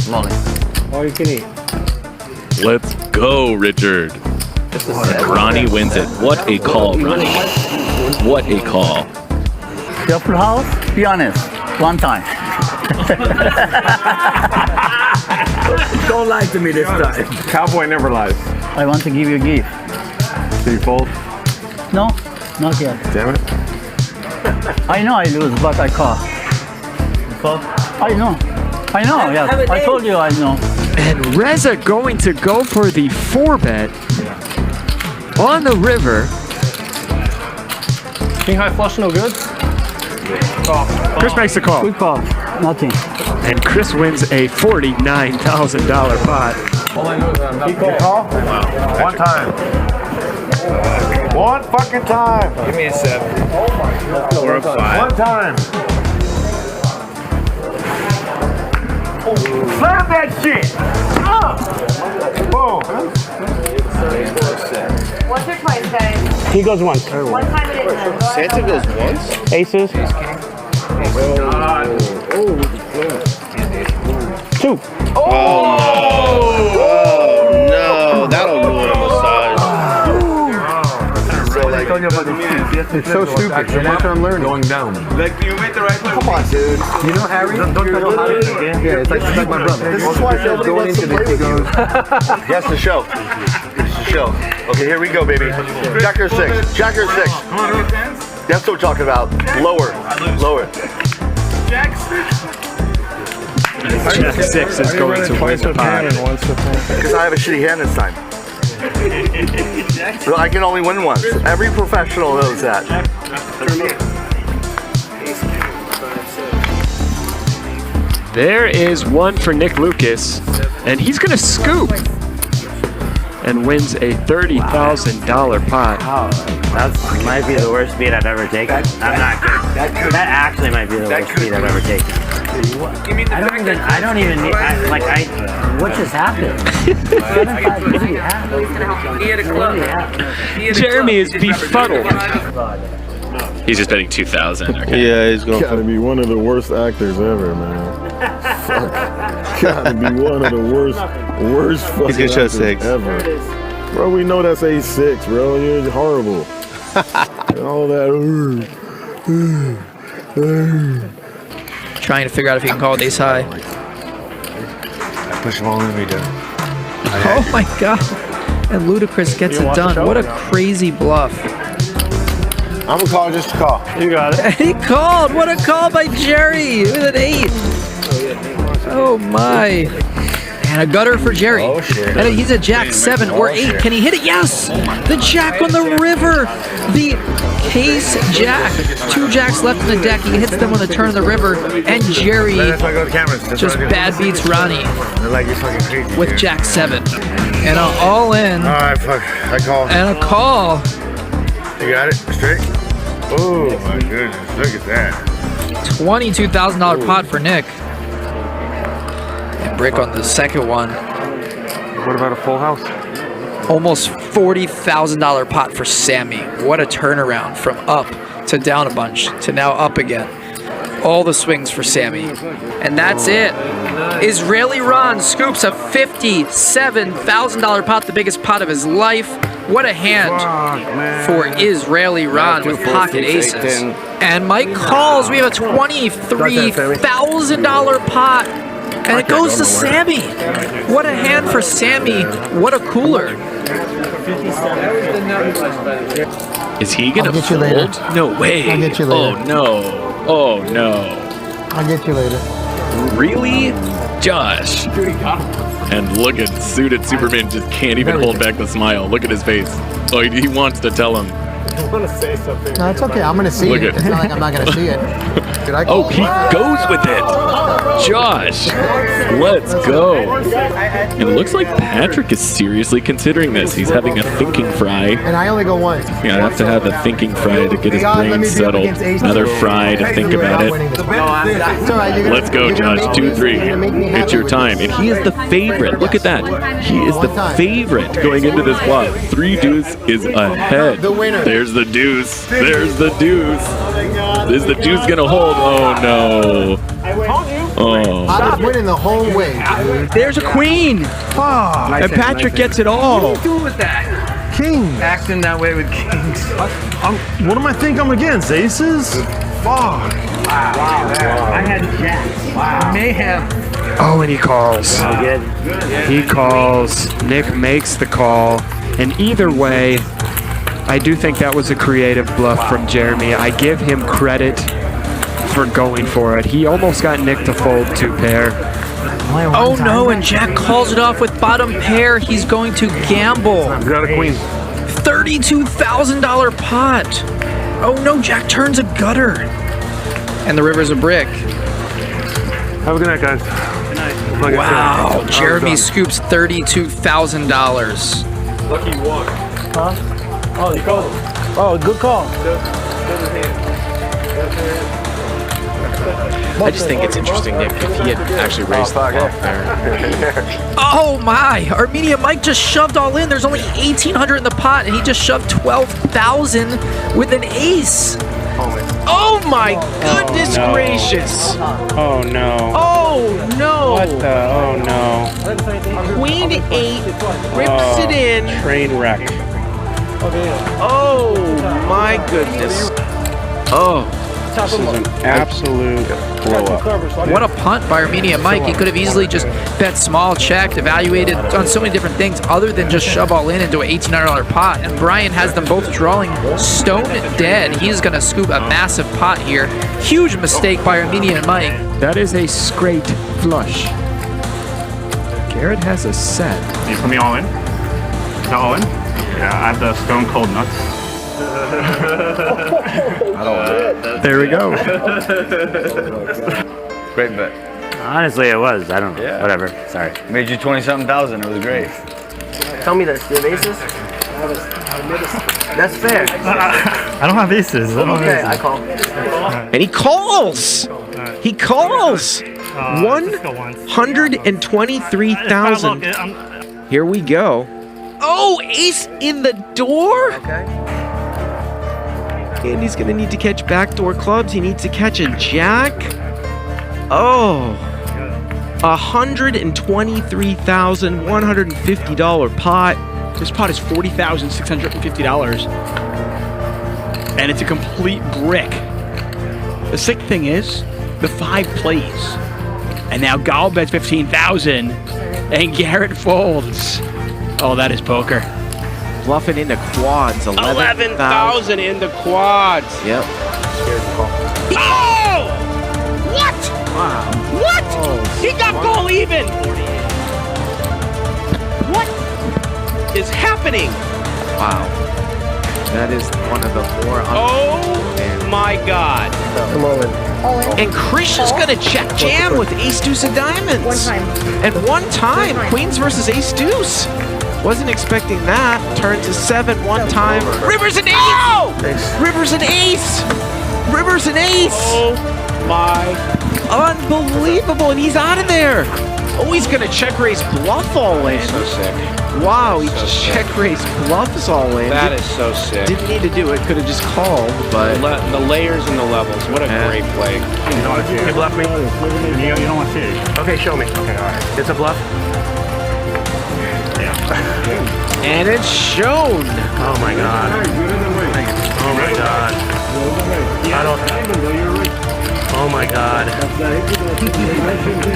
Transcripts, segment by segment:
slowly. All you can eat. Let's go, Richard. Ronnie wins it. What a call, Ronnie. What a call. Your full house? Be honest. One time. Don't lie to me this time. Cowboy never lies. I want to give you a gift. Do you fold? No, not yet. Damn it. I know I lose, but I call. I know, yes. I told you I know. And Reza going to go for the 4-bet on the river. King high flush no good? Chris makes the call. Good call. Nothing. And Chris wins a $49,000 pot. All I know is I'm not good call. Wow. One time. One fucking time. Give me a 7. Or a 5. One time. Slam that shit. Boom. Once or twice, guys. He goes once. One time it is. Santa goes once? Aces. Two. Oh, no. That'll ruin a massage. So like, It's so stupid. That's what I'm learning. Going down. Like, you made the right play. come on, dude. You know Harry? Don't you know how to Yeah, it's like my brother. This is why nobody wants to play with you. Yes, the show. It's the show. Okay, here we go, baby. Jacker 6. Jacker 6. That's what we're talking about. Lower. Lower. Jack 6 is going to win the pot. Because I have a shitty hand this time. So I can only win once. Every professional knows that. There is one for Nick Lucas, and he's going to scoop and wins a $30,000 pot. That might be the worst beat I've ever taken. I'm not kidding. That actually might be the worst beat I've ever taken. I don't even need, what just happened? He had a club. Jeremy is befuddled. He's just betting 2,000. Okay. Yeah, he's going Gotta be one of the worst actors ever, man. Fuck. Gotta be one of the worst fucking He's gonna show actors 6. ever. Bro, we know that's A6, bro. You're horrible. All that. Trying to figure out if he can call it ace high. I push him all in me, dude. Oh my god. And Ludacris gets it done. What a crazy bluff. I'm gonna call just to call. You got it. He called. What a call by Gerry with an 8. Oh my. And a gutter for Gerry. Oh shit. And he's a jack 7 or 8. Can he hit it? Yes! The jack on the river. The case jack. 2 jacks left in the deck. He hits them on the turn of the river. And Gerry That's why I go to cameras. That's just what I do. bad beats Ronnie They're like, you're fucking crazy. with dude. jack 7. And an all in. Alright, fuck. I call. And a call. You got it? Straight? Oh my goodness. Look at that. $22,000 pot for Nick. And brick on the second one. What about a full house? Almost $40,000 pot for Sammy. What a turnaround from up to down a bunch to now up again. All the swings for Sammy. And that's it. Israeli Ron scoops a $57,000 pot, the biggest pot of his life. What a hand for Israeli Ron with pocket aces. And Mike calls. We have a $23,000 pot. And it goes to Sammy. What a hand for Sammy. What a cooler. Is he gonna I'll get you later. fold? No way. I'll get you later. Oh no. Oh no. I'll get you later. Really? Josh. And look at suited Superman just can't even hold back the smile. Look at his face. Oh, he wants to tell him. I want to say something. No, it's okay. I'm gonna see Look it. at- It's not like I'm not gonna see it. Oh, he goes with it. Josh, let's go. And it looks like Patrick is seriously considering this. He's having a thinking fry. And I only go once. Yeah, I have to have a thinking fry to get his brain settled. Another fry to think about it. Let's go, Josh. 2-3. It's your time. And he is the favorite. Look at that. He is the favorite going into this flop. 3 deuce is ahead. There's the deuce. There's the deuce. Is the deuce gonna hold? Oh no. I told you. Oh. I was winning the whole way, dude. There's a queen. And Patrick gets it all. What are you doing with that? King. Acting that way with kings. What am I think I'm against? Aces? Fuck. Wow. I had jacks. Wow. Mayhem. Oh, and he calls. He calls. Nick makes the call. And either way, I do think that was a creative bluff from Jeremy. I give him credit for going for it. He almost got Nick to fold 2 pair. Oh no, and Jack calls it off with bottom pair. He's going to gamble. Got a queen. $32,000 pot. Oh no, Jack turns a gutter. And the river's a brick. Have a good night, guys. Wow, Jeremy scoops $32,000. Lucky you won. Huh? Oh, you called. Oh, good call. I just think it's interesting, Nick, if he had actually raised the bluff there. Oh my! Armenia Mike just shoved all in. There's only 1,800 in the pot, and he just shoved 12,000 with an ace. Oh my goodness gracious! Oh no. Oh no! What the? Oh no. Queen 8 rips it in. Train wreck. Oh my goodness! Oh. This is an absolute blow up. What a punt by Armenia Mike. He could have easily just bet small, checked, evaluated on so many different things other than just shove all in into an $1,800 pot. And Bryan has them both drawing stone dead. He's going to scoop a massive pot here. Huge mistake by Armenia Mike. That is a straight flush. Garrett has a set. You put me all in? Is that all in? Yeah, I have the stone cold nuts. There we go. Great bet. Honestly, it was. I don't know. Yeah. Whatever. Sorry. Made you 20-something thousand. It was great. Tell me this. Do you have aces? That's fair. I don't have aces. Okay, I call. And he calls! He calls! 123,000. Here we go. Oh, ace in the door? Okay. And he's going to need to catch backdoor clubs. He needs to catch a jack. Oh. $123,150 pot. This pot is $40,650. And it's a complete brick. The sick thing is, the 5 plays. And now Dahl bets 15,000 and Garrett folds. Oh, that is poker. Bluffing into quads. 11,000 in the quads. Yep. Oh! What? Wow. What? Oh, He got goal even. What is happening? Wow. That is one of the more. Oh my God. Come on. And Krish is going to check jam with ace deuce of diamonds. One time. And one time. Queens versus ace deuce. Wasn't expecting that. Turn to 7 one time. River's an ace! Oh! River's an ace! River's an ace! Oh my. Unbelievable, and he's out of there. Oh, he's gonna check raise bluff all in. So sick. Wow, he just check raise bluffs all in. That is so sick. Didn't need to do it, could have just called, but The layers and the levels. What a great play. You don't want to see it. You bluff me? You don't want to see it. Okay, show me. Okay, all right. It's a bluff? and it's shown. Oh my God. Oh my God. I don't. Oh my God.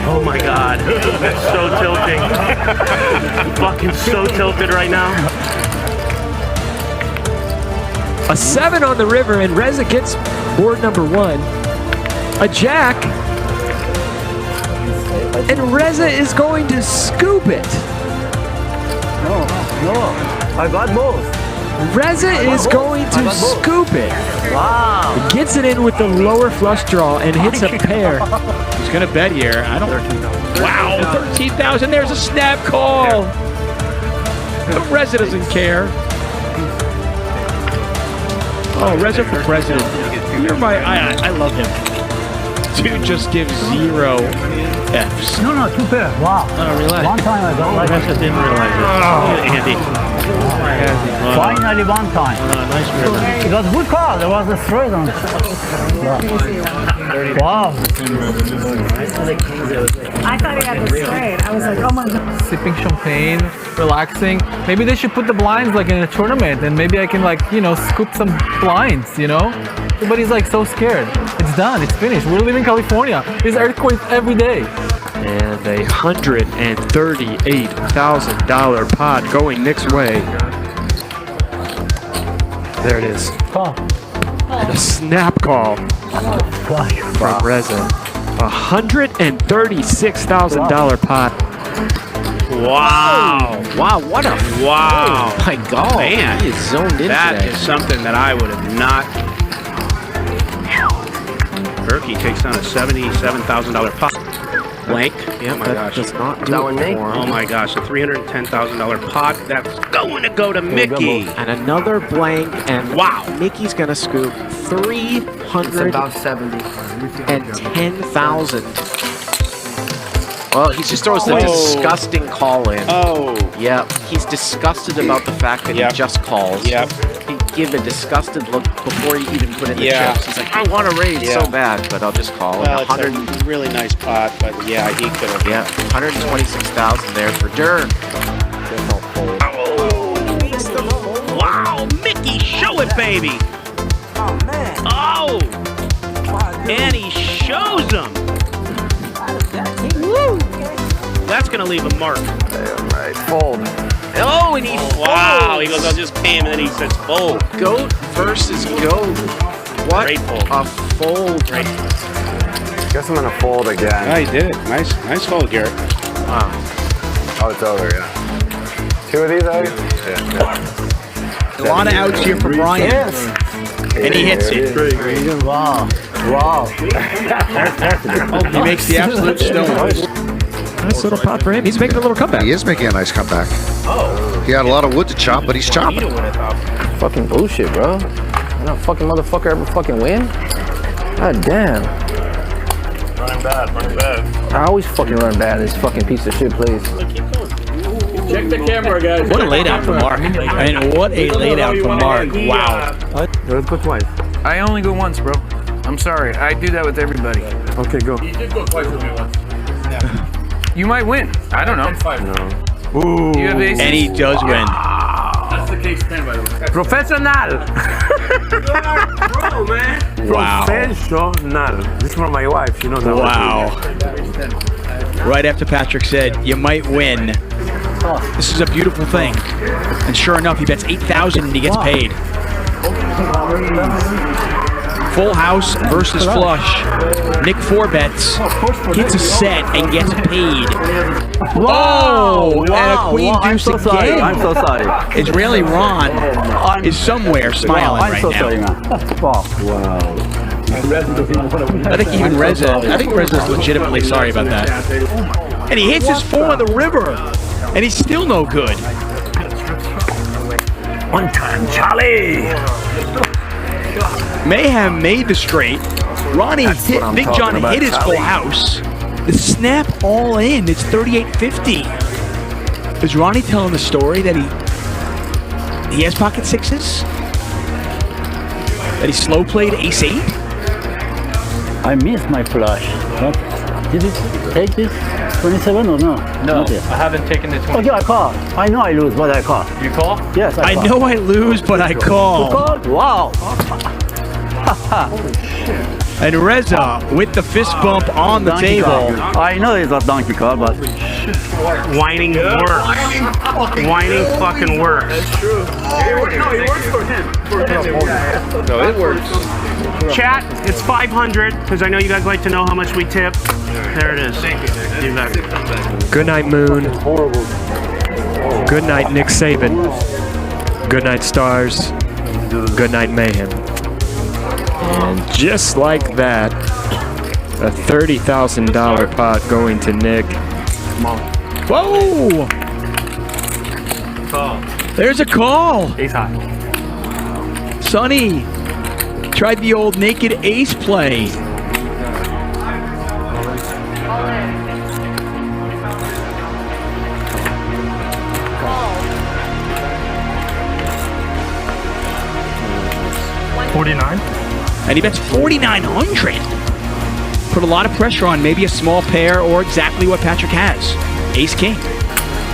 Oh my God. It's so tilting. Fucking so tilted right now. A 7 on the river, and Reza gets board number 1. A jack. And Reza is going to scoop it. No. I got both. Reza is going to scoop it. Wow. Gets it in with the lower flush draw and hits a pair. He's gonna bet here. I don't. Wow, 13,000. There's a snap call. Reza doesn't care. Oh, Reza for president. You're my. I love him. Dude just gives 0 Fs. No, 2 pair. Wow. No, relax. One time I got like Reza didn't realize it. Andy. Finally one time. Nice river. It was a good call. There was a straight on. Wow. I thought he had this straight. I was like, oh my god. Sipping champagne, relaxing. Maybe they should put the blinds like in a tournament, and maybe I can like, you know, scoop some blinds, you know? Everybody's like so scared. It's done, it's finished. We're living in California. There's earthquakes every day. And a $138,000 pot going Nick's way. There it is. Call. And a snap call from Reza. $136,000 pot. Wow. Wow, what a... Wow. Oh my God. Man. He is zoned in That today. is something that I would have not. Turkey takes down a $77,000 pot. Blank. Yep, Oh my that gosh. does not do it for Oh him. my gosh, a $310,000 pot. That's going to go to Mickey. And another blank, and wow, Mickey's gonna scoop $310,000. Well, he just throws the disgusting call in. Oh. Yep. He's disgusted about the fact that he just calls. Yep. He give a disgusted look before he even put in the Yeah. chips. He's like, I want to raise so bad, but I'll just call. Well, And it's a really nice pot, but yeah, he could have. Yeah, 126,000 there for Durr. Wow, Mickey, show it, baby. Oh, man. Oh. And he shows them. Woo. That's going to leave a mark. Damn right. Fold. Oh, and he folds. Wow, he goes, I'll just pay him, and then he says fold. Goat versus goat. What Great fold. a fold. Great. Guess I'm gonna fold again. Yeah, he did it. Nice fold, Garrett. Wow. Oh, it's over, yeah. 2 of these, are you? Yeah. A lot of outs here for Bryan. Yes. And he hits it. Wow. Wow. He makes the absolute stone. Nice little pot for him. He's making a little comeback. He is making a nice comeback. Oh. He had a lot of wood to chop, but he's chopping. Fucking bullshit, bro. No fucking motherfucker ever fucking win? God damn. Running bad. I always fucking run bad. This fucking piece of shit plays. Check the camera, guys. What a laydown for Mark. I mean, what a laydown for Mark. Wow. Let's go twice. I only go once, bro. I'm sorry. I do that with everybody. Okay, go. You did go twice with me once. You might win. I don't know. No. Ooh. You have aces? And he does win. That's the case 10, by the way. Professional. Bro, man. Wow. Professional. This is from my wife. She knows that. Wow. Right after Patrick said, you might win. This is a beautiful thing. And sure enough, he bets 8,000 and he gets paid. Full house versus flush. Nick 4 bets, hits a set and gets paid. Wow! And a queen I'm deuce so sorry. again. I'm so sorry. Israeli Ron is somewhere smiling I'm right so now. sorry, man. Wow. I think even Reza, Reza's legitimately sorry about that. And he hits his 4 on the river, and he's still no good. One time, Charlie. Mayhem made the straight. Ronnie hit, Big John hit his full house. The snap all in, it's 38.50. Is Ronnie telling the story that he has pocket sixes? That he slow played ace-8? I missed my flush. What? Did you take this 27 or no? No, I haven't taken the 20. Oh, yeah, I call. I know I lose, but I call. You call? Yes, I call. I know I lose, but I call. You called? Wow. And Reza with the fist bump on the Donkey table. call. I know it's a donkey call, but Whining works. Whining fucking works. That's true. No, it works for him. No, it works. Chat, it's 500 because I know you guys like to know how much we tip. There it is. You got it. Good night, Moon. Good night, Nick Saban. Good night, Stars. Good night, Mayhem. And just like that, a $30,000 pot going to Nick. Whoa! There's a call. Ace high. Sonny tried the old naked ace play. $49. And he bets 4,900. put a lot of pressure on maybe a small pair or exactly what Patrick has. Ace King.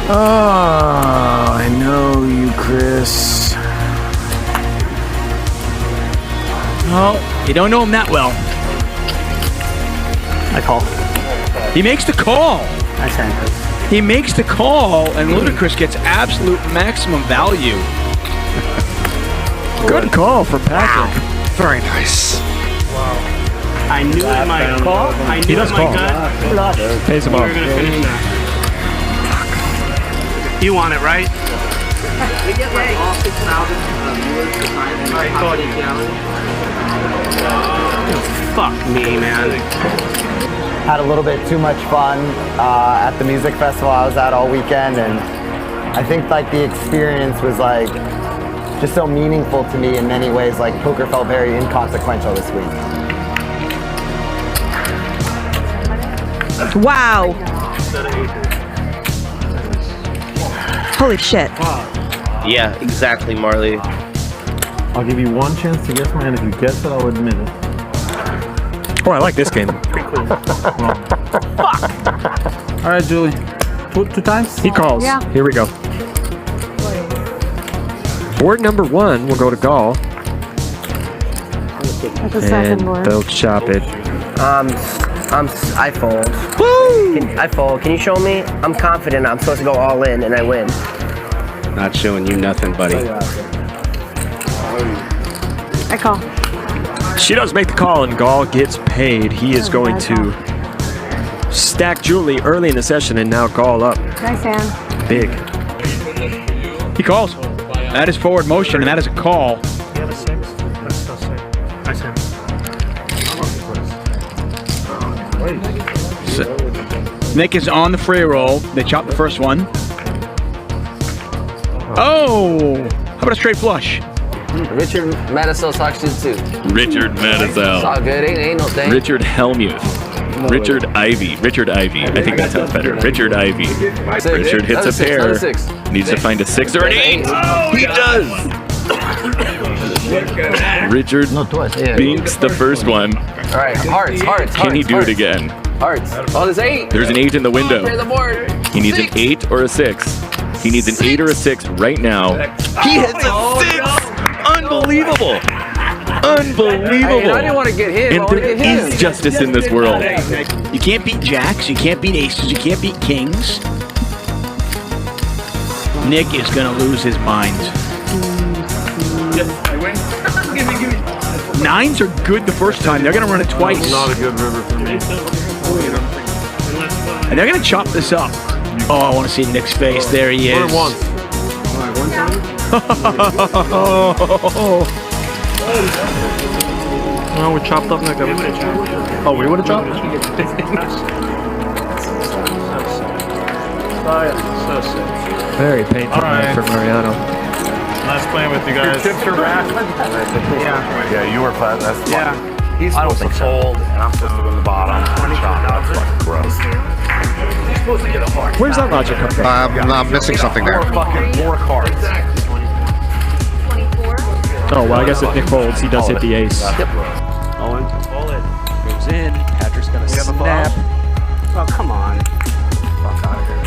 Oh, I know you, Chris. Oh, you don't know him that well. I call. He makes the call. I send. He makes the call, and Ludacris gets absolute maximum value. Good call from Patrick. Wow. Very nice. Wow. I knew in my call. I knew in my gut. Pays him we off. were gonna finish that. You want it, right? We get like all 6,000 viewers to time and Fuck me, man. Had a little bit too much fun at the music festival I was at all weekend, and I think like the experience was like just so meaningful to me in many ways. Like poker felt very inconsequential this week. Wow. Holy shit. Yeah, exactly, Marley. I'll give you one chance to guess mine. If you guess it, I'll admit it. Oh, I like this game. All right, Julie. Two times? He calls. Yeah. Here we go. Board number 1 will go to Dahl. That's the second And board. they'll chop it. I fold. Woo! I fold. Can you show me? I'm confident I'm supposed to go all in and I win. Not showing you nothing, buddy. I call. She does make the call, and Gall gets paid. He is going to stack Julie early in the session, and now Gall up. Nice hand. Big. He calls. That is forward motion, and that is a call. Nick is on the free roll. They chop the first one. Oh! How about a straight flush? Richard Madisel sucks you too. Richard It's all Madisel. good. Ain't no thing. Richard Helmuth. Richard Ivy. Richard Ivy. I think that sounds better. Richard Ivy. Richard hits a pair. Needs to find a 6 or an 8. He does! Richard binks the first one. All right, hearts. Can he do it again? Hearts. Oh, there's 8. There's an 8 in the window. Clear the board. He needs an 8 or a 6. He needs an 8 or a 6 right now. He hits a 6! Unbelievable! Unbelievable! I didn't want to get him. And there is justice in this world. You can't beat jacks, you can't beat aces, you can't beat kings. Nick is gonna lose his mind. Nines are good the first time. They're gonna run it twice. Not a good river for me. And they're gonna chop this up. Oh, I want to see Nick's face. There he is. No, we chopped up Nick. Oh, we would have chopped? Very painful night for Mariano. Nice playing with you guys. Your chips are back. Yeah, you were fine. That's fine. He's supposed to fold, and I'm supposed to go to the bottom. That's fucking gross. You're supposed to get a heart. Where's that logic come from? I'm missing something there. More cards. Oh, well, I guess if Nick folds, he does hit the ace. Yep. Owen. Goes in. Patrick's gonna snap. Oh, come on. Fuck out of here.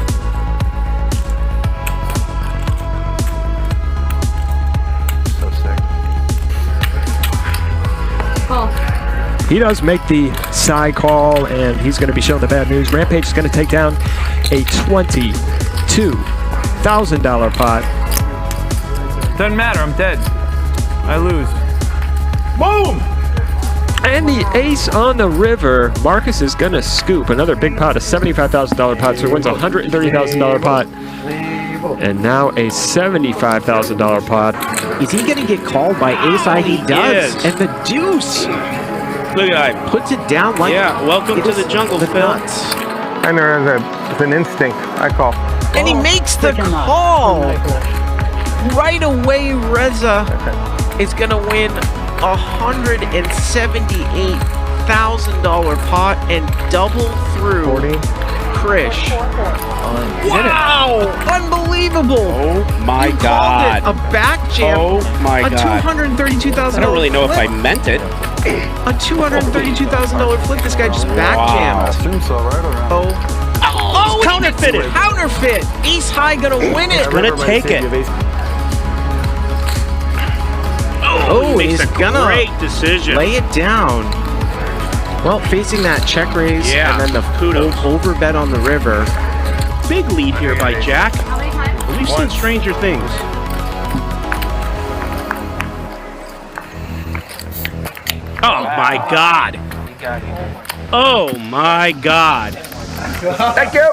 So sick. He does make the side call, and he's going to be shown the bad news. Rampage is going to take down a $22,000 pot. Doesn't matter, I'm dead. I lose. Boom! And the ace on the river. Marcus is going to scoop another big pot, a $75,000 pot, so he wins a $130,000 pot. And now a $75,000 pot. Is he gonna get called by ace ID? He does. Yes. And the deuce. Look at that. Puts it down like. Yeah, welcome to the jungle, Phil. nuts. I know it's an instinct. I call. And he makes the call. Right away, Reza is gonna win $178,000 pot and double through 40. Krish. Wow! Unbelievable! Oh my You called God. it a back jam. Oh my a God. $232,000. I don't really know if I flip. meant it. A $232,000 flip. This guy just backjammed. Oh, counterfeited. Counterfeit. Ace high gonna win it. Gonna take it. Oh, makes he's a gonna great decision. lay it down. Well, facing that check raise and then the over bet on the river. Big lead here by Jack. We've seen stranger things. Oh my God. Oh my God. Thank you.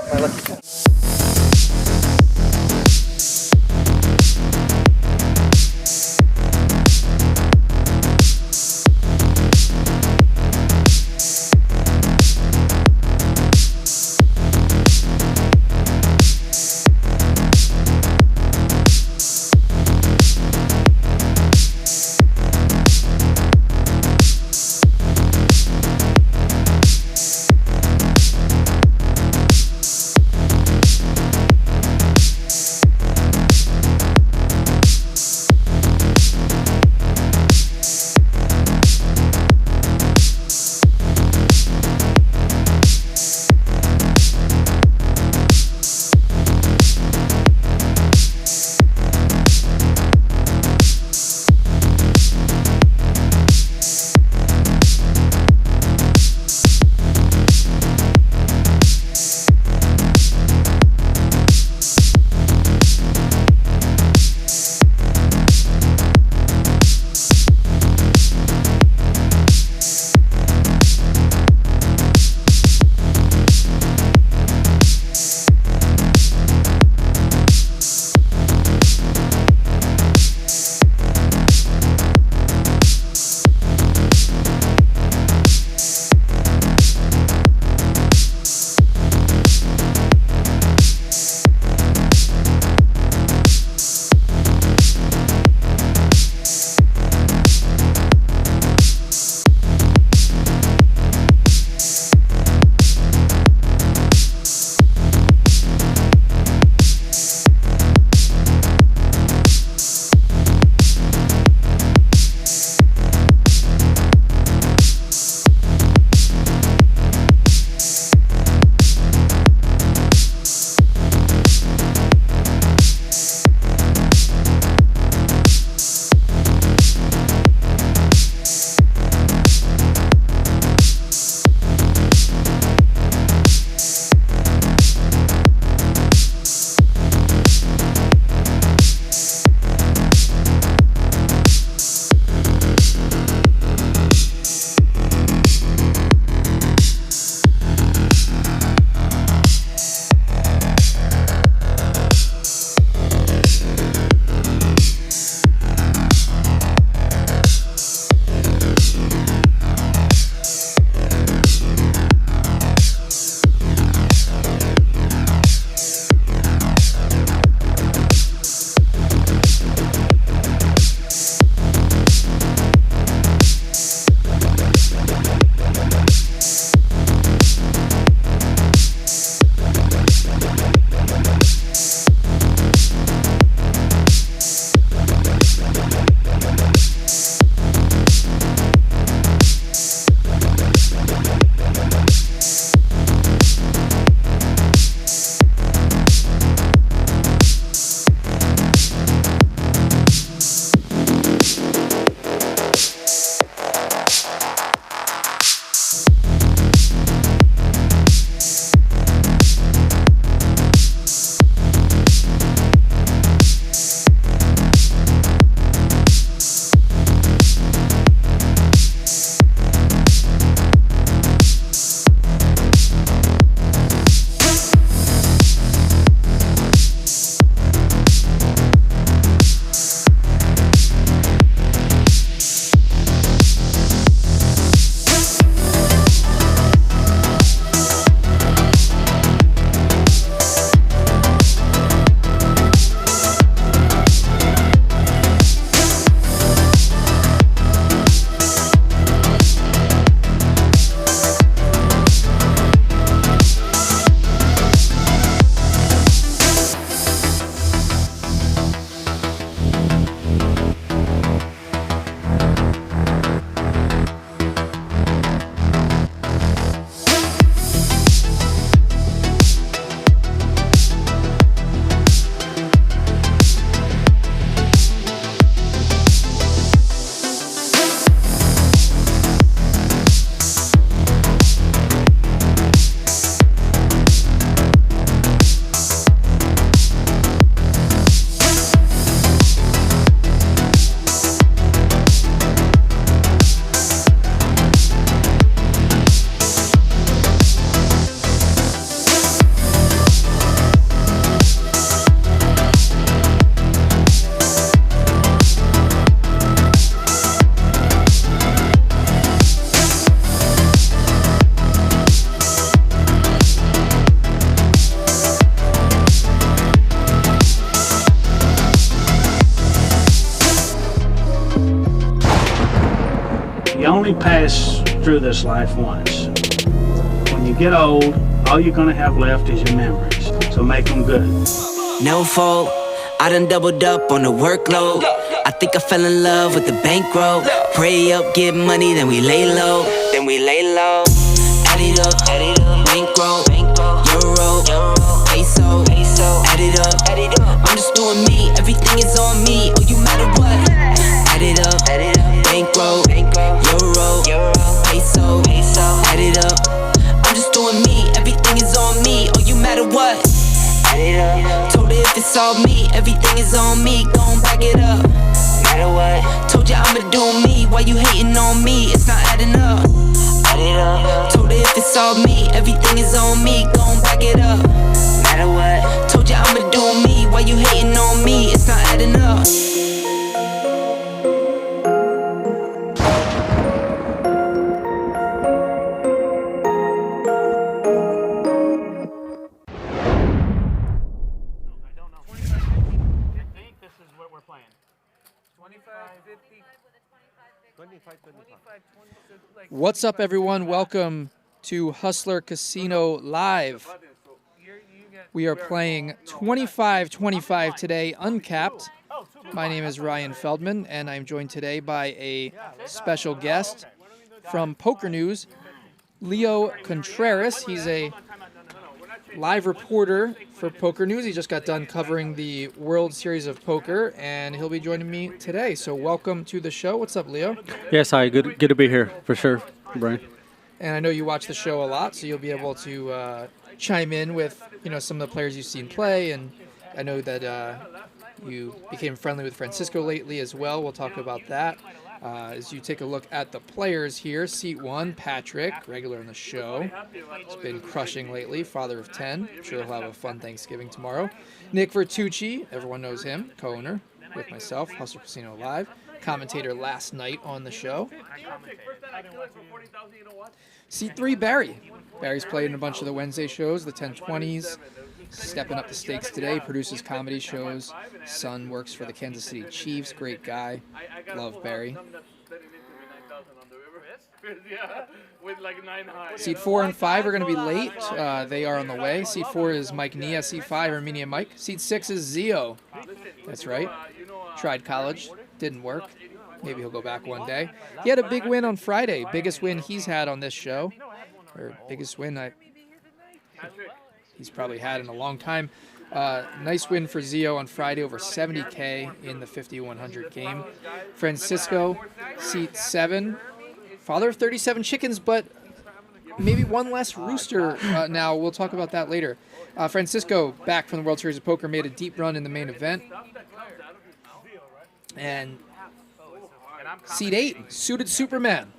You only pass through this life once. When you get old, all you're gonna have left is your memories. So make them good. No fault, I done doubled up on the workload. I think I fell in love with the bankroll. Pray up, get money, then we lay low. Add it up, bankroll, euro, peso, add it up. I'm just doing me, everything is on me. Oh, you matter what? Add it up, bankroll, euro, peso, add it up. I'm just doing me, everything is on me. Oh, you matter what? Add it up. Told her if it's all me, everything is on me. Gon' back it up. Matter what? Told ya I'ma do me. Why you hating on me? It's not adding up. Add it up. Told her if it's all me, everything is on me. Gon' back it up. Matter what? Told ya I'ma do me. Why you hating on me? It's not adding up. What's up, everyone? Welcome to Hustler Casino Live. We are playing 25-25 today, uncapped. My name is Ryan Feldman, and I'm joined today by a special guest from Poker News, Leo Contreras. He's a live reporter for Poker News. He just got done covering the World Series of Poker, and he'll be joining me today. So welcome to the show. What's up, Leo? Yes, hi. Good to be here, for sure, Bryan. And I know you watch the show a lot, so you'll be able to chime in with some of the players you've seen play. And I know that you became friendly with Francisco lately as well. We'll talk about that. As you take a look at the players here, seat 1, Patrick, regular on the show. He's been crushing lately, father of 10. I'm sure he'll have a fun Thanksgiving tomorrow. Nick Vertucci, everyone knows him, co-owner with myself, Hustler Casino Live. Commentator last night on the show. Seat 3, Barry. Barry's played in a bunch of the Wednesday shows, the 1020s. Stepping up the stakes today, produces comedy shows. Son works for the Kansas City Chiefs. Great guy. Love Barry. Seat 4 and 5 are going to be late. They are on the way. Seat 4 is Mike Nia. Seat 5, Armenia Mike. Seat 6 is Zio. That's right. Tried college. Didn't work. Maybe he'll go back one day. He had a big win on Friday. Biggest win he's had on this show. Or biggest win he's probably had in a long time. Nice win for Zio on Friday, over 70K in the 50-100 game. Francisco, seat 7. Father of 37 chickens, but maybe one less rooster now. We'll talk about that later. Francisco, back from the World Series of Poker, made a deep run in the main event. And seat 8, Suited Superman.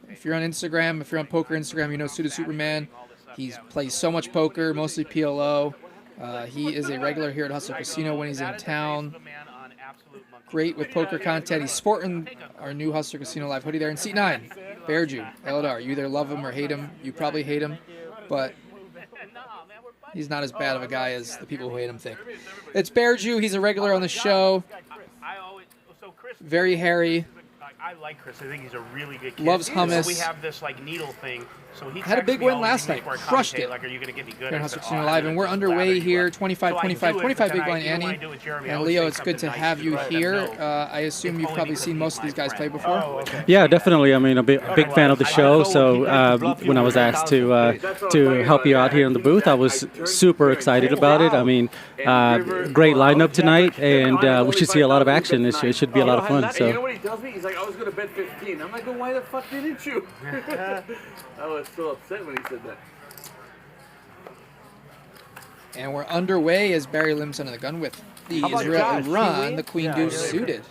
If you're on Instagram, if you're on Poker Instagram, you know Suited Superman. He plays so much poker, mostly PLO. He is a regular here at Hustler Casino when he's in town. Great with poker content. He's sporting our new Hustler Casino Live hoodie there. In seat 9, Bearju, Eldar. You either love him or hate him. You probably hate him, but he's not as bad of a guy as the people who hate him think. It's Bearju. He's a regular on the show. Very hairy. I like Chris. I think he's a really good kid. Loves hummus. So we have this needle thing. So he had a big win last night. Crushed it. Like, are you going to get me good? Here in Hustler Casino Live, and we're underway here. 25 big blind Annie. And Leo, it's good to have you here. I assume you've probably seen most of these guys play before. Yeah, definitely. I mean, I'm a big fan of the show. So when I was asked to help you out here in the booth, I was super excited about it. I mean, great lineup tonight, and we should see a lot of action. It should be a lot of fun. You know So. what he tells me? He's like, I was going to bet 15. I'm like, well, why the fuck didn't you? I was so upset when he said that. And we're underway as Barry limps under the gun with the Israeli run, the Queen Goose suited.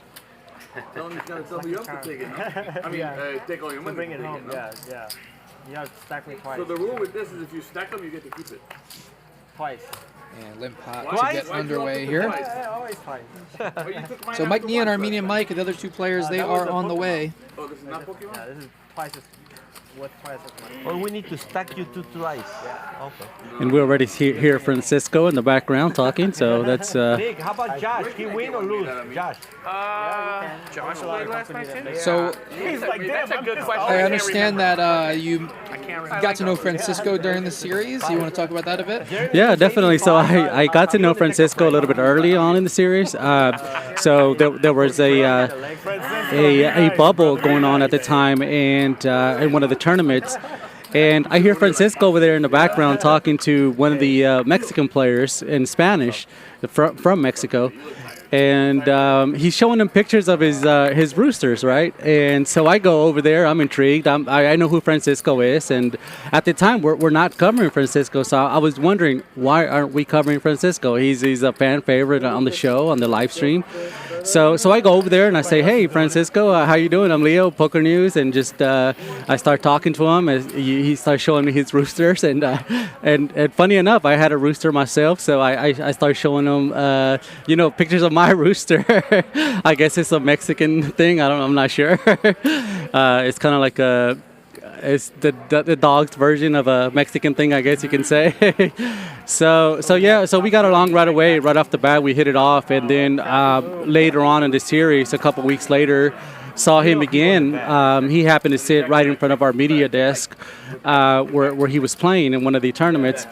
Tell him he's got to tell me up to take it. Huh? I mean, take all your money. Bring it home. Yeah. You have to stack me twice. So the rule with this is if you stack them, you get to keep it. Twice. And limp hot to get underway here. Always twice. So Mike Nia and Armenian Mike, the other two players, they are on the way. Oh, this is not Pokemon? Yeah, this is twice as Or we need to stack you two twice. Yeah. Okay. And we already hear Francisco in the background talking, so that's. Nick, how about Josh? He win or lose? Josh. Josh played last night too. So That's a good question. I understand that you got to know Francisco during the series. You want to talk about that a bit? Yeah, definitely. So I got to know Francisco a little bit early on in the series. So there was a bubble going on at the time, and in one of the tournaments. And I hear Francisco over there in the background talking to one of the Mexican players in Spanish from Mexico. And he's showing them pictures of his roosters, right? And so I go over there. I'm intrigued. I know who Francisco is. And at the time, we're not covering Francisco. So I was wondering, why aren't we covering Francisco? He's a fan favorite on the show, on the live stream. So I go over there and I say, hey, Francisco, how you doing? I'm Leo, Poker News. And just I start talking to him. As he starts showing me his roosters. And funny enough, I had a rooster myself. So I start showing him, pictures of my rooster. I guess it's a Mexican thing. I'm not sure. It's kind of like it's the dog's version of a Mexican thing, I guess you can say. So we got along right away, right off the bat. We hit it off, and then later on in the series, a couple weeks later, saw him again. He happened to sit right in front of our media desk where he was playing in one of the tournaments.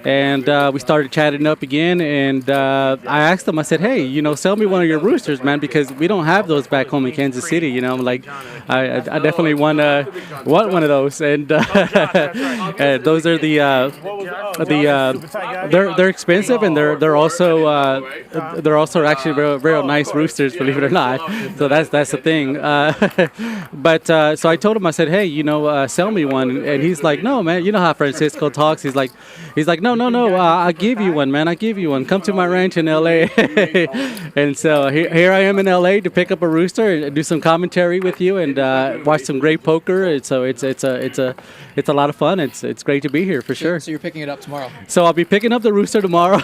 And we started chatting up again, and I asked him, I said, hey, sell me one of your roosters, man, because we don't have those back home in Kansas City, Like, I definitely want one of those. And those are they're expensive, and they're also actually very nice roosters, believe it or not. So that's the thing. But so I told him, I said, hey, sell me one. And he's like, no, man, you know how Francisco talks. He's like, no, I'll give you one, man. I'll give you one. Come to my ranch in L.A. And so here I am in L.A. to pick up a rooster and do some commentary with you and watch some great poker. And so it's a lot of fun. It's great to be here for sure. So you're picking it up tomorrow? So I'll be picking up the rooster tomorrow.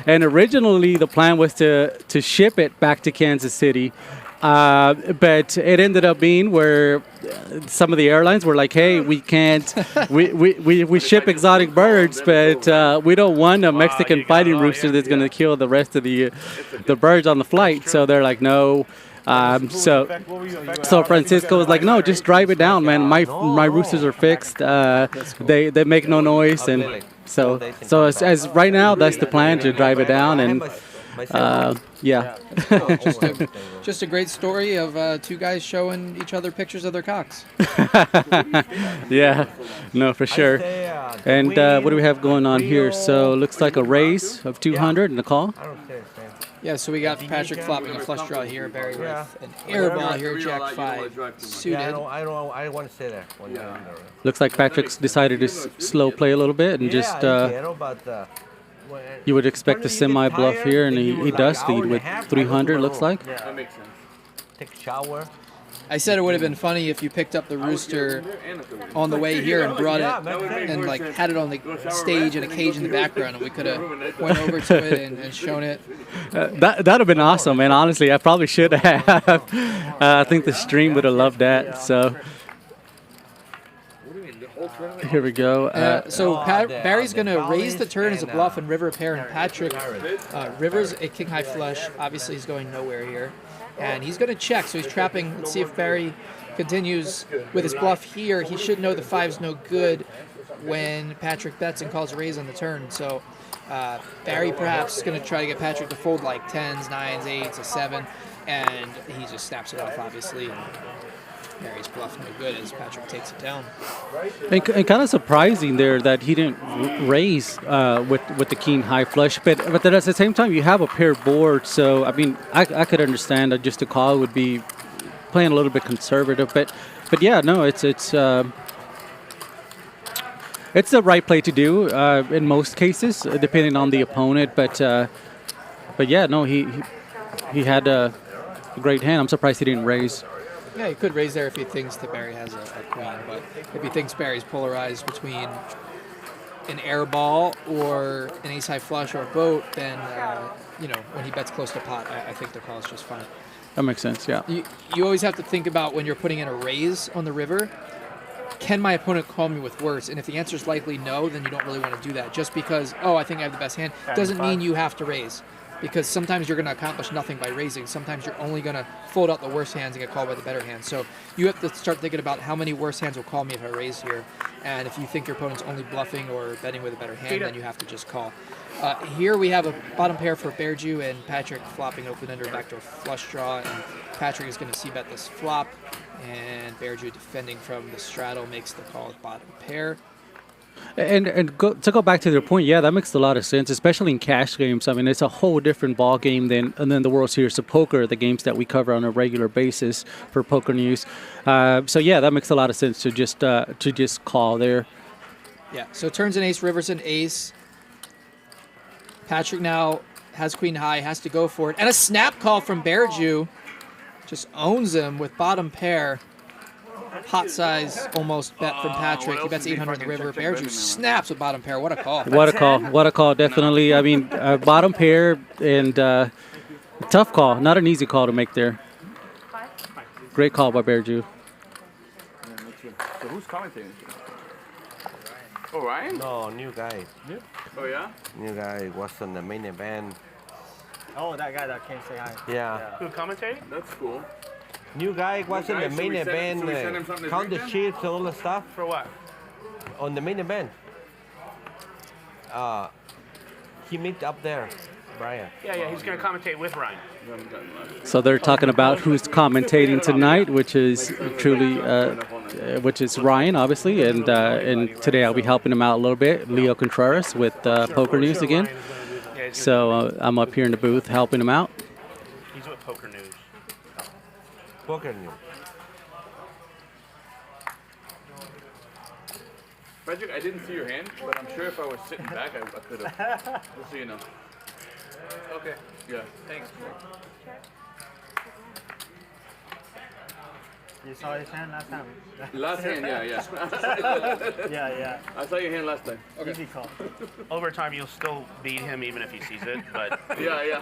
And originally the plan was to ship it back to Kansas City. But it ended up being where some of the airlines were like, hey, we can't, we ship exotic birds, but we don't want a Mexican fighting rooster that's going to kill the rest of the birds on the flight. So they're like, no. So Francisco was like, no, just drive it down, man. My roosters are fixed. They make no noise. And so as right now, that's the plan, to drive it down. And yeah. Just a great story of two guys showing each other pictures of their cocks. Yeah, no, for sure. And what do we have going on here? So looks like a raise of 200 and a call. Yeah, so we got Patrick flopping a flush draw here, Barry with an air ball here, Jack 5 suited. I want to say that. Looks like Patrick's decided to slow play a little bit and just. You would expect a semi bluff here, and he does lead with 300. Looks like. Yeah, that makes sense. Take a shower. I said it would have been funny if you picked up the rooster on the way here and brought it and like had it on the stage in a cage in the background, and we could have went over to it and shown it. That'd have been awesome, man. Honestly, I probably should have. I think the stream would have loved that. So. Here we go. Barry's going to raise the turn as a bluff and river a pair, and Patrick rivers a king high flush. Obviously, he's going nowhere here. And he's going to check, so he's trapping. Let's see if Barry continues with his bluff here. He should know the 5's no good when Patrick bets and calls a raise on the turn. So Barry perhaps is going to try to get Patrick to fold like 10s, 9s, 8s, a 7, and he just snaps it off, obviously. And Barry's bluff no good as Patrick takes it down. And kind of surprising there that he didn't raise with the king high flush, but then at the same time you have a paired board, so I mean I could understand that just a call would be playing a little bit conservative, but yeah, no, it's the right play to do in most cases, depending on the opponent, but yeah, no, he had a great hand. I'm surprised he didn't raise. Yeah, he could raise there if he thinks that Barry has a queen, but if he thinks Barry's polarized between an air ball or an ace high flush or a boat, then when he bets close to pot, I think the call is just fine. That makes sense, yeah. You always have to think about when you're putting in a raise on the river, can my opponent call me with worse? And if the answer is likely no, then you don't really want to do that. Just because, oh, I think I have the best hand, doesn't mean you have to raise. Because sometimes you're going to accomplish nothing by raising. Sometimes you're only going to fold out the worst hands and get called by the better hands. So you have to start thinking about how many worse hands will call me if I raise here. And if you think your opponent's only bluffing or betting with a better hand, then you have to just call. Here we have a bottom pair for Bearju and Patrick flopping open under backdoor flush draw. And Patrick is going to c-bet this flop. And Bearju defending from the straddle makes the call with bottom pair. And to go back to their point, yeah, that makes a lot of sense, especially in cash games. I mean, it's a whole different ball game than the World Series of Poker, the games that we cover on a regular basis for Poker News. So yeah, that makes a lot of sense to just call there. Yeah. So turns an ace, rivers an ace. Patrick now has queen high, has to go for it, and a snap call from Bearju just owns him with bottom pair. Hot size almost bet from Patrick. He bets 800 on the river. Bearju snaps with bottom pair. What a call. What a call. What a call, definitely. I mean, bottom pair and tough call. Not an easy call to make there. Great call by Bearju. So who's commentating? Oh, Ryan? No, new guy. Yeah. Oh, yeah? New guy was on the main event. Oh, that guy that came say hi. Yeah. Who commentating? That's cool. New guy was in the main event. Count the chips and all the stuff. For what? On the main event. He meet up there, Bryan. Yeah, he's going to commentate with Ryan. So they're talking about who's commentating tonight, which is truly, which is Ryan, obviously, and today I'll be helping him out a little bit, Leo Contreras with Poker News again. So I'm up here in the booth helping him out. He's with Poker News. Poker News. Patrick, I didn't see your hand, but I'm sure if I was sitting back, I could have. Just so you know. Okay. Yeah. Thanks. You saw his hand last time? Last hand, yeah. Yeah. I saw your hand last time. Okay. Easy call. Over time, you'll still beat him even if he sees it, but... Yeah.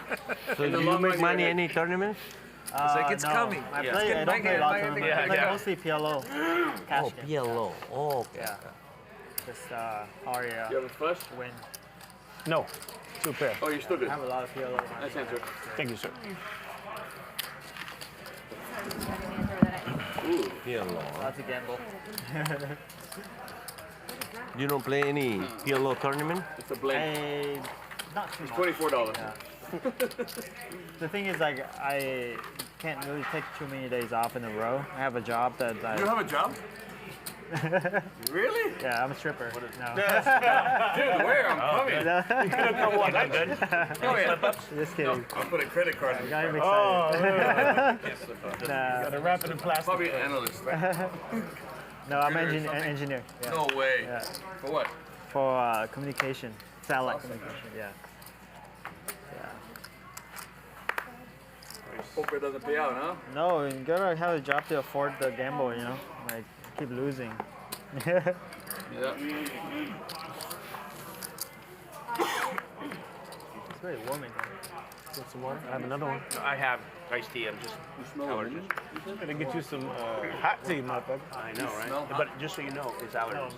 So do you make money any tournaments? It's like it's coming. I don't play a lot of tournaments. I play mostly PLO. Cash games. PLO. Oh, okay. Yeah. Just how you have a flush? Win. No. Two pair. Oh, you're still good. I have a lot of PLO. Nice answer. Thank you, sir. Ooh, PLO. That's a gamble. You don't play any PLO tournament? It's a blend. Not too much. It's $24. Yeah. The thing is, like, I can't really take too many days off in a row. I have a job that I... You have a job? Really? Yeah, I'm a stripper. No. Dude, where? I'm coming. You could have come one. I'm good. Oh, yeah. Just kidding. No, I'll put a credit card in. Got him excited. You gotta wrap it in plastic. Probably an analyst. No, I'm an engineer. Yeah. No way. Yeah. For what? For communication. Satellite communication, yeah. Poker doesn't pay out, huh? No, you gotta have a job to afford the gamble, you know? Like, keep losing. Yeah. It's very warm in here. Want some water? I have another one. I have iced tea. I'm just allergic. I'm gonna get you some hot tea, motherfucker. I know, right? Smell But just so you know, it's allergies.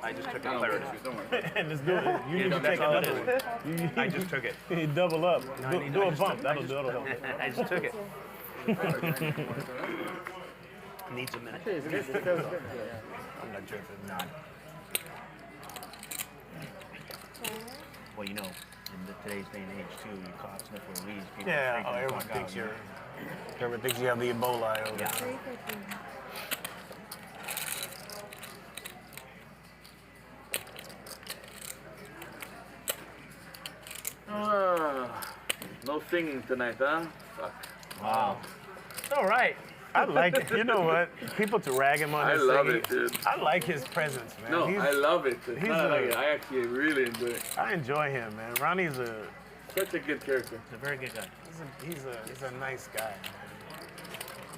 I just took Claritin. Don't worry. And it's good. You need to take another one. I just took it. You double up. Do a bump. That'll help. I just took it. Needs a minute. Actually, it's good. It feels good. I'm not sure if it's not. Well, you know, in today's day and age, too, you cough, sniff, or wheeze. Yeah, everyone thinks everyone thinks you have the Ebola. Yeah. No singing tonight, huh? Fuck. Wow. It's all right. I like it. You know what? People to rag him on his love singing. it, dude. I like his presence, man. No, I love it. It's not like it. I actually really enjoy it. I enjoy him, man. Ronnie's such a good character. He's a very good guy. He's a nice guy.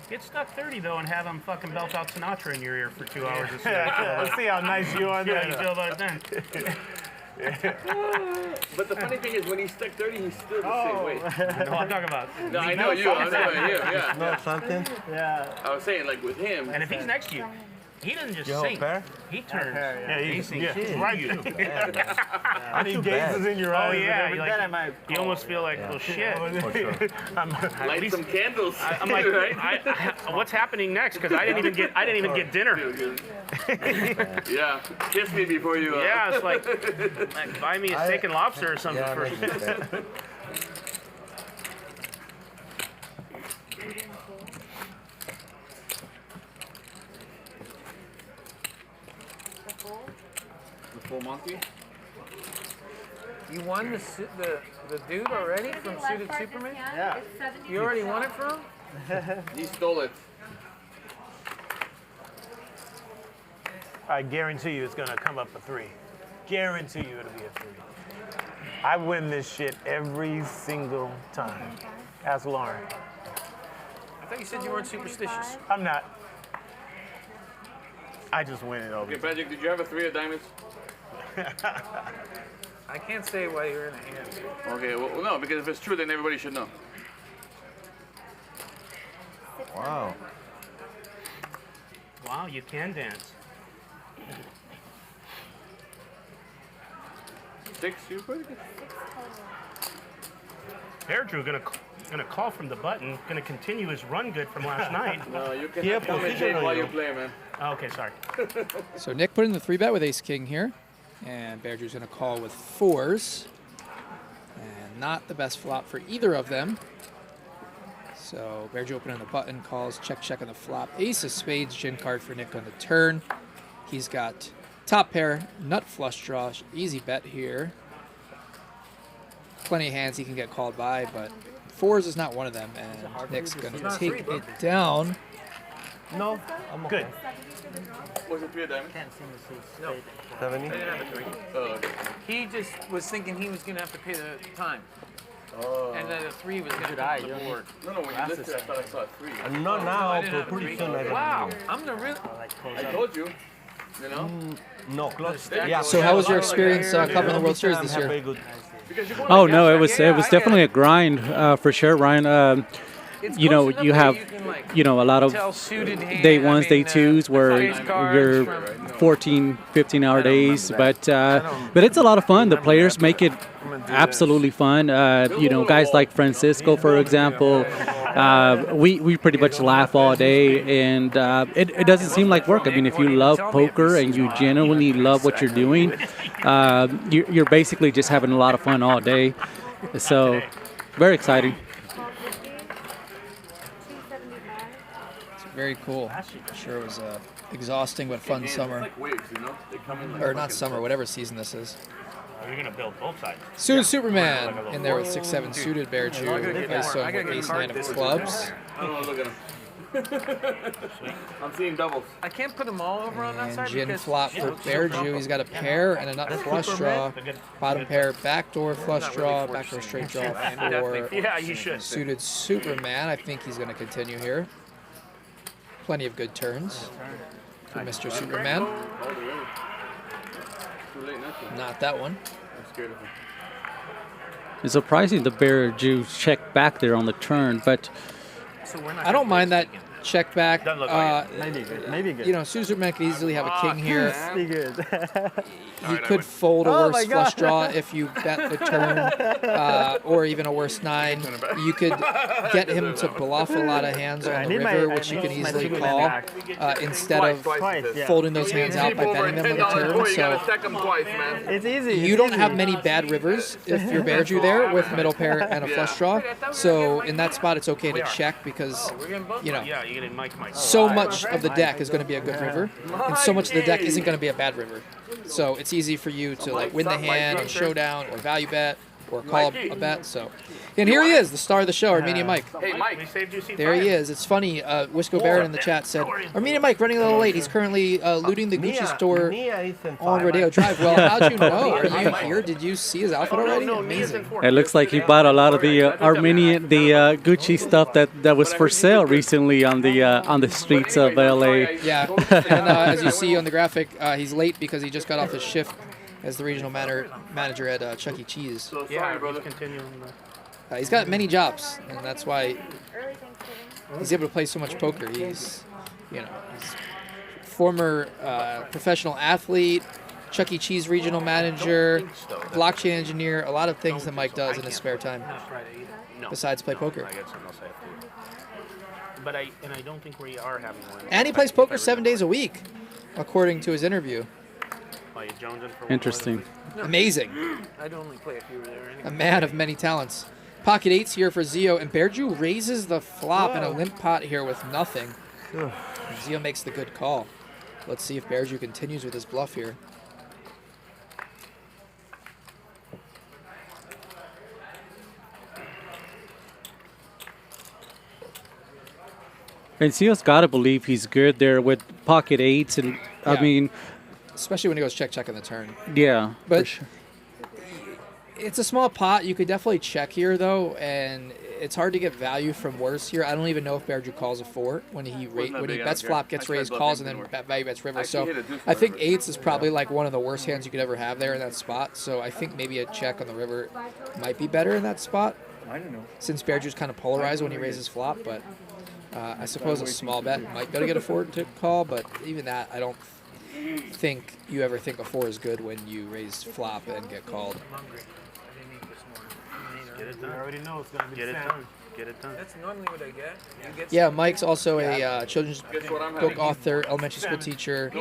Get stuck 30 though and have him fucking belt out Sinatra in your ear for 2 hours. Let's see how nice you are. How you feel about it then? But the funny thing is, when he's stuck 30, he's still the same way. No, I'm talking about. No, I know you. I'm talking about him. Yeah. Know something? Yeah. I was saying, like with him. And if he's next to you, He doesn't just You hold sink. pair? He turns. Yeah, he sinks right. you. And he gazes in your Oh eyes. yeah, and you, everything. like, you almost feel like, well, shit. Light some candles. I'm like, what's happening next? Because I didn't even get dinner. Yeah, kiss me before you. Yeah, it's like buy me a steak and lobster or something first. The full monkey. You won the dude already from Suited Superman? Yeah. You already won it for him? He stole it. I guarantee you it's gonna come up a 3. Guarantee you it'll be a 3. I win this shit every single time. Ask Lauren. I thought you said you weren't superstitious. I'm not. I just win it over. Okay, Patrick, did you have a 3 of diamonds? I can't say why you're in a hand. Okay, well, no, because if it's true, then everybody should know. Wow. Wow, you can dance. 6, you pretty good. Bear Drew gonna call from the button. Gonna continue his run good from last night. No, you can commentate while you play, man. Oh, okay, sorry. So Nick put in the 3-bet with Ace King here, and Bear Drew's going to call with 4s, and not the best flop for either of them. So Bear Drew opening the button, calls check on the flop. Ace of spades, gin card for Nick on the turn. He's got top pair, nut flush draw, easy bet here. Plenty of hands he can get called by, but 4s is not one of them, and Nick's going to take it down. No, I'm good. Was it 3 of diamonds? Can't seem to see. No. 70? I didn't have a 3. Oh, okay. He just was thinking he was going to have to pay the time. Oh. And then the 3 was going to be on the board. No, when you listed it, I thought I saw a 3. Not now, I didn't but have a pretty 3. soon I don't Wow, know. I'm the real... I told you. You know? No, close. So how was your experience covering the World Series this year? Oh no, it was definitely a grind for sure, Ryan. You know, you have a lot of day ones, day twos where you're 14, 15-hour days, but it's a lot of fun. The players make it absolutely fun. You know, guys like Francisco, for example, we pretty much laugh all day, and it doesn't seem like work. I mean, if you love poker and you genuinely love what you're doing, you're basically just having a lot of fun all day. So, very exciting. Very cool. Sure was exhausting but fun summer. Like waves, you know? They come in like Or not summer, whatever season this is. You're gonna build both sides. Suited Superman in there with 6-7 suited Bear Jew. ISO with ace-9 of clubs. I don't want to look at him. I'm seeing doubles. I can't put them all over on that And side gin because... flop for Bear Jew. He's got a pair and a nut flush draw. Bottom pair, backdoor flush draw, backdoor straight draw for Yeah, you should. Suited Superman. I think he's going to continue here. Plenty of good turns for Mr. Superman. Not that one. I'm scared of him. It's surprising the Bear Jew checked back there on the turn, but I don't mind that check back. Maybe good. Maybe good. You know, Superman could easily have a king here. Be good. He could fold a worse flush draw if you bet the turn, or even a worse 9. You could get him to bluff a lot of hands on the river, which you can easily call, instead of folding those hands out by betting them on the turn. So it's easy. you don't have many bad rivers if you're Bear Jew there with middle pair and a flush draw. So in that spot, it's okay to check because, you know, so much of the deck is going to be a good river, and so much of the deck isn't going to be a bad river. So it's easy for you to like win the hand on showdown or value bet or call a bet. So, and here he is, the star of the show, Armenian Mike. Hey, Mike. There he is. It's funny. Wisco Barrett in the chat said, Armenian Mike running a little late. He's currently looting the Gucci store on Rodeo Drive. Well, how'd you know? Are you here? Did you see his outfit already? Amazing. it looks like he bought a lot of the Gucci stuff that was for sale recently on the streets of LA. Yeah, and as you see on the graphic, he's late because he just got off his shift as the regional manager at Chuck E. Cheese. So sorry, brother. He's got many jobs, and that's why he's able to play so much poker. He's, you know, he's former professional athlete, Chuck E. Cheese regional manager, blockchain engineer, a lot of things that Mike does in his spare time besides play poker. But I don't think we are having one. And he plays poker 7 days a week, according to his interview. Interesting. Amazing. I'd only play if you were there anyway. A man of many talents. Pocket eights here for Zio, and Bearju raises the flop in a limp pot here with nothing. Zio makes the good call. Let's see if Bearju continues with his bluff here. And Zio's got to believe he's good there with pocket eights, and I mean, especially when he goes check on the turn. Yeah, but for sure. It's a small pot. You could definitely check here though, and it's hard to get value from worse here. I don't even know if Bearju calls a 4 when he bets flop, gets raised, calls, and then value bets river. So I think eights is probably like one of the worst hands you could ever have there in that spot. So I think maybe a check on the river might be better in that spot. I don't know. Since Bearju's kind of polarized when he raises flop, but I suppose a small bet might be able to get a 4 to call, but even that, I don't think you ever think a 4 is good when you raise flop and get called. Get it done. I already know it's going to be the same. Get it done. That's normally what I get. Yeah, Mike's also a children's book author, elementary school teacher,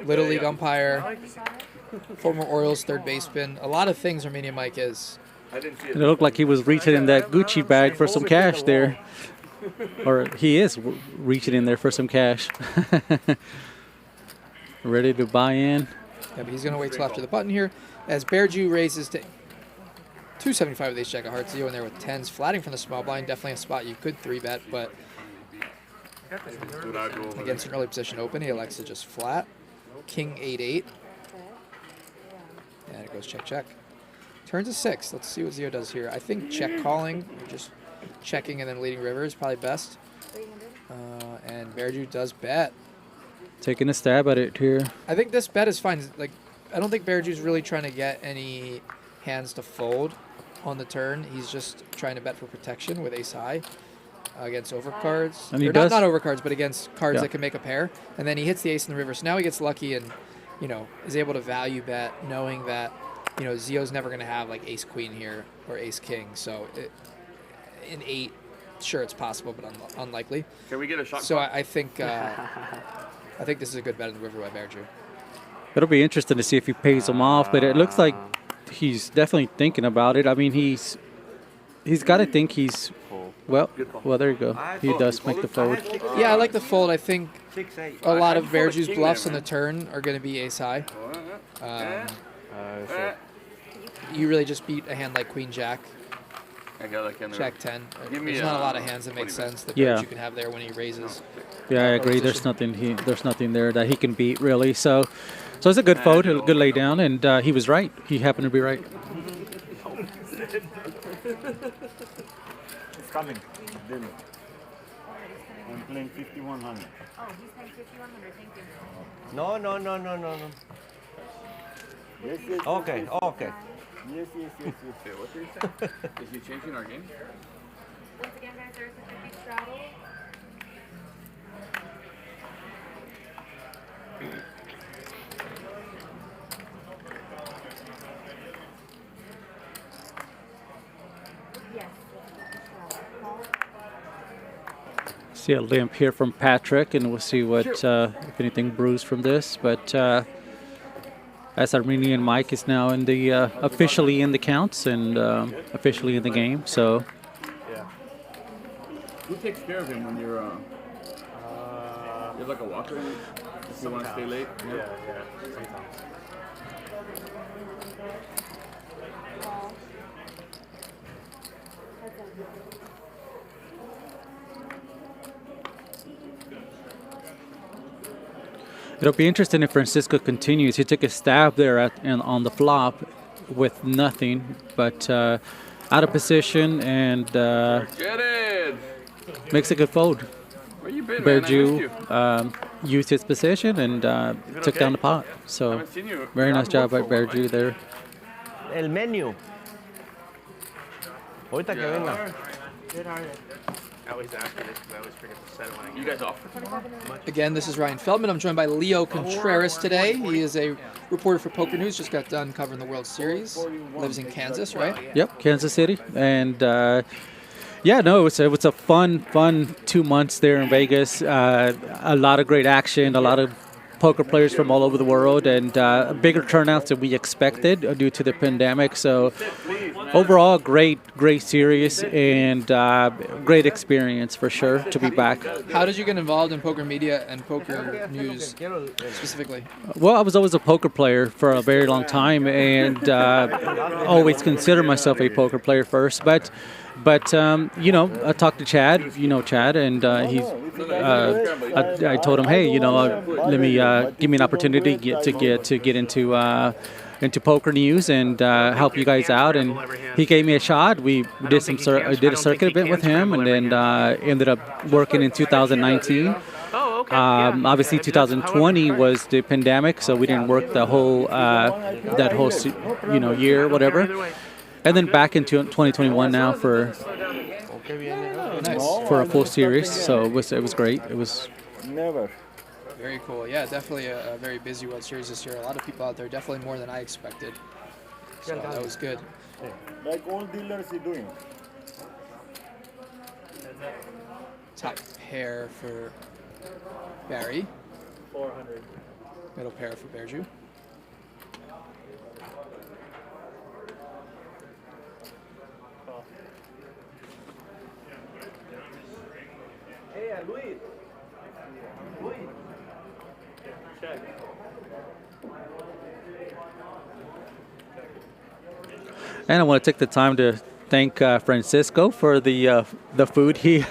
Little League umpire, former Orioles third baseman. A lot of things Armenian Mike is. It looked like he was reaching in that Gucci bag for some cash there. Or he is reaching in there for some cash. Ready to buy in. Yeah, but he's going to wait till after the button here. As Bearju raises to 275 with ace jack of hearts, Zio in there with 10s, flatting from the small blind. Definitely a spot you could 3-bet, but against an early position open, he elects to just flat. King 8-8. And it goes check, check. Turns to 6. Let's see what Zio does here. I think check calling, just checking and then leading river is probably best. And Bearju does bet. Taking a stab at it here. I think this bet is fine. Like, I don't think Bearju's really trying to get any hands to fold on the turn. He's just trying to bet for protection with ace high against overcards. And he does not overcards, but against cards that can make a pair. And then he hits the ace in the river. So now he gets lucky and, is able to value bet, knowing that, Zio's never going to have like ace queen here or ace king. So in 8, sure, it's possible, but unlikely. Can we get a shot? So I think this is a good bet in the river by Bearju. It'll be interesting to see if he pays him off, but it looks like he's definitely thinking about it. I mean, he's got to think he's well. There you go. He does make the fold. Yeah, I like the fold. I think a lot of Bearju's bluffs on the turn are going to be ace high. You really just beat a hand like queen jack. Jack 10. There's not a lot of hands that make sense that Bearju can have there when he raises. Yeah, I agree. There's nothing there that he can beat really. So it's a good fold, a good lay down, and he was right. He happened to be right. It's coming. Dinner. I'm playing 5100. Oh, he's playing 5100. Thank you. No. Yes. Okay. Yes. What did he say? Is he changing our game? Once again, guys, there's a 50 straddle. Yes. See a limp here from Patrick, and we'll see what if anything brews from this. But as Armenian Mike is now in the officially in the counts and officially in the game, so. Who takes care of him when you're like a walker? If you want to stay late. Yeah, sometimes. It'll be interesting if Francisco continues. He took a stab there on the flop with nothing, but out of position and makes a good fold. Where you been, Bearju used his position and took down the pot. So very nice job by Bearju there. El menú. Ahorita que venga. I always ask for this because I always forget to set it when I get. You guys off? Again, this is Ryan Feldman. I'm joined by Leo Contreras today. He is a reporter for Poker News. Just got done covering the World Series. Lives in Kansas, right? Yep, Kansas City. And yeah, no, it was a fun 2 months there in Vegas. A lot of great action, a lot of poker players from all over the world, and bigger turnouts than we expected due to the pandemic. So overall, great series and great experience for sure to be back. How did you get involved in poker media and Poker News specifically? Well, I was always a poker player for a very long time, and always considered myself a poker player first. But you know, I talked to Chad, Chad, and I told him, hey, let me give me an opportunity to get into Poker News and help you guys out, and he gave me a shot. We did a circuit event with him, and then ended up working in 2019. Obviously, 2020 was the pandemic, so we didn't work the whole year, whatever. And then back into 2021 now for a full series. So it was great. It was very cool. Yeah, definitely a very busy World Series this year. A lot of people out there, definitely more than I expected. So that was good. Like all dealers are doing. Top pair for Barry. 400. Middle pair for Berju. And I want to take the time to thank Francisco for the food he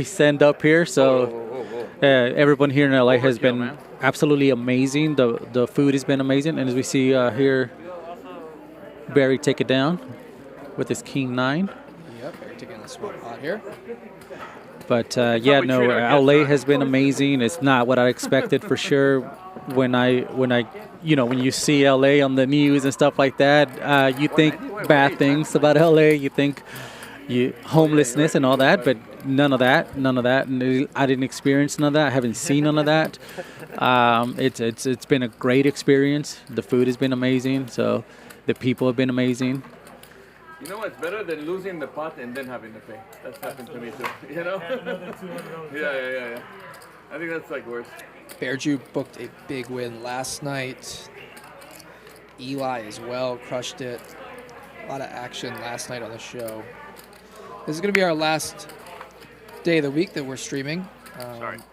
sent up here. So everyone here in LA has been absolutely amazing. The food has been amazing, and as we see here, Barry take it down with his King 9. Yep, Barry taking a small pot here. But yeah, no, LA has been amazing. It's not what I expected for sure. When you see LA on the news and stuff like that, you think bad things about LA. You think homelessness and all that, but none of that. And I didn't experience none of that. I haven't seen none of that. It's been a great experience. The food has been amazing. So the people have been amazing. You know what's better than losing the pot and then having to pay? That's happened to me too. You know? Yeah. I think that's like worse. Berju booked a big win last night. Eli as well crushed it. A lot of action last night on the show. This is going to be our last day of the week that we're streaming.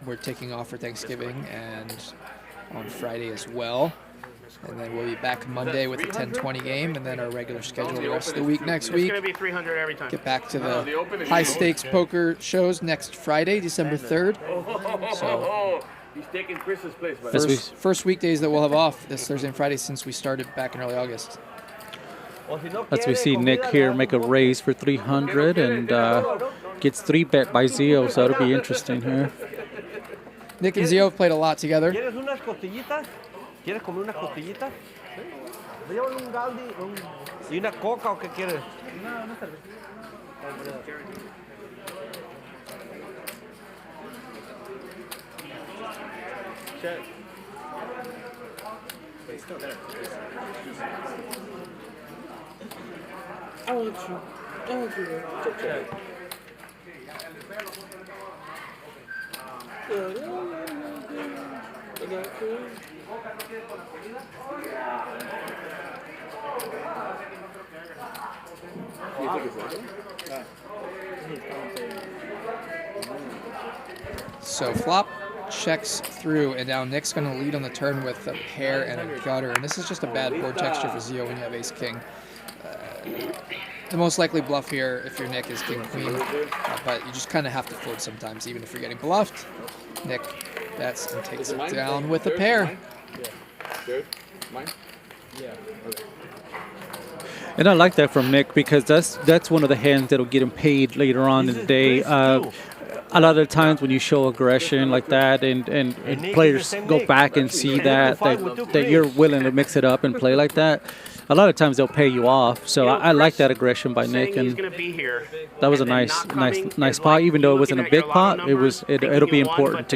We're taking off for Thanksgiving and on Friday as well. And then we'll be back Monday with the 10:20 game, and then our regular schedule the rest of the week next week. It's going to be 300 every time. Get back to the high-stakes poker shows next Friday, December 3rd. So he's taking Chris's place. By first weekdays that we'll have off this Thursday and Friday since we started back in early August. As we see Nick here make a raise for 300 and gets 3-bet by Zio, so it'll be interesting here. Nick and Zio have played a lot together. ¿Quieres comer unas costillitas? Llévale un Galdi y una coca o qué quieres. Una cerveza. Check. He's still there. I want you. Check. So flop checks through, and now Nick's going to lead on the turn with a pair and a gutter. And this is just a bad board texture for Zio when you have ace-king. The most likely bluff here, if you're Nick, is king-queen. But you just kind of have to fold sometimes, even if you're getting bluffed. Nick bets and takes it down with a pair. Third? Mine? Yeah. Okay. And I like that from Nick because that's one of the hands that'll get him paid later on in the day. A lot of the times when you show aggression like that and players go back and see that you're willing to mix it up and play like that, a lot of times they'll pay you off. So I like that aggression by Nick, He's and gonna be here. that was a nice pot. Even though it wasn't a big pot, it'll be important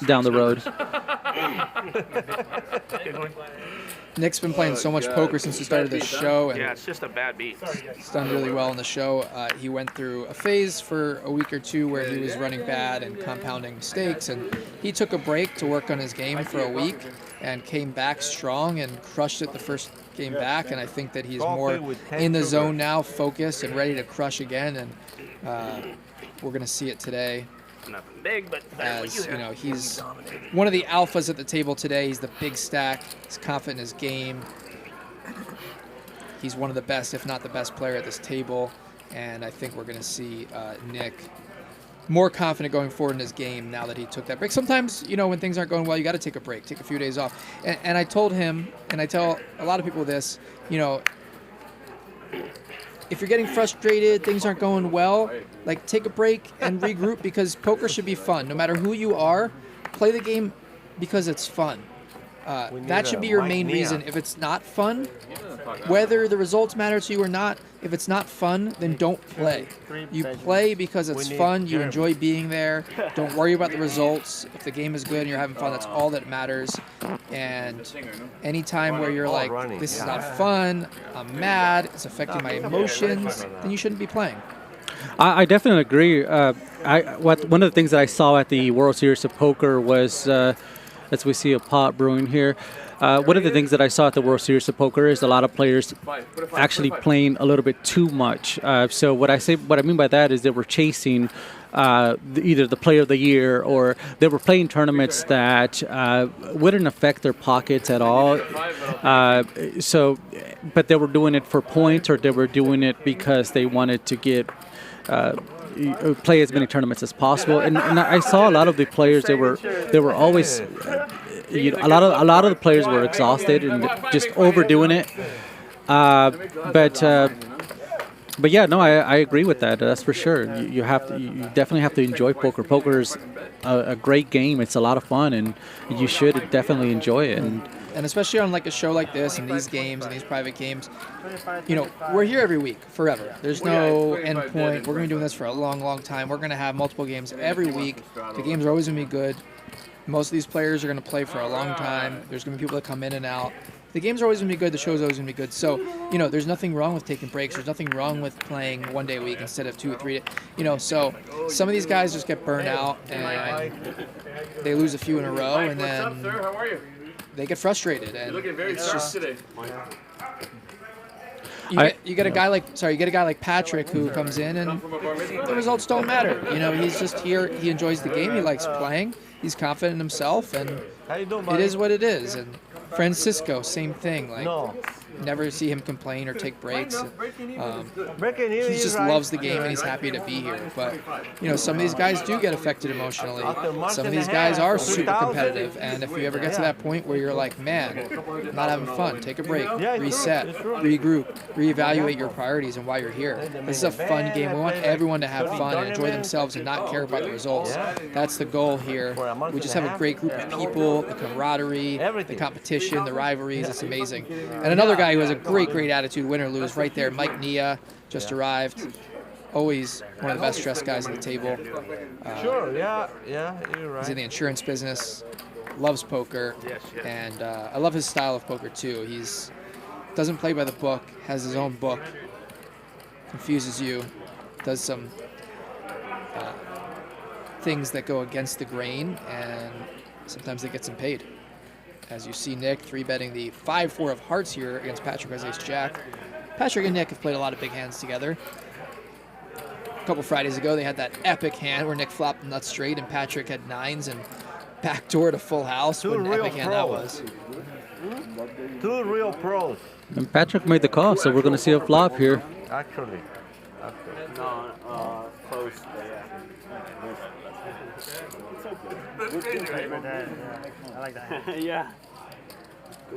down the road. Nick's been playing so much poker since he started this show, and Yeah, it's just a bad beat. he's done really well in the show. He went through a phase for a week or two where he was running bad and compounding mistakes, and he took a break to work on his game for a week and came back strong and crushed it the first game back. And I think that he's more in the zone now, focused and ready to crush again. And we're going to see it today. Nothing big, but As you know, he's one of the alphas at the table today. He's the big stack. He's confident in his game. He's one of the best, if not the best player at this table. And I think we're going to see Nick more confident going forward in his game now that he took that break. Sometimes, you know, when things aren't going well, you got to take a break, take a few days off. And I told him, and I tell a lot of people this, you know, if you're getting frustrated, things aren't going well, like take a break and regroup, because poker should be fun. No matter who you are, play the game because it's fun. That should be your main reason. If it's not fun, whether the results matter to you or not, if it's not fun, then don't play. You play because it's fun, you enjoy being there. Don't worry about the results. If the game is good and you're having fun, that's all that matters. And anytime where you're like, this is not fun, I'm mad, it's affecting my emotions, then you shouldn't be playing. I definitely agree. One of the things that I saw at the World Series of Poker was, as we see a pot brewing here, one of the things that I saw at the World Series of Poker is a lot of players actually playing a little bit too much. So what I mean by that is they were chasing either the Player of the Year, or they were playing tournaments that wouldn't affect their pockets at all. But they were doing it for points, or they were doing it because they wanted to get play as many tournaments as possible. And I saw a lot of the players. They were always. A lot of the players were exhausted and just overdoing it. But yeah, no, I agree with that. That's for sure. You definitely have to enjoy poker. Poker is a great game. It's a lot of fun, and you should definitely enjoy it. And especially on like a show like this and these games and these private games, you know, we're here every week, forever. There's no end point. We're going to be doing this for a long, long time. We're going to have multiple games every week. The games are always going to be good. Most of these players are going to play for a long time. There's going to be people that come in and out. The games are always going to be good. The show's always going to be good. So, you know, there's nothing wrong with taking breaks. There's nothing wrong with playing 1 day a week instead of 2 or 3 days. You know, so some of these guys just get burned out and they lose a few in a row, and then they get frustrated. And it's just... You get a guy like Patrick who comes in and the results don't matter. You know, he's just here. He enjoys the game. He likes playing. He's confident in himself, and it is what it is. And Francisco, same thing. Like, never see him complain or take breaks. He just loves the game and he's happy to be here. But, you know, some of these guys do get affected emotionally. Some of these guys are super competitive. And if you ever get to that point where you're like, man, I'm not having fun, take a break, reset, regroup, reevaluate your priorities and why you're here. This is a fun game. We want everyone to have fun and enjoy themselves and not care about the results. That's the goal here. We just have a great group of people, the camaraderie, the competition, the rivalries. It's amazing. And another guy who has a great attitude, win or lose, right there, Mike Nia, just arrived. Always one of the best dressed guys at the table. You're right. He's in the insurance business, loves poker, and I love his style of poker too. He's doesn't play by the book, has his own book, confuses you, does some things that go against the grain, and sometimes it gets him paid. As you see Nick 3-betting the 5-4 of hearts here against Patrick as ace-jack. Patrick and Nick have played a lot of big hands together. A couple Fridays ago, they had that epic hand where Nick flopped nuts straight and Patrick had nines and backdoor to full house. What an epic hand that was. Two real pros. And Patrick made the call, so we're going to see a flop here. Actually. No, close. I like that. Yeah.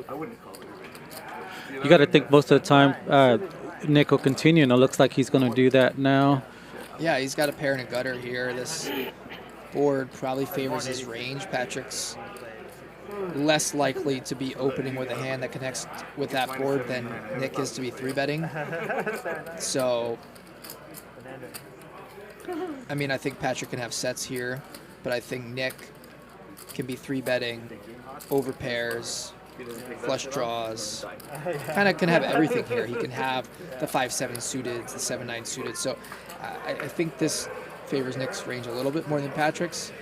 I wouldn't call it. You got to think most of the time Nick will continue, and it looks like he's going to do that now. Yeah, he's got a pair and a gutter here. This board probably favors his range. Patrick's less likely to be opening with a hand that connects with that board than Nick is to be 3-betting. So, I mean, I think Patrick can have sets here, but I think Nick can be 3-betting over pairs, flush draws, kind of can have everything here. He can have the 5-7 suited, the 7-9 suited. So I think this favors Nick's range a little bit more than Patrick's.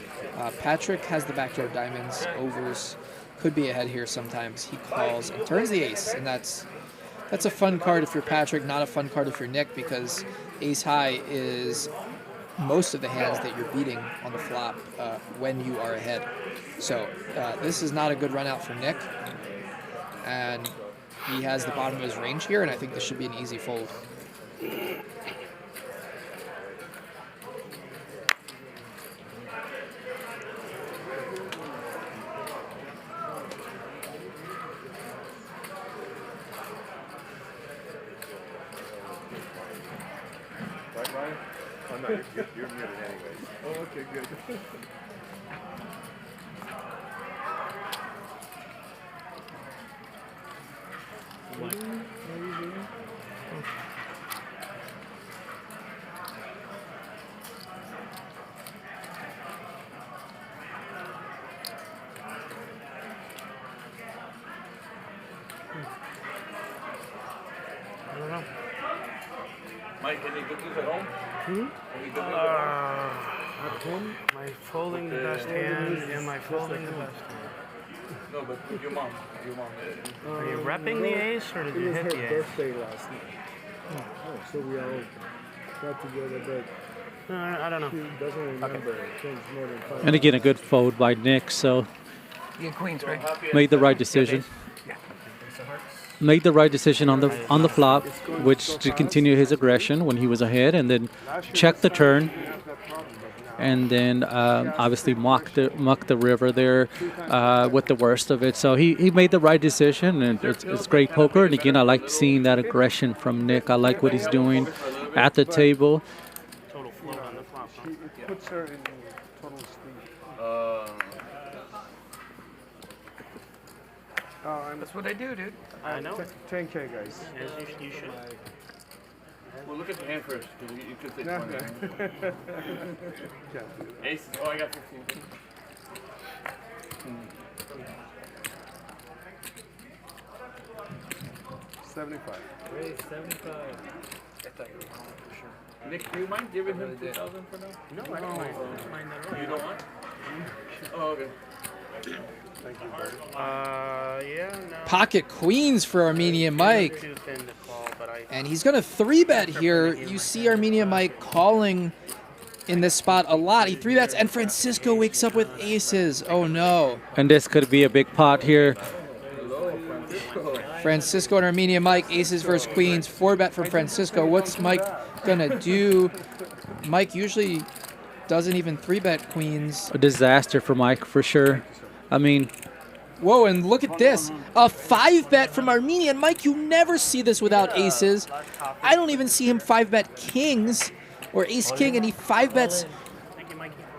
Patrick has the backdoor diamonds, overs, could be ahead here sometimes. He calls and turns the ace, and that's a fun card if you're Patrick, not a fun card if you're Nick, because ace high is most of the hands that you're beating on the flop when you are ahead. So this is not a good run out for Nick, and he has the bottom of his range here, and I think this should be an easy fold. Oh, no, you're muted anyways. Oh, okay, good. I don't know. Mike, any good news at home? Any good news At home? Am I folding the best hand? Am I folding the best hand? No, but with your mom. Are you repping the ace or did you hit the ace? birthday last night. Oh, so we all got together, but I don't know. she doesn't remember things more than 5 And again, a good fold by Nick, so You get queens, right? made the right decision. Made the right decision on the flop, which to continue his aggression when he was ahead, and then check the turn, and then obviously muck the river there with the worst of it. So he made the right decision, and it's great poker. And again, I like seeing that aggression from Nick. I like what he's doing at the table. Total float on the flop. It puts her in total sleep. That's what I do, dude. I know. 10K, guys. Yes, you should. Well, look at the hand first, because you could say No, 20. no. Ace. Oh, I got 15. 75. Raise 75. Nick, do you mind giving him 2,000 for now? No, I don't mind that at all. You don't want? Oh, okay. Thank you, buddy. Yeah, no. Pocket queens for Armenian Mike. Too thin to call, but And he's going to 3-bet here. You see Armenian Mike calling in this spot a lot. He 3-bets, and Francisco wakes up with aces. Oh, no. And this could be a big pot here. Francisco and Armenian Mike, aces versus queens. 4-bet for Francisco. What's Mike going to do? Mike usually doesn't even 3-bet queens. A disaster for Mike, for sure. I mean... Whoa, and look at this. A 5-bet from Armenian Mike. You never see this without aces. I don't even see him 5-bet kings or ace-king, and he 5-bets.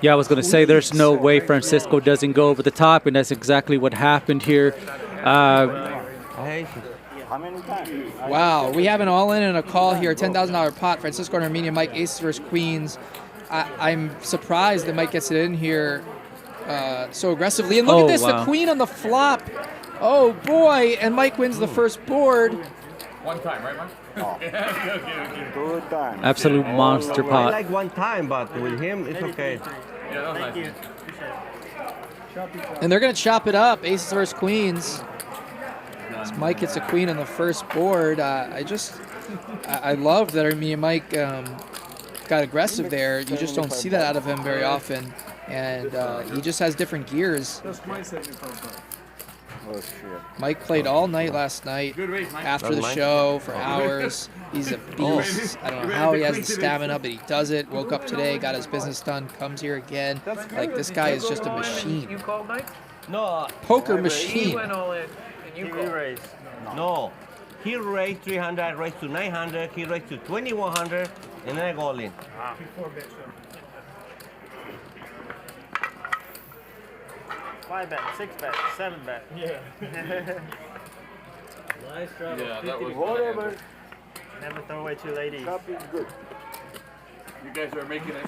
Yeah, I was going to say there's no way Francisco doesn't go over the top, and that's exactly what happened here. Wow, we have an all-in and a call here. $10,000 pot. Francisco and Armenian Mike, aces versus queens. I'm surprised that Mike gets it in here so aggressively. And look at this, wow. the queen on the flop. Oh, boy, and Mike wins the first board. One time, right, Mark? Good time. Absolute monster I pot. like one time, but with him, it's okay. Yeah, that was Thank nice. you. And they're going to chop it up, aces versus queens. As Mike hits a queen on the first board. I love that Armenian Mike got aggressive there. You just don't see that out of him very often. And he just has different gears. That's my 75. Oh, shit. Mike played all night last night Good race, Mike. after the show for hours. He's a beast. I don't know how he has the stamina, but he does it. Woke up today, got his business done, comes here again. Like, this guy is just a machine. You called, Mike? No. Poker He machine. went all in, and you called. raised. No. He raised 300, I raised to 900, he raised to 2,100, and then I go all in. 5 bet, 6 bet, 7 bet. Yeah. Nice try. Yeah, that was whatever. Never throw away 2 ladies. Is good. You guys are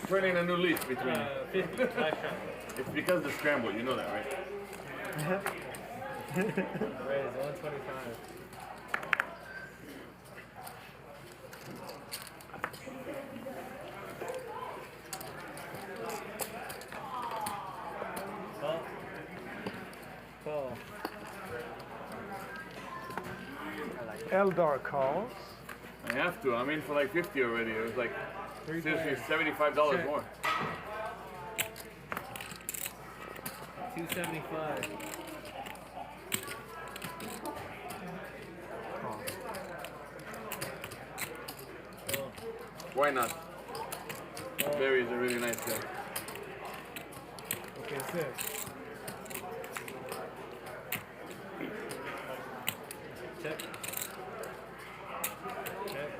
turning a new leaf between 50. Nice shot. It's because of the scramble, you know that, right? Raise 125. Eldar calls. I have to. I'm in for like 50 already. It was like seriously $75 more. 275. Why not? Barry is a really nice guy. Okay, 6. Check. Check.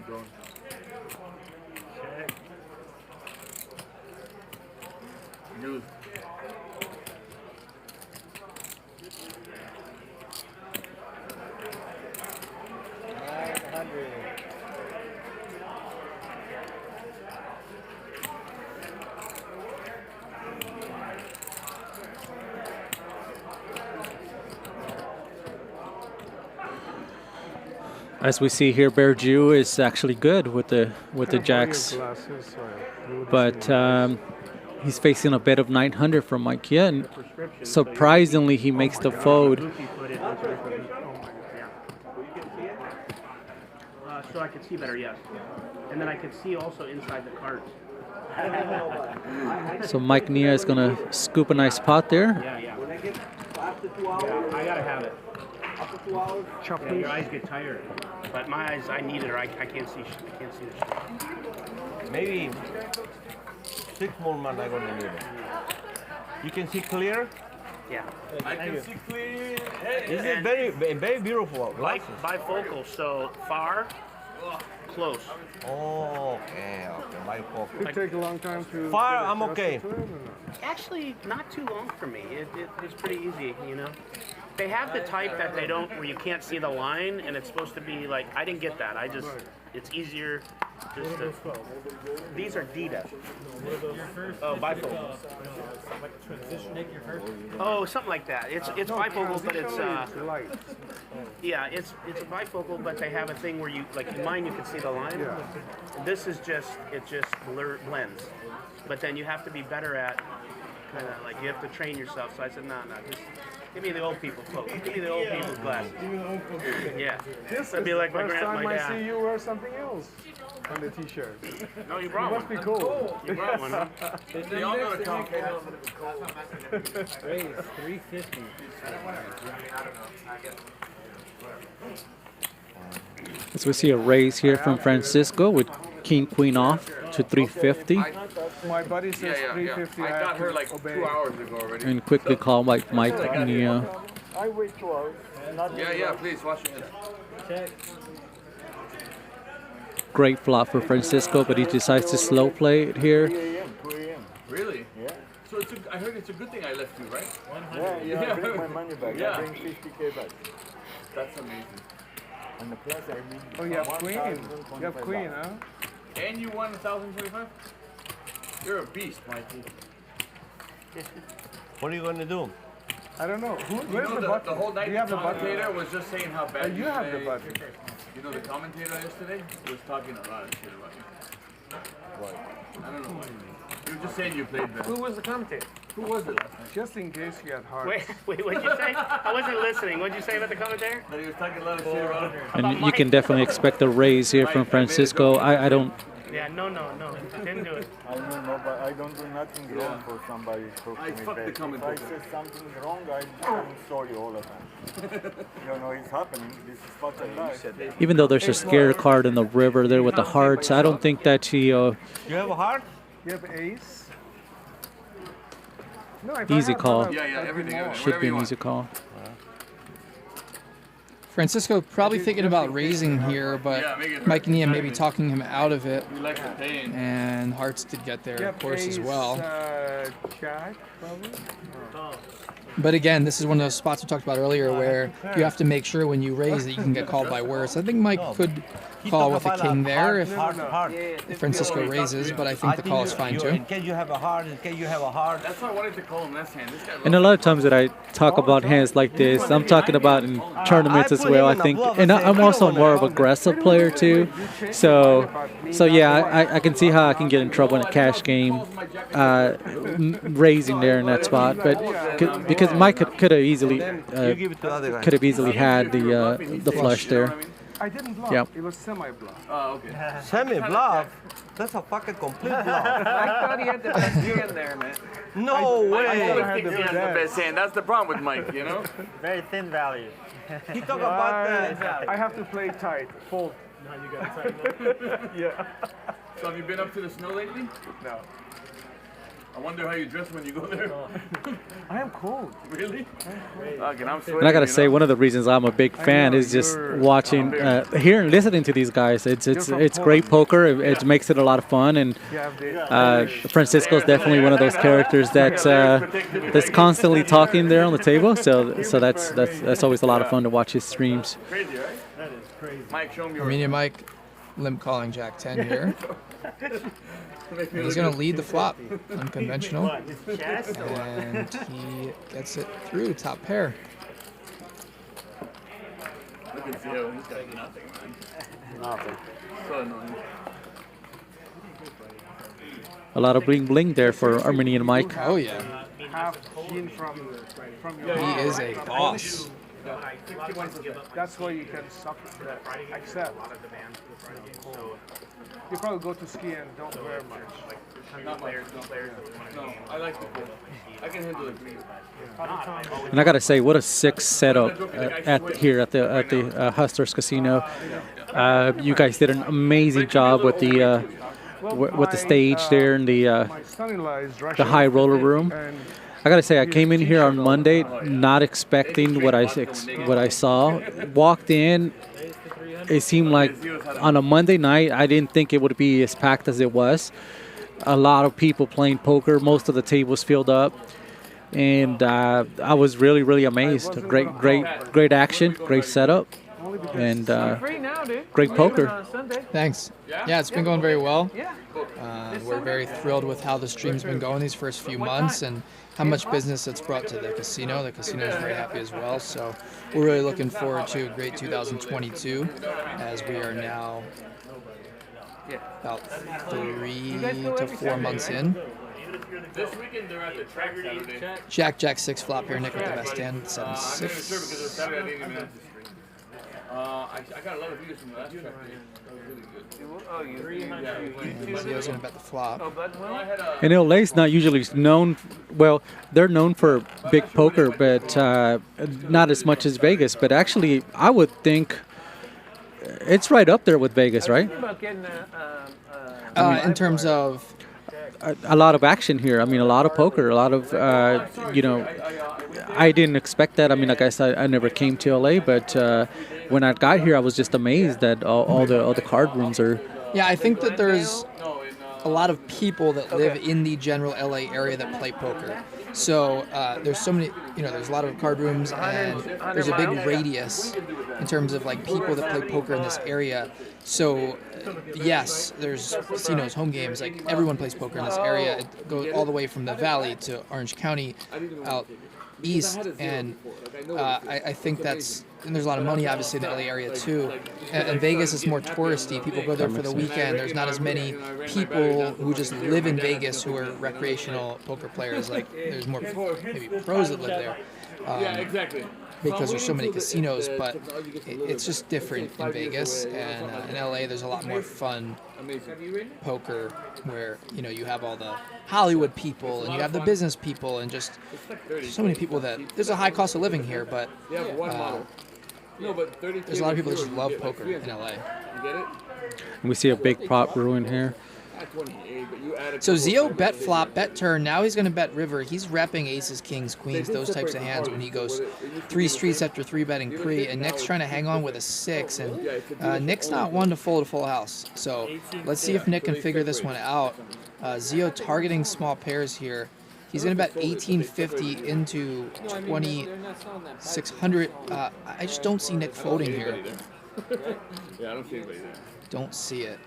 Gone. Check. Use. As we see here, Bear Jew is actually good with the jacks, but he's facing a bet of 900 from Mike Yen. Surprisingly, he makes the fold. So I could see better, yes. And then I could see also inside the cards. So Mike Nia is gonna scoop a nice pot there. Yeah. I gotta have it. Yeah, your eyes get tired, but my eyes, I need it, or I can't see. I can't see the shit. Maybe 6 more man I'm gonna need it. You can see clear? Yeah. I can see clear. This is very beautiful. Bifocal, so far, close. Oh, okay. Bifocal. It take a long time to. Far, get I'm okay. adjusted to it, or not? Actually, not too long for me. It was pretty easy, you know. They have the type that they don't, where you can't see the line, and it's supposed to be like, I didn't get that. It's easier just to. These are Dita. Oh, bifocal. Oh, something like that. It's bifocal, but it's yeah, it's a bifocal, but they have a thing where you, like in mine, you can see the line. This is just blends, but then you have to be better at kind of like you have to train yourself. So I said, no, just give me the old people focus. Give me the old people's glasses. Yeah. That'd be like my First time my I dad. see you wear something else on the t-shirt. No, you brought It one. must be cool. You brought one, huh? They all got a top. Raise 350. As we see a raise here from Francisco with King Queen off to 350, My buddy says 350. I got her like obey. 2 hours ago already. and quickly call Mike Nia. I wait 2 hours. Yeah, please wash your hands. Check. Great flop for Francisco, but he decides to slow play it here. 2 a.m. Really? Yeah. So I heard it's a good thing I left you, right? Yeah, I bring my money back. Yeah. I bring 50K back. That's amazing. And the plus I mean. Oh, you have queen. You have queen, huh? And you won 1,025? You're a beast, Mikey. What are you gonna do? I don't know. Where's You know, the button? the whole night Do you have the the button? commentator was just saying how bad You have the played. button. You know, the commentator yesterday was talking a lot of shit about you. What? I don't know why. You were just saying you played bad. Who was the commentator? Who was it last night? Just in case you had heart. Wait, what'd you say? I wasn't listening. What'd you say about the commentator? That he was talking a lot of shit about her. And you can definitely expect a raise here from Francisco. I don't. Yeah, no. Didn't do it. I don't know, but I don't do nothing wrong for somebody talking I me fuck the bad. If I commentator. say something wrong, I'm sorry all the time. You know, it's happening. This is fucking life. Even though there's a scare card in the river there with the hearts, I don't think that he. You have a heart? You have ace? No, if Easy I have call. one, everything. Should be an easy call. Francisco probably thinking about raising here, but Mike Nia maybe talking him out of it. We like the pain. And Hearts did get there, of course, as well. Jack, probably? But again, this is one of those spots we talked about earlier where you have to make sure when you raise that you can get called by worse. I think Mike could call with a king there if Francisco raises, but I think the call is fine too. In case you have a heart, That's why I wanted to call him last hand. This guy And a lot of times that I talk about hands like this, I'm talking about in tournaments as well. I think, and I'm also more of an aggressive player too. So yeah, I can see how I can get in trouble in a cash game, raising there in that spot. But because Mike could have easily had the flush there. I didn't bluff. Yep. It was semi-bluff. Oh, okay. Semi-bluff? That's a fucking complete bluff. I thought he had the best hand there, man. No way. I always think he has the best hand. That's the problem with Mike, you know? Very thin value. He talk about that. I have to play tight, full. Now you got to tighten up. Yeah. So have you been up to the snow lately? No. I wonder how you dress when you go there. I am cold. Really? Fucking, I'm sweating. And I gotta say, one of the reasons I'm a big fan is just watching, hearing, listening to these guys. It's great poker. It makes it a lot of fun, and Francisco's definitely one of those characters that's constantly talking there on the table. So that's always a lot of fun to watch his streams. Crazy, right? That is crazy. Mike, show me Armenia Mike limp calling Jack 10 here. And he's going to lead the flop, unconventional, and he gets it through, top pair. Look at Theo, he's got nothing, man. Nothing. So annoying. A lot of bling bling there for Armenian Mike. Oh yeah. Half gene from your He is a boss. That's why you can accept. You probably go to ski and don't wear much. Not much. No, I like the pool. I can handle it. And I gotta say, what a sick setup at the Hustlers Casino. You guys did an amazing job with the stage there and the high roller room. I gotta say, I came in here on Monday not expecting what I saw. Walked in. It seemed like on a Monday night, I didn't think it would be as packed as it was. A lot of people playing poker. Most of the tables filled up. And I was really, really amazed. Great action, great setup, and great poker. Thanks. Yeah, it's been going very well. We're very thrilled with how the stream's been going these first few months and how much business it's brought to the casino. The casino is very happy as well. So we're really looking forward to a great 2022 as we are now about 3 to 4 months in. This weekend they're at the track Saturday. Jack 6 flop here, Nick with the best hand, 7-6. I'm not sure because of Saturday I didn't even have to stream. I got a lot of videos from the last track day. That was really good. Zio's gonna bet the flop. And LA's not usually known, well, they're known for big poker, but not as much as Vegas. But actually, I would think it's right up there with Vegas, right? In terms of a lot of action here. I mean, a lot of poker, a lot of, I didn't expect that. I mean, like I said, I never came to LA, but when I got here, I was just amazed that all the card rooms are. Yeah, I think that there's a lot of people that live in the general LA area that play poker. So there's so many, there's a lot of card rooms and there's a big radius in terms of like people that play poker in this area. So yes, there's casinos, home games, like everyone plays poker in this area. It goes all the way from the Valley to Orange County out east, and I think and there's a lot of money obviously in the LA area too. And Vegas is more touristy. People go there for the weekend. There's not as many people who just live in Vegas who are recreational poker players. Like there's more maybe pros that live there. Yeah, exactly. Because there's so many casinos, but it's just different in Vegas, and in LA there's a lot more fun poker where you have all the Hollywood people and you have the business people and just there's so many people that there's a high cost of living here, but there's a lot of people that just love poker in LA. And we see a big prop ruin here. At 28, but you added. So Zio bet flop, bet turn. Now he's going to bet river. He's repping aces, kings, queens, those types of hands when he goes 3 streets after 3 betting pre. And Nick's trying to hang on with a 6. And Nick's not one to fold a full house. So let's see if Nick can figure this one out. Zio targeting small pairs here. He's going to bet 1850 into 2600. I just don't see Nick folding here. Yeah, I don't see anybody there. Don't see it.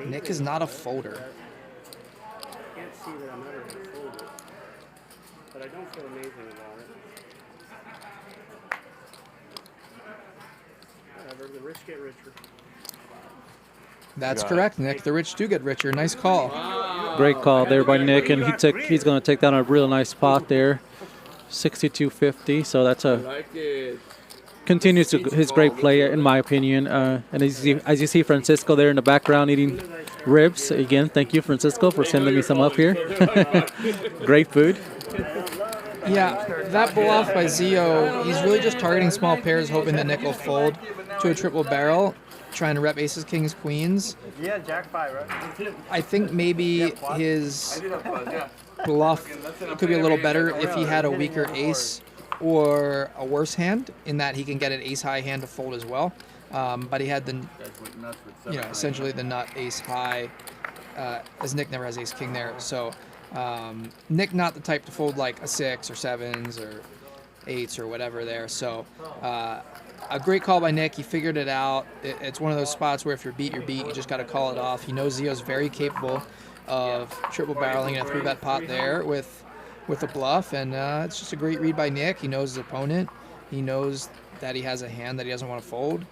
Nick is not a folder. I can't see that I'm ever going to fold it, but I don't feel amazing about it. Whatever, the rich get richer. That's correct, Nick. The rich do get richer. Nice call. Great call there by Nick, and he's going to take down a real nice spot there, 62.50. So that's continues his great play in my opinion. And as you see Francisco there in the background eating ribs again. Thank you, Francisco, for sending me some up here. Great food. Yeah, that bluff by Zio, he's really just targeting small pairs, hoping that Nick will fold to a triple barrel. Trying to rep aces, kings, queens. Yeah, Jack 5, right? I think maybe his bluff could be a little better if he had a weaker ace or a worse hand, in that he can get an ace high hand to fold as well. But he had the, essentially the nut ace high, as Nick never has ace king there. So Nick not the type to fold like a 6 or 7s or 8s or whatever there. So a great call by Nick. He figured it out. It's one of those spots where if you're beat, you're beat. You just got to call it off. He knows Zio's very capable of triple barreling a 3-bet pot there with a bluff, and it's just a great read by Nick. He knows his opponent. He knows that he has a hand that he doesn't want to fold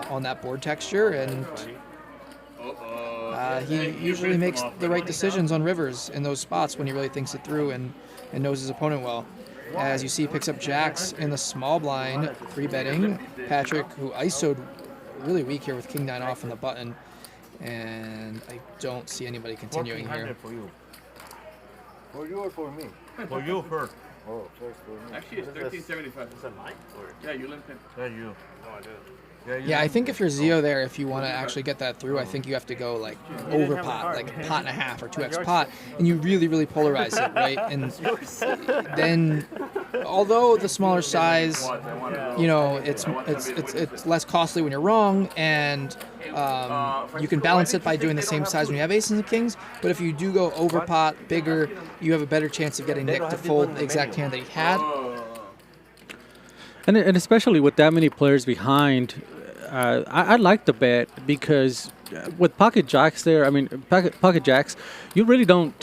on that board texture, and he usually makes the right decisions on rivers in those spots when he really thinks it through and knows his opponent well. As you see, picks up jacks in the small blind, 3-betting. Patrick, who ISO'd really weak here with king-9 off on the button, and I don't see anybody continuing here. For you. For you or for me? For you first. Oh, first for me. Actually, it's 1375. Is that mine? Yeah, you limped it. Yeah, you. No, I did. Yeah, I think if you're Zio there, if you want to actually get that through, I think you have to go like over pot, like pot and a half or 2x pot, and you really, really polarize it, right? And then, although the smaller size, it's less costly when you're wrong, and you can balance it by doing the same size when you have aces and kings. But if you do go over pot, bigger, you have a better chance of getting Nick to fold the exact hand that he had. And especially with that many players behind, I like the bet because with pocket jacks there, pocket jacks, you really don't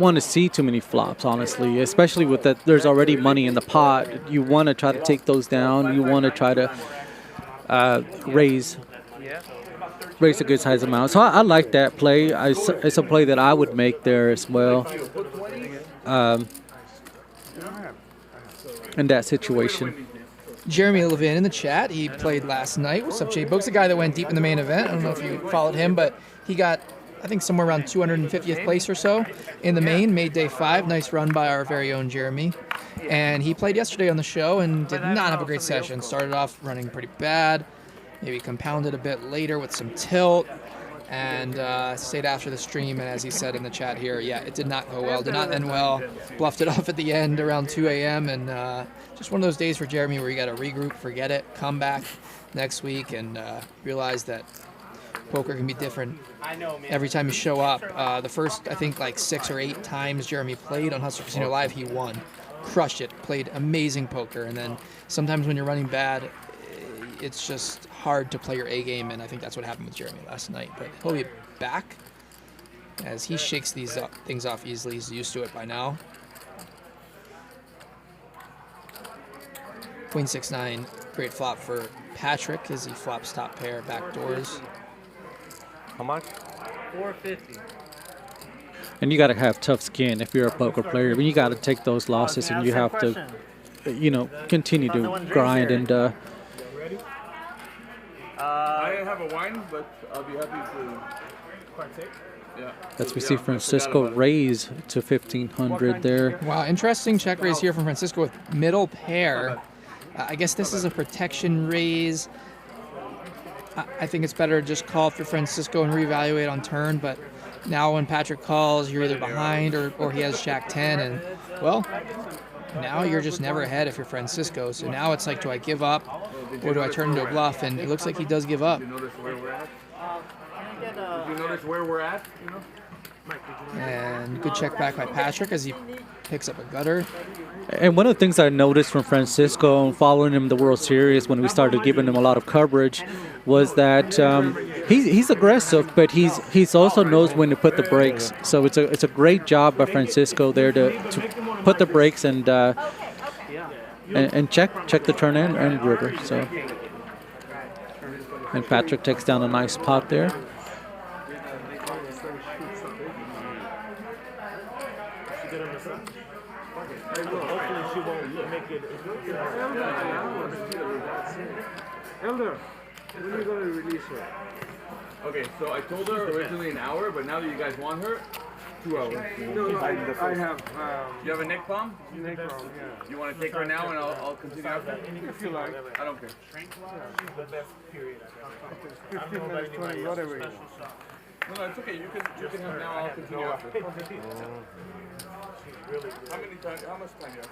want to see too many flops, honestly. Especially with that, there's already money in the pot. You want to try to take those down. You want to try to raise a good size amount. So I like that play. It's a play that I would make there as well. In that situation. Jeremy Levin in the chat. He played last night. What's up, J-Book's a guy that went deep in the main event. I don't know if you followed him, but he got, I think, somewhere around 250th place or so in the main. Made day 5. Nice run by our very own Jeremy. And he played yesterday on the show and did not have a great session. Started off running pretty bad. Maybe compounded a bit later with some tilt. And stayed after the stream, and as he said in the chat here, yeah, it did not go well, did not end well. Bluffed it off at the end around 2 a.m. and just one of those days for Jeremy where you got to regroup, forget it, come back next week, and realize that poker can be different every time you show up. The first, I think, like 6 or 8 times Jeremy played on Hustler Casino Live, he won, crushed it, played amazing poker, and then sometimes when you're running bad, it's just hard to play your A game, and I think that's what happened with Jeremy last night. But he'll be back as he shakes these things off easily. He's used to it by now. Queen 6-9, great flop for Patrick as he flops top pair, back doors. How much? 450. And you got to have tough skin if you're a poker player. You got to take those losses, and you have to, continue to grind and. I have a wine, but I'll be happy to partake. Yeah. As we see Francisco raise to 1,500 there. Wow, interesting check raise here from Francisco with middle pair. I guess this is a protection raise. I think it's better to just call for Francisco and reevaluate on turn. But now when Patrick calls, you're either behind or he has Jack 10, and well, now you're just never ahead if you're Francisco. So now it's like, do I give up or do I turn into a bluff? And it looks like he does give up. Did you notice where we're at? Did you notice where we're at? You know? And good check back by Patrick as he picks up a gutter. And one of the things I noticed from Francisco following him in the World Series when we started giving him a lot of coverage was that he's aggressive, but he's also knows when to put the brakes. So it's a great job by Francisco there to put the brakes and check the turn and river. So and Patrick takes down a nice pot there. Elder, when are you going to release her? Okay, so I told her originally an hour, but now that you guys want her, 2 hours. No, I have. You have a neck palm? Neck palm, yeah. You want to take her now and I'll continue after? If you like. I don't care. The best period. 15 minutes, 20, whatever you want. No, it's okay. You can have now. I'll continue after. How much time do you have?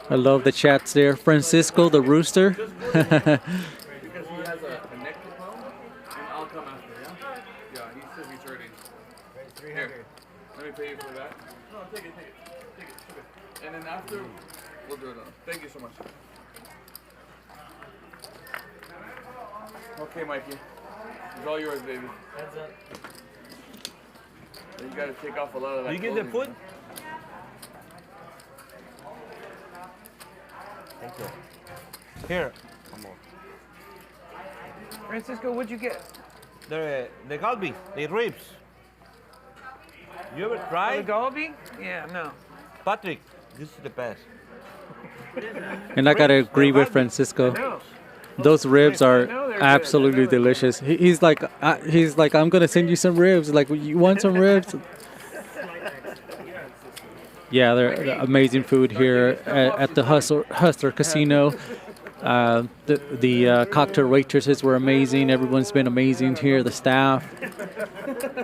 I love the chats there. Francisco the Rooster. Because he has a neck palm, and I'll come after, yeah? Yeah, he says he's hurting. Here, let me pay you for that. No, take it. And then after, we'll do it. Thank you so much. Okay, Mikey. It's all yours, baby. You gotta take off a lot of that. You get the food? Thank you. Here. Come on. Francisco, what'd you get? The galbi, the ribs. You ever try? The galbi? Yeah, no. Patrick, this is the best. And I gotta agree with Francisco. Those ribs are absolutely delicious. He's like, I'm gonna send you some ribs. Like, you want some ribs? Yeah, they're amazing food here at the Hustler Casino. The cocktail waitresses were amazing. Everyone's been amazing here. The staff,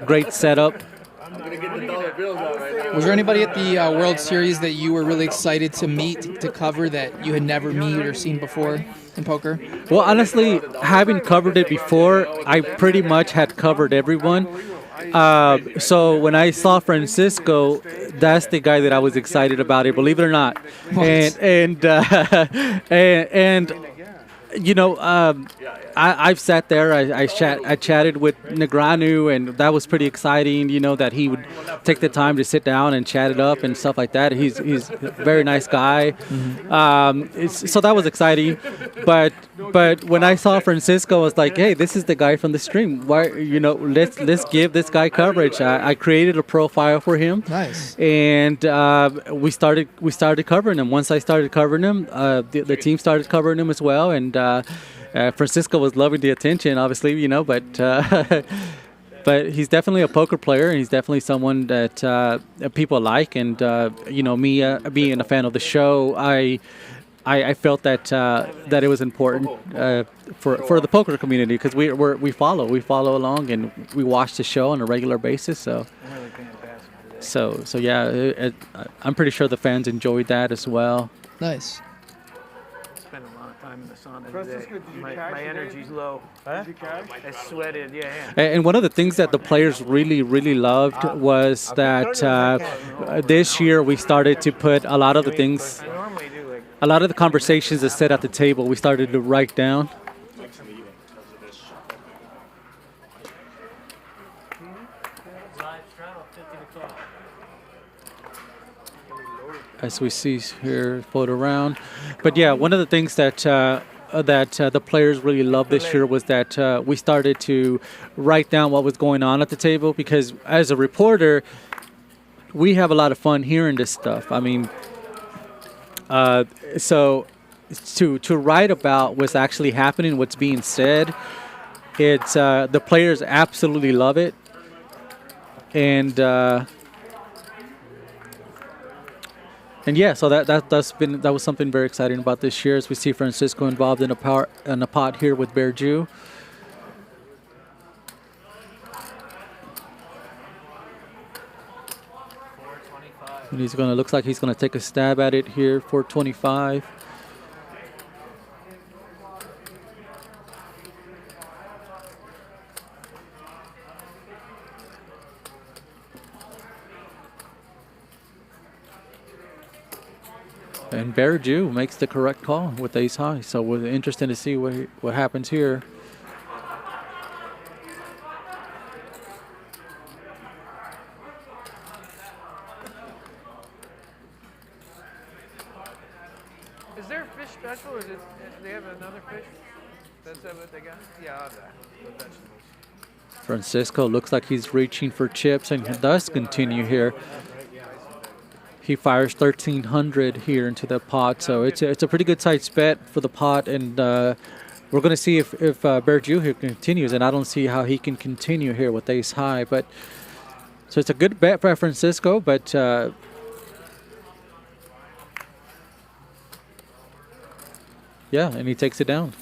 great setup. I'm gonna get the dollar bills out right now. Was there anybody at the World Series that you were really excited to meet, to cover, that you had never met or seen before in poker? Well, honestly, having covered it before, I pretty much had covered everyone. So when I saw Francisco, that's the guy that I was excited about it, believe it or not. And you know, I've sat there. I chatted with Negreanu, and that was pretty exciting. You know, that he would take the time to sit down and chat it up and stuff like that. He's a very nice guy. So that was exciting. But when I saw Francisco, I was like, hey, this is the guy from the stream. Why, you know, let's give this guy coverage. I created a profile for him. Nice. And we started covering him. Once I started covering him, the team started covering him as well. And Francisco was loving the attention, obviously, you know, but he's definitely a poker player, and he's definitely someone that people like. And you know, me being a fan of the show, I felt that it was important for the poker community, because we follow along, and we watch the show on a regular basis. So yeah, I'm pretty sure the fans enjoyed that as well. Nice. Spent a lot of time in the sauna today. My energy's low. Did you cash? I sweated, yeah. And one of the things that the players really, really loved was that this year we started to put a lot of the things, a lot of the conversations that said at the table, we started to write down. As we see here, float around. But yeah, one of the things that the players really loved this year was that we started to write down what was going on at the table, because as a reporter, we have a lot of fun hearing this stuff. I mean, so to write about what's actually happening, what's being said, it's the players absolutely love it. And yeah, so that was something very exciting about this year, as we see Francisco involved in a pot here with Vertucci. And looks like he's gonna take a stab at it here, 425. And Vertucci makes the correct call with ace high. So we're interested to see what happens here. Is there a fish special, or do they have another fish? That's what they got? Yeah, the vegetables. Francisco looks like he's reaching for chips, and he does continue here. He fires 1,300 here into the pot, so it's a pretty good size bet for the pot, and we're going to see if Vertucci here continues, and I don't see how he can continue here with ace high. But so it's a good bet for Francisco, but yeah, and he takes it down.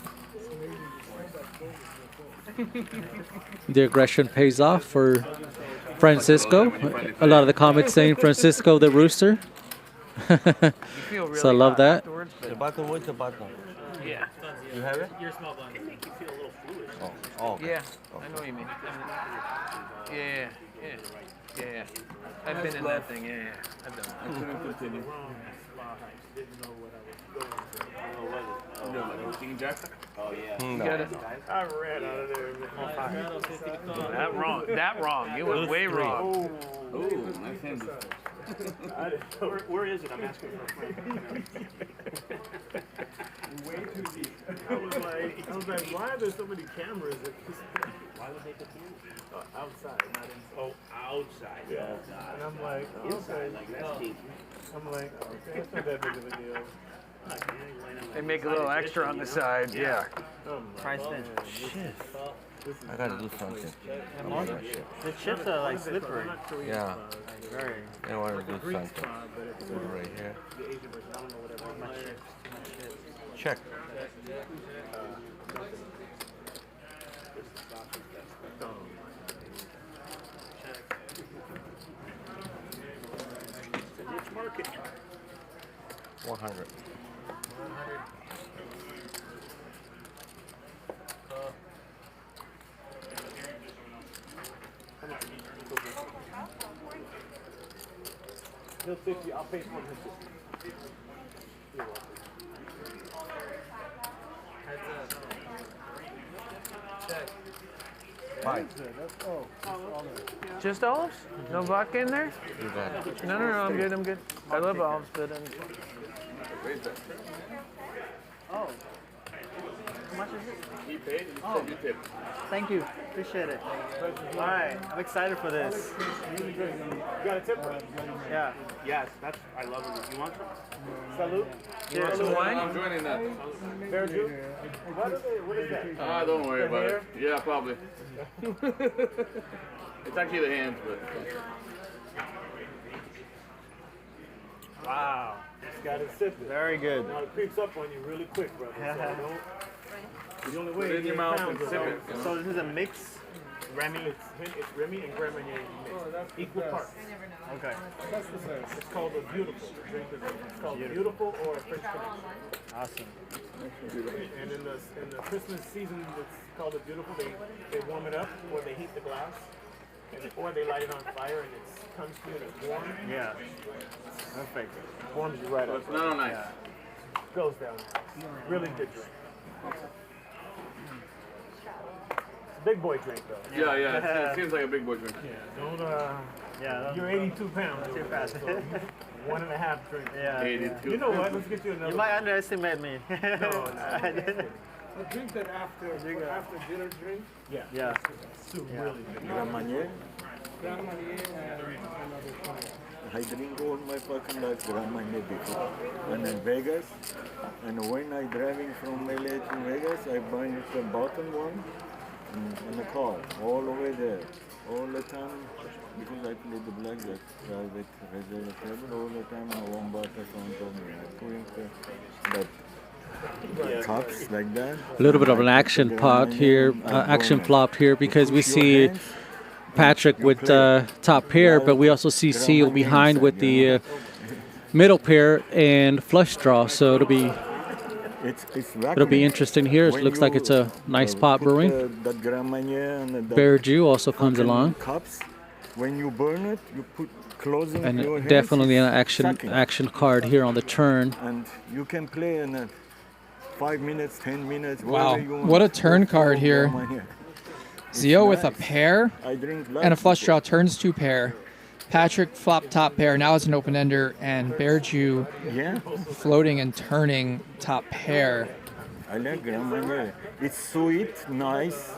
The aggression pays off for Francisco. A lot of the comments saying Francisco the Rooster. So I love that. The button, what's the button? Yeah. You have it? Your small bun. Can make you feel a little foolish. Oh, okay. Yeah, I know what you mean. Yeah. I've been in that thing, yeah. I've done that. I couldn't continue. Oh yeah. No. You got it. I ran out of there. That wrong. You went way wrong. Oh, nice hand. Where is it? I'm asking for a friend. Way too deep. I was like, why are there so many cameras? Why would they put outside, not inside. Oh, outside. Yeah. And I'm like, okay. Like, that's deep. I'm like, okay, that's not that big of a deal. They make a little extra on the side, yeah. Price bench. Shit. I gotta do something. The chips are like slippery. Yeah. Very. I want to do something. Put it right here. Check. Market. 100. He'll 50. I'll pay for him. Bye. Just olives? No vodka in there? You got it. No, I'm good. I love olives, but Oh. How much is it? He paid and Oh. you tipped. Thank you. Appreciate it. All right. I'm excited for this. You got a tip? Yeah. Yes, that's. I love it. You want some? Salute. You want some wine? I'm joining that. Vertucci? What is that? Ah, don't worry about it. Yeah, probably. It's actually the hands, but. Wow. It's got it sipping. Very good. Now it creeps up on you really quick, brother. So the only way Put it in your mouth and sip it. So this is a mix. Remy, it's Remy and Grandmanier mixed. Equal parts. Okay. It's called a beautiful. It's called beautiful or a French connection. Awesome. And in the Christmas season, it's called a beautiful. They warm it up, or they heat the glass, or they light it on fire, and it comes to you and it's warm. Yeah. Perfect. Warms you right So up. it's not on ice. Goes down. Really good drink. Big boy drink though. Yeah, it seems like a big boy drink. Don't you're 82 pounds. Too fast. 1.5 drink. Yeah. 82. You know what? Let's get you another. You might underestimate me. No. A drink that after dinner drink. Yeah. Yeah. Really big. Grandmanier? I drink all my fucking life Grandmanier before. And in Vegas, and when I driving from LA to Vegas, I buy the bottom one in the car, all the way there, all the time. because I play the blackjack private reserve table all the time, and one bar account on me. I put that cups like that. A little bit of an action pot here, action flop here, because we see Patrick with top pair, but we also see Seal behind with the middle pair and flush draw. So it'll be interesting here. It looks like it's a nice pot brewing. Bear Jew also comes along. Cups, when you burn it, you put closing your And hands, definitely an it's action card here on the turn. And you can play in 5 minutes, 10 minutes. Wow, whatever you want. what a turn card here. Zio with a pair I drink and a flush draw, turns 2 pair. Patrick flop top pair, now it's an open ender, and Bear Jew floating and turning top pair. I like Grand Marnier. It's sweet, nice.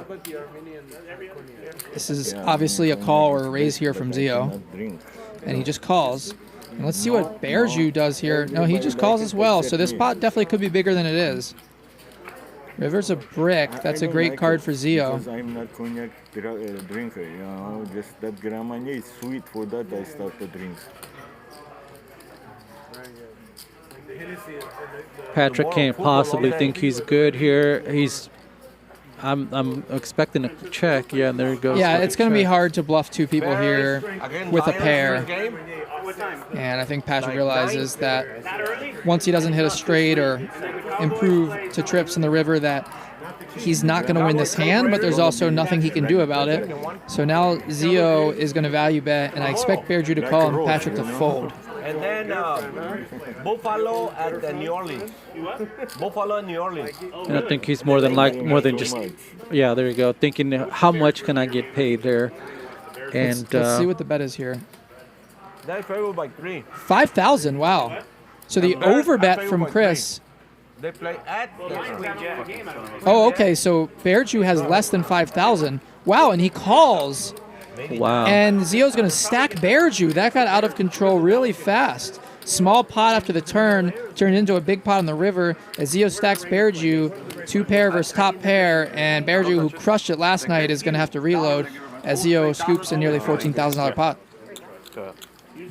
This is obviously a call or a raise here from Zio. And he just calls. And let's see what Bear Jew does here. No, he just calls as well, so this pot definitely could be bigger than it is. River's a brick. That's a great card for Zio. Because I'm not cognac drinker, you know. Just that Grand Marnier is sweet. For that, I start to drink. Patrick can't possibly think he's good here. I'm expecting a check. Yeah, and there he goes. Yeah, it's going to be hard to bluff 2 people here with a pair. And I think Patrick realizes that once he doesn't hit a straight or improve to trips in the river, that he's not going to win this hand, but there's also nothing he can do about it. So now Zio is going to value bet, and I expect Bear Jew to call and Patrick to fold. And then Buffalo at New Orleans. Buffalo and New Orleans. And I think he's more than just, yeah, there you go. Thinking how much can I get paid there, and let's see what the bet is here. They're favored by 3. 5,000. Wow. So the over bet from Chris. They play at. Oh, okay. So Bear Jew has less than 5,000. Wow, and he calls. Wow. And Zio's going to stack Bear Jew. That got out of control really fast. Small pot after the turn turned into a big pot on the river as Zio stacks Bear Jew, 2 pair versus top pair, and Bear Jew, who crushed it last night, is going to have to reload as Zio scoops a nearly $14,000 pot.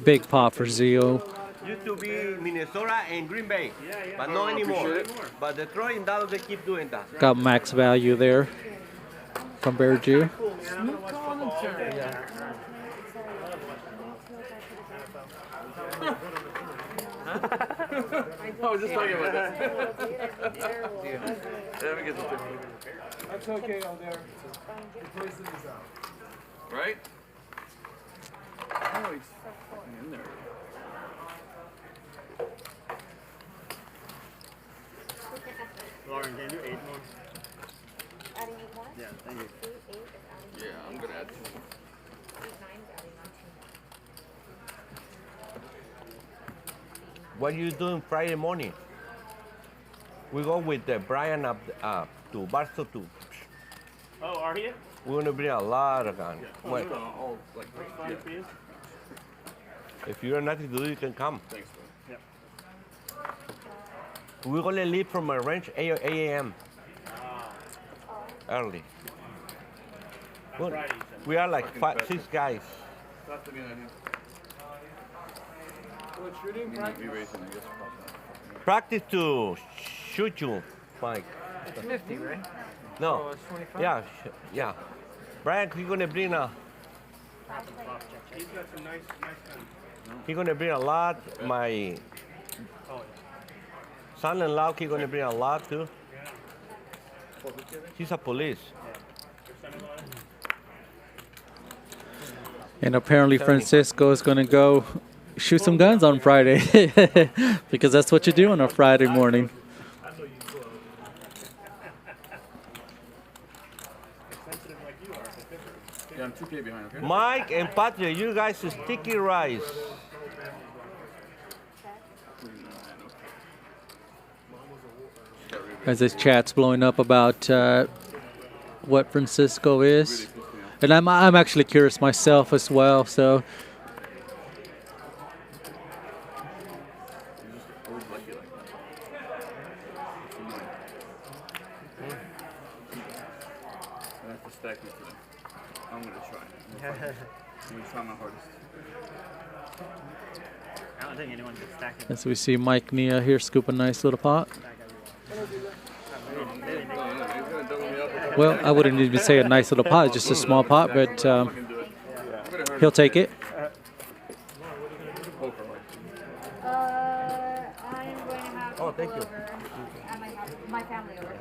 Big pot for Zio. Used to be Minnesota and Green Bay, but not anymore. But Detroit and Dallas, they keep doing that. Got max value there from Bear Jew. I was just talking about that. That's okay out there. The place is out. Right? Oh, he's in there. Lauren, can you 8 more? Adding 8 more? Yeah, thank you. 8 is adding. Yeah, I'm gonna add 2. 8, 9 is adding on 2. What are you doing Friday morning? We go with Bryan up to Barstow too. Oh, are you? We're gonna bring a lot of guns. Oh, Wait. no, all, like, fine for you? If you have nothing to do, you can come. Thanks, bro. Yep. We're gonna leave from our ranch 8 a.m. Early. Well, we are like 6 guys. Practice to shoot you, Mike. It's 50, right? No. Oh, it's 25? Yeah, yeah. Bryan, he's gonna bring a. He's got some nice guns. He's gonna bring a lot. My son-in-law, he's gonna bring a lot too. He's a police. And apparently Francisco is going to go shoot some guns on Friday because that's what you do on a Friday morning. Yeah, I'm 2K behind, okay? Mike and Patrick, you guys sticky rice. As this chat's blowing up about what Francisco is. And I'm actually curious myself as well, so. It's not my hardest. I don't think anyone can stack it. And so we see Mike Nia here scoop a nice little pot. Well, I wouldn't even say a nice little pot, just a small pot, but he'll take it. I'm going to have Oh, thank you. over at my house, my family over.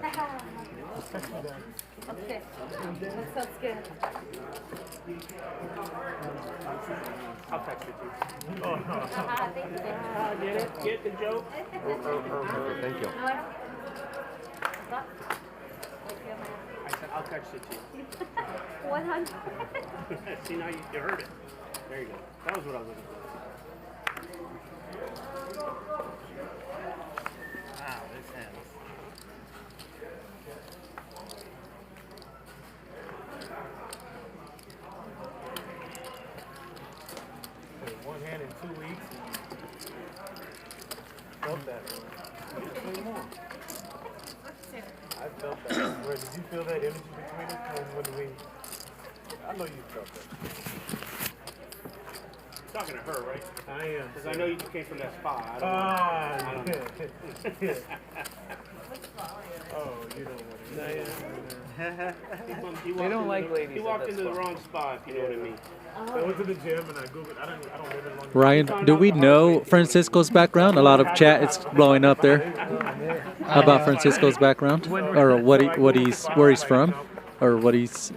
Okay. That sounds good. I'll text it to you. Thank you. Get it? Get the joke? Thank you. No, I don't. What? I said I'll text it to you. 100. See, now you heard it. There you go. That was what I was looking for. Wow, this ends. One hand in 2 weeks. Felt that. I felt that. Where did you feel that energy between us when we? I know you felt that. Talking to her, right? I am. Because I know you came from that spa. I don't know. Oh, you don't want to. They don't like ladies He at walked that into the spa. wrong spot, if you know what I mean. I went to the gym and I googled. I don't live in Long Ryan, do we know Francisco's background? A lot of chat is blowing up there about Francisco's background, or where he's from, or what he's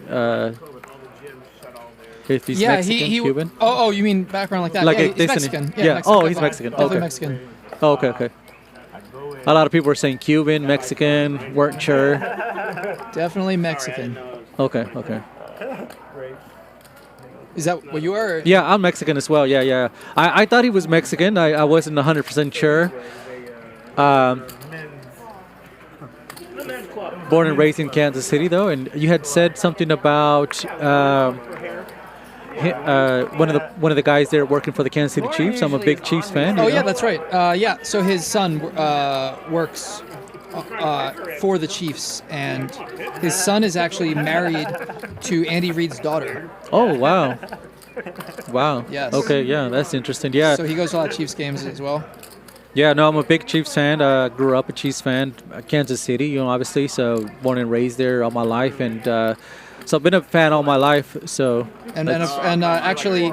if he's Mexican, Cuban. Oh, you mean background like that? Like yeah, he's Destiny. Mexican. Yeah. Mexican, Oh, he's Mexican. Definitely Okay. Mexican. Oh, okay. A lot of people were saying Cuban, Mexican, weren't sure. Definitely Mexican. Okay. Is that what you are? Yeah, I'm Mexican as well. Yeah. I thought he was Mexican. I wasn't 100% sure. Born and raised in Kansas City, though, and you had said something about one of the guys there working for the Kansas City Chiefs. I'm a big Chiefs fan. Oh yeah, that's right. Yeah, so his son works for the Chiefs, and his son is actually married to Andy Reid's daughter. Oh wow. Yes. Okay, yeah, that's interesting. Yeah. So he goes to a lot of Chiefs games as well. Yeah, no, I'm a big Chiefs fan. Grew up a Chiefs fan, Kansas City, obviously. So born and raised there all my life, and so I've been a fan all my life. So and actually,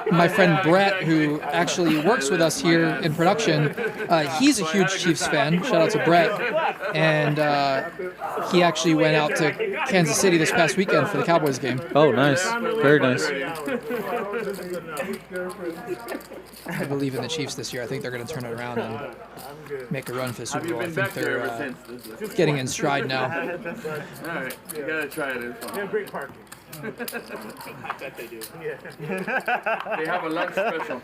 my friend Brett, who actually works with us here in production, he's a huge Chiefs fan. Shout out to Brett, and he actually went out to Kansas City this past weekend for the Cowboys game. Oh, nice, very nice. I believe in the Chiefs this year. I think they're going to turn it around and make a run for the Super Bowl. I think they're getting in stride now. All right, you gotta try it. They have great parking. I bet they do. They have a lunch special.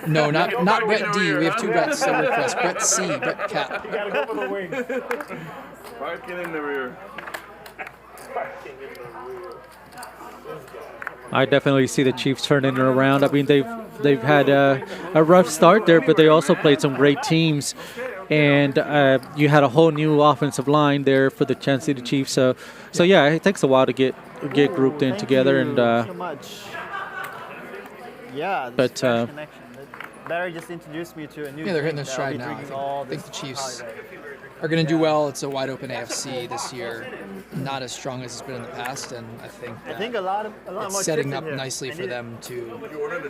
No, not Brett D. We have two Bretts that work for us. Brett C, Brett Cap. You gotta go for the wings. Parking in the rear. Parking in the rear. I definitely see the Chiefs turning it around. I mean, they've had a rough start there, but they also played some great teams, and you had a whole new offensive line there for the Kansas City Chiefs. So yeah, it takes a while to get grouped in together, and so much. Yeah, but connection. Barry just introduced me to a new. Yeah, they're hitting their drink that I'll stride be now. drinking I all think the this Chiefs holiday. are going to do well. It's a wide open AFC this year, not as strong as it's been in the past, and I think a lot it's more setting chips up in here. nicely for them to,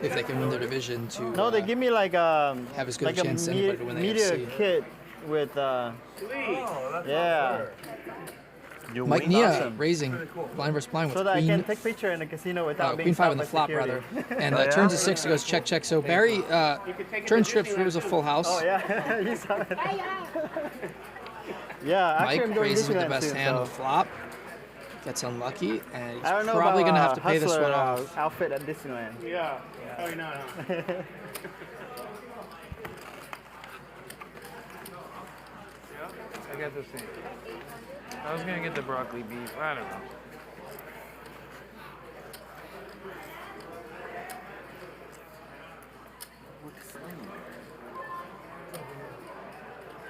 if they can win their division, to No, they give me like have as good like a chance as anybody to win the media AFC. kit with yeah. Mike Nia raising blind versus blind with So that I Queen. can take picture in the casino without being Queen 5 on stopped the by flop, rather. security. And turns to 6, it goes check, check. So Barry turns trips, rivers a full house. Oh yeah, you saw it. Yeah, actually Mike I'm going raises with the Disneyland best soon, hand so. of flop. Gets unlucky, and he's I don't know probably going to have to pay this Hustler, one off. Outfit at Disneyland. Yeah. Probably not. Huh? I got the same. I was gonna get the broccoli beef. I don't know.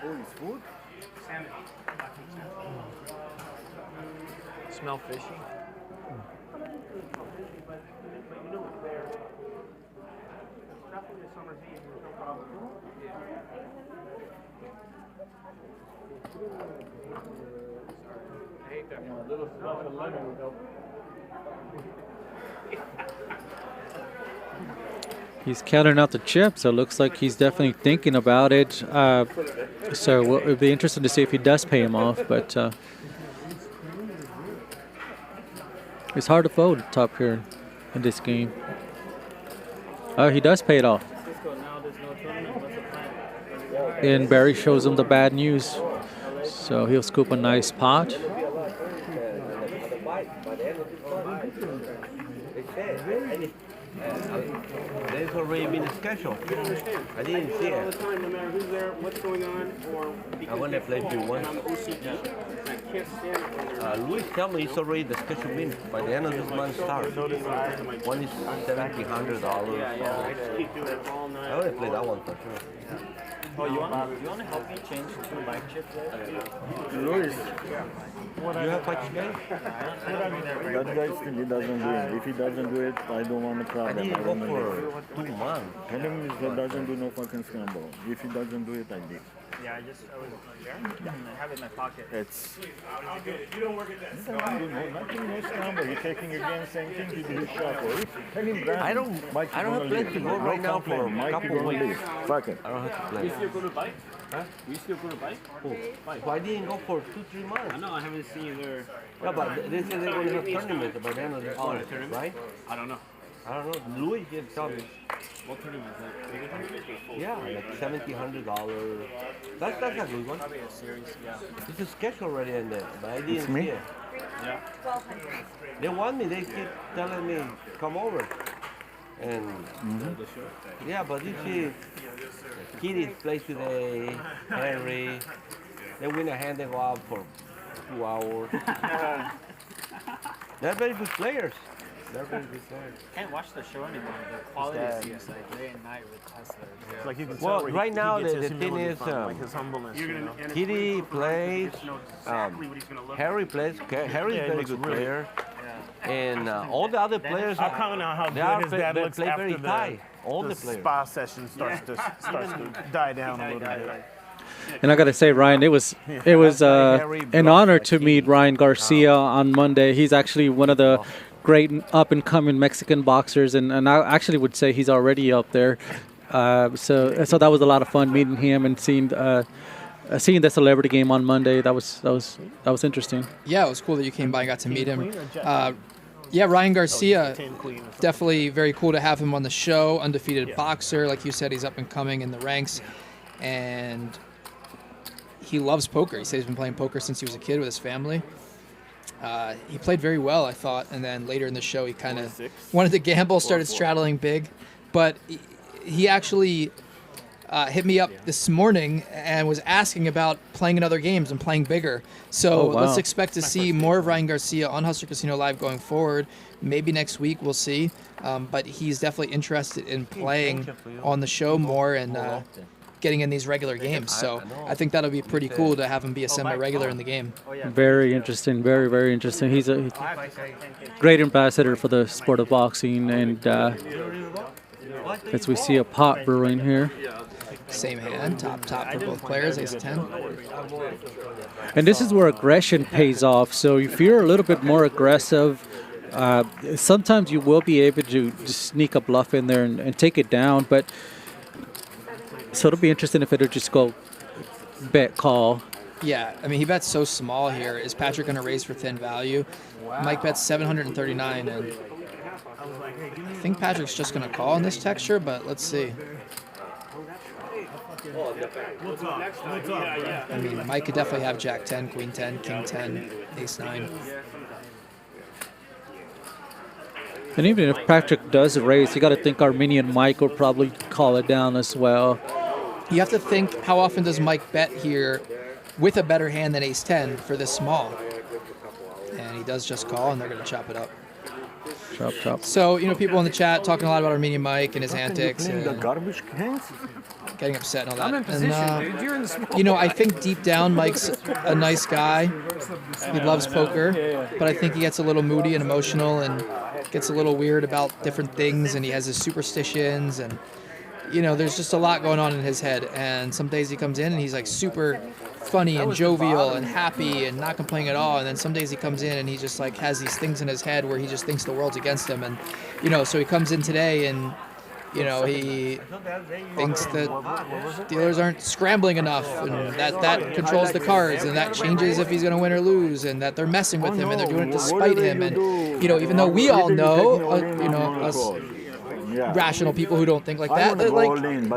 Oh, it's food? Smell fishy. He's counting out the chips, so it looks like he's definitely thinking about it. So it'll be interesting to see if he does pay him off, but it's hard to fold top here in this game. Oh, he does pay it off. And Barry shows him the bad news. So he'll scoop a nice pot. There's already been a schedule. I didn't see all the it. time, no matter who's there, what's going on, or I want to play you once. I'm OCD. I can't stand it when they're Luis tell me it's already the schedule been by the end of this month starts. One is $1,700. I just keep doing it all night. I want to play that one for sure. Oh, you want to help me change 2 mic chips there? Luis. You have much game? That guy still he doesn't do it. If he doesn't do it, I don't want to crowd him. I didn't go for 2 months. Tell him he doesn't do no fucking scramble. If he doesn't do it, I did. Yeah, I was there. I have it in my pocket. It's. You don't work at that. He doesn't do nothing, no scramble. He's taking again, same thing, he do his shuffle. Tell him, Bryan, I don't have plans to go right now for a couple of weeks. Fuck it. I don't have to play. You still go to bike? Huh? You still go to bike? Oh, why didn't go for 2-3 months? I know, I haven't seen you there. Yeah, but they said they're going to have tournaments by the end of this month, right? I don't know. I don't know. Louis did tell me. What tournament is that? Bigger tournament? Yeah, like $1,700. That's a good one. Probably a series, yeah. It's a schedule already in there, but I didn't It's see me? it. Yeah. They want me. They keep telling me come over, and yeah, but you see, Kitty plays today. Gerry, they win a hand, they go out for 2 hours. They're very good players. They're very good players. Can't watch the show anymore. The quality seems like day and night with Tesla. It's like you can Well, tell where right he now gets the his thing humility is, from, like his humbleness. You know? Kitty plays, Harry plays. Harry's a very good player, and all the other players I'll comment on how they are good his dad they looks play after very the, high. All the players. spa session starts to die down a little bit. And I gotta say, Ryan, it was an honor to meet Ryan Garcia on Monday. He's actually one of the great up and coming Mexican boxers, and I actually would say he's already up there. So that was a lot of fun meeting him and seeing the celebrity game on Monday. That was interesting. Yeah, it was cool that you came by and got to meet him. Yeah, Ryan Garcia, definitely very cool to have him on the show. Undefeated boxer, like you said, he's up and coming in the ranks, and he loves poker. He said he's been playing poker since he was a kid with his family. He played very well, I thought, and then later in the show he kind of wanted to gamble, started straddling big, but he actually hit me up this morning and was asking about playing in other games and playing bigger. So let's expect to see more of Ryan Garcia on Hustler Casino Live going forward. Maybe next week, we'll see. But he's definitely interested in playing on the show more and getting in these regular games. So I think that'll be pretty cool to have him be a semi-regular in the game. Very interesting, very, very interesting. He's a great ambassador for the sport of boxing, and as we see a pot brewing here. Same hand, top for both players, ace-10. And this is where aggression pays off. So if you're a little bit more aggressive, sometimes you will be able to just sneak a bluff in there and take it down. But so it'll be interesting if it'll just go bet call. Yeah, I mean, he bets so small here. Is Patrick going to raise for thin value? Mike bets 739, and I think Patrick's just going to call in this texture, but let's see. I mean, Mike could definitely have Jack 10, Queen 10, King 10, Ace 9. And even if Patrick does raise, you got to think Armenian Mike will probably call it down as well. You have to think, how often does Mike bet here with a better hand than Ace 10 for this small? And he does just call, and they're going to chop it up. Chop, chop. So, you know, people in the chat talking a lot about Armenian Mike and his antics. And the garbage cans? Getting upset and all that. I'm in position, and, dude. You're in the small. You know, I think deep down Mike's a nice guy. He loves poker, but I think he gets a little moody and emotional, and gets a little weird about different things, and he has his superstitions, and there's just a lot going on in his head. And some days he comes in and he's like super funny and jovial and happy and not complaining at all. And then some days he comes in and he just like has these things in his head where he just thinks the world's against him. And so he comes in today and he thinks that dealers aren't scrambling enough, and that controls the cards, and that changes if he's going to win or lose, and that they're messing with him and they're doing it despite him. And even though we all know, us rational people who don't think like that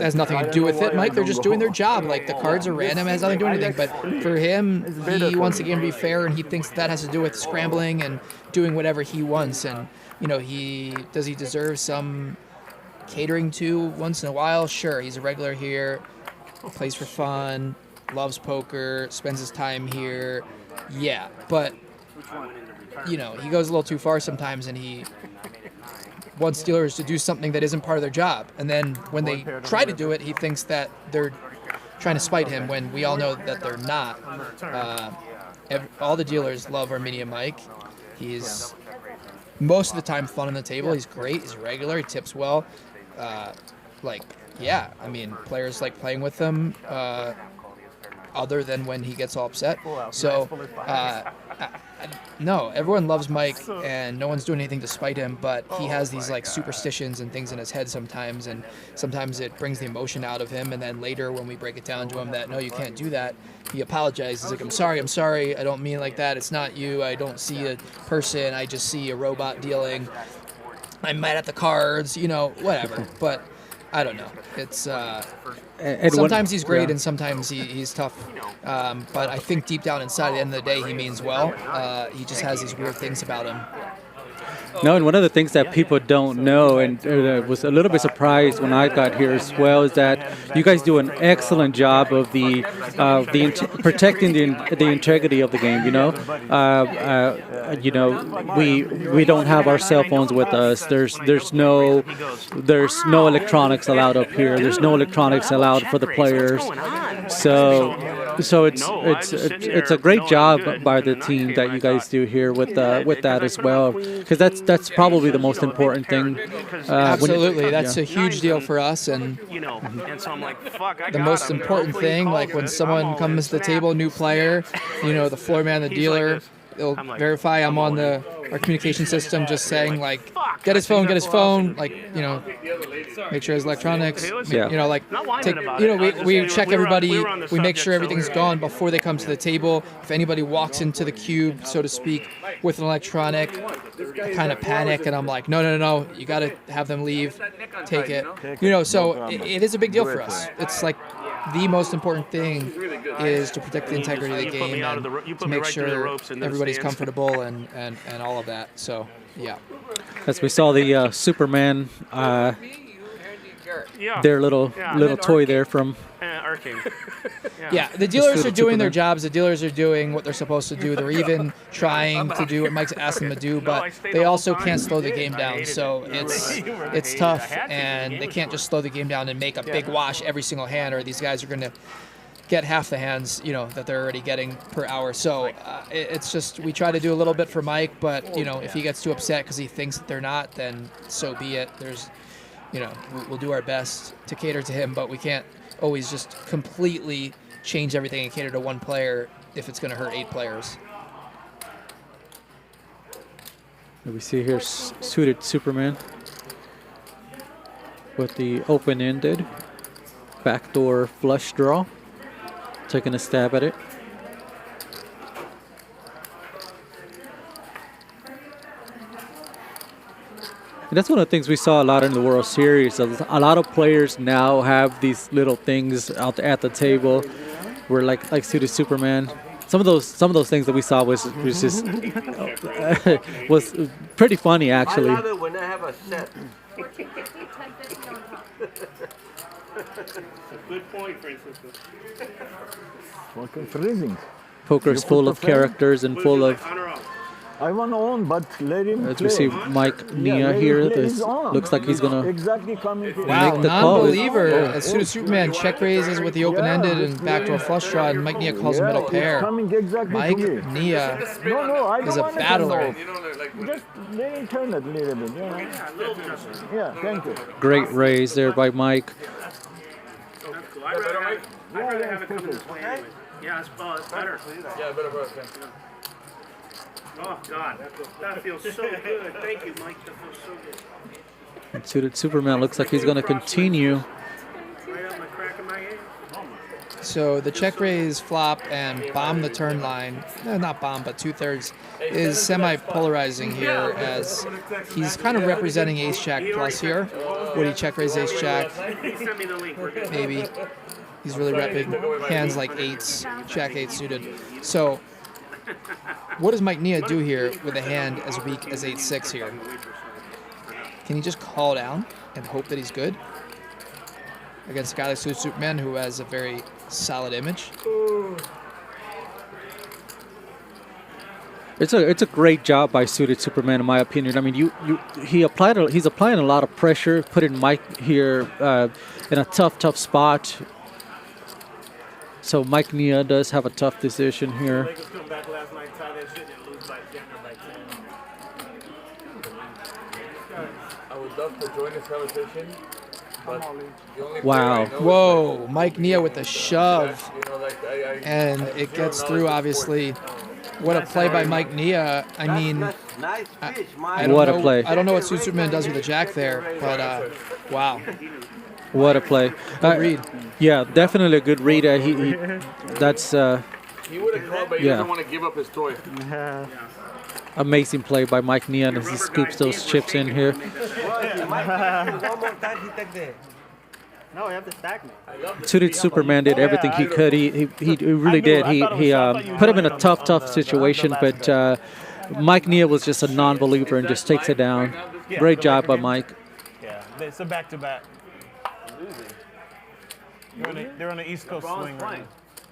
has nothing to do with it, Mike. They're just doing their job. Like, the cards are random, it has nothing to do with anything. But for him, he wants the game to be fair, and he thinks that has to do with scrambling and doing whatever he wants. And he deserve some catering to once in a while? Sure, he's a regular here, plays for fun, loves poker, spends his time here. Yeah, but he goes a little too far sometimes, and he wants dealers to do something that isn't part of their job. And then when they try to do it, he thinks that they're trying to spite him, when we all know that they're not. All the dealers love Armenian Mike. He's most of the time fun on the table. He's great. He's regular. He tips well. Players like playing with him, other than when he gets all upset. So, no, everyone loves Mike, and no one's doing anything to spite him, but he has these like superstitions and things in his head sometimes, and sometimes it brings the emotion out of him, and then later when we break it down to him that, no, you can't do that, he apologizes. He's like, I'm sorry, I don't mean it like that, it's not you, I don't see a person, I just see a robot dealing. I'm mad at the cards, whatever. But I don't know. It's sometimes he's great, and sometimes he's tough. But I think deep down inside, at the end of the day, he means well. He just has these weird things about him. No, and one of the things that people don't know, and was a little bit surprised when I got here as well, is that you guys do an excellent job of protecting the integrity of the game. We don't have our cell phones with us. There's no electronics allowed up here. There's no electronics allowed for the players. So it's a great job by the team that you guys do here with that as well, because that's probably the most important thing. Absolutely, that's a huge deal for us, and the most important thing, like when someone comes to the table, new player, the floor man, the dealer, they'll verify I'm on our communication system, just saying like, get his phone, like, make sure his electronics, we check everybody, we make sure everything's gone before they come to the table. If anybody walks into the cube, so to speak, with an electronic, I kind of panic, and I'm like, no, you got to have them leave, take it. So it is a big deal for us. It's like the most important thing is to protect the integrity of the game and to make sure everybody's comfortable and all of that. So, yeah. As we saw the Superman, their little toy there from... Arcing. Yeah, the dealers are doing their jobs. The dealers are doing what they're supposed to do. They're even trying to do what Mike's asked them to do, but they also can't slow the game down. So it's tough, and they can't just slow the game down and make a big wash every single hand, or these guys are going to get half the hands, that they're already getting per hour. So it's just, we try to do a little bit for Mike, but if he gets too upset because he thinks that they're not, then so be it. There's, we'll do our best to cater to him, but we can't always just completely change everything and cater to one player if it's going to hurt 8 players. We see here suited Superman with the open-ended backdoor flush draw, taking a stab at it. And that's one of the things we saw a lot in the World Series. A lot of players now have these little things out at the table, where like suited Superman. Some of those things that we saw was just was pretty funny, actually. I love it when I have a set. Good point, Francisco. Fucking freezing. Poker's full of characters and full of I want to own, but let him As play. we see Mike Nia here, this looks like he's gonna exactly coming to Wow, make the call. non-believer. As soon as Superman check raises with the open-ended and backdoor flush draw, and Mike Nia calls a middle pair. Mike Nia is a battler. Just let him turn it a little bit. Yeah, thank you. Great raise there by Mike. I'd rather have it come this way anyway. Yeah, it's better. Yeah, better. Oh, God. That feels so good. Thank you, Mike. That feels so good. And Suited Superman looks like he's gonna continue. Right on the crack of my head. So the check raise flop and bomb the turn line, not bomb, but 2/3, is semi-polarizing here as he's kind of representing ace jack plus here. Would he check raise ace jack? Send me the link. We're good. Maybe. He's really repping hands like eights, jack eight suited. So what does Mike Nia do here with a hand as weak as 8-6 here? Can he just call down and hope that he's good against a guy like Suited Superman who has a very solid image? It's a great job by Suited Superman, in my opinion. I mean, he's applying a lot of pressure, putting Mike here in a tough spot. So Mike Nia does have a tough decision here. Lakers come back last night, tie that shit, and lose by 10 or by 10. I would love to join this conversation, but the only Wow. Whoa, Mike Nia with the shove. And it gets through, obviously. What a play by Mike Nia. I mean, I don't What know, a play. I don't know what Suited Superman does with a jack there, but wow. What a play. Good read. Yeah, definitely a good read. That's He would have called, but he yeah. doesn't want to give up his toy. Amazing play by Mike Nia as he scoops those chips in here. No, you have to stack me. Suited Superman did everything he could. He really did. He put him in a tough situation, but Mike Nia was just a non-believer and just takes it down. Great job by Mike. Yeah, it's a back-to-back. They're on the East Coast swing right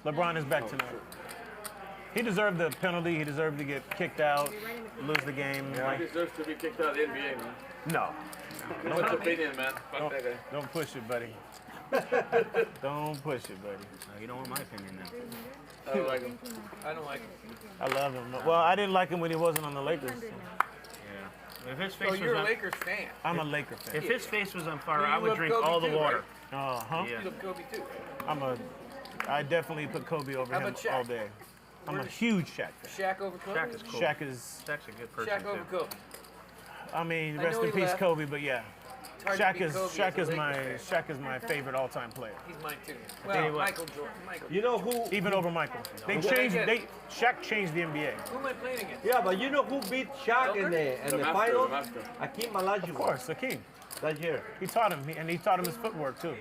now. LeBron is back tonight. He deserved the penalty. He deserved to get kicked out, lose the game. Yeah, he deserves to be kicked out of the NBA, man. No. What's your opinion, man? Fuck that guy. Don't push it, buddy. Don't push it, buddy. You don't want my opinion then. I don't like him. I don't like him. I love him. Well, I didn't like him when he wasn't on the Lakers. Yeah. If his face So was you're a on, Lakers fan. I'm a Laker fan. If his face was on fire, You I would love drink Kobe all the too, water. Uh-huh. Yeah. You love Kobe too. I definitely put Kobe over How him about Shaq? all day. I'm a huge Shaq fan. Shaq over Kobe? Shaq is cool. Shaq is, Shaq's a good person Shaq over too. Kobe. I mean, I rest know in he peace, left. Kobe, but yeah. hard to Shaq beat is Kobe Shaq as is a my Lakers Shaq is my favorite all-time player. He's mine too. I tell you Well, what. Michael Jordan. Michael. You know who? Even over Michael. They Who changed. did I get? Shaq changed the NBA. Who am I playing against? Yeah, but you know who beat Shaq in the master, final? the master. Hakeem Olajuwon. Of course, Hakeem. That year. He taught him, and he taught him his footwork too.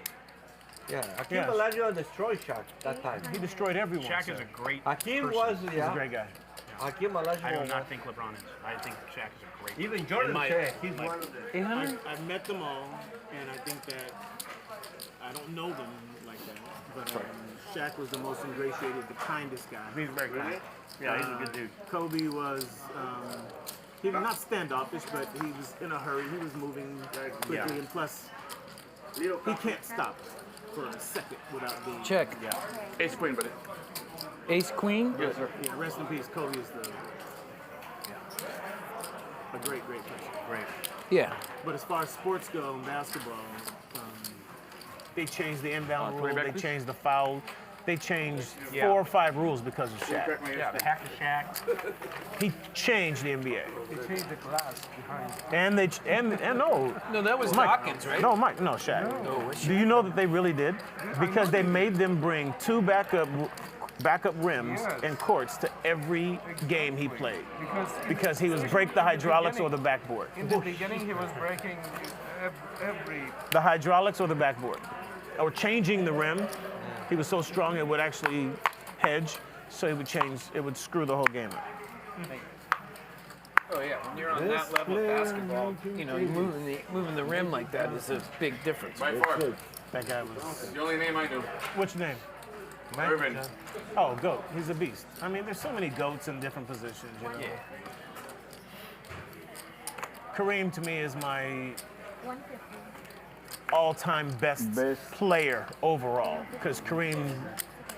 Yeah, Hakeem Yes. Olajuwon destroyed Shaq that time. He destroyed everyone. Shaq so. is a great Hakeem person. was, He's a great guy. Hakeem Olajuwon. I do not think LeBron is. I think Shaq is a great Even person. Jordan In said he's one of the. I've met them all, and I think that I don't know them like that, but Shaq was the most ingratiated, the kindest guy. He's very kind. Yeah, he's a good dude. Kobe was, he was not standoffish, but he was in a hurry. He was moving quickly, Yeah. and plus, he can't stop for a second without being. Check. Yeah. Ace Queen, buddy. Ace Queen. Yes, sir. Yeah. Rest in peace. Kobe is a great person. Great. Yeah. But as far as sports go in basketball, they changed the inbound rule. They changed the foul. They changed 4 or 5 rules because of Shaq. Yeah, the hack of Shaq. He changed the NBA. They changed the glass behind. And they and no. No, that was Mike, Hawkins, right? No, Mike, no, Shaq. Do you know that they really did? Because they made them bring 2 backup rims and courts to every game he played. Because he was break the hydraulics or the backboard. In the beginning, he was breaking every. The hydraulics or the backboard. Or changing the rim. He was so strong it would actually hedge, so it would change, it would screw the whole game up. Oh yeah, when you're on that level of basketball, you know, moving the rim like that is a big difference. By far. That guy was. The only name I knew. Which name? Irvin. Oh, GOAT. He's a beast. I mean, there's so many GOATs in different positions, you know. Yeah. Kareem to me is my all-time best player overall. Because Kareem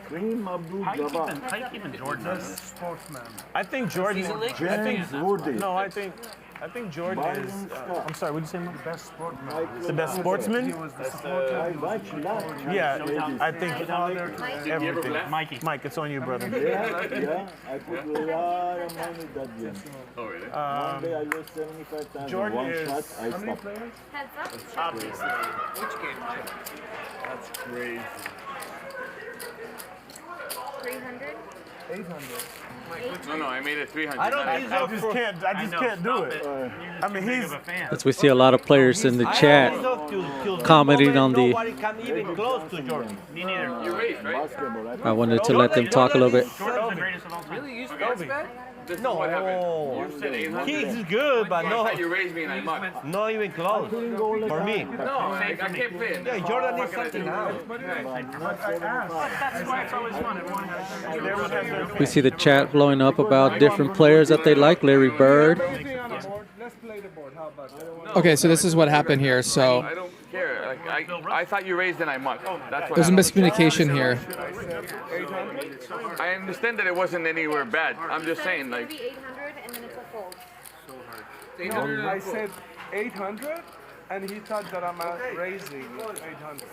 How you keeping Jordan? Sportsman. I think Jordan. I think Jordan is. I'm sorry. What did you say? The best sportsman. The best sportsman. Yeah, I think everything. Mike, it's on you, brother. Yeah, I put a lot of money that game. Oh, really? One day I lost 75,000. Jordan One is. shot, I How many stopped. players? Obviously. Which game? That's crazy. 300? 800. No, I made it 300. I just can't do it. I mean, he's. As we see a lot of players in the chat commenting on the. Nobody come even close to Jordan. Me neither. You raised, right? I wanted to let them talk a little bit. Jordan's the greatest of all time. Really? You sports bet? This is No, what happened. You said 800. he's good, but I no, thought you raised me and I mocked. not even close for me. No, I can't play it. Yeah, Jordan is something else. That's why it's always fun. Everyone has We see the chat blowing up about different players that they like. Larry Bird. Okay, so this is what happened here. So I don't care. Like, I thought you raised and I mocked. That's what there's a happened. miscommunication here. I understand that it wasn't anywhere bad. I'm just saying, like. Maybe 800 and then it's a fold. No, I said 800, and he thought that I'm raising 800.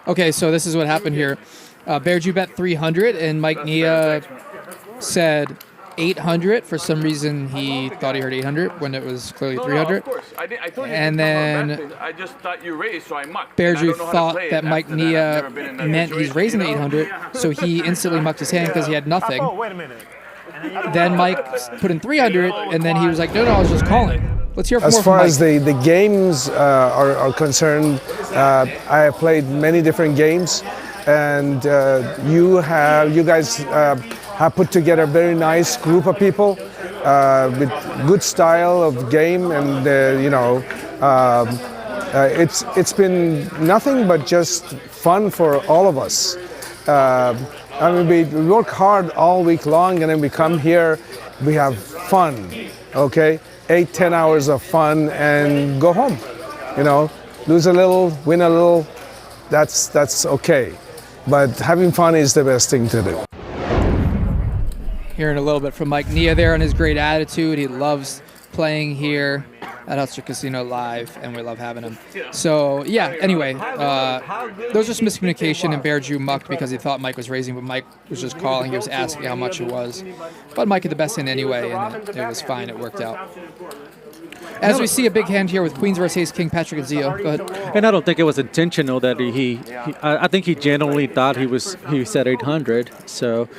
Okay, so this is what happened here. Bearju bet 300, and Mike Nia said 800. For some reason, he thought he heard 800 when it was clearly 300. No, of course. I told you And then I just thought you raised, so I mocked. And I Bearju don't know how to thought play it that Mike after that. I've Nia never been in that meant he's situation, raising you the know? 800, so he instantly mucked his hand because he had nothing. Oh, wait a minute. Then Mike put in 300, and then he was like, no, I was just calling. Let's hear from As more far from as Mike. the games are concerned, I have played many different games, and you guys have put together a very nice group of people with good style of game, and it's been nothing but just fun for all of us. I mean, we work hard all week long, and then we come here, we have fun, okay? 8-10 hours of fun and go home. Lose a little, win a little, that's okay. But having fun is the best thing to do. Hearing a little bit from Mike Nia there and his great attitude. He loves playing here at Hustler Casino Live, and we love having him. So, yeah, anyway, there was just miscommunication, and Bearju mucked because he thought Mike was raising, but Mike was just calling. He was asking how much it was. But Mike had the best hand anyway, and it was fine. It worked out. As we see a big hand here with Queens versus Ace King, Patrick and Zio. Go ahead. And I don't think it was intentional that I think he genuinely thought he said 800. So,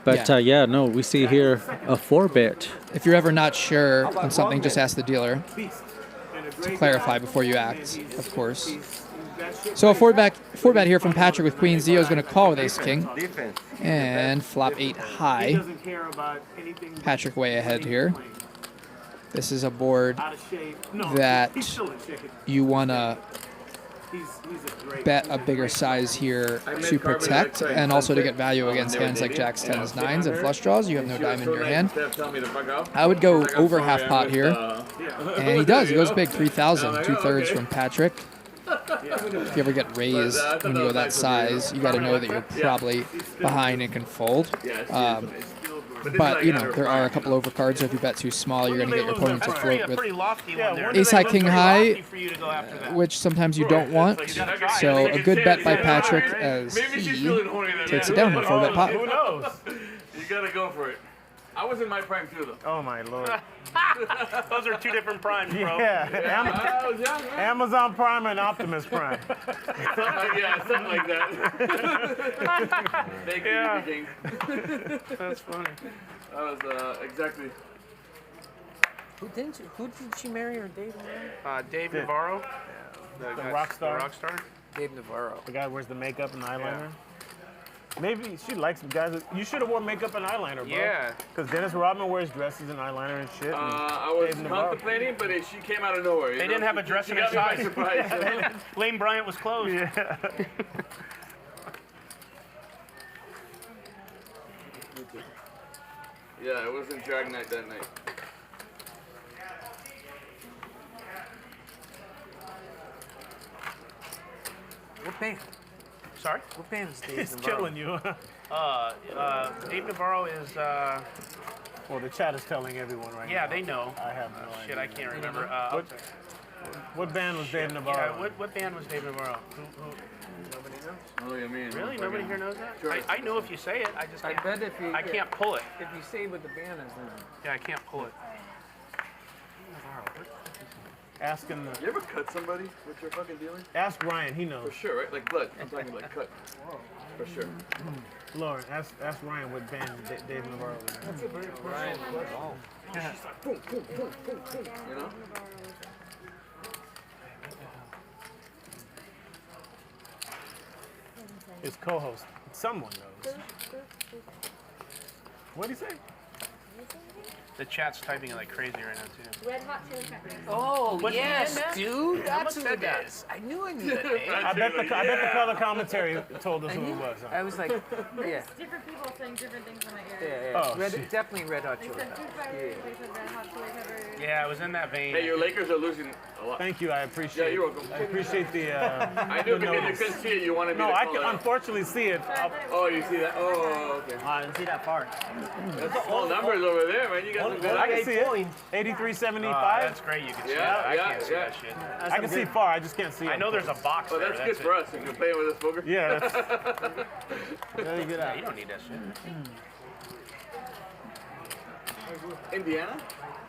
but no, we see here a 4-bet. If you're ever not sure on something, just ask the dealer to clarify before you act, of course. So a 4-bet here from Patrick with Queen. Zio is going to call with Ace King and flop 8 high. Patrick way ahead here. This is a board that you want to bet a bigger size here to protect and also to get value against hands like jacks, 10s, 9s, and flush draws. You have no diamond in your hand. I would go over half pot here, and he does. He goes big, 3,000, 2/3 from Patrick. If you ever get raised when you go that size, you got to know that you're probably behind and can fold. But, there are a couple overcards, so if you bet too small, you're going to get your opponent to float with ace high, king high, which sometimes you don't want. So a good bet by Patrick as he takes it down with 4-bet pot. Who knows? You gotta go for it. I was in my prime too, though. Oh my lord. Those are two different primes, bro. Yeah. Amazon Prime and Optimus Prime. Yeah, something like that. Thank you, King. That's funny. That was exactly. Who did she marry or date? Dave Navarro. The rock star. The rock star. Dave Navarro. The guy who wears the makeup and the eyeliner. Maybe she likes guys. You should have worn makeup and eyeliner, bro. Yeah. Because Dennis Rodman wears dresses and eyeliner and shit. I was contemplating, but she came out of nowhere. They didn't have a dress in her size. Lane Bryant was closed. Yeah. Yeah, it wasn't drag night that night. band? Sorry? What band is Dave He's Navarro? killing you. Dave Navarro is. Well, the chat is telling everyone right now. Yeah, they know. I have no idea. Shit, I can't remember. What band was Dave Navarro? Yeah, what band was Dave Navarro? Nobody knows. Oh, you mean? Really? Nobody here knows that? Sure. I know if you say it. I just can't. bet if you. I can't pull it. If you say what the band is, then. Yeah, I can't pull it. Ask him. You ever cut somebody with your fucking dealing? Ask Ryan. He knows. For sure, right? Like blood. I'm talking like cut. For sure. Lauren, ask Ryan what band Dave Navarro was in. That's a very Ryan. Oh. Boom, boom, boom, boom, boom. You know? His co-host. Someone knows. What did he say? The chat's typing like crazy right now too. Red Hot Chili Peppers. Oh, What yes, band, dude. How That's much who that it is? is. I knew I knew that name. I bet the color commentary told us who it was. I was like, yeah. Different people saying different things in my Yeah, ear. yeah. Oh, shit. Definitely Red Hot They Chili said Peppers. Foo Fighters, they said Red Hot Chili Peppers. Yeah, I was in that vein. Hey, your Lakers are losing a lot. Thank you. I appreciate. Yeah, you're welcome. I appreciate the. I knew the because you notice. couldn't see it, you wanted me No, to I call can it out. unfortunately see it. Oh, you see that? Oh, okay. I didn't see that part. That's small numbers over there, man. You got some good I can eyes. see it. 8375. That's great. You can see Yeah, that. I yeah, can't see yeah. that shit. I can see far. I just can't see. I know there's a box Oh, there. that's good for us if you're playing with a smoker. Yeah, that's very good. Yeah, you don't need that shit. Indiana?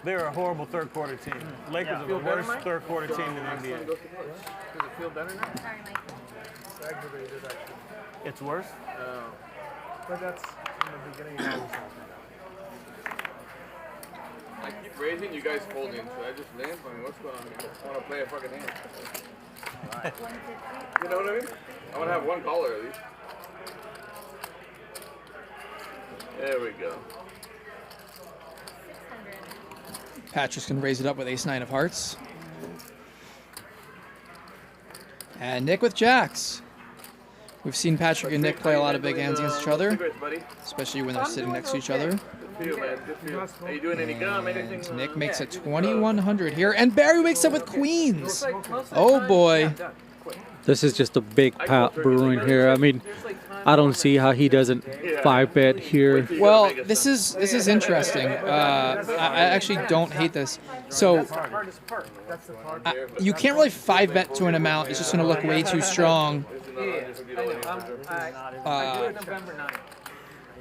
They're a horrible third quarter team. Lakers are the worst third quarter team in the NBA. Does it feel better now? Sorry, Mike. It's worse. But that's in the beginning. It always happened. I keep raising, you guys folding. Should I just land? I mean, what's going on here? I want to play a fucking hand. You know what I mean? I want to have one caller at least. There we go. Patrick's going to raise it up with ace-9 of hearts. And Nick with jacks. We've seen Patrick and Nick play a lot of big hands against each other, especially when they're sitting next to each other. Good for you, man. Good for you. Are you doing any gum, anything? And Nick makes it 2,100 here, and Barry wakes up with queens. Oh boy. This is just a big pot brewing here. I mean, I don't see how he doesn't 5-bet here. Well, this is interesting. I actually don't hate this. So you can't really 5-bet to an amount. It's just going to look way too strong.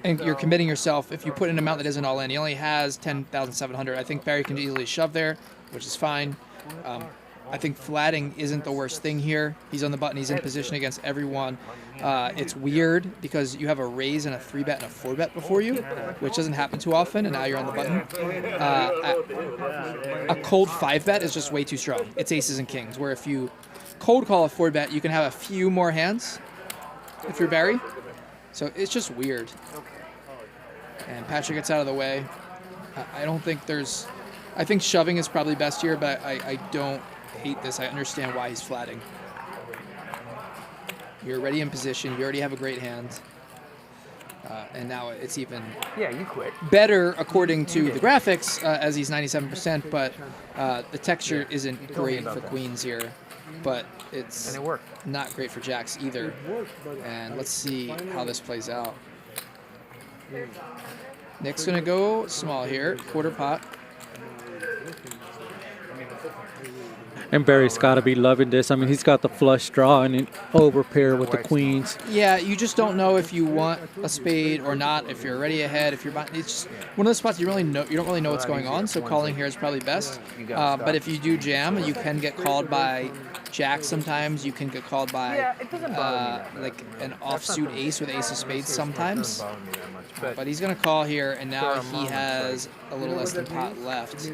And you're committing yourself if you put an amount that isn't all in. He only has 10,700. I think Barry can easily shove there, which is fine. I think flatting isn't the worst thing here. He's on the button. He's in position against everyone. It's weird because you have a raise and a 3-bet and a 4-bet before you, which doesn't happen too often, and now you're on the button. A cold 5-bet is just way too strong. It's aces and kings, where if you cold call a 4-bet, you can have a few more hands if you're Barry. So it's just weird. And Patrick gets out of the way. I don't think there's... I think shoving is probably best here, but I don't hate this. I understand why he's flatting. You're already in position. You already have a great hand. And now it's even better according to the graphics, as he's 97%, but the texture isn't great for queens here. But it's not great for jacks either. And let's see how this plays out. Nick's going to go small here, quarter pot. And Barry's got to be loving this. I mean, he's got the flush draw and an overpair with the queens. Yeah, you just don't know if you want a spade or not. If you're already ahead, if you're, it's just one of those spots you don't really know what's going on. So calling here is probably best. But if you do jam, you can get called by jack sometimes. You can get called by like an offsuit ace with ace of spades sometimes. But he's gonna call here, and now he has a little less than pot left.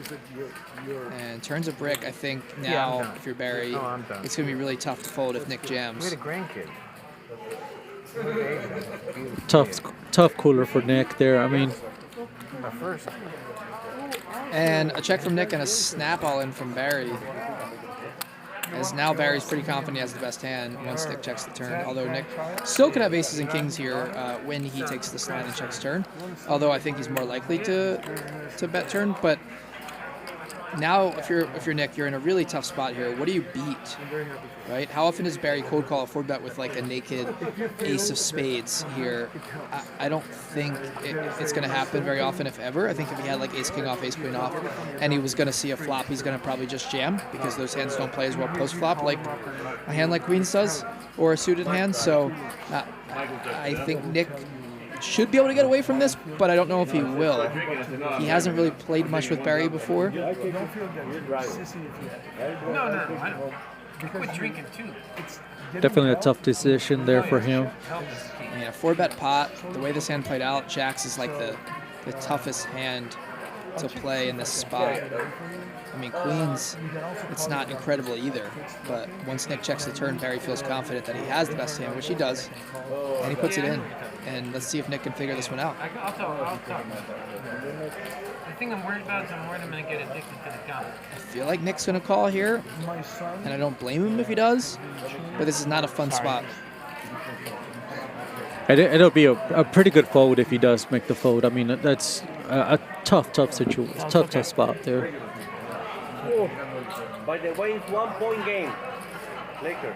And turns a brick. I think now, if you're Barry, it's gonna be really tough to fold if Nick jams. We had a grandkid. Tough cooler for Nick there. I mean, and a check from Nick and a snap all in from Barry. As now Barry's pretty confident he has the best hand once Nick checks the turn. Although Nick still could have aces and kings here when he takes the slide and checks turn. Although I think he's more likely to bet turn. But now if you're Nick, you're in a really tough spot here. What do you beat? Right? How often does Barry cold call a 4-bet with like a naked ace of spades here? I don't think it's going to happen very often, if ever. I think if he had like ace king off, ace queen off, and he was going to see a flop, he's going to probably just jam because those hands don't play as well post flop like a hand like queens does or a suited hand. So I think Nick should be able to get away from this, but I don't know if he will. He hasn't really played much with Barry before. No. I quit drinking too. Definitely a tough decision there for him. Yeah, 4-bet pot. The way this hand played out, jacks is like the toughest hand to play in this spot. I mean, queens, it's not incredible either. But once Nick checks the turn, Barry feels confident that he has the best hand, which he does, and he puts it in. And let's see if Nick can figure this one out. I'll talk. The thing I'm worried about is I'm worried I'm going to get addicted to the count. I feel like Nick's going to call here, and I don't blame him if he does, but this is not a fun spot. It'll be a pretty good fold if he does make the fold. I mean, that's a tough situation, tough spot there. Oh, by the way, it's 1 point game. Laker.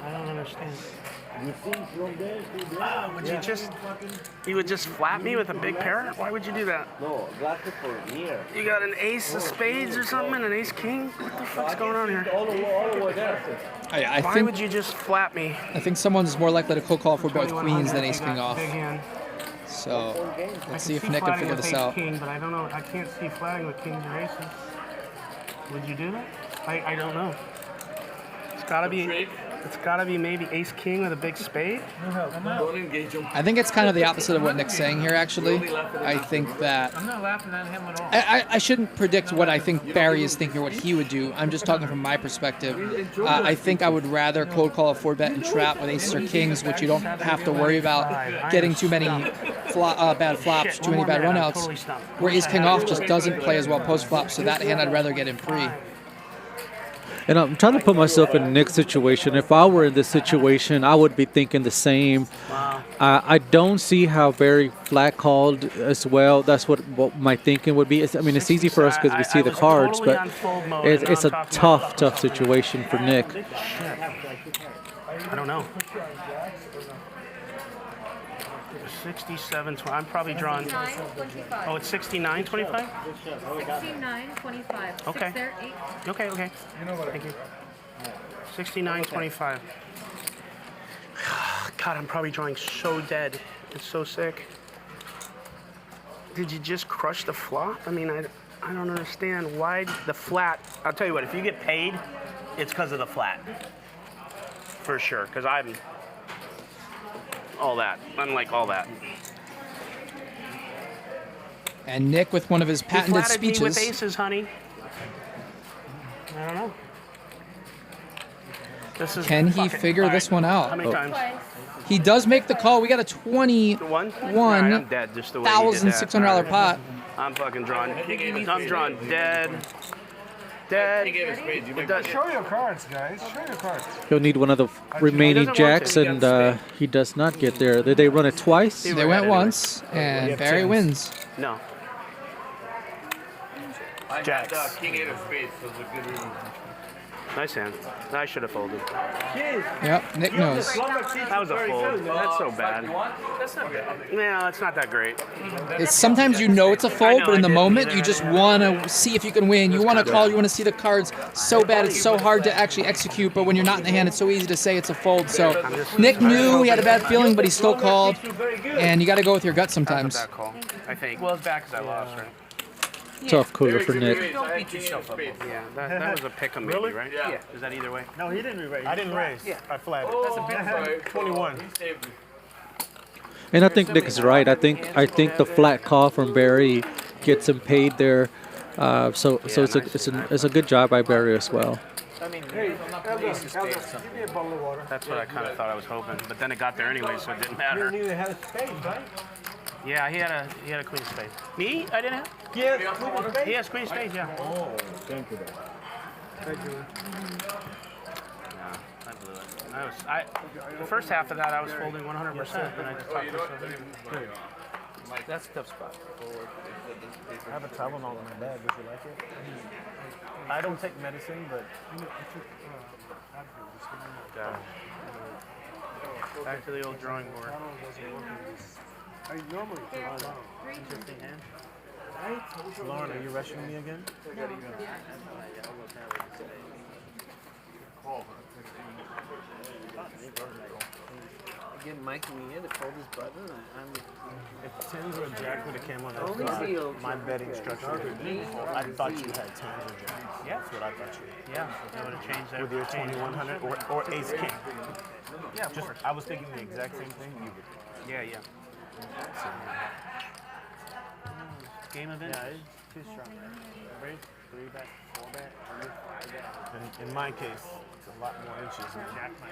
I don't understand. You think from there to there? You would just flat me with a big pair? Why would you do that? No, glasses for here. You got an ace of spades or something and an ace king? What the fuck's going on here? Why would you just flat me? I think someone's more likely to cold call for both queens than ace king off. So let's see if Nick can figure this out. King, but I don't know. I can't see flatting with kings or aces. Would you do that? I don't know. It's gotta be maybe ace king with a big spade. Don't engage him. I think it's kind of the opposite of what Nick's saying here, actually. I think that I'm not laughing at him at all. I shouldn't predict what I think Barry is thinking or what he would do. I'm just talking from my perspective. I think I would rather cold call a 4-bet and trap with aces or kings, which you don't have to worry about getting too many bad flops, too many bad runouts. Where ace king off just doesn't play as well post flop, so that hand I'd rather get in pre. And I'm trying to put myself in Nick's situation. If I were in this situation, I would be thinking the same. I don't see how Barry flat called as well. That's what my thinking would be. I mean, it's easy for us because we see the cards, but it's a tough situation for Nick. I don't know. 67, I'm probably drawing. Oh, it's 69, 25? 69, 25. Okay. 6 there, 8. Okay. Thank you. 69, 25. God, I'm probably drawing so dead. It's so sick. Did you just crush the flop? I mean, I don't understand why the flat. I'll tell you what, if you get paid, it's because of the flat. For sure, because I'm all that. I'm like all that. And Nick with one of his patented speeches. Me with aces, honey. I don't know. Can he figure this one out? How many times? He does make the call. We got a $21,600 pot. I'm fucking drawing. I'm drawing dead. Dead. Show your cards, guys. Show your cards. He'll need one of the remaining jacks, and he does not get there. Did they run it twice? They went once, and Barry wins. No. Jacks. King 8 of spades, so it's a good reason. Nice hand. I should have folded. Yep, Nick knows. That was a fold. That's so bad. That's not bad. No, it's not that great. It's sometimes you know it's a fold, but in the moment you just want to see if you can win. You want to call. You want to see the cards so bad. It's so hard to actually execute. But when you're not in the hand, it's so easy to say it's a fold. So Nick knew he had a bad feeling, but he still called. And you got to go with your gut sometimes. That's a bad call, I think. Well, it's bad because I lost, right? Tough cooler for Nick. Don't beat yourself up. Yeah, that was a pick 'em maybe, right? Yeah. Is that either way? No, he didn't raise. I didn't raise. Yeah. I flatted. That's a big 21. And I think Nick is right. I think the flat call from Barry gets him paid there. So it's a good job by Barry as well. I mean, give me a bottle of water. That's what I kind of thought I was hoping, but then it got there anyway, so it didn't matter. You had a spade, right? Yeah, he had a queen of spades. Me? I didn't have. Yes, queen of spades. He has queen of spades. Yeah. Oh, thank you. Thank you. I blew it. The first half of that I was folding 100%, and I just talked myself in. That's a tough spot. I have a Tylenol in my bag. Would you like it? I don't take medicine, but Back to the old drawing board. I normally Interesting hand. Lauren, are you rushing me again? Again, Mike, when you hit it, fold his button. If tens or jack would have came on Only that seal. card, my betting structure would have been. I thought you had tens or jack. Yeah. That's what I thought you had. Yeah, that would have changed that. With your 2100 or ace king. Yeah, of Just, course. I was thinking the exact same thing you would. Yeah, yeah. Game of inches. Yeah, it's too strong. Break, 3-bet, 4-bet, 5-bet. In my case, it's a lot more inches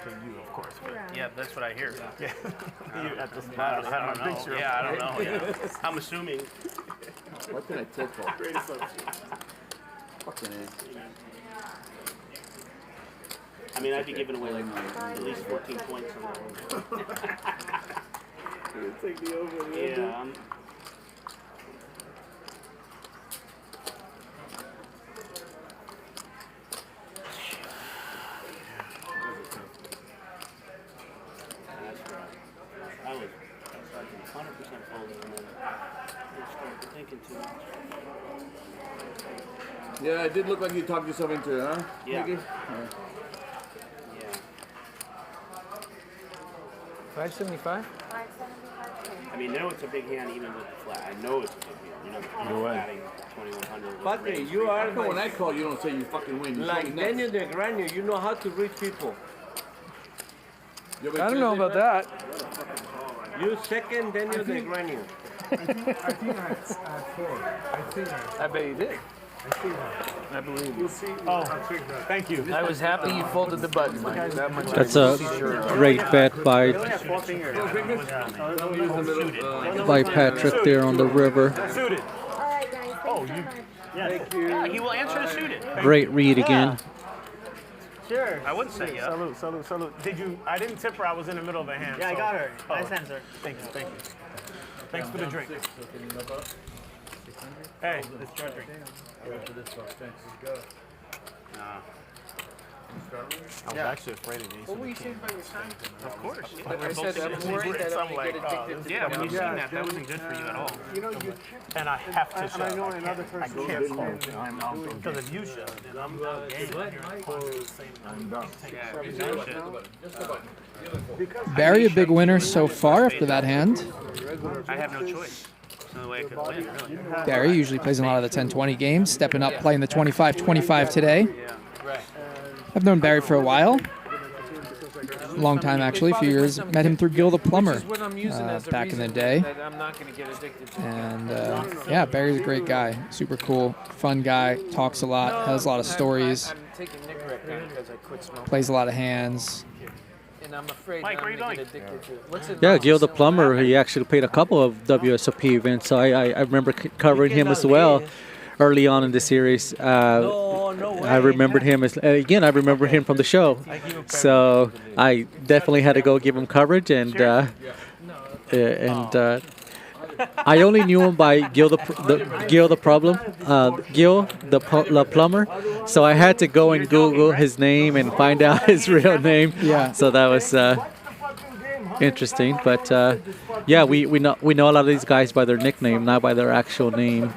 than you, of course. But Yeah, that's what I hear. yeah, you at the I spot. don't I have my know. picture. Yeah, I don't know. Yeah. I'm assuming. What can I tickle? Great assumption. Fucking I mean, I'd be giving away like at least 14 points on that one. Take the over. Yeah, I was 100% folding and then I started thinking too much. Yeah, it did look like you talked yourself into it, huh? Yeah. Mickey? Yeah. 575? I mean, know it's a big hand even with the flat. I know it's a big hand. You're not No way. batting 2100. Patrick, you are How come when I call, you don't say you fucking win? You like tell me next. Daniel the Granier. You know how to read people. You I don't know about that. You second Daniel the Granier. I think I had 4. I bet you did. I believe you. Oh, thank you. I was happy you folded the button, Mike. That much That's a great bet by Patrick there on the river. Suited. Oh, you. Thank you. Yeah, he will answer the suited. Great read again. Sure. I wouldn't say yeah. Salute, salute, salute. Did you? I didn't tip her. I was in the middle of a hand. Yeah, I got her. Oh. Nice answer. Thank you, thank you. Thanks for the drink. Hey, it's your drink. I was actually afraid of these. What were you saying about your son? Of course. I said that I'm worried that I'm going to get addicted to Yeah, when you seen that wasn't good for you at all. You know, you And I have to shove. and I know another I person can't who's fold. been I'm out because if you shove, then I'm done. I'm done. Barry, a big winner so far after that hand. I have no choice. There's no way I could win, really. Barry usually plays in a lot of the 10-20 games, stepping up, playing the 25-25 today. I've known Barry for a while. Long time, actually, a few years. Met him through Gil the Plumber back in the day. I'm not going to get addicted to. And yeah, Barry's a great guy. Super cool, fun guy, talks a lot, has a lot of stories, I'm taking Nicorette now because I quit smoking. plays a lot of hands. And I'm afraid Mike, I'm where you going to going? get addicted to it. What's it? Yeah, Gil the Plumber, he actually played a couple of WSOP events, so I remember covering him as well early on in the series. I remembered him as, again, I remember him from the show. So I definitely had to go give him coverage, and I only knew him by Gil the Plumber. So I had to go and Google his name and find out his real name. Yeah. So that was interesting. But yeah, we know a lot of these guys by their nickname, not by their actual name.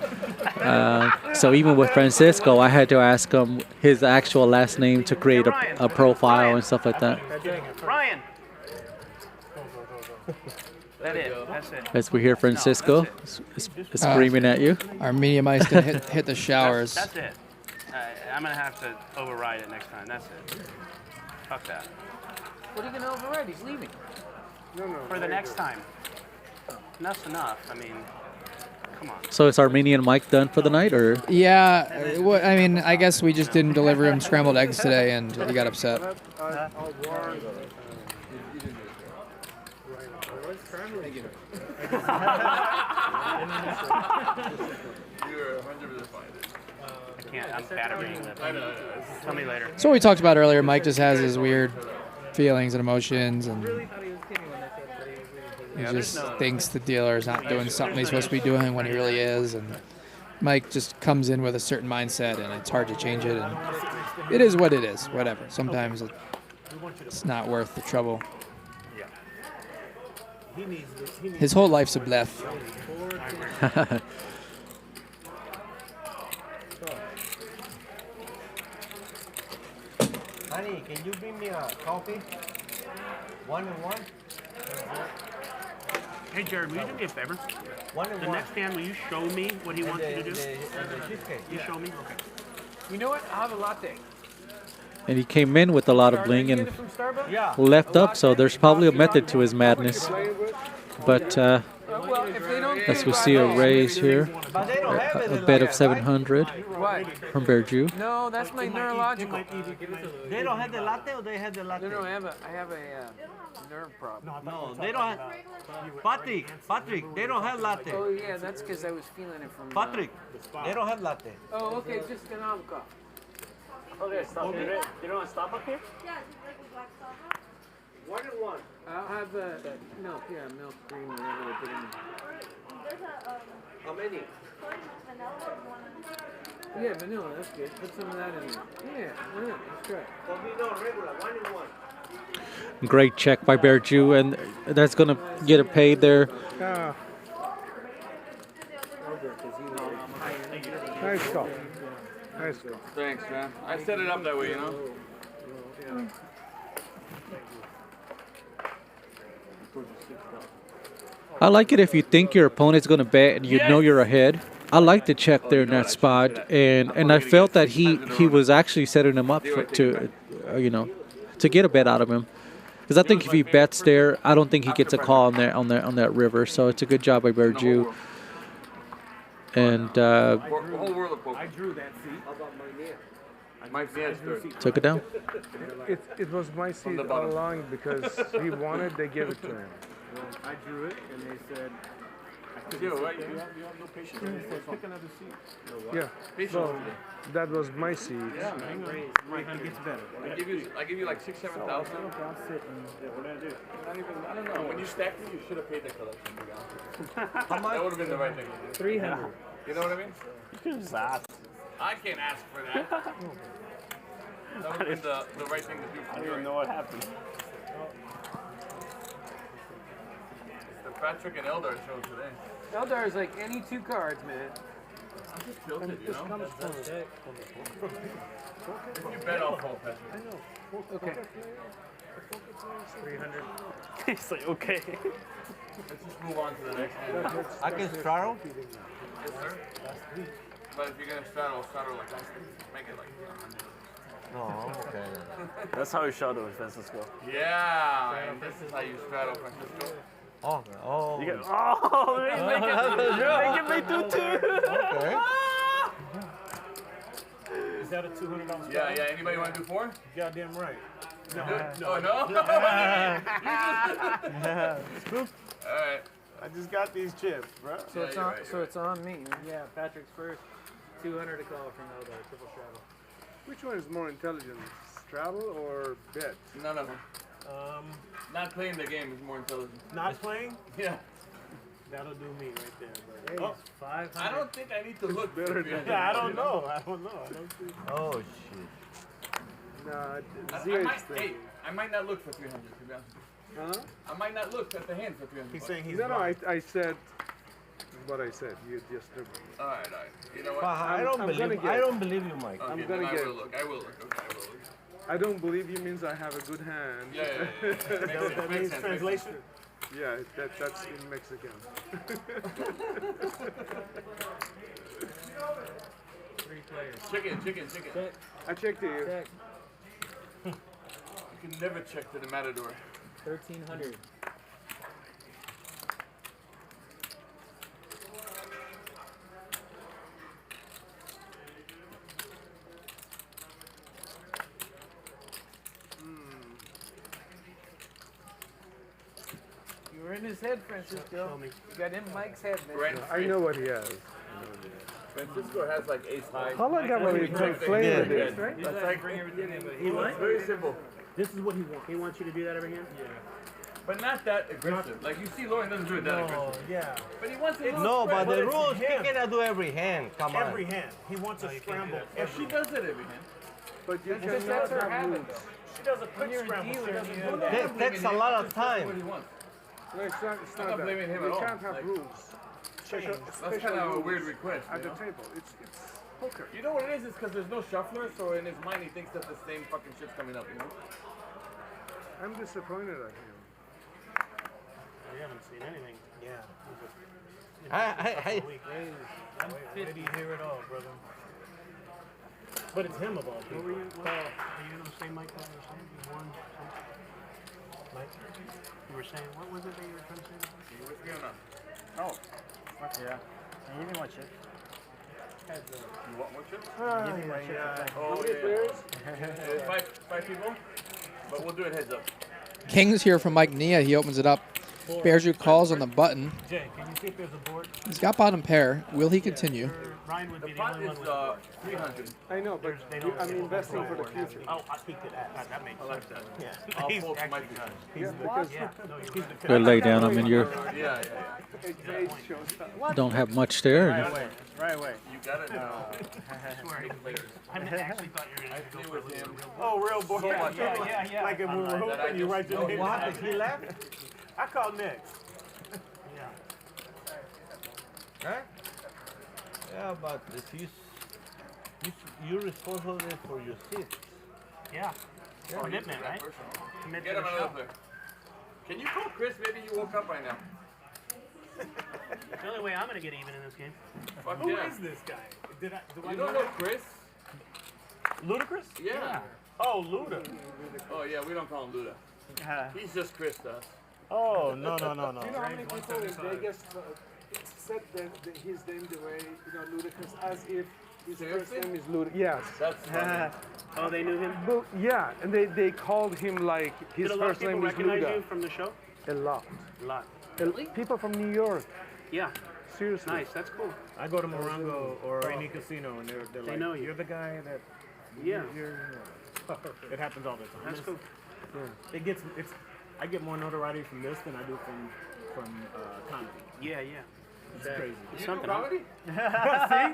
So even with Francisco, I had to ask him his actual last name to create a profile and stuff like that. Bryan. That's it. As we hear Francisco screaming at you. Our medium ice can hit the showers. That's it. I'm going to have to override it next time. That's it. Fuck that. What are you going to override? He's leaving. For the next time. Enough's enough. I mean, come on. So is Armenian Mike done for the night, or? Yeah, I mean, I guess we just didn't deliver him scrambled eggs today, and he got upset. I can't. I'm bad at reading that. Tell me later. So what we talked about earlier, Mike just has his weird feelings and emotions, and He just thinks the dealer is not doing something he's supposed to be doing when he really is. And Mike just comes in with a certain mindset, and it's hard to change it. And it is what it is, whatever. Sometimes it's not worth the trouble. His whole life's a bluff. Honey, can you bring me a coffee? 1 and 1? Hey, Jared, will you do me a favor? The next hand, will you show me what he wants you to do? You show me? Okay. You know what? I'll have a latte. And he came in with a lot of bling and left up, so there's probably a method to his madness. But as we see a raise here, a bet of 700 from Vertucci. No, that's my neurological. They don't have the latte, or they have the latte? No, I have a nerve problem. No, they don't have. Patrick, they don't have latte. Oh yeah, that's because I was feeling it from. Patrick, they don't have latte. Oh, okay, just an avocado. Okay, stop. You don't want to stop up here? Yeah, like a black Starbucks. 1 and 1. I'll have milk, milk cream, whatever they put in. There's a How many? vanilla one. Yeah, vanilla, that's good. Put some of that in there. Yeah, why not? Let's try it. Regular, 1 and 1. Great check by Vertucci, and that's going to get it paid there. Nice call. Nice call. Thanks, man. I set it up that way, you know. I like it if you think your opponent's going to bet and you know you're ahead. I like the check there in that spot, and I felt that he was actually setting him up to get a bet out of him. Because I think if he bets there, I don't think he gets a call on that river. So it's a good job by Vertucci. And Whole world of poker. I drew that seat. My seat. Took it down. It was my seat all along because he wanted, they gave it to him. I drew it, and they said, You have no patience. They said, pick another seat. Yeah, so that was my seat. Yeah, Right, it gets better. I give you like 6,000-7,000. I'll sit and what do I do? I don't know. When you stacked me, you should have paid the collection. How much? That would have been the right thing to do. 300. You know what I mean? You could just ask. I can't ask for that. That would have been the right thing to do. I didn't even know what happened. It's the Patrick and Eldar show today. Eldar is like any 2 cards, man. I'm just tilted, you know? You bet off all Patrick. I know. Okay. 300. It's like, okay. Let's just move on to the next hand. I can straddle? Yes, sir. But if you're going to straddle like that, make it like 100. No, okay. That's how his shadow is, Francisco. Yeah, and this is how you straddle Francisco. Oh. You get, they can make do too. Okay. Is that a $200 spot? Yeah. Anybody want to do 4? Goddamn right. No. Scoop. All right. I just got these chips, bro. So it's on me. Yeah, Patrick's first. 200 to call from Eldar, triple straddle. Which one is more intelligent, straddle or bet? None of them. Not playing the game is more intelligent. Not playing? Yeah. That'll do me right there, Hey, bro. 500. I don't think I need to look better than Yeah, I don't know. I don't see. Oh, shit. Nah, I might not look for 300, to be honest. Huh? I might not look at the hand for 300. He's saying he's No, I said what I said. You just took me. All right. You know what? I don't believe you, Mike. Okay, I'm gonna I get. will look. Okay, I will look. I don't believe you means I have a good hand. Yeah. That means translation? Yeah, that's in Mexican. 3 players. Chicken. Check. I checked to you. Check. You can never check to the Matador. 1,300. You were in his head, Francisco. Show me. You got in Mike's head, man. Right. I know what he has. Francisco has like ace high. How long have we been playing this? Right? That's like He wants very simple. This is what he wants. He wants you to do that every hand? Yeah. But not that aggressive. Like you see, Lauren doesn't do it that aggressive. Yeah. But he wants it. No, but the it's rules, him. he cannot do every hand. Come on. Every hand. He wants a scramble. If she does it every hand. But you That's just that's her habit. She does a quick scramble. She doesn't do that. That takes a lot of time. What he wants. No, it's not I'm not that. blaming him We at all. can't have Like, rules. That's kind of a weird request. At you the know? table. It's poker. You know what it is? It's because there's no shuffler, so in his mind he thinks that the same fucking shit's coming up, you know? I'm disappointed at him. We haven't seen anything. Yeah. I Where did you hear it all, brother? But it's him of all people. Are you going to say, Mike, what you were saying? You won something? Mike? You were saying, what was it that you were trying to say? You with me or not? Oh, fuck yeah. And you didn't watch it. You want more chips? Give me my chip. Oh, yeah. Five people, but we'll do it heads up. King's here from Mike Nia. He opens it up. Bears calls on the button. Jay, can you see if there's a board? He's got bottom pair. Will he continue? Ryan would The be the pot only is one. 300. I know, but I'm investing for the future. Oh, he could. That makes sense. Yeah. I'll He's fold for my actually future. He's the Go lay down. I mean, you Yeah. don't have much there. Right away. Right away. You got it now. I actually thought you were going to go for with him. Oh, real board. Yeah. Like if we were hoping you write your name. What? He left? I call next. Huh? Yeah, but if you're responsible for your seat. Yeah. Oh, Commitment, right? Get him another player. Can you call Chris? Maybe he woke up by now. It's the only way I'm going to get even in this game. Fuck Who yeah. is this guy? Do I You don't know Chris? Ludacris? Yeah. Oh, Luda. Oh yeah, we don't call him Luda. He's just Chris to us. Oh, no. Do you know how many people in Vegas said his name the way, Ludacris, as if his first name is Luda? Yes. That's Oh, they knew him? But, yeah, and they called him like his Did a lot of first people name is recognize Luda. you from the show? A lot. A lot. People from New York. Yeah. Seriously. Nice. That's cool. I go to Morongo or any casino and they're They like, know you. you're the guy that. Yeah. It happens all the time. That's cool. Yeah. I get more notoriety from this than I do from comedy. Yeah. It's crazy. You do comedy? See?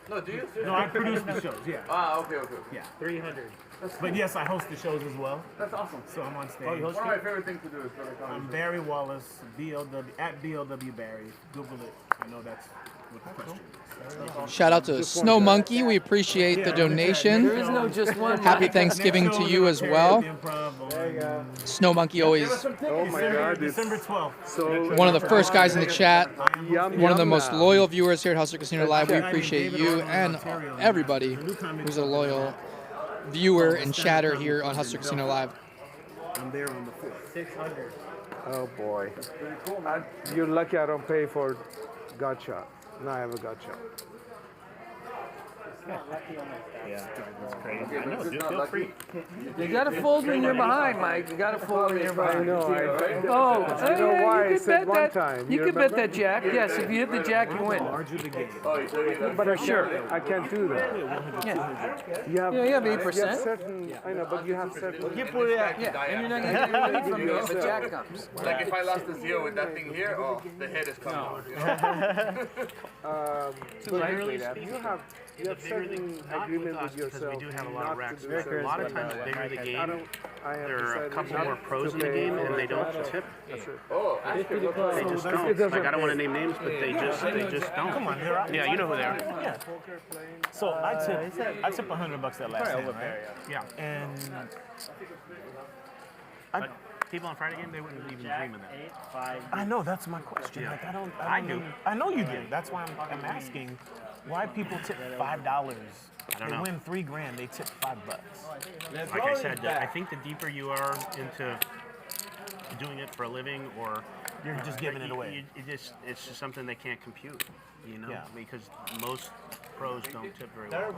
No, do you? No, I produce the shows. Yeah. Ah, okay. Yeah. 300. But yes, I host the shows as well. That's awesome. So I'm on stage. One of my favorite things to do is go to comedy. I'm Barry Wallace, at BLW Barry. Google it. I know that's what the question is. Shout out to Snow Monkey. We appreciate the donation. There is no just one. Happy Thanksgiving to you as well. There you go. Snow Monkey always Oh my God. December 12th. So one of the first guys in the chat. One of the most loyal viewers here at Hustler Casino Live. We appreciate you and everybody who's a loyal viewer and chatter here on Hustler Casino Live. I'm there on the 4th. 600. Oh boy. You're lucky I don't pay for gotcha. Now I have a gotcha. Yeah, that's crazy. I know, dude, feel free. You got to fold when you're behind, Mike. You got to fold when you're behind. I know. Oh, You know why I said one time. You can bet that jack. Yes, if you hit the jack, you win. Larger the game. But for sure, I can't do that. Yeah. You have, Yeah, you have 8%. You have certain, I know, but you have certain. You put it at, Yeah, and you're not going to get your money from me if a jack comes. Like if I lost the zero with that thing here, oh, the head is coming off. You have certain agreement with yourself. Because we do have a lot of racks. not to do A lot of certain times stuff. bigger the I game, don't- I have there are a decided couple not more pros to in the pay game, for and they don't that. tip. That's it. Oh, They just don't. Like I don't want to name names, but they just don't. Come on, they're out. Yeah, you know who they are. Yeah. So I tip $100 that last hand, right? Yeah. And But people on Friday game, they wouldn't even dream of that. I know that's my question. Yeah. Like I knew. I know you did. That's why I'm asking why people tip $5. I don't They know. win $3 grand. They tip $5. Like I said, I think the deeper you are into doing it for a living, or You're just giving it away. it's just something they can't compute, you know, Yeah. because most pros don't tip very well.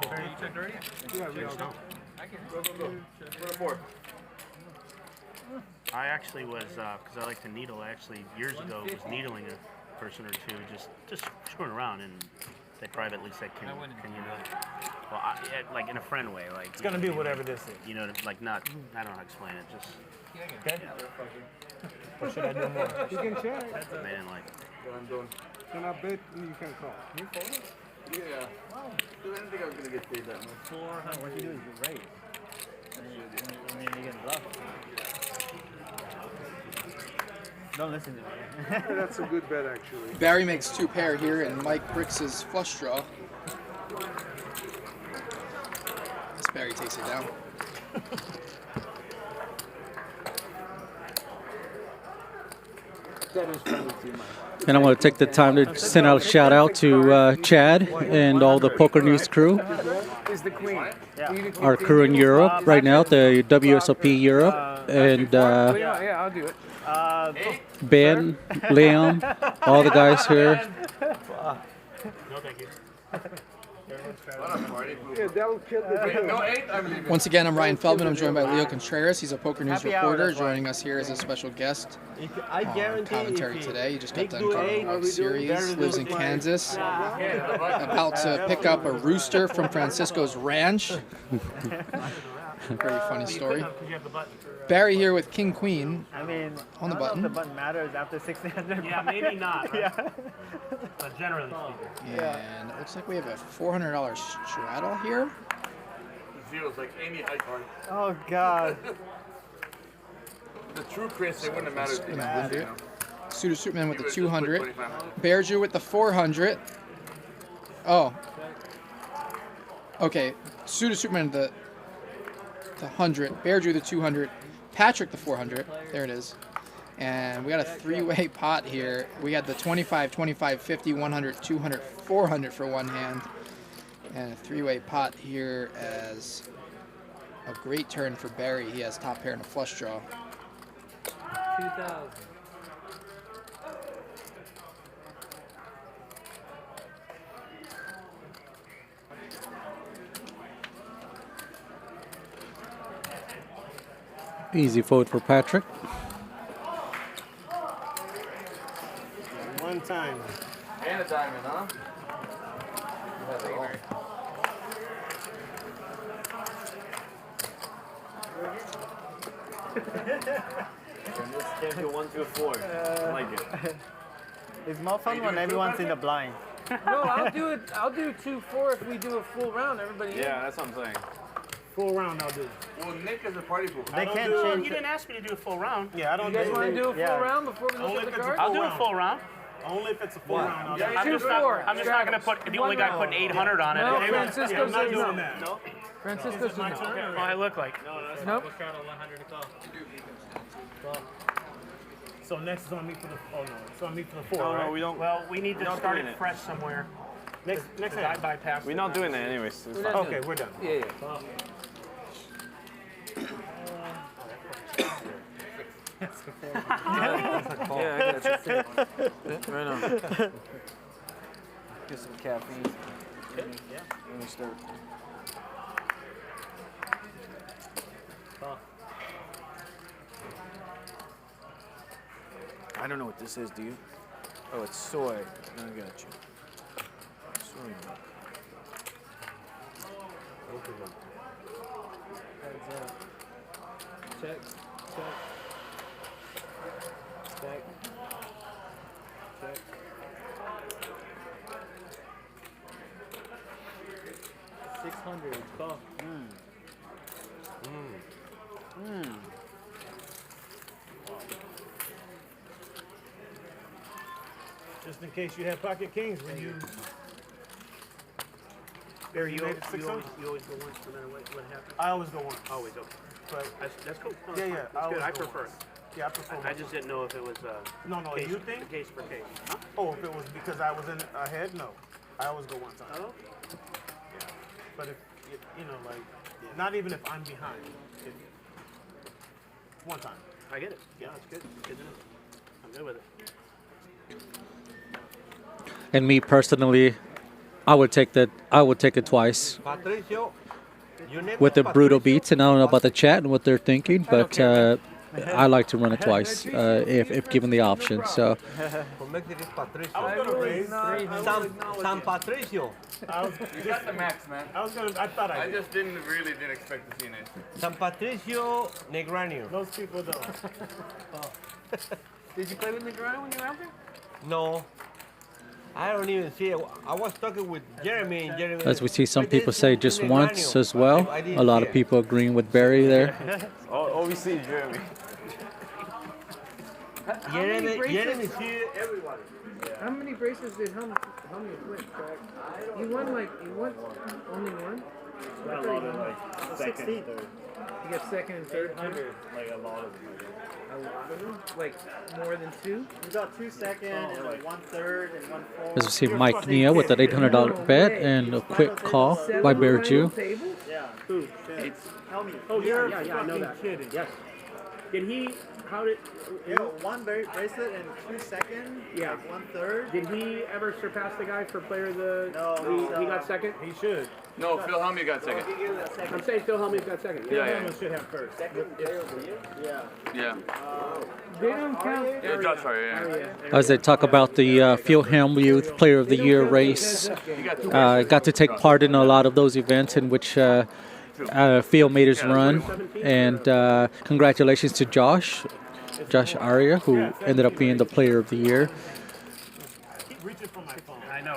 They just don't. For the fourth. I actually was, because I like to needle. I actually years ago was needling a person or two, just screwing around, and they privately said, "Can you not?" Well, like in a friend way, like It's gonna be whatever this is. You know, like not. I don't know how to explain it. Just. Okay. Or should I do more? You can check. Man, like. I'm doing. Can I bet you can call? You fold it? Yeah. Wow. Dude, I didn't think I was gonna get paid that much. 400. What you do is you raise. And then you get bluffed. Don't listen to me. That's a good bet, actually. Barry makes 2 pair here, and Mike bricks his flush draw. As Barry takes it down. And I want to take the time to send out a shout out to Chad and all the Poker News crew. Is the queen. Our crew in Europe right now, the WSOP Europe, and Yeah, I'll do it. Ben, Liam, all the guys here. No, thank you. Yeah, that'll kill the Once again, I'm Ryan Feldman. I'm joined by Leo Contreras. He's a Poker News Happy hour, reporter, that's why. joining us here as a special guest I on guarantee commentary if today. He just got done do covering eight, the World Series, lives in Kansas, about to pick up a rooster from Francisco's ranch. Very funny story. Barry here with King Queen I mean, on the I don't know button. if the button matters after 1600. Yeah, maybe not. Right? Yeah. But generally speaking. And it looks like we have a $400 straddle here. Zeros like any high card. Oh God. The true Chris, it wouldn't have mattered. Spin a 100. Suited Superman with the 200. Bear Jew with the 400. Oh. Okay. Suited Superman the 100. Bear Jew the 200. Patrick the 400. There it is. And we got a 3-way pot here. We got the 25, 25, 50, 100, 200, 400 for one hand. And a 3-way pot here as a great turn for Barry. He has top pair and a flush draw. 2000. Easy fold for Patrick. One time. And a diamond, huh? Can't do 1, 2, 4. I like it. It's more fun when everyone's in the blind. No, I'll do it. I'll do 2-4 if we do a full round. Everybody. Yeah, that's what I'm saying. Full round, I'll do. Well, Nick is a party fool. They can't You change. didn't ask me to do a full round. Yeah, I don't You guys want to do a full Yeah. round before we look Only at if the it's a cards? I'll do a round. full round. Only if it's a full round. I'll do it. I'm just not, 2-4. I'm just not going to put the only guy putting 800 on it. No, Yeah, Francisco I'm not says doing no. that. No? Francisco says my no. turn? Oh, I look like. Nope. So next is on me for the. Oh no, it's on me for the 4. No, right? no, we don't. Well, we need to not start doing it it. fresh somewhere. Next Because I hand. bypassed We're it. not doing that anyways. It's fine. Okay, we're done. Yeah. Yeah, I got you. Right on. Get some caffeine. Yeah. Let me start. I don't know what this is, do you? Oh, it's soy. I got you. Soy milk. Check. Check. Check. Check. 600. Call. Just in case you have pocket kings when you. Barry, you made it always 600? go once no matter what happens? I always go 1. Always, okay. But That's cool. No, yeah, it's yeah. fine. That's good. I prefer it. Yeah, I prefer. I just didn't know if it was No, no. case, You think? case for case. Huh? Oh, if it was because I was in ahead, no. I always go 1 time. Oh? Yeah. But if you know, like, not even if I'm behind, if 1 time. I get it. Yeah, it's good. It's good to know. I'm good with it. And me personally, I would take it twice Patricio, with the brutal beats. And I don't know about the chat and what they're thinking, but I like to run it twice if given the option. So. San Patricio. You got the max, man. I just didn't expect to see it. San Patricio Negranio. Most people don't. Did you play with Negranio when you were out there? No. I don't even see it. I was talking with Jeremy and Jeremy. As we see some people say just once as well. A lot of people agreeing with Barry there. Oh, we see Jeremy. Jeremy's here, everybody. How many braces did Helmy win? He won only one? Not a lot of like second, third. He got second and third. 800, like a lot of them. A lot of them? Like more than two? We got 2 second and like 1 third and 1 fourth. As we see Mike Nia with that $800 bet and a quick call by Vertucci. Yeah. Who? Helmy. Oh yeah, I know that. Kidding. Yes. Did he? How did? Yeah, 1 bracelet and 2 second. Yeah. Like 1 third. Did he ever surpass the guy for player of the? No. He got second. He should. No, Phil Helmy got second. I'm saying Phil Helmy's got second. Yeah. Should have first. Second player of the year. Yeah. Yeah. They don't count. Yeah, Josh, sorry, yeah. As they talk about the Phil Hellmuth Player of the Year race, got to take part in a lot of those events in which Phil made his run. And congratulations to Josh Aria, who ended up being the Player of the Year.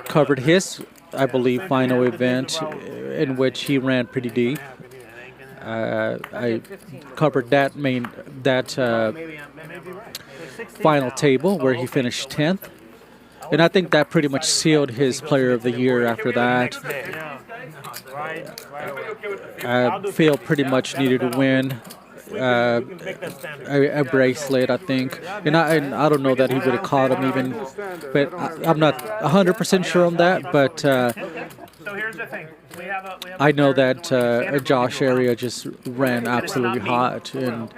Covered his, I believe, final event in which he ran pretty deep. I covered that final table where he finished 10th, and I think that pretty much sealed his Player of the Year after that. Phil pretty much needed to win a bracelet, I think, and I don't know that he would have caught him even, but I'm not 100% sure on that, but So here's the thing. I know that Josh Area just ran absolutely hot, and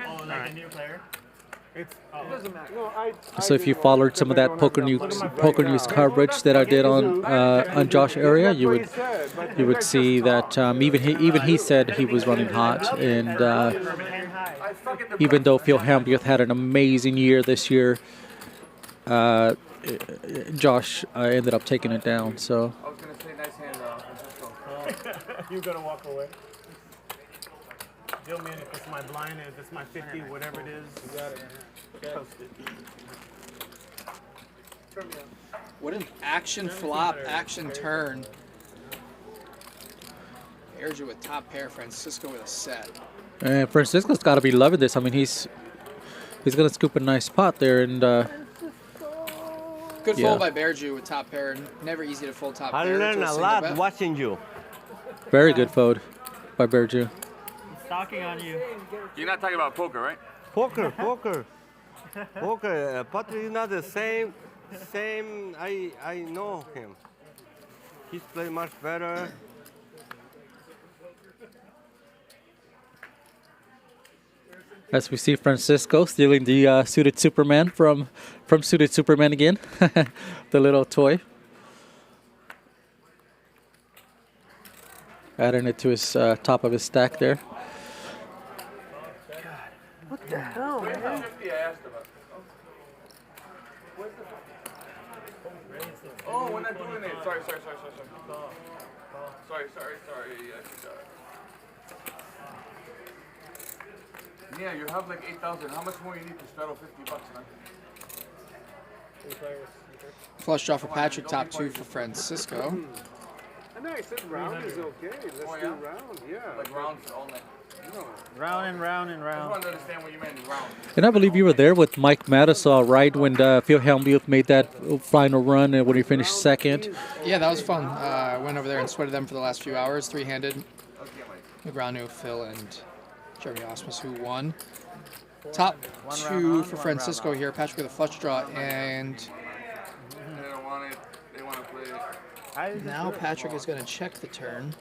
so if you followed some of that poker news coverage that I did on Josh Area, you would see that even he said he was running hot, and even though Phil Hellmuth had an amazing year this year, Josh ended up taking it down. So. I was gonna say nice hand You're gonna walk away. Tell me if it's my blind, if it's my 50, whatever it is. You got it. Post it. What an action flop, action turn. Erju with top pair, Francisco with a set. And Francisco's got to be loving this. I mean, he's gonna scoop a nice pot there, and good fold by Erju with top pair. Never easy to fold top pair. I learned a lot watching you. Very good fold by Erju. Stalking on you. You're not talking about poker, right? Poker. Patrick is not the same. I know him. He's playing much better. As we see Francisco stealing the Suited Superman from Suited Superman again, the little toy. Adding it to his top of his stack there. What the hell, man? Oh, we're not doing it. Sorry. Yeah, you have like 8,000. How much more you need to straddle $50, man? Flush draw for Patrick, top 2 for Francisco. No, I said round is okay. Let's do round, yeah. Like rounds all night. No. Round and round. I just wanted to understand what you meant, round. And I believe you were there with Mike Mattisall, right, when Phil Hellmuth made that final run and when he finished second. Yeah, that was fun. I went over there and sweated them for the last few hours, three-handed. Negranio, Phil, and Jeremy Osmus, who won. Top 2 for Francisco here. Patrick with a flush draw, and They don't want it. They want to play it. now Patrick is going to check the turn.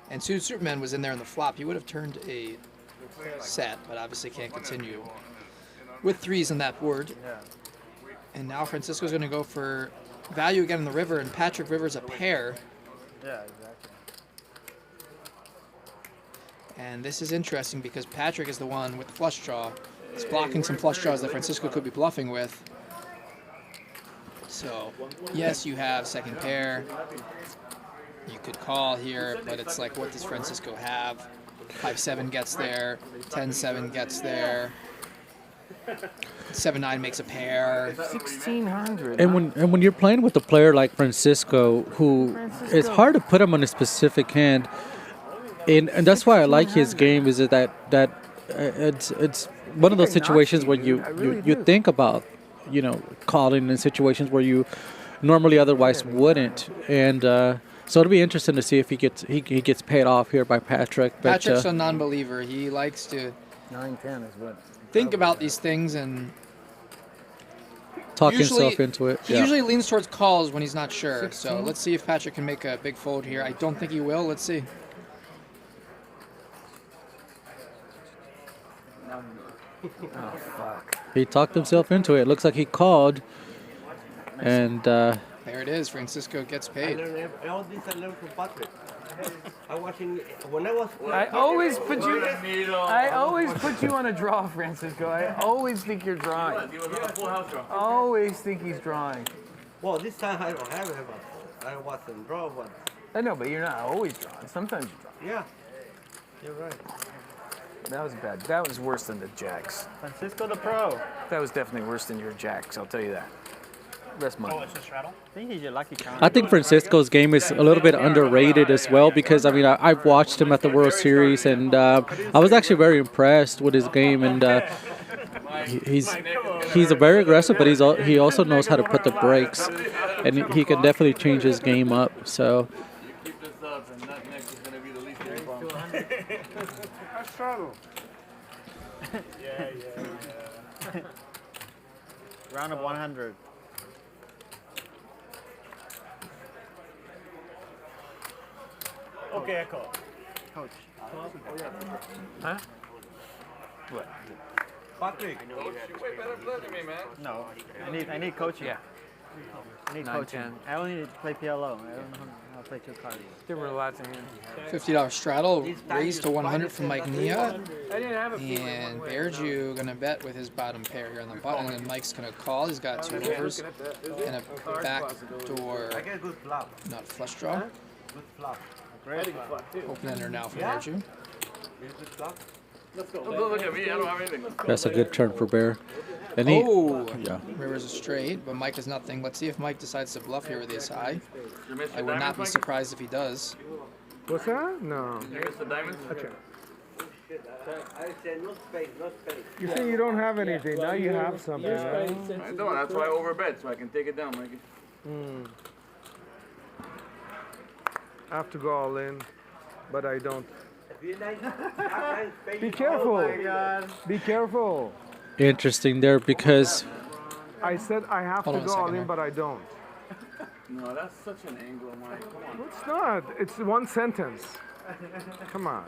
And Suited Superman was in there in the flop. He would have turned a set, but obviously can't continue with 3s on that board. And now Francisco's going to go for value again in the river, and Patrick River's a pair. Yeah, exactly. And this is interesting because Patrick is the one with the flush draw. He's blocking some flush draws that Francisco could be bluffing with. So, yes, you have second pair. You could call here, but it's like, what does Francisco have? 5-7 gets there, 10-7 gets there, 7-9 makes a pair. 1600. And when you're playing with a player like Francisco, it's hard to put him on a specific hand, and that's why I like his game. Is that it's one of those situations where you think about, calling in situations where you normally otherwise wouldn't, and so it'll be interesting to see if he gets paid off here by Patrick. But, Patrick's a non-believer. He likes to 9-10 is what. Think about these things and talk himself into it. He usually leans towards calls when he's not sure. 16? So let's see if Patrick can make a big fold here. I don't think he will. Let's see. Oh, fuck. He talked himself into it. Looks like he called. And there it is. Francisco gets paid. All this I learned from Patrick. When I was. I always put you on a draw, Francisco. I always think you're drawing. Always think he's drawing. Well, this time I don't have a. I wasn't draw one. I know, but you're not always drawing. Sometimes you draw. Yeah, you're right. That was bad. That was worse than the jacks. Francisco the pro. That was definitely worse than your jacks. I'll tell you that. Rest money. Oh, it's a straddle? I think he's your lucky count. I think Francisco's game is a little bit underrated as well because, I've watched him at the World Series, and I was actually very impressed with his game, and he's very aggressive, but he also knows how to put the brakes, and he can definitely change his game up. So. Keep this up, and that next is going to be the least of your problem. A straddle. Yeah. Round of 100. Okay, I call. Coach. Huh? What? Patrick. Coach, you way better than me, man. No, I need coaching. Yeah. I need 9, coaching. 10. I only need to play PLO. I don't know how to play 2 cards. Give her lots of $50 straddle raised to 100 from Mike Nia. I didn't have a And Bearju gonna bet with his bottom pair here on the button, and Mike's gonna call. He's got 2 overs and a backdoor, not flush draw. Good flop. Open ender now for Bearju. Don't look at me. I don't have anything. That's a good turn for Bear. And River's a straight, but Mike is nothing. Let's see if Mike decides to bluff here with ace high. I would not be surprised if he does. What's that? No. You miss the diamonds? Okay. I said no space, no space. You say you don't have anything. Now you have something. Right? I don't. That's why I overbet, so I can take it down, Mikey. I have to go all in, but I don't. Be Be careful. Oh my God. Be careful. interesting there because I said I have to go all in, but I don't. No, that's such an angle, Mike. Come on. It's not. It's one sentence. Come on.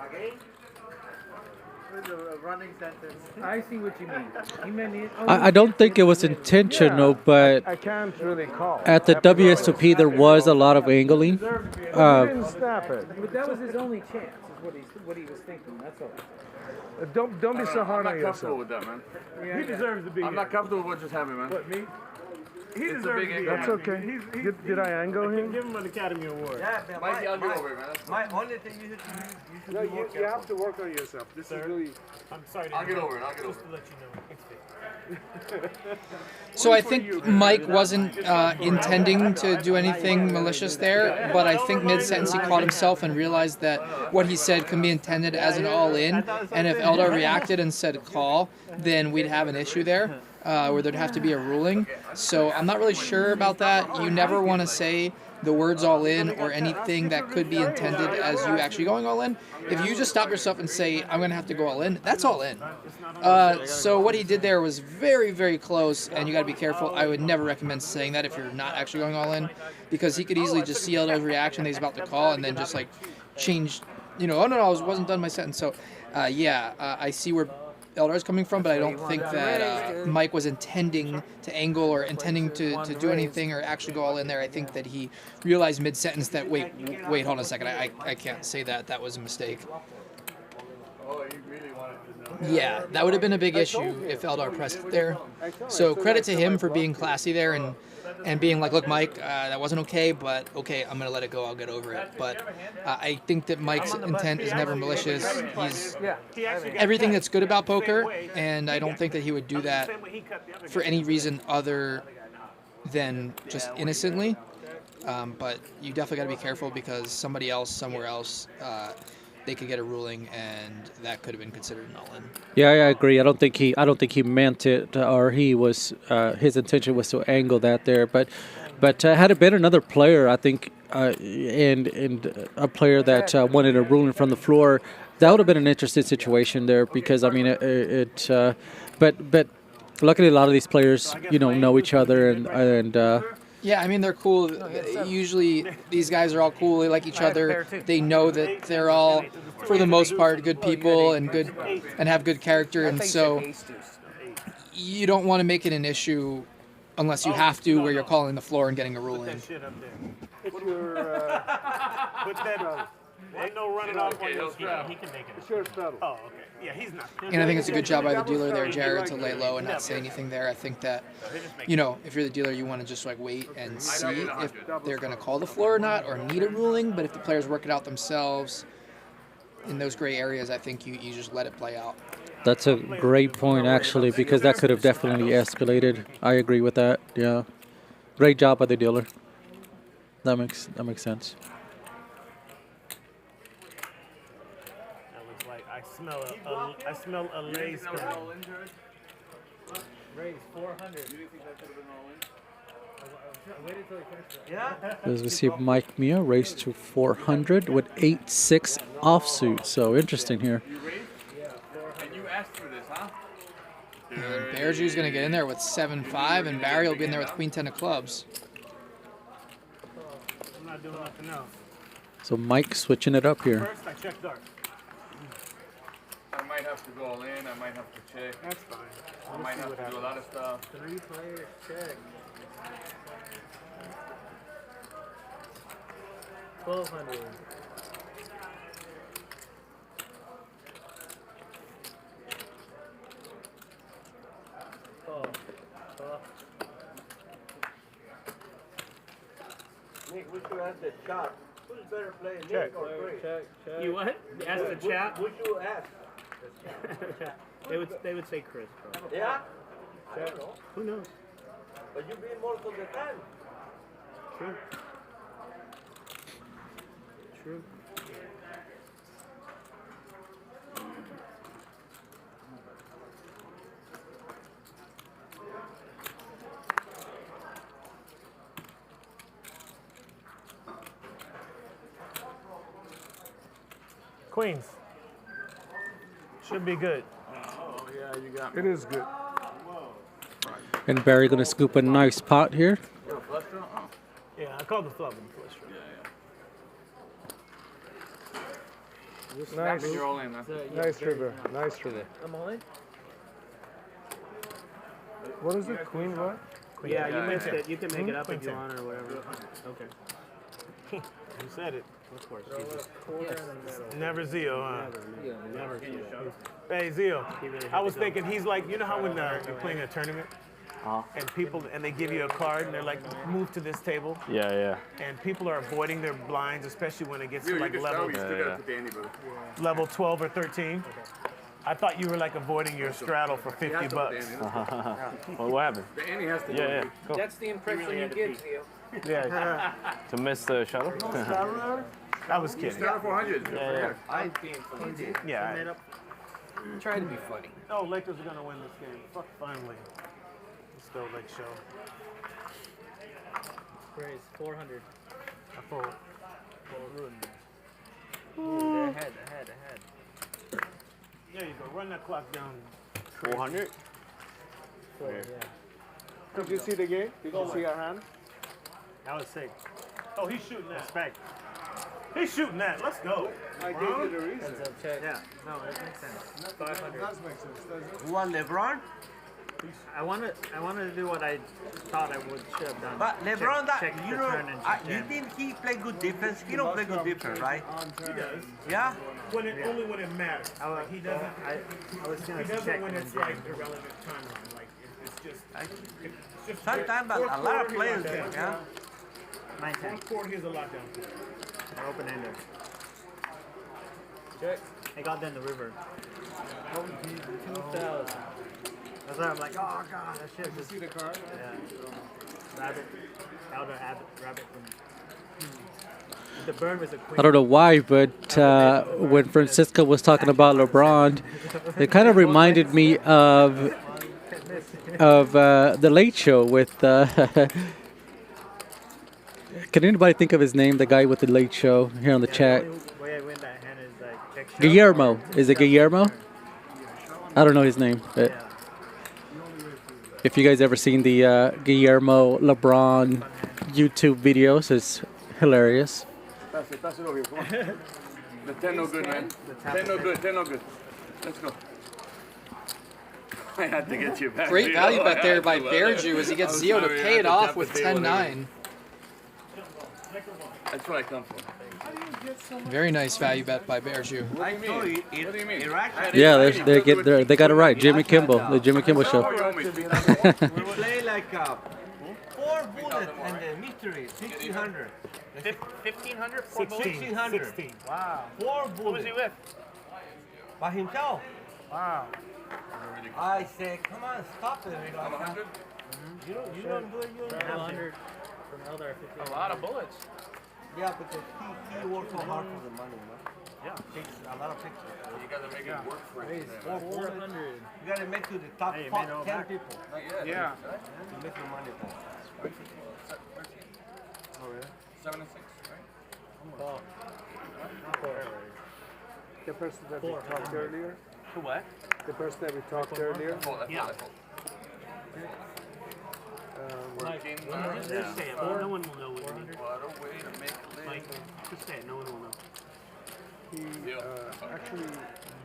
Again? A running sentence. I see what you mean. He meant it. I don't think it was intentional, but I can't really call. at the WSOP there was a lot of angling. He didn't snap it. But that was his only chance, is what he was thinking. That's all. Don't be so hard on I'm not comfortable yourself. with that, man. He deserves to be I'm not comfortable with what just happened, man. What, me? He It's a deserves big to be angle. That's okay. Did I angle him? Give him an Academy Award. Yeah, Mikey, I'll get over it, man. My only thing you should No, you have to work on yourself. This is really. I'm sorry. I'll get over it. Just to let you know. So I think Mike wasn't intending to do anything malicious there, but I think mid-sentence he caught himself and realized that what he said can be intended as an all-in, and if Eldar reacted and said call, then we'd have an issue there, where there'd have to be a ruling. So I'm not really sure about that. You never want to say the words all in or anything that could be intended as you actually going all in. If you just stop yourself and say, I'm going to have to go all in, that's all in. So what he did there was very, very close, and you got to be careful. I would never recommend saying that if you're not actually going all in, because he could easily just see Eldar's reaction that he's about to call and then just like change, oh no, I wasn't done my sentence. So I see where Eldar's coming from, but I don't think that Mike was intending to angle or intending to do anything or actually go all in there. I think that he realized mid-sentence that, wait, hold on a second, I can't say that. That was a mistake. Oh, you really wanted to know. Yeah, that would have been a big issue if Eldar pressed it there. So credit to him for being classy there and being like, look, Mike, that wasn't okay, but okay, I'm going to let it go. I'll get over it. But I think that Mike's intent is never malicious. He's everything that's good about poker, and I don't think that he would do that for any reason other than just innocently. But you definitely got to be careful because somebody else, somewhere else, they could get a ruling, and that could have been considered an all-in. Yeah, I agree. I don't think he meant it, or he was his intention was to angle that there. But had it been another player, I think, and a player that wanted a ruling from the floor, that would have been an interesting situation there. Because I mean, but luckily a lot of these players, know each other and. Yeah, I mean, they're cool. Usually, these guys are all cool. They like each other. They know that they're all, for the most part, good people and have good character. And so, you don't want to make it an issue unless you have to, where you're calling the floor and getting a ruling. It's your, put that, ain't no running off on your straddle. He can make it. It's your straddle. Oh, okay. Yeah, he's not. And I think it's a good job by the dealer there, Jared, to lay low and not say anything there. I think that, if you're the dealer, you want to just wait and see if they're going to call the floor or not, or need a ruling. But if the players work it out themselves in those gray areas, I think you just let it play out. That's a great point, actually, because that could have definitely escalated. I agree with that. Yeah, great job by the dealer. That makes sense. I smell a lace coming. Raise 400. You didn't think that could have been all in? I waited till he finished it. Yeah. As we see Mike Mia race to 400 with 8-6 offsuit. So interesting here. And you asked for this, huh? And Bearju's going to get in there with 7-5, and Barry will be in there with Queen 10 of clubs. I'm not doing nothing else. So Mike switching it up here. First, I check dark. I might have to go all in. I might have to check. That's fine. I might have to do a lot of stuff. 3 players, check. 1200. Nick, we should ask the chat. Who's better playing, Check. Nick or Chris? You what? Ask the chat? We should ask. They would say Chris, probably. Yeah? I don't know. Who knows? But you beat most of the time. True. True. Queens. Should be good. Oh, yeah, you got It is good. And Barry going to scoop a nice pot here. You're a flush draw? Oh. Yeah, I called the flop in the flush draw. Nice. You're all in, man. Nice river. Nice river. I'm all in? What is it? Queen what? Yeah, you mixed it. You can make it up if you want or whatever. Okay. You said it. Of course. Never Zio, huh? Never Zio. Hey, Zio. I was thinking he's like, you know how when you're playing a tournament and they give you a card and they're like, move to this table? Yeah. And people are avoiding their blinds, especially when it gets to like level 12 or 13. I thought you were like avoiding your straddle for $50. Well, what happened? The Annie has to Yeah. Cool. That's the impression you give, Theo. Yeah. To miss the shuttle? I was kidding. Straddle 400. Yeah. I'm being funny. Yeah. Try to be funny. Oh, Lakers are gonna win this game. Fuck, finally. Let's go, Lake Show. Raise 400. I fold. They're ahead. There you go. Run that clock down. 400? Yeah. Did you see the game? Did you see our hand? That was sick. Oh, he's shooting that. Respect. He's shooting that. Let's go. I gave you the reason. Yeah, no, it makes sense. 500. Does make sense, doesn't it? You want LeBron? I wanted to do what I thought I should have done. But LeBron, check you the know, turn and check you jam. think he play good defense? He don't play good defense, right? He does. Yeah? Only when it matters. Like, he doesn't. I was gonna He doesn't check when and it's jam. like irrelevant timeline. Like it's just. Sometimes a lot of players do, yeah? 9-10. One court, here's a lockdown. Open ended. Check. I got them the river. 2,000. That's why I'm like, oh god, that shit. Did you see the card? Yeah. Rabbit. Elder rabbit from. The burn was a queen. I don't know why, but when Francisco was talking about LeBron, it kind of reminded me of the Late Show with. Can anybody think of his name? The guy with the Late Show here on the chat. Guillermo. Is it Guillermo? I don't know his name, but if you guys ever seen the Guillermo LeBron YouTube videos, it's hilarious. Pass it over here. Come on. The 10 no good, man. 10 no good. 10 no good. Let's go. I had to get you back. Great value bet there by Bearju as he gets Zio to pay it off with 10-9. That's what I come for. Very nice value bet by Bearju. What do you mean? Yeah, they got it right. Jimmy Kimmel, the Jimmy Kimmel Show. We play like 4 bullets and the mystery, 1,600. 1,500? 1,600. 16. Wow. 4 bullets. Who was he with? By himself. Wow. I say, come on, stop it. I'm 100. You don't do it. You don't 100 from Elder. A lot of bullets. Yeah, because he works so hard for the money, you know? Yeah, takes a lot of pictures. You gotta make it work for it. 400. You gotta make to the top 10 people. Not yet. Yeah. To make your money back. Oh, really? 7 and 6, right? The person that we talked earlier. What? The person that we talked earlier. Yeah. Working. Just say it. No one will know what you mean. What a way to make a living. Just say it. No one will know. He actually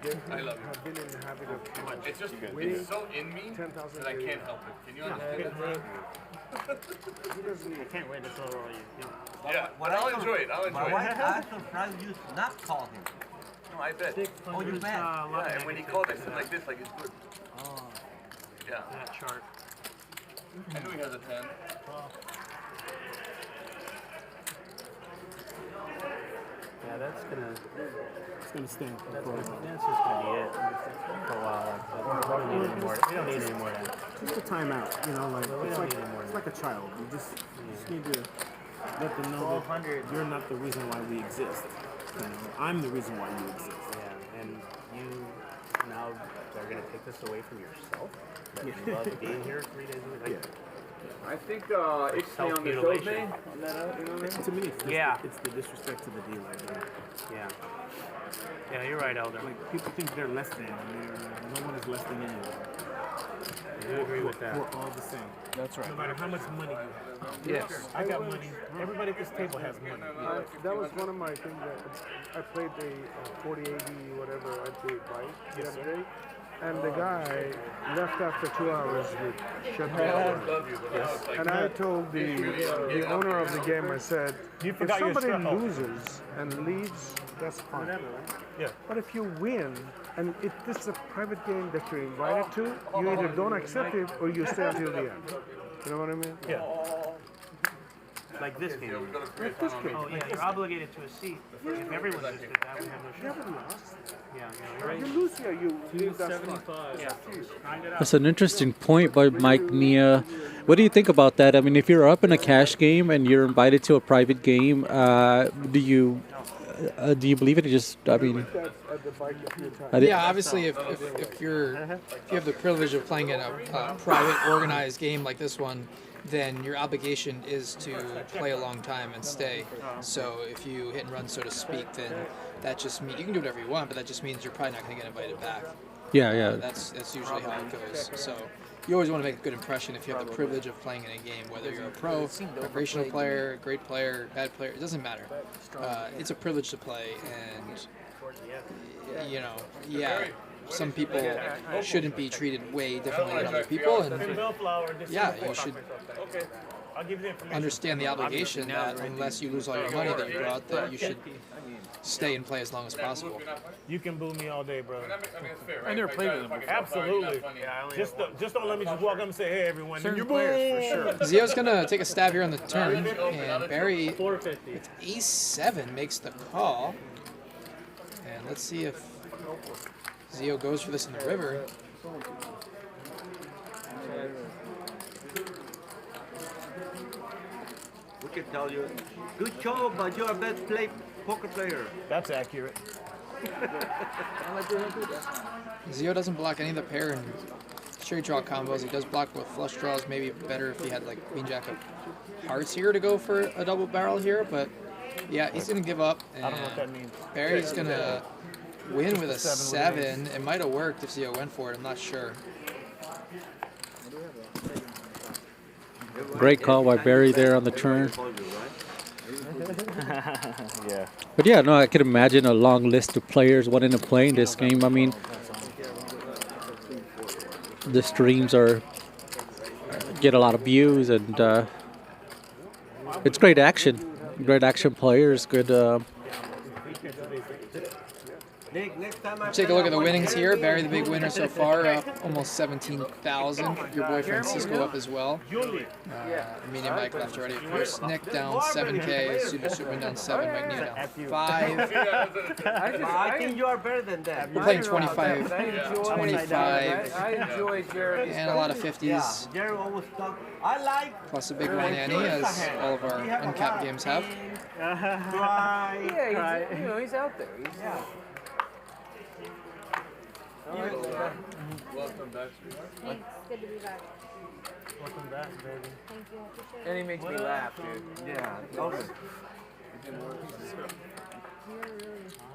have been in the habit of It's just winning it's so in me 10,000 that I can't help it. Can you understand it? I can't wait to throw all you. Yeah, but I'll enjoy it. I'll enjoy My it. wife, I'm surprised you not call him. No, I bet. Oh, you bet. Yeah, and when he called, I said like this, like it's good. Oh. Yeah. That sharp. I knew he has a 10. Yeah, that's gonna. It's gonna stink. That's just gonna be it for a while. We don't need any more. We don't need any more of that. Just a timeout, you know, like We it's don't like need any more. it's like a child. You just need to let them know that 1,200. you're not the reason why we exist. You know, I'm the reason why you exist. Yeah, and you now they're gonna take this away from yourself. That you love being here 3 days a week. Like, I think it's on the show thing. On that, you know what I mean? To me, it's just, Yeah. it's the disrespect to the dealer. Yeah. Yeah, you're right, Elder. Like people think they're less than, and no one is less than anyone. I do agree with that. We're all the same. That's right. No matter how much money you have. Yes. I got money. Everybody at this table has money. That was one of my things that I played the 4080 whatever at the bike the other day, and the guy left after 2 hours with shut down. And I told the owner of the game, I said, if forgot your somebody strap. loses and leaves, that's fine. Yeah. But if you win, and if this is a private game that you're invited to, you either don't accept it or you stay until the end. You know what I mean? Yeah. Like this game. Like this game. Oh yeah, you're obligated to a seat. If everyone just did that, we have no shot. Yeah, you're right. You lose here, you leave, that's fine. Yeah. That's an interesting point by Mike Nia. What do you think about that? I mean, if you're up in a cash game and you're invited to a private game, do you believe it? Or just, I mean, Yeah, obviously, if you have the privilege of playing in a private, organized game like this one, then your obligation is to play a long time and stay. So if you hit and run, so to speak, then that just means you can do whatever you want, but that just means you're probably not going to get invited back. Yeah. That's usually how it goes. So you always want to make a good impression if you have the privilege of playing in a game, whether you're a pro, recreational player, great player, bad player, it doesn't matter. It's a privilege to play, and you know, some people shouldn't be treated way differently than other people, and you should understand the obligation that unless you lose all your money that you brought, that you should stay and play as long as possible. You can boo me all day, bro. I never played with him before. Absolutely. Just don't let me just walk up and say, hey, everyone. Certain You players, for sure. Zio's gonna take a stab here on the turn, and Barry with ace-7 makes the call. And let's see if Zio goes for this in the river. We can tell you, good job, but you're a best poker player. That's accurate. Zio doesn't block any of the pair and straight draw combos. He does block with flush draws. Maybe better if he had like queen jack of hearts here to go for a double barrel here, but yeah, he's gonna give up. And I don't know what that means. Barry's gonna win with a 7. It might have worked if Zio went for it. I'm not sure. Great call by Barry there on the turn. Yeah. But yeah, no, I could imagine a long list of players wanting to play in this game. I mean, the streams get a lot of views, and it's great action. Great action players. Good. Take a look at the winnings here. Barry, the big winner so far, up almost 17,000. Your boy Francisco up as well. Medium Mike left already, of course. Nick down 7K. Superman down 7. Mike Neo down 5. I think you are better than that. We're playing 25, I enjoy Gerry. and a lot of 50s. Gerry always talk. I like. Plus a big one, Annie, as all of our uncapped games have. Yeah, he's out there. Welcome back. Thanks. Good to be back. Welcome back, baby. Thank you. I appreciate it. And he makes me laugh, dude. Yeah.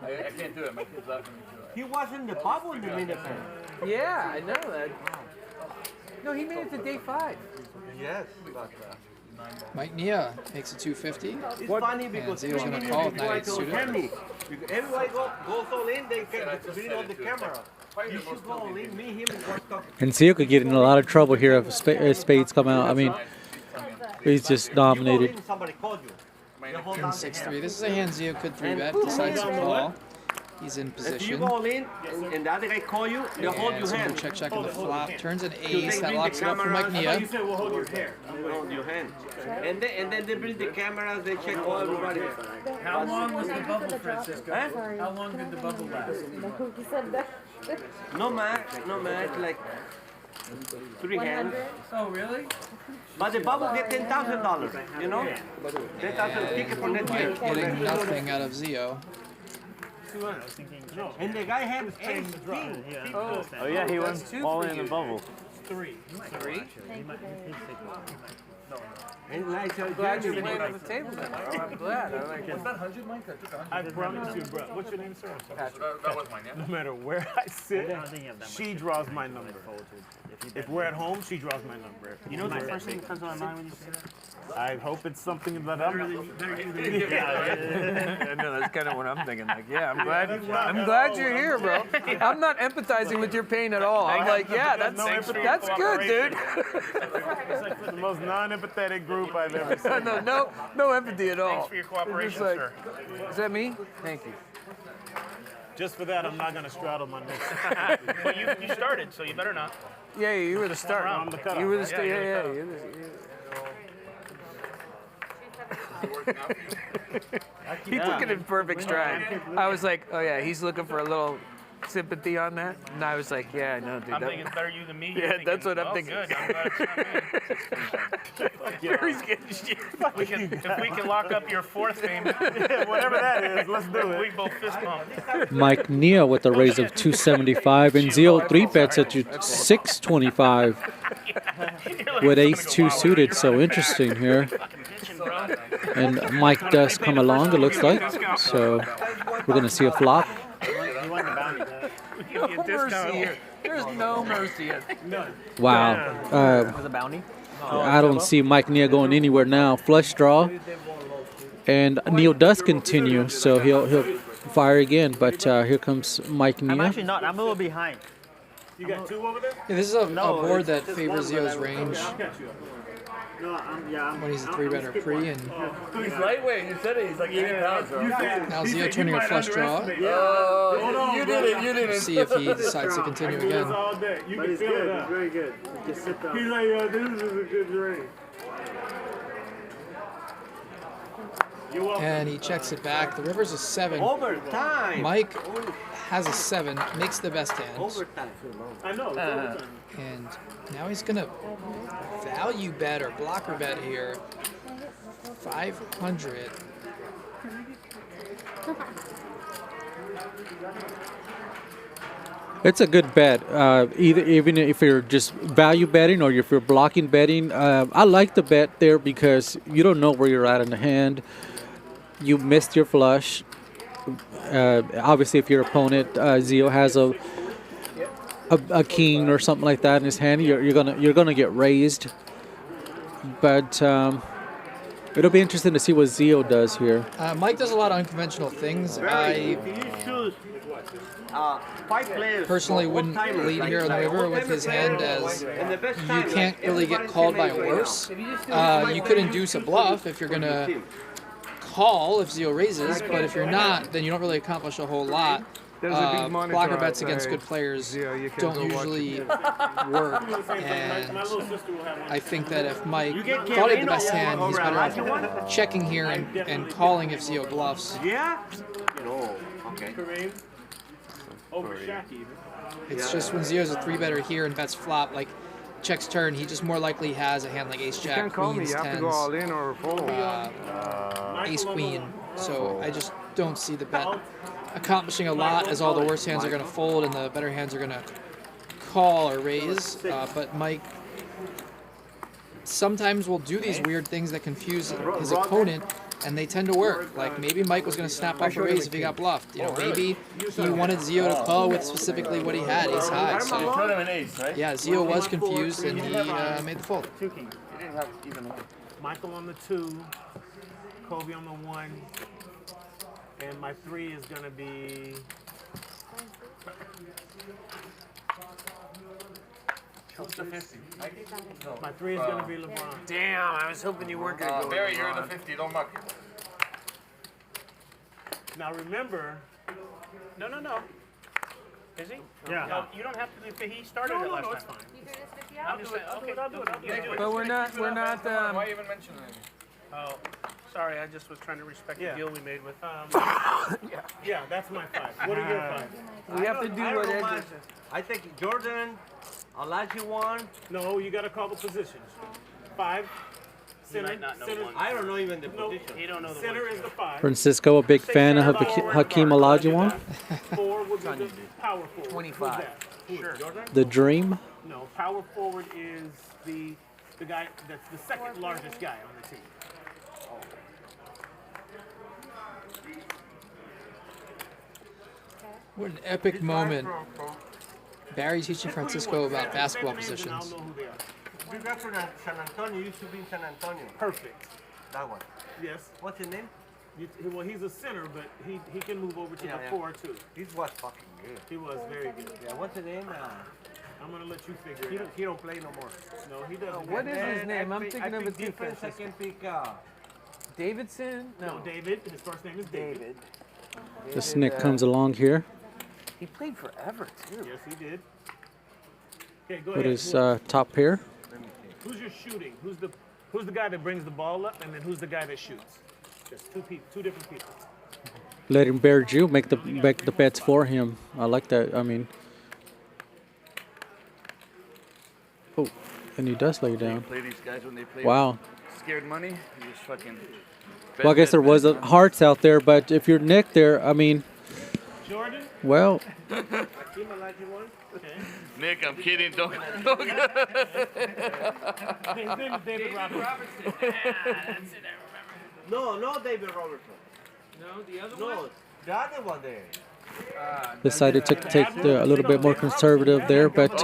I can't do it. My kid's laughing at me too. He was in the bubble in the minute. Yeah, I know that. No, he made it to day 5. Yes, but Mike Nia makes it 250. it's funny because And Zio's going to call with 9-8 suited. everybody goes all in, they can bring on the camera. You should go all in, me, him, and one talk. And Zio could get in a lot of trouble here if spades come out. I mean, he's just dominated. Somebody called you. King 6-3. This is a hand Zio could 3-bet. Decides to call. He's in If you position. go all in, and the other guy call you, they hold And your some hand. check on the flop. Turns an So ace. they That bring locks the it up for camera- Mike Nia. You said we'll hold your hair. Hold your hand. And then they bring the cameras, they check all everybody. How long was the bubble, Francisco? Huh? How long did the bubble last? No, he said that. No match, like 3 hands. Oh, really? But the bubble get $10,000, you know? 10,000 ticket for next year. Getting nothing out of Zio. And the guy had ace king. Oh yeah, he went all in the bubble. 3. And like I'm glad you're playing on the table then. I'm glad. I like it. What's that 100, Mike? I took 100. I promise you, bro. What's your name, sir? That was mine, yeah? No matter where I sit, she draws my number. If we're at home, she draws my number. You know the first thing that comes to my mind when you say that? I hope it's something that I'm. I know that's kind of what I'm thinking. Like, yeah, I'm glad you're here, bro. I'm not empathizing with your pain at all. I'm like, yeah, that's good, dude. It's like the most non-empathetic group I've ever seen. no empathy at all. Thanks for your cooperation, Like, sir. is that me? Thank you. Just for that, I'm not gonna straddle my neck. Well, you started, so you better not. Yeah, you were the start. I'm the cutoff. You were the right? start. Yeah, Yeah, you're yeah. He took it in perfect stride. I was like, oh yeah, he's looking for a little sympathy on that. And I was like, yeah, I know, dude. I'm thinking better you than me. Yeah, that's what I'm oh, thinking. Good. I'm glad it's not me. Barry's getting shit. If we can lock up your 4th payment, Whatever that is, let's do we it. both fist bump. Mike Nia with a raise of 275, and Zio 3-bets at you 625 with ace-2 suited. So interesting here. And Mike does come along, it looks like. So we're going to see a flop. no mercy here. There's no mercy here. None. Wow. With a bounty? I don't see Mike Nia going anywhere now. Flush draw. And Neil does continue, so he'll fire again. But here comes Mike Nia. I'm actually not. I'm a little behind. You got two over there? Yeah, this is a board that favors Zio's range No, I'm when he's a 3-better pre, and He's lightweight. You said it. He's like 80 pounds. Bro. now Zio turning a flush draw. You did it. You did it. See if he decides to continue again. You can feel it up. very good. Just sit down. He's like, this is a good range. And he checks it back. The river's a 7. Overtime. Mike has a 7, makes the best hand. Overtime. I know. It's overtime. And now he's gonna value bet or blocker bet here. 500. It's a good bet. Even if you're just value betting or if you're blocking betting, I like the bet there because you don't know where you're at in the hand. You missed your flush. Obviously, if your opponent Zio has a king or something like that in his hand, you're gonna get raised. But it'll be interesting to see what Zio does here. Mike does a lot of unconventional things. I personally wouldn't lead here on the river with his hand, as you can't really get called by worse. You could induce a bluff if you're gonna call if Zio raises, but if you're not, then you don't really accomplish a whole lot. Blocker bets against good players don't usually work, and I think that if Mike thought he had the best hand, he's better off checking here and calling if Zio bluffs. Yeah? No. Okay. Over Shaq even. It's just when Zio's a 3-better here and bets flop, like checks turn, he just more likely has a hand like ace You jack, can't call me. queens, You have to tens, go all in or fold. ace queen. So I just don't see the bet accomplishing a lot, as all the worst hands are going to fold and the better hands are going to call or raise. But Mike sometimes will do these weird things that confuse his opponent, and they tend to work. Like maybe Mike was going to snap off a raise if he got bluffed. You know, maybe he wanted Zio to call with specifically what he had, ace high. So yeah, Zio was confused and he made the fold. Two kings. You didn't have even one. Michael on the 2, Kobe on the 1, and my 3 is going to be. Who's the 50? My 3 is going to be LeBron. Damn, I was hoping you weren't going to go. Barry, you're in the 50. Don't muck. Now remember. No. Is he? Yeah. No, you don't have to. He started it last time. It's fine. I'll just say, okay, I'll do it. But we're not. Why even mention it? Oh, sorry. I just was trying to respect the deal we made with. Yeah, that's my 5. What are your 5? We have to do what Ed what I think Jordan, Olajuwon. No, you got to call the positions. 5. Center. might not know Center. one. I don't know even the Nope. position. He don't know the Center one. is the 5. Francisco, a big fan of Hakeem Olajuwon. 4 would be the power forward. 25. Who's that? Sure. Jordan? The Dream. No, power forward is the guy that's the second largest guy on the team. What an epic moment. Barry teaching Francisco about basketball I'll positions. know who they are. We got for San Antonio. Used to be in San Antonio. Perfect. That one. Yes. What's his name? Well, he's a center, but he can move over to the 4 too. He was fucking good. He was very good. Yeah. What's his name? I'm gonna let you figure it out. He don't play no more. No, he doesn't. What is his name? I'm thinking of a defense. I can pick. Davidson? No, David. His first name is David. The Snick comes along here He played forever too. Yes, he did. Okay, go with ahead. his top pair. Who's your shooting? Who's the guy that brings the ball up, and then who's the guy that shoots? Just two different people. Letting Bear Jew make the bets for him. I like that. I mean, oh, and he does lay down. Play these guys when they play. Wow. Scared money. You just fucking. Well, I guess there was hearts out there, but if you're Nick there, I mean, Jordan? well, Nick, I'm kidding. Don't. His name is David Robertson. No, David Robertson. No, the other No, the other one there. decided to take a little bit more conservative there, but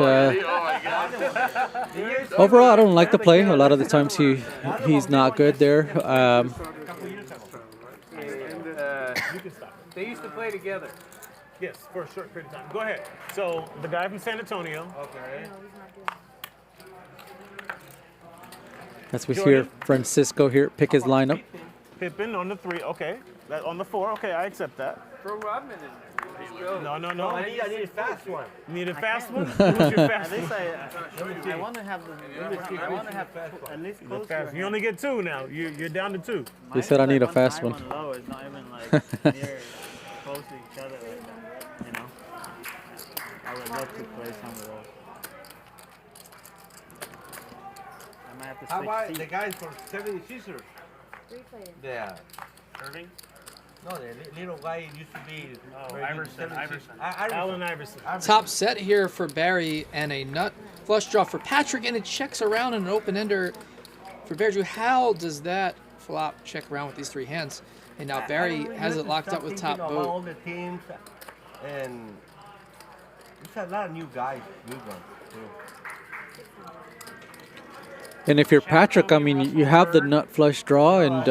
overall I don't like the play. A lot of the times he's not good there. They used to play together. Yes, for a short period of time. Go ahead. So the guy from San Antonio. Okay. As we hear Francisco here pick his lineup. Pippen on the 3. Okay. That on the 4. Okay, I accept that. Throw Rodman in. No. I need a fast one. You need a fast one? What's your fast one? I want to have I want to have at least close to You only get 2 now. You're down to 2. He said I need a fast one. low. It's not even like near close to each other like that, you know? I would love to play some of those. I might have to How switch about seats. the guys from 76ers? Yeah. Irving? No, the little guy used to be. Iverson. Allen Iverson. Top set here for Barry and a nut flush draw for Patrick, and it checks around in an open ender for Berju. How does that flop check around with these 3 hands? And now Barry has it locked up with top All boat. the teams, and there's a lot of new guys, new ones. And if you're Patrick, I mean, you have the nut flush draw, and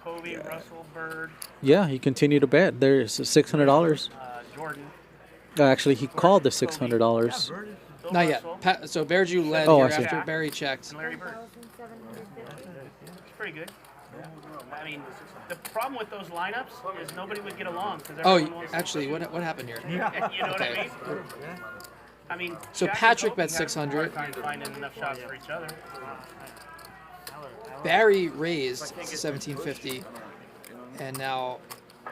Kobe, Russell, Bird. yeah, you continue to bet. There's $600. Jordan. Actually, he called the $600. Not yet. So Berju led Oh, here I see. after Barry checked. And Larry Bird. It's pretty good. I mean, the problem with those lineups is nobody would get along because everyone wants Actually, what happened here? You know what I mean? I mean, So Jack Patrick and bet Kobe have 600. finding enough shots for each other. Barry raised 1750, and now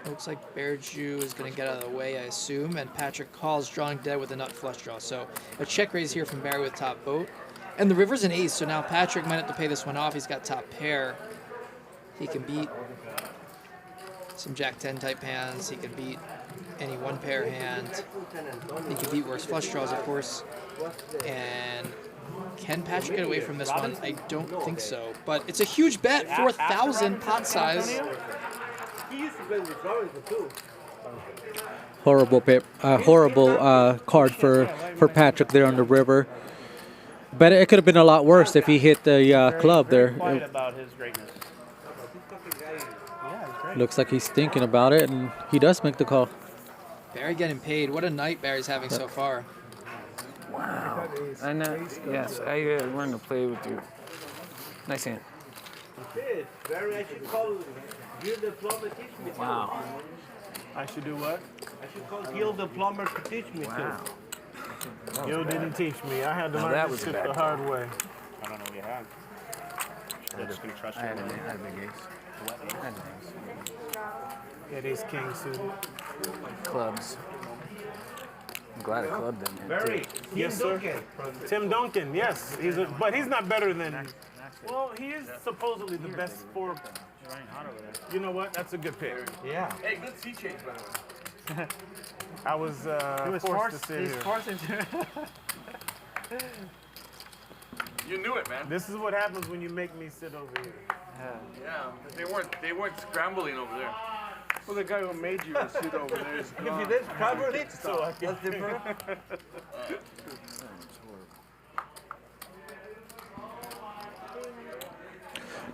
looks like Berju is going to get out of the way, I assume, and Patrick calls drawing dead with a nut flush draw. So a check raise here from Barry with top boat, and the river's an ace, so now Patrick might have to pay this one off. He's got top pair. He can beat some Jack 10 type hands. He can beat any 1 pair hand. He can beat worse flush draws, of course. And can Patrick get away from this one? I don't think so. But it's a huge bet, 4,000 pot size. He used to play with Florida too. Horrible card for Patrick there on the river. But it could have been a lot worse if he hit the club there. Quiet about his greatness. Looks like he's thinking about it, and he does make the call. Barry getting paid. What a night Barry's having so far. Wow. I know. Yes, I learned to play with you. Nice hand. Barry, I should call Gil the plumber to teach me. Wow. I should do what? I should call Gil the plumber to teach me. Wow. Gil didn't teach me. I had to Now learn that this was shit bad. the hard way. I don't know what you had. They're just going to trust you. I had a big ace. It is king suited. Clubs. I'm glad I clubbed them. Barry, Yes, sir. Tim Duncan, yes. But he's not better than. Well, he is supposedly the best 4. You know what? That's a good pick. Yeah. Hey, good sea change, by the way. I was, forced to sit here. You knew it, man. This is what happens when you make me sit over here. Yeah, they weren't scrambling over there. Well, the guy who made you sit over there is If gone. you did cover it, so that's different.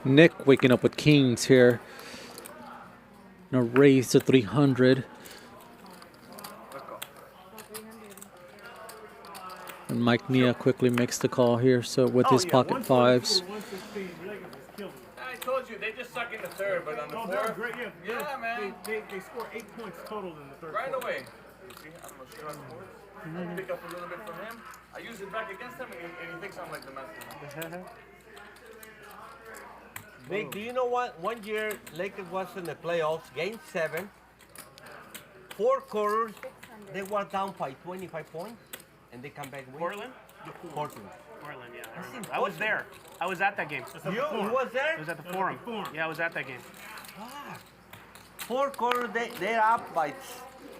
Nick waking up with kings here. Gonna raise to 300. And Mike Nia quickly makes the call here, so with his pocket 5s. I told you, they just suck in the third, but on the Oh, they're fourth, great. yeah, man. They score 8 points total in the third Right quarter. away. You see, I'm not sure on sports. I pick up a little bit from him. I use it back against him, and he thinks I'm like the master. Nick, do you know what? One year, Lakers was in the playoffs, Game 7. 4 quarters, they were down by 25 points, and they come back win. Portland? Portland. Portland, yeah. I remember. I was there. I was at that game. You was there? It was at the Forum. Yeah, I was at that game. 4 quarters, they're up by,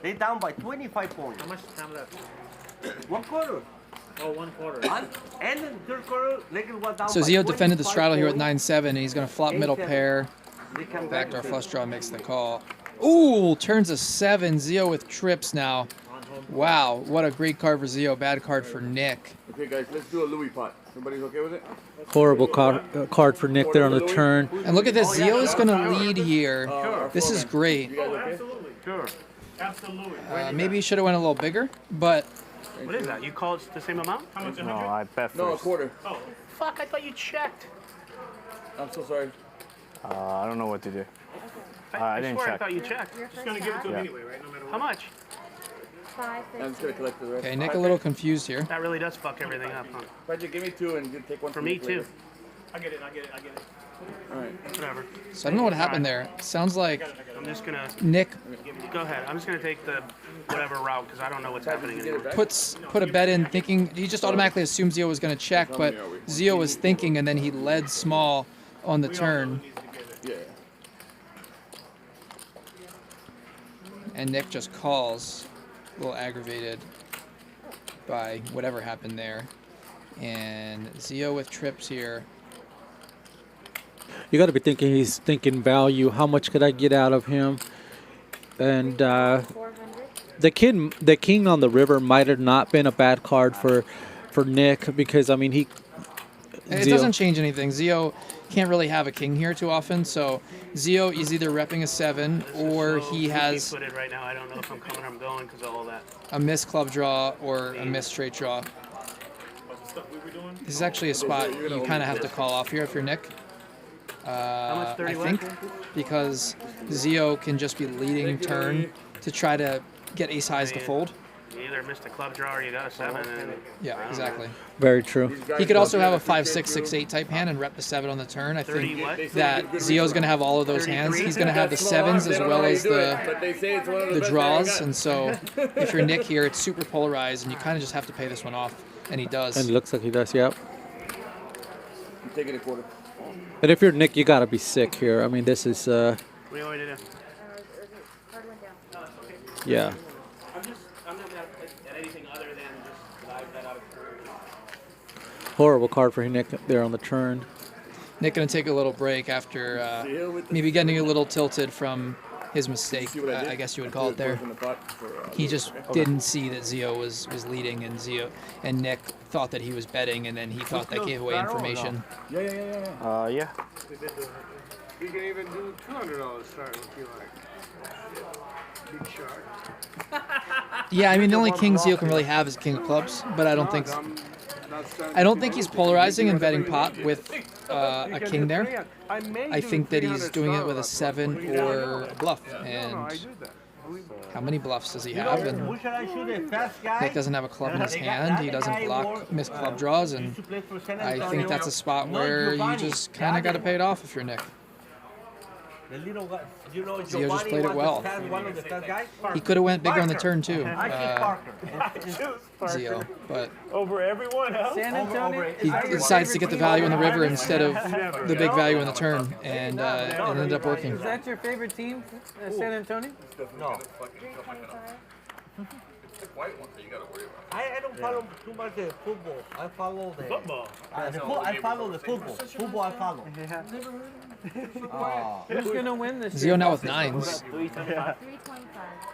they down by 25 points. How much time left? 1 quarter. Oh, 1 quarter. And in the third quarter, Lakers was down So by Zio defended the 25 straddle here with points. 9-7, and he's going to flop middle 8-7. pair. They come Backdoor back. flush draw makes the call. Ooh, turns a 7. Zio with trips now. Wow, what a great card for Zio. Bad card for Nick. Okay, guys, let's do a Louis pot. Everybody's okay with it? Horrible card for Nick there on the turn. And look at this. Zio is going to lead here. This is great. Absolutely. Sure. Absolutely. Maybe you should have went a little bigger, but... What is that? You call it the same amount? How much? No, I bet first. No, a quarter. Oh, fuck! I thought you checked. I'm so sorry. I don't know what to do. I didn't swear check. I thought you checked. Your Just gonna first give it to him half? anyway, right? No matter what. How much? 5.50. I'm just gonna collect the rest. Okay, Nick a little confused here. That really does fuck everything up, huh? Patrick, give me 2 and you take one For me later. too. I get it. I get it. I get it. All right. Whatever. So I don't know what happened there. Sounds like I'm just gonna. Nick Go ahead. I'm just gonna take the whatever route because I don't know what's happening anymore. put a bet in thinking, he just automatically assumed Zio was going to check, but Zio was thinking and then he led small on the turn. Yeah. And Nick just calls, a little aggravated by whatever happened there. And Zio with trips here. You got to be thinking he's thinking value. How much could I get out of him? And the king on the river might have not been a bad card for Nick because I mean It doesn't change anything. Zio can't really have a king here too often, so Zio is either repping a 7 or he has Right now, I don't know if I'm coming or I'm going because of all that. a missed club draw or a missed straight draw. This is actually a spot you kind of have to call off here if you're Nick. I 30 think because Zio can just be leading turn to try to get ace highs to fold. You either missed a club draw or you got a 7. And Yeah, exactly. Very true. He could also have a 5-6, 6-8 type hand and rep the 7 on the turn. I think that Zio's going to have all of those hands. He's going to have the 7s as well as the draws. And so if you're Nick here, it's super polarized and you kind of just have to pay this one off. And he does. And it looks like he does, yep. I'm taking a quarter. But if you're Nick, you got to be sick here. I mean, this is, What do you want me to do? yeah. I'm not at anything other than just live that out of turn. Horrible card for Nick there on the turn. Nick going to take a little break after maybe getting a little tilted from his mistake, I guess you would call it there. He just didn't see that Zio was leading, and Nick thought that he was betting, and then he thought that gave away information. Yeah. You can even do $200 starting if you like. Big shark. Yeah, I mean the only king Zio can really have is king of clubs, but I don't think he's polarizing and betting pot with a king there. I think that he's doing it with a 7 or a bluff. And how many bluffs does he have? And Nick doesn't have a club in his hand. He doesn't block missed club draws, and I think that's a spot where you just kind of got to pay it off if you're Nick. Zio just played it well. He could have went bigger on the turn too, Zio, but over everyone else. San Antonio. he decides to get the value in the river instead of the big value in the turn, and it ended up working. Is that your favorite team, San Antonio? No. I don't follow too much the football. I follow the football. I follow the football. Football I follow. Who's gonna win this? Zio now with 9s, 325.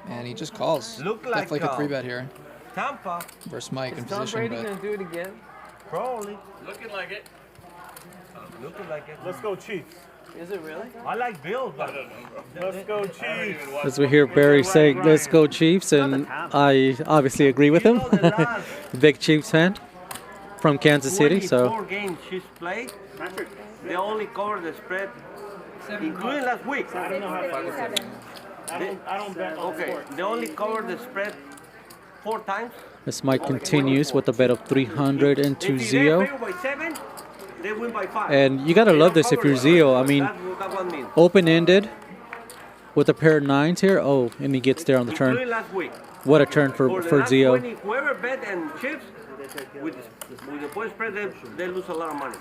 and he just calls. Look like, Definitely a 3-bet here Tampa. versus Mike in Is Tom position, Brady but gonna do it again? Probably. Looking like it. Looking like it. Let's go Chiefs. Is it really? I like Bills, but Let's go Chiefs. As we hear Barry saying, let's go Chiefs, and I obviously agree with him. Big Chiefs fan from Kansas City, so 4 games she's played. They only covered the spread, including last week. I don't know how to I don't bet on Okay, sports. they only covered the spread 4 times. as Mike continues with a bet of 300 into If they Zio. favor by 7, they win by 5. And you gotta love this if you're Zio. I mean, That's what that one means. open-ended with a pair of 9s here. Oh, and he gets there on the Including turn. last week. What a turn For the for last Zio. 20, whoever bet and chips with the point spread, they lose a lot of money.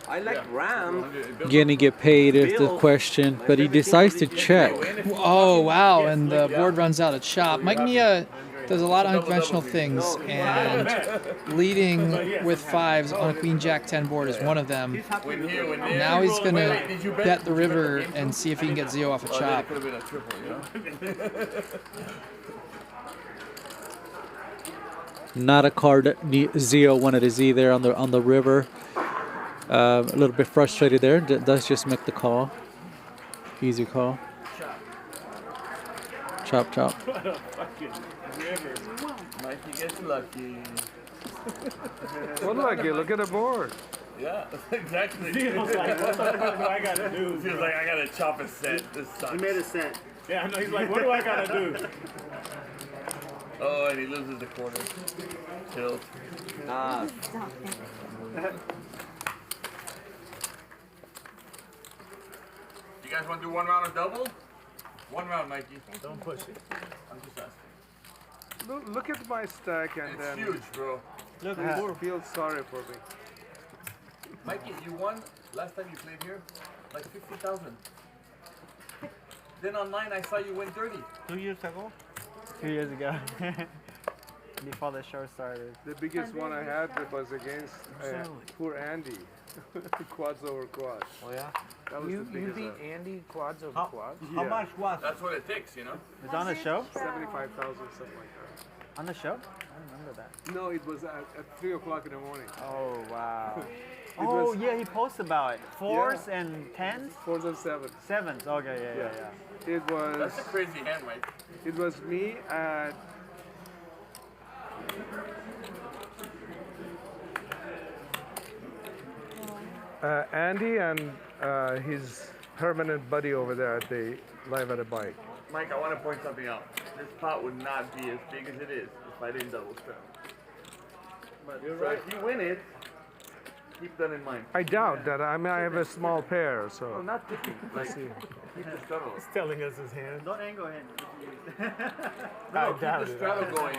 I like Rams. Can he get paid is the question, but he decides to check. oh wow! And the board runs out of chop. Mike Mia does a lot of unconventional things, and leading with 5s on a Queen Jack 10 board is one of them. Now he's going to bet the river and see if he can get Zio off a chop. Could have been a triple, you know? Not a card Zio wanted a Z there on the river. A little bit frustrated there. Does just make the call. Easy call. Chop, chop. What a fucking river. Mikey gets lucky. What lucky? Look at the board. Yeah, exactly. Zio's like, what the fuck do I gotta do? Zio's like, I gotta chop a set. This sucks. He made a set. Yeah, I know. He's like, what do I gotta do? Oh, and he loses the quarter. Tilt. Ah. You guys want to do 1 round of double? 1 round, Mikey. Don't push it. I'm just asking. Look at my stack and It's then huge, bro. Look, feel sorry for me. Mikey, you won last time you played here, like 50,000. Then online I saw you win 30. 2 years ago? 2 years ago. Before the show started. The biggest one I had was against poor Andy. Quads over quads. Oh yeah? That was the biggest beat one. Andy quads over quads? How much was? That's what it takes, you know? It's on the show? 75,000, something like that. On the show? I don't remember that. No, it was at 3 o'clock in the morning. Oh, wow. Oh, yeah, he posted about it. 4s and 10s? 4s and 7s. 7s, okay, yeah. It was... That's a crazy hand, Mike. It was me and... Andy and his permanent buddy over there at the Live at a Bike. Mike, I want to point something out. This pot would not be as big as it is if I didn't double strap. But you're right. If you win it, keep that in mind. I doubt that. I mean, I have a small pair, so... No, not tipping. Like, see. keep the straddle. He's telling us his hand. Don't angle him. No, keep the straddle going.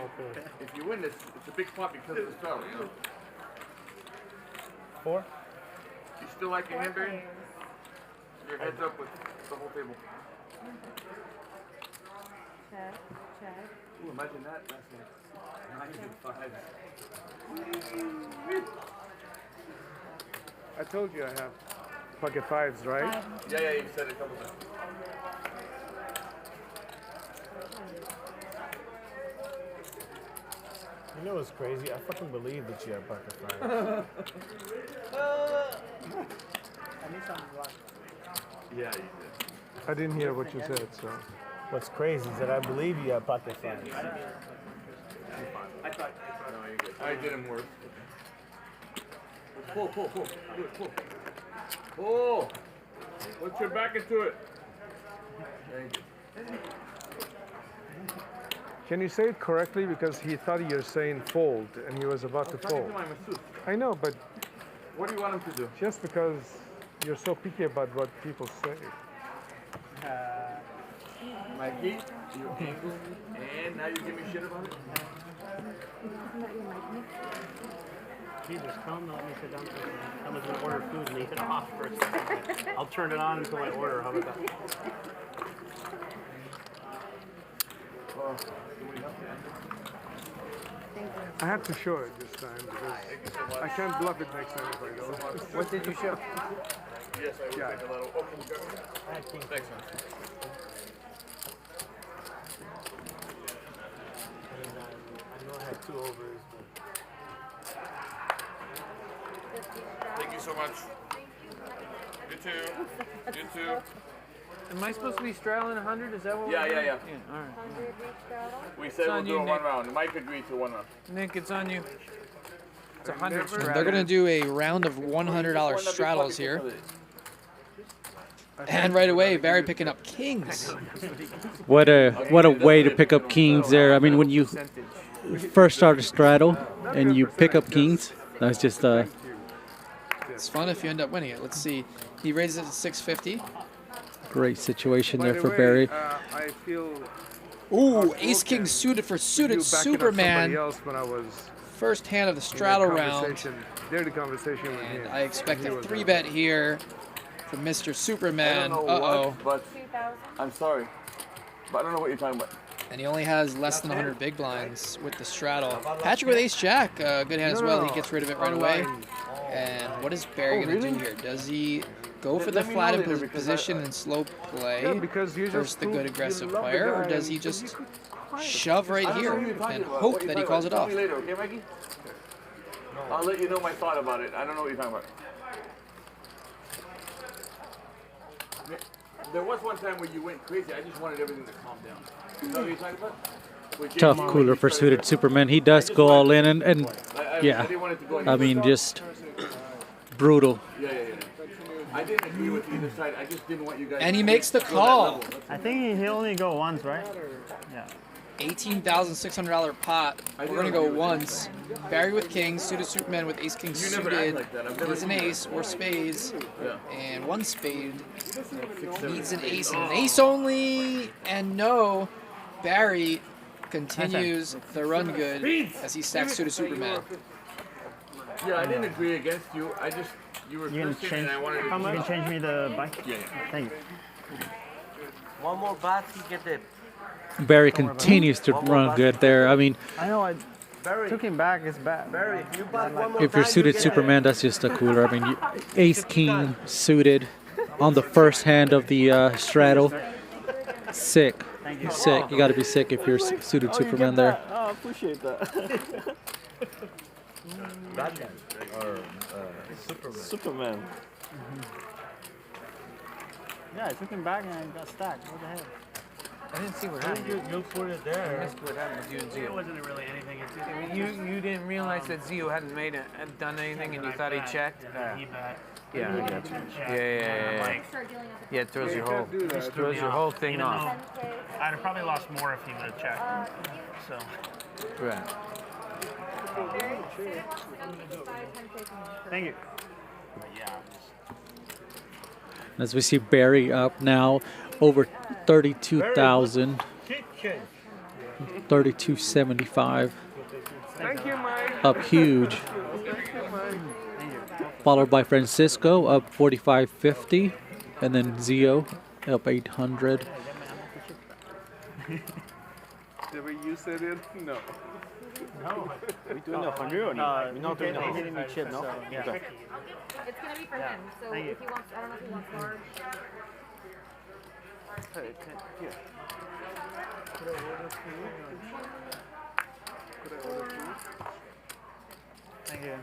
If you win this, it's a big pot because of the straddle, you know? 4? You still like your hand, Barry? Your head's up with the whole table. Check, check. Ooh, imagine that. That's like 9 and 5. I told you I have pocket 5s, right? Yeah, you said it a couple times. You know what's crazy? I fucking believe that you have pocket 5s. I need some blood. Yeah, you did. I didn't hear what you said, so... What's crazy is that I believe you have pocket 5s. I thought. No, you're good. I did him worse. Pull. Do it, pull. Pull. Put your back into it. Thank you. Can you say it correctly? Because he thought you were saying fold, and he was about to fold. I know, but... What do you want him to do? Just because you're so picky about what people say. Mikey, you angle, and now you give me shit about it? He just come, let me sit down for a second. I'm just gonna order food and leave it off for a second. I'll turn it on until I order. How about that? I have to show it this time because I can't bluff it next time if I don't. What did you show? Yes, I will take a little. Oh, can you grab it? Thanks, man. I know I had 2 overs, Thank you so much. You too. You too. Am I supposed to be straddling 100? Is that what Yeah. we're doing? Yeah, all right. We said we'll do a 1 round. Mike agreed to 1 round. Nick, it's on you. It's 100 They're going to do a round of $100 straddles here. And right away, Barry picking up kings. What a way to pick up kings there. I mean, when you first start a straddle and you pick up kings, that's just It's fun if you end up winning it. Let's see. He raises it to 650. great situation By there the for way, Barry. I feel... Ooh, ace king suited for suited Superman. Else when I was First hand of the straddle round. Dirty conversation with him. And I expect a 3-bet here from Mr. Superman. I don't know what, but I'm sorry. But I don't know what you're talking about. And he only has less than 100 big blinds with the straddle. Patrick with ace-jack, good hand as well. He gets rid of it right away. And what is Barry going to do here? Does he go for the flat position and slow play versus the good aggressive player? Or does he just shove right here and hope that he calls it off? Later, okay, Mikey? I'll let you know my thought about it. I don't know what you're talking about. There was one time where you went crazy. I just wanted everything to calm down. You know what you're talking about? Tough cooler for suited Superman. He does go all in, and yeah, I mean, just brutal. Yeah. I didn't agree with either side. I just didn't want you guys. And he makes the call. I think he only go once, right? Yeah. $18,600 pot. We're going to go once. Barry with kings, suited Superman with ace king suited. Needs an ace or spades. And one spade. Needs an ace and an ace only. And no, Barry continues the run good as he stacks suited Superman. Yeah, I didn't agree against you. I just, you were Christian and I wanted to... You can change me the bike? Yeah. Thank you. One more bat, he get it. Barry continues to run good there. I mean, I know, I took him back, it's bad. Barry, if you bat one more if you're suited Superman, that's just a cooler. I mean, ace king suited on the first hand of the straddle. Sick. Sick. You got to be sick if you're suited Superman there. Oh, I appreciate that. Batman or Superman. Superman. Yeah, I took him back and I got stacked. What the hell? I didn't see what happened. You put it there. I missed what happened with you and Zio. It wasn't really anything. You didn't realize that Zio hadn't done anything, and you thought he checked. Yeah, he bet. Yeah, I got you. Yeah. Yeah, it throws your whole thing off. I'd have probably lost more if he would have checked. So. Right. Thank you. As we see Barry up now over 32,000, 3275. Thank you, Mike. Up huge. Followed by Francisco up 4550, and then Zio up 800. The way you said it, no. No, we doing the Hungarian. We're not doing the Hungarian chip, no? It's Yeah. going to be for him, so if he wants, I don't know if he wants large. Thank you.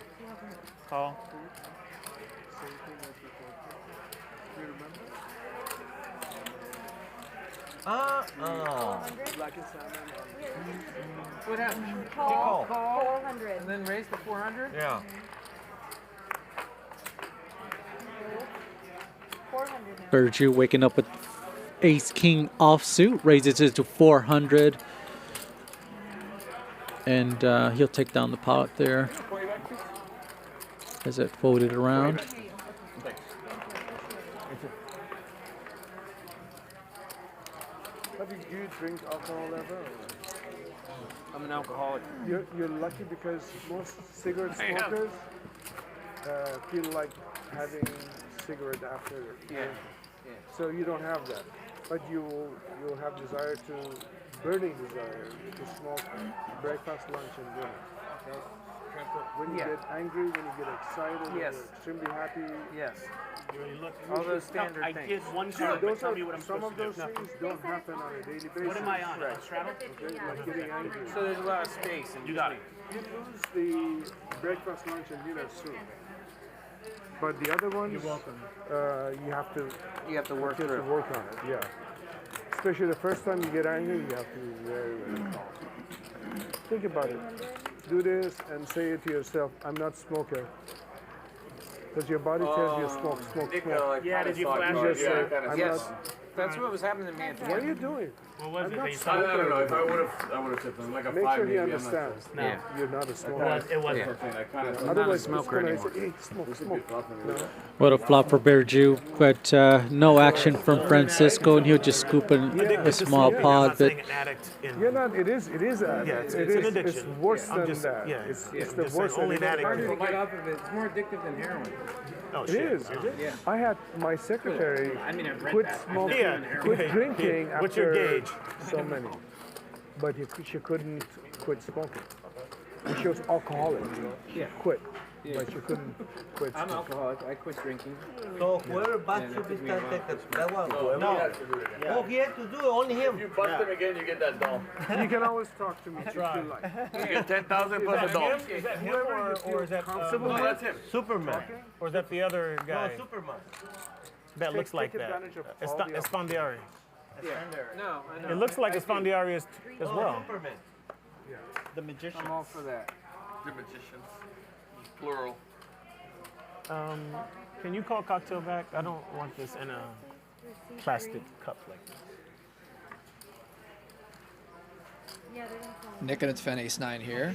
Call. Black and salmon. What happened? Call. 400. And then raise the 400? Yeah. 400 now. Vertucci waking up with ace king offsuit, raises it to 400. And he'll take down the pot there as it folded around. Do you drink alcohol ever? I'm an alcoholic. You're lucky because most cigarette smokers feel like having cigarette after. Yeah. So you don't have that, but you'll have desire to burning desire to smoke breakfast, lunch, and dinner. Okay. When you get angry, when you get excited, when you're extremely happy. Yes. Look, All those standard I things. did one card, but tell me what I'm Some supposed of to those do. things don't happen on a daily basis. What am I on? Straddle? Okay, like getting angry. So there's a lot of space. You got it. You lose the breakfast, lunch, and dinner soon. But the other ones, You're welcome. You have to work you have to work on it. Yeah. Especially the first time you get angry, you have to be very, very calm. Think about it. Do this and say it to yourself, I'm not smoker. Because your body tells you smoke. Yeah, did you flash You just say, I'm Yes. not. That's what was happening to me at the What are end. you doing? What was I'm it? not They I smoking. don't know. If I would have said something like a Make 5 sure he maybe. understands. I'm not Yeah. You're not a smoker. It was. I kind of Otherwise, it's smoker gonna anymore. say, hey, smoke. No. What a flop for Vertucci, but no action from Francisco, and he'll just scoop a small pod. But You're not. It is. Yeah, it's an addiction. It's worse I'm than just- that. yeah, It's yeah, the just worst. only an addict. Harder to get off of it. It's more addictive than heroin. Oh, It shit. is. Yeah. I had my secretary I mean, I've read quit that. smoking, Yeah. quit drinking What's your after gauge? so many. but she couldn't quit smoking. She was alcoholic. She quit, but she couldn't quit I'm smoking. alcoholic. I quit drinking. So whoever busts you this time, that one. No. Oh, he had to do it, only him. If you bust him again, you get that doll. You can always talk to me if you Try. like. You get 10,000 plus a doll. Is that him or is that No, that's him. Superman. Or is that the other guy? No, Superman. That looks like that. Esfandiari. Yeah. No, I know. It looks like Esfandiari as well. Superman. The magician. I'm all for that. The magicians. Plural. Can you call cocktail back? I don't want this in a plastic cup like this. Nick and it's Fen ace-9 here.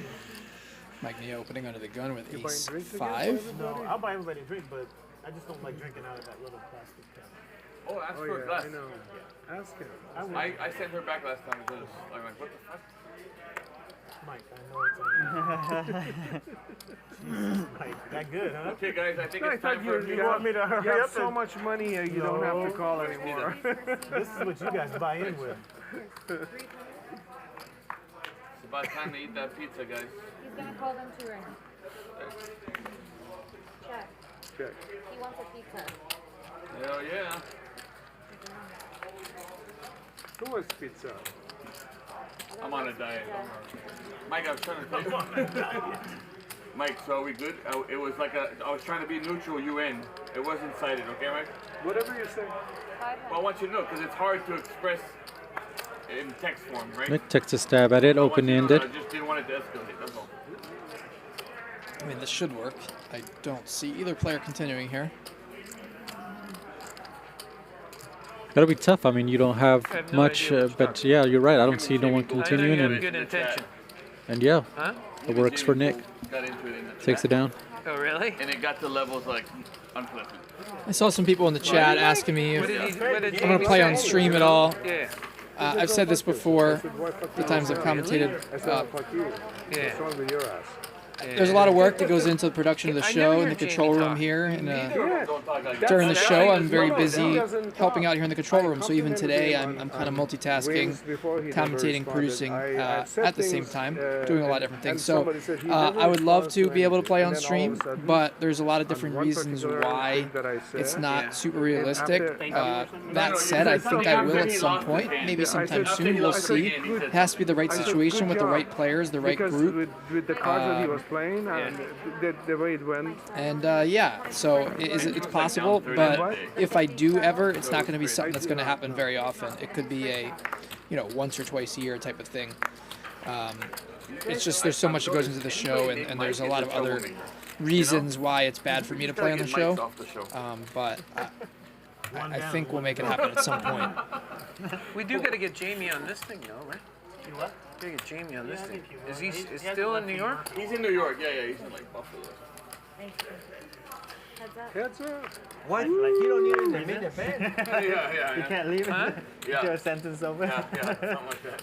Mike Nia opening under the gun with ace-5. No, I'll buy everybody a drink, but I just don't like drinking out of that little plastic cup. Oh, ask for a glass. I know. Ask him. I sent her back last time because I'm like, what the fuck? Mike, I know it's on. Mike, that good, huh? Okay, guys, I think No, it's time for you want me to hurry you have up so and- much money you don't have to call anymore. This is what you guys buy in with. It's about time to eat that pizza, guys. He's gonna call them to ring. Check. Check. He wants a pizza. Hell yeah. Who wants pizza? I'm on a diet. Mike, I was trying to tell you. Mike, so are we good? It was like I was trying to be neutral, you in. It wasn't cited, okay, Mike? Whatever you say. Well, I want you to know, because it's hard to express in text form, right? Nick takes a stab at it, open-ended. I just didn't want it to escalate, that's all. I mean, this should work. I don't see either player continuing here. That'll be tough. I mean, you don't have much, but yeah, you're right. I don't see no one continuing, Good intention. and yeah, Huh? it works for Nick. Got into it in the Takes it down. Oh, really? And it got to levels like unpleasant. I saw some people in the chat asking me if What did I'm going to play on say? stream at all. Yeah. I've said this before, the times I've commentated. Yeah. What's wrong with your ass? There's a lot of work that goes into the production of the show in the control room here. And during the show, I'm very busy helping out here in the control room. So even today, I'm kind of multitasking, commentating, producing at the same time, doing a lot of different things. So I would love to be able to play on stream, but there's a lot of different reasons why it's not super realistic. That said, I think I will at some point, maybe sometime soon. We'll see. It has to be the right situation with the right players, the right group. With the cards that he was playing and the way it went. And yeah, so it's possible, but if I do ever, it's not going to be something that's going to happen very often. It could be a, once or twice a year type of thing. It's just there's so much that goes into the show, and there's a lot of other reasons why it's bad for me to play on the show. But I think we'll make it happen at some point. We do got to get Jamie on this thing, though, right? You what? Gotta get Jamie on this thing. Is he still in New York? He's in New York, yeah, he's in like Buffalo. Heads up. What? Like you don't even admit the bed. Yeah. You can't leave it. Huh? Get your sentence over. Yeah, something like that.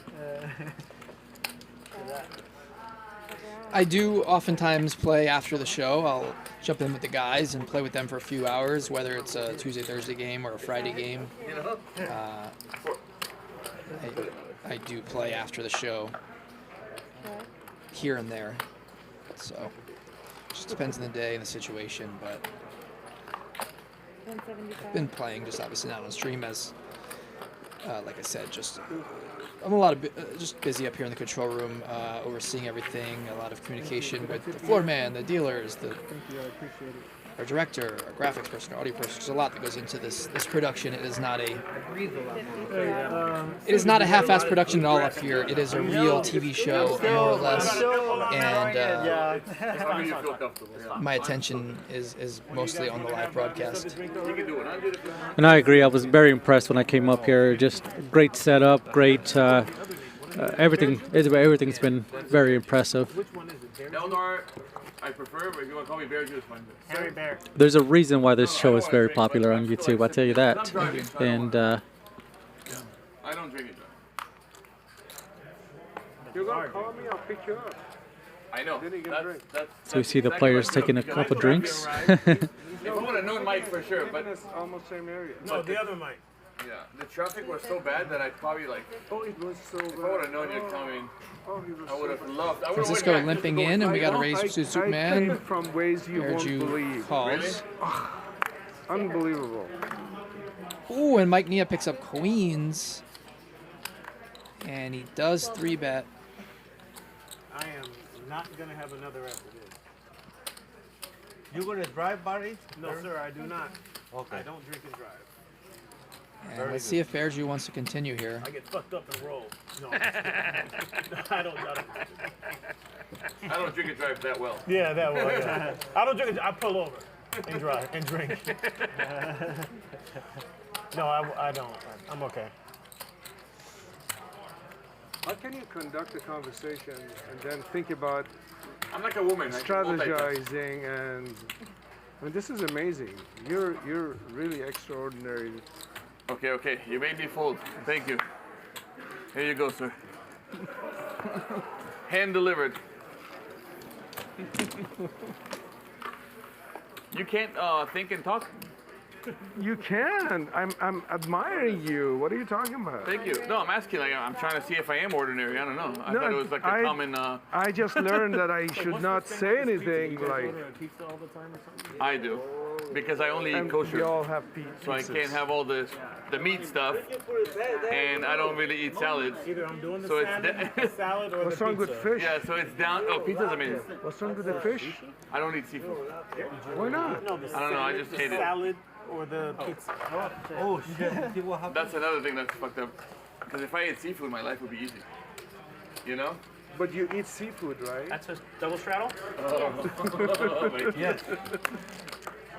I do oftentimes play after the show. I'll jump in with the guys and play with them for a few hours, whether it's a Tuesday, Thursday game or a Friday game. I do play after the show here and there. So just depends on the day and the situation, but I've been playing, just obviously not on stream as, like I said, just I'm just busy up here in the control room, overseeing everything, a lot of communication with the floor man, the dealers, our director, our graphics person, our audio person. There's a lot that goes into this production. It is not a half-assed production at all up here. It is a real TV show, more or less. And my attention is mostly on the live broadcast. And I agree. I was very impressed when I came up here. Just great setup, great everything. Everything's been very impressive. Eldar, I prefer, but if you want to call me Bear, just fine. Harry Bear. There's a reason why this show is very popular on YouTube. I tell you that. And I don't drink it. You're gonna call me, I'll pick you up. I know. so we see the players taking a couple drinks. If I would have known Mike for sure, but Almost same area. No, the other Mike. Yeah, the traffic was so bad that I probably like. Oh, it was so bad. If I would have known you'd come in, I would have loved. I would've Francisco went back limping just to in, go and we got a inside. race to I Superman. came from ways you won't Erju believe. calls. Unbelievable. Ooh, and Mike Nia picks up queens. And he does 3-bet. I am not going to have another after this. You gonna drive, Barry? No, sir, I do not. Okay. I don't drink and drive. And let's see if Erju wants to continue here. I get fucked up and roll. No, I don't. I don't drink and drive that well. Yeah, that well. Yeah. I don't drink. I pull over and drive and drink. No, I don't. I'm okay. How can you conduct a conversation and then think about I'm like a woman. strategizing and I mean this is amazing. You're really extraordinary. Okay. You made me fold. Thank you. Here you go, sir. Hand delivered. You can't think and talk? You can. I'm admiring you. What are you talking about? Thank you. No, I'm asking. Like, I'm trying to see if I am ordinary. I don't know. I thought it was like a common. I just learned that I should not say anything like. Pizza all the time or something? I do, because I only eat kosher. We all have pizzas. So I can't have all the meat stuff, and I don't really eat salads. Either I'm doing the So salad or What's the wrong pizza. with fish? Yeah, so it's down. Oh, pizza's amazing. What's wrong with the fish? I don't eat seafood. Why not? No, the I don't know. I just the hate it. salad or the pizza. Oh shit! See what happened? That's another thing that's fucked up. Because if I ate seafood, my life would be easy. You know? But you eat seafood, right? That's a double straddle? Yes.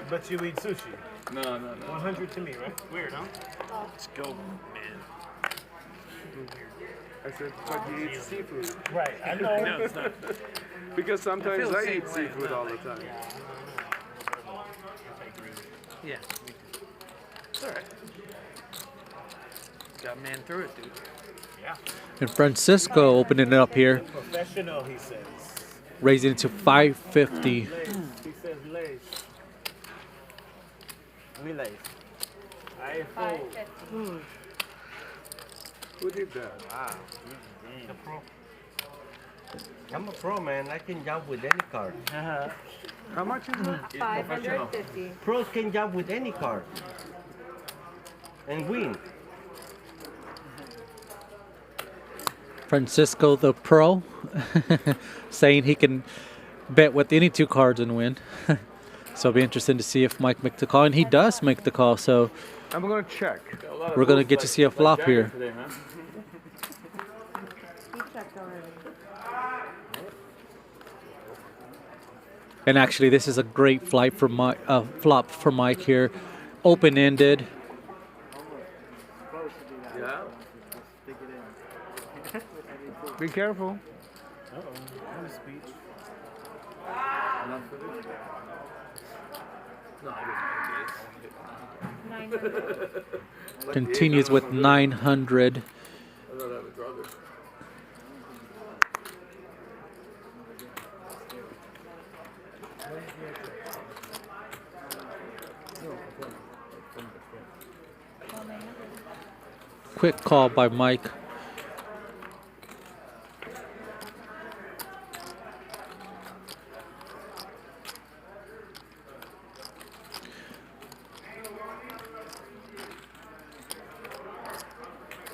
But you eat sushi. No. 100 to me, right? Weird, huh? Let's go, man. I said, but you eat seafood. Right, I know. No, it's not. Because sometimes feel the I same eat way. seafood all the time. Yeah. It's all right. Got man through it, dude. Yeah. And Francisco opening it up here, Professional, he says. raising it to 550. He says lace. Relays. I fold. Who did that? Wow. I'm a pro, man. I can jump with any card. How much is it? 550. Pros can jump with any card and win. Francisco the pro, saying he can bet with any two cards and win. So it'll be interesting to see if Mike makes the call, and he does make the call. So I'm gonna check. we're gonna get to see a flop here. Today, man. He checked already. And actually, this is a great flop for Mike here, open-ended. Yeah. Be careful. Uh-oh. Speech. Continues with 900. Quick call by Mike.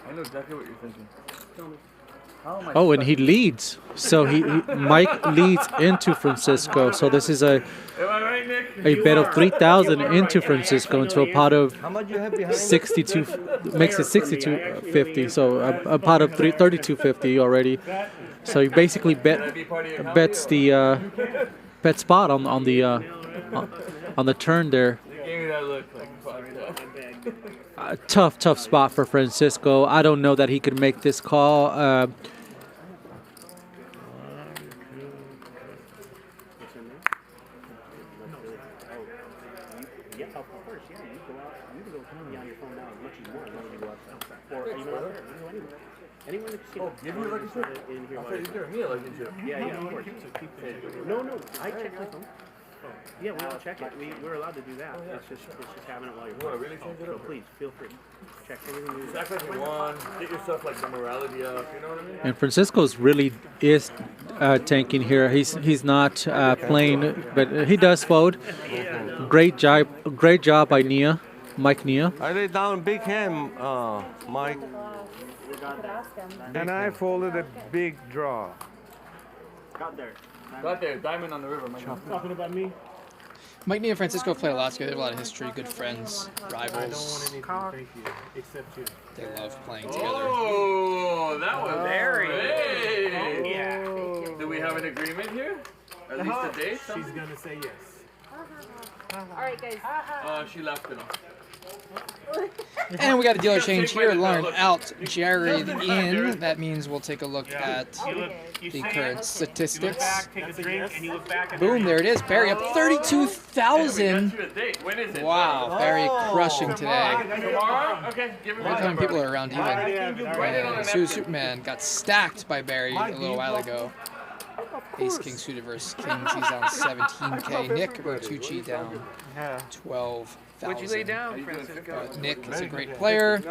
I know exactly what you're thinking. Tell me. Oh, and he leads. So Mike leads into Francisco. So this is a bet of 3,000 into Francisco into a pot of 62. Makes it 62.50. So a pot of 32.50 already. So he basically bets the bet spot on the turn there. Tough spot for Francisco. I don't know that he could make this call. Give you a lucky trip? I thought you were giving me a lucky trip. Yeah, of course. No, I checked my phone. Yeah, we all check it. We're allowed to do that. It's just having it while you're playing. Really change it So up? please, feel free. Check everything. Act like you won. Get yourself like the morality up. You know what I mean? And Francisco's really is tanking here. He's not playing, but he does fold. Great job by Mike Nia. I laid down big hand, Mike. And I folded a big draw. Got there. Got there. Diamond on the river, man. Talking about me? Mike and Francisco play a lot together. They have a lot of history, good friends, I don't want rivals. anything, thank you, except you. They love playing together. Oh, that was Very. Hey. Yeah. Do we have an agreement here? At least a date? She's gonna say yes. All right, guys. She left it. And we got a dealer change here. Learn out Gerry in. That means we'll take a look at the current statistics. Take a drink, and you look back. Boom, there it is. Barry up 32,000. When is it? Wow, Barry crushing today. Tomorrow? Okay, give me Look how many people are around even. Right. Superman got stacked by Barry a little while ago. Ace King suited versus Kings. He's down 17K. Nick Vertucci down 12,000. What'd you lay down, Francisco? Nick is a great player.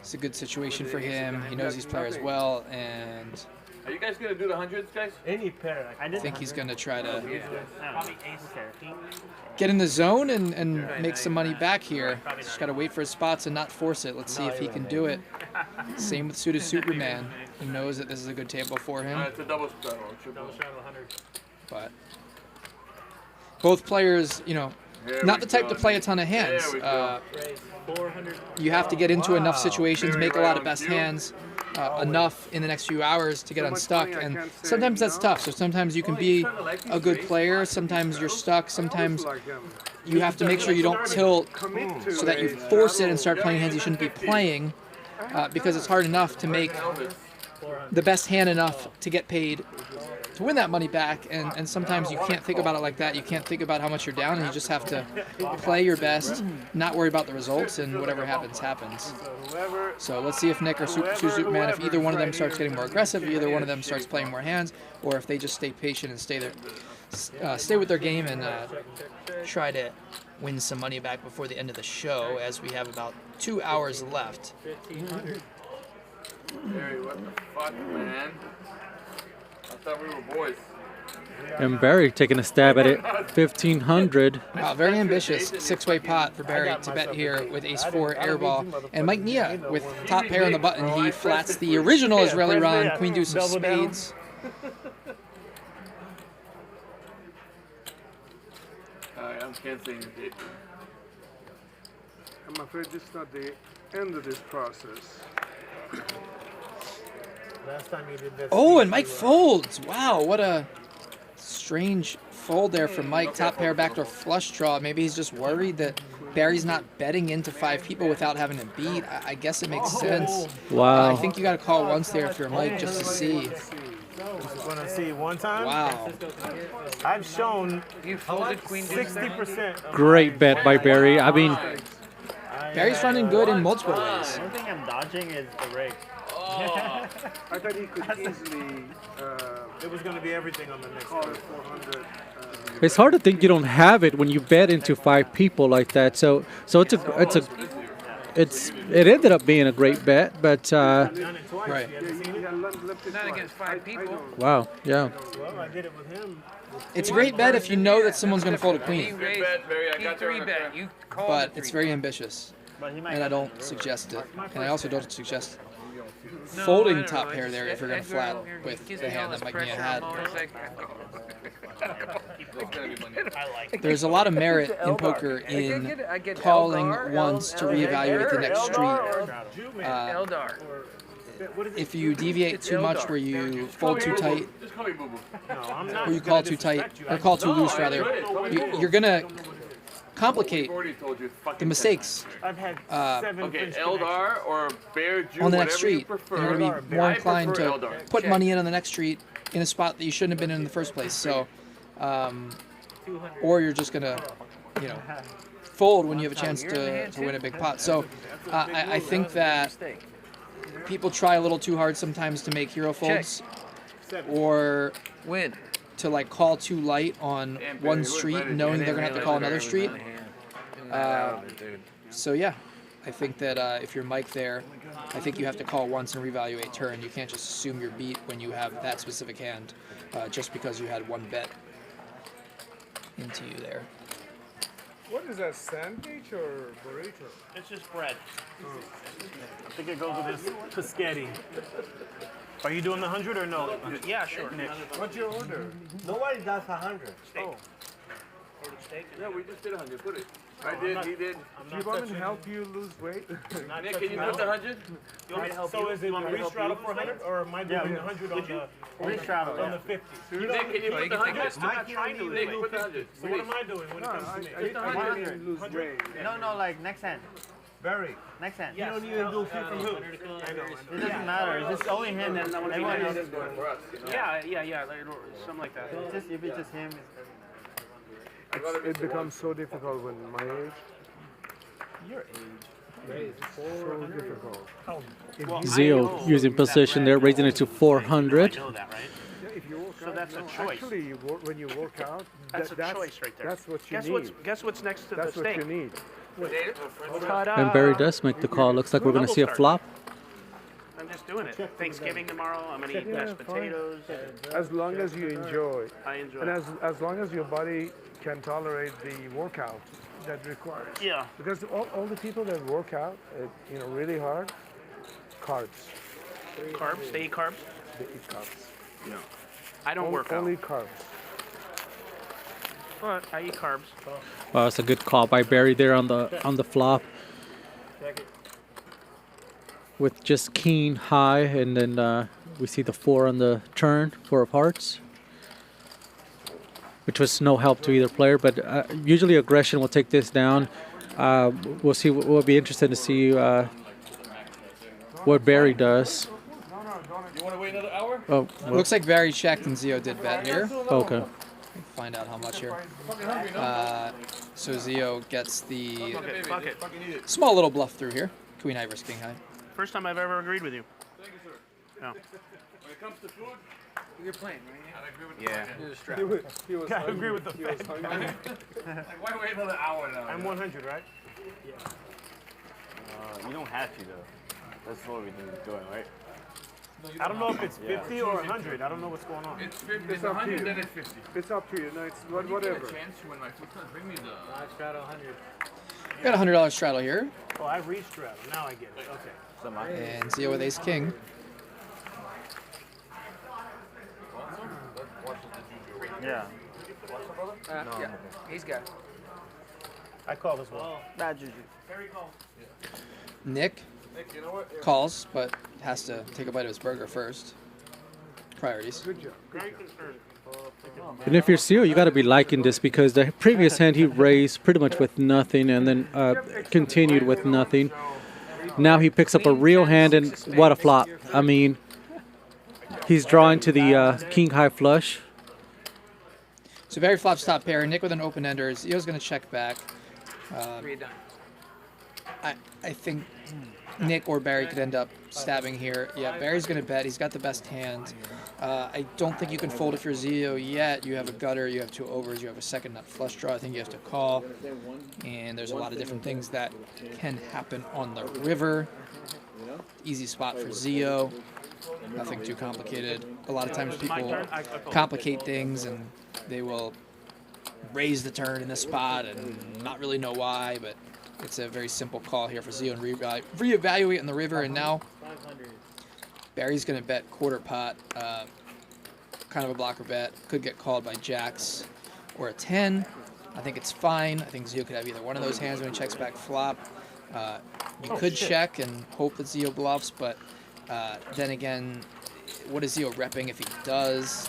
It's a good situation for him. He knows he's player as well, and Are you guys gonna do the hundreds, guys? Any pair. I think he's going to try to Probably ace pair. get in the zone and make some money back here. Just got to wait for his spots and not force it. Let's see if he can do it. Same with suited Superman. He knows that this is a good table for him. It's a double straddle, triple. But both players, you know, not the type to play a ton of hands. You have to get into enough situations, make a lot of best hands, enough in the next few hours to get unstuck. And sometimes that's tough. So sometimes you can be a good player. Sometimes you're stuck. Sometimes you have to make sure you don't tilt so that you force it and start playing hands you shouldn't be playing, because it's hard enough to make the best hand enough to get paid to win that money back, and sometimes you can't think about it like that. You can't think about how much you're down, and you just have to play your best, not worry about the results, and whatever happens, happens. So let's see if Nick or Superman, if either one of them starts getting more aggressive, if either one of them starts playing more hands, or if they just stay patient and stay there, stay with their game and try to win some money back before the end of the show, as we have about 2 hours left. Barry, what the fuck, man? I thought we were boys. And Barry taking a stab at it, 1,500. Wow, very ambitious six-way pot for Barry to bet here with ace-4 airball. And Mike Nia with top pair on the button. He flats the original Israeli run, queen deuce of spades. I'm canceling the date. I'm afraid this is not the end of this process. Last time you did that. Oh, and Mike folds. Wow, what a strange fold there from Mike. Top pair, backdoor flush draw. Maybe he's just worried that Barry's not betting into 5 people without having to beat. I guess it makes sense. Wow. I think you got to call once there if you're Mike just to see. Just want to see one time. Wow. I've shown you folded queen 60%. Great bet by Barry. I mean, Barry's running good in multiple ways. The only thing I'm dodging is the rig. I thought he could easily. It was going to be everything on the next call card. it 400. it's hard to think you don't have it when you bet into 5 people like that. So it ended up being a great bet, but right. Not against 5 people. Wow, yeah. Well, I did it with him. It's a great bet if you know that someone's going to fold a queen. He 3-bet. You called But it it's 3-bet. very ambitious, and I don't suggest it. And I also don't suggest folding top pair there if you're going to flat with the hand that Mike Nia had. There's a lot of merit in poker in calling once to reevaluate the next street. If you deviate too much where you fold too tight, or you call too tight, or call too loose rather, you're going to complicate the mistakes Okay, Eldar or Bear Jew, on the next whatever you street. prefer. You're going to be more I inclined prefer to Eldar. put money in on the next street in a spot that you shouldn't have been in the first place. So, or you're just going to, fold when you have a chance to win a big pot. So, I think that people try a little too hard sometimes to make hero folds, or to like call too light on one street, knowing they're gonna have to call another street. So yeah, I think that if you're Mike there, I think you have to call once and reevaluate turn. You can't just assume you're beat when you have that specific hand, just because you had one bet into you there. What is that, sandwich or burrito? It's just bread. I think it goes with this pescetti. Are you doing the 100 or no? Yeah, sure. Nick. What's your order? Nobody does 100. Steak. Ordered steak. Yeah, we just did 100. Put it. I did. He did. Do you want me to help you lose weight? Nick, can you put the 100? You want me to help you? Is it restraddle for 100 or am I doing the 100 on the Restraddle, on the 50? Nick, can you put the 100? I'm not trying to. Nick, put the 100. So what am I doing when it comes to me? I want lose weight. No, like next hand. Barry. Next hand. You don't even do 50 from who? It doesn't matter. It's just only him and everyone else. Yeah, like, something like that. If it's just him, It becomes so difficult when my age. your age. It's so difficult. Zio using position there, raising it to 400. I know that, right? If you work So out, that's a choice. Actually, when you work out, That's a choice right there. That's what you guess need. Guess what's next to That's the what steak? you need. Ta-da! And Barry does make the call. Looks like we're going to see a flop. I'm just doing it. Thanksgiving tomorrow. I'm gonna eat mashed potatoes. As long as you enjoy. I enjoy. And as long as your body can tolerate the workout that requires. Yeah. Because all the people that work out, really hard, carbs. Carbs? They eat carbs? They eat carbs. Yeah. I don't work out. Only carbs. But I eat carbs. Wow, it's a good call by Barry there on the flop. With just king high, and then we see the 4 on the turn, 4 of hearts, which was no help to either player. But usually aggression will take this down. We'll see. We'll be interested to see what Barry does. You want to wait another hour? Oh, well. Looks like Barry checked and Zio did bet here. Okay. Find out how much here. So Zio gets the small little bluff through here. Queen high versus king high. First time I've ever agreed with you. Thank you, sir. No. When it comes to food, You're playing, right? I agree with Yeah. the You're strapped. He was I agree with the He was fact. hungry. Like, why wait another hour now? I'm 100, right? You don't have to, though. That's what we've been doing, right? I don't know if it's 50 or 100. I don't know what's going on. It's 50. It's It's up to 100, you. then it's 50. It's up to you. No, it's When you whatever. get a chance when my food comes, bring me the... I straddle 100. Got a $100 straddle here, Oh, I restraddle. Now I get it. Okay. and Zio with ace king. Yeah. Yeah, he's got it. I call as well. Bad juju. Nick Nick, you know what? Yeah. calls, but has to take a bite of his burger first. Priorities. Good job. Very concerned. And if you're Zio, you got to be liking this because the previous hand he raised pretty much with nothing and then continued with nothing. Now he picks up a real hand and what a flop. I mean, he's drawing to the king high flush. So Barry flops top pair. Nick with an open ender. Zio's going to check back. I think Nick or Barry could end up stabbing here. Yeah, Barry's going to bet. He's got the best hand. I don't think you can fold if you're Zio yet. You have a gutter, you have 2 overs, you have a second nut flush draw. I think you have to call. And there's a lot of different things that can happen on the river. Easy spot for Zio. Nothing too complicated. A lot of times people complicate things and they will raise the turn in this spot and not really know why, but it's a very simple call here for Zio and reevaluate in the river. And now Barry's going to bet quarter pot, kind of a blocker bet. Could get called by jacks or a 10. I think it's fine. I think Zio could have either one of those hands when he checks back flop. You could check and hope that Zio bluffs, but then again, what is Zio repping if he does?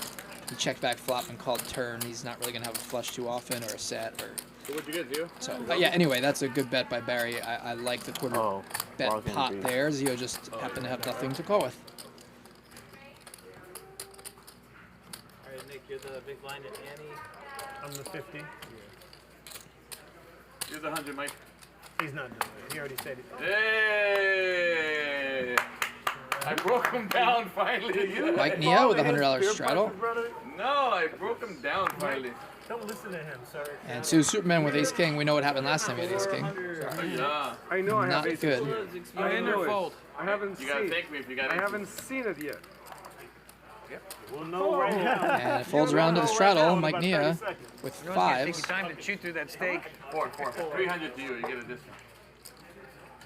He checked back flop and called turn. He's not really going to have a flush too often or a set. So what'd you get, Zio? So, yeah, anyway, that's a good bet by Barry. I like the quarter bet pot there. Zio just happened to have nothing to call with. All right, Nick, you're the big blind at Annie. I'm the 50. You're the 100, Mike. He's not doing it. He already said it. Hey! I broke him down finally. Mike Nia with a $100 straddle. No, I broke him down finally. Don't listen to him, sir. And Sue Superman with Ace King. We know what happened last time he had Ace King. Yeah. I know I have Not ace good. I know it. I haven't You gotta seen. thank me if you got I aces. haven't seen it yet. We'll know right now. And it folds around to the straddle. Mike Nia with You want to take fives. your time to chew through that steak. 300 to you. You get a discount.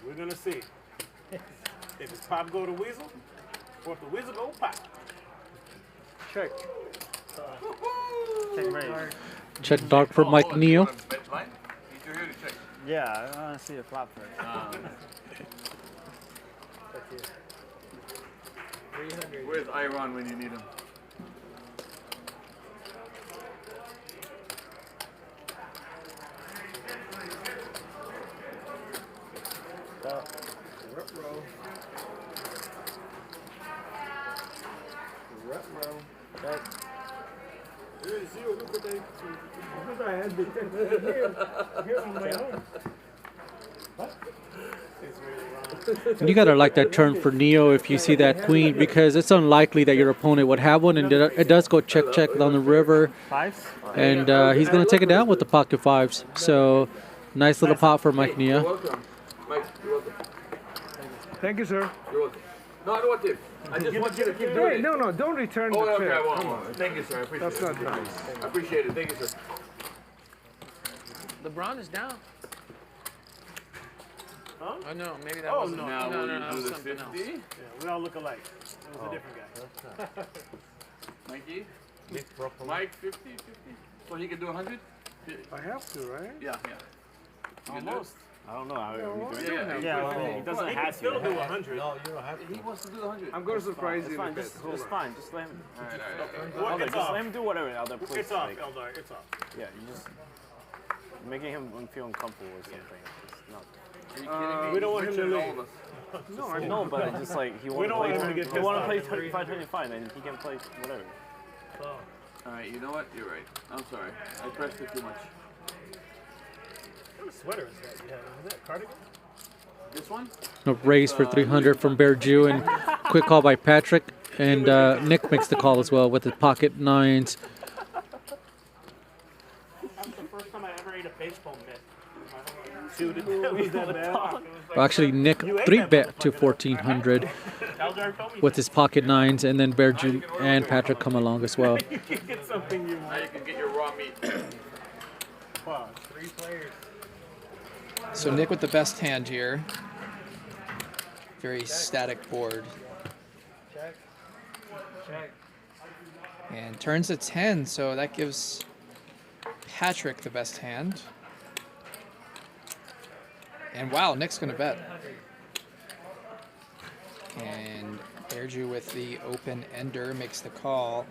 We're gonna see if it's pop go to weasel, or if the weasel go pop. Check. Check raise. Check dark for Mike Neal. Yeah, I want to see the flop first. Where's Iron when you need him? You gotta like that turn for Neo if you see that queen, because it's unlikely that your opponent would have one, and it does go check down the river, and he's gonna take it down with the pocket fives. So nice little pot for Mike Nia. Welcome. Mike, you're welcome. Thank you, sir. You're welcome. No, I don't want this. I just want you to keep doing Hey, it. no, don't return Oh, the okay, chair. I won't. Come on. Thank you, sir. I appreciate That's it. not nice. I appreciate it. Thank you, sir. LeBron is down. Huh? Oh no, maybe that Oh, wasn't. no. Now no, will no, you no, do that was the something 50? else. Yeah, we all look alike. It was a different guy. Mikey? Mike, 50, 50? So he can do 100? I have to, right? Yeah, yeah. Almost. I don't know. Are we doing Yeah, it? yeah. Well, he doesn't He have can to. still do 100. No, you don't have to. He wants to do 100. I'm going to surprise you It's in a fine. bit. Just, Hold it's on. fine. Just let him. All right, all right. What? Elder, It's just off. let him do whatever. Elder, please. It's off, Like, Eldar. It's off. yeah, you just making him feel uncomfortable or something. It's not. Are you kidding me? We don't want him He's to richer than leave. all of us. No, I No, but it's just like he We wants don't to want play. him to get He pissed want to off. play 35-25, and he can play whatever. All right, you know what? You're right. I'm sorry. I pressed it too much. What kind of sweater is that you have? Is that a cardigan? This one? A raise for 300 from Bear Jew, and quick call by Patrick, and Nick makes the call as well with the pocket nines. That's the first time I ever ate a baseball mitt. Dude, it was that bad. Well, actually, Nick 3-bet to 1400 with his pocket nines, and then Bear Jew and Patrick come along as well. You can get something you Now want. you can get your raw meat. Wow, 3 players. So Nick with the best hand here. Very static board. Check. Check. And turns to 10, so that gives Patrick the best hand. And wow, Nick's gonna bet. And Bearju with the open ender makes the call.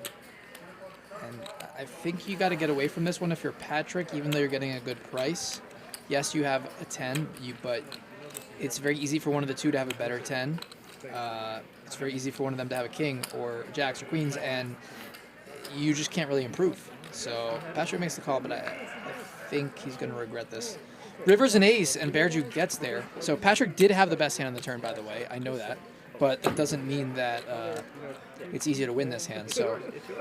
And I think you gotta get away from this one if you're Patrick, even though you're getting a good price. Yes, you have a 10, but it's very easy for one of the two to have a better 10. It's very easy for one of them to have a king or jacks or queens, and you just can't really improve. So Patrick makes the call, but I think he's going to regret this. River's an ace, and Bearju gets there. So Patrick did have the best hand on the turn, by the way. I know that. But that doesn't mean that it's easy to win this hand. So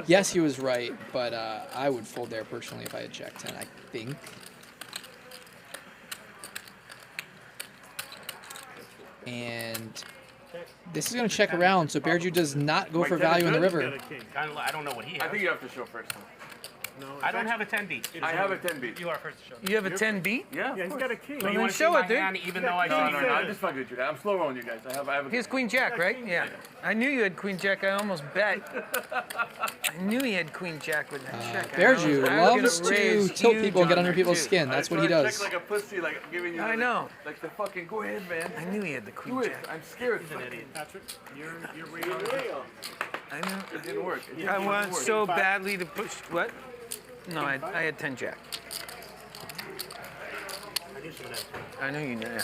yes, he was right, but I would fold there personally if I had jack 10, I think. And this is going to check around, so Bearju does not go for value in the river. I don't know what he has. I think you have to show first. No, I don't have a 10 beat. I have a 10 beat. You are first to show. You have a 10 beat? Yeah. Yeah, he's got a king. So you then want to show show it, dude. hand even though I No, can't? no, no. I'm just fucking with you guys. I'm slow rolling you guys. I have a. He has Queen Jack, right? Yeah. I knew you had Queen Jack. I almost bet. I knew he had Queen Jack with that check. Bearju loves to tilt people and get under people's skin. That's what he does. Check like a pussy, like giving you. I know. Like the fucking. Go ahead, man. I knew he had the Queen Do it. Jack. I'm scared. He's an idiot. Patrick, you're real. I know. It didn't work. It I didn't want work. so badly to push. What? No, I had 10 Jack. I know you know.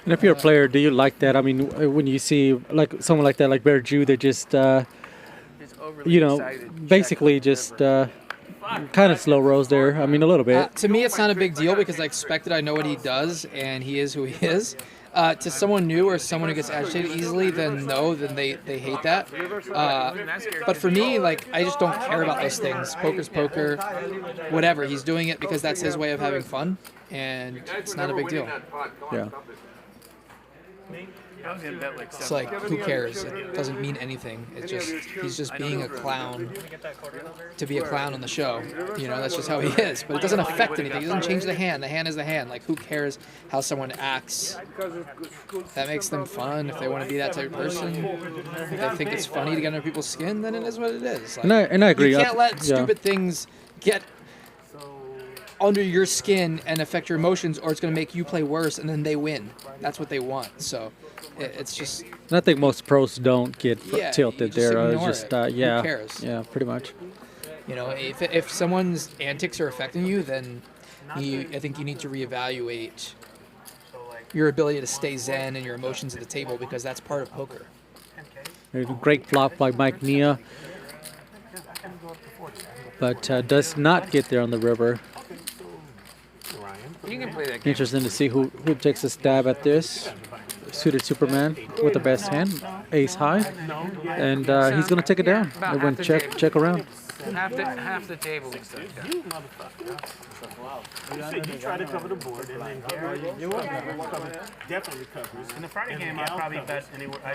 And if you're a player, do you like that? I mean, when you see like someone like that, like Bear Jew, they just, you know, basically just kind of slow rolls there. I mean, a little bit. To me, it's not a big deal because I expected. I know what he does, and he is who he is. To someone new or someone who gets agitated easily, then no, then they hate that. But for me, like, I just don't care about those things. Poker's poker, whatever. He's doing it because that's his way of having fun, and it's not a big deal. Yeah. It's like, who cares? It doesn't mean anything. It's just, he's just being a clown to be a clown on the show. You know, that's just how he is. But it doesn't affect anything. It doesn't change the hand. The hand is the hand. Like, who cares how someone acts? That makes them fun. If they want to be that type of person, if they think it's funny to get under people's skin, then it is what it is. Like, And I agree. You can't let stupid things get under your skin and affect your emotions, or it's going to make you play worse, and then they win. That's what they want. So it's just... And I think most pros don't get tilted you just there. ignore Just it. yeah, Who cares? Yeah, pretty much. You know, if someone's antics are affecting you, then I think you need to reevaluate your ability to stay zen and your emotions at the table, because that's part of poker. There's a great flop by Mike Nia, but does not get there on the river. You can play that game. Interesting to see who takes a stab at this. Suited Superman with the best hand, ace high, and he's gonna take it down. It went check around. Half the table. You try to cover the board, and then Gerry definitely covers. In the Friday game, I probably bet anywhere. I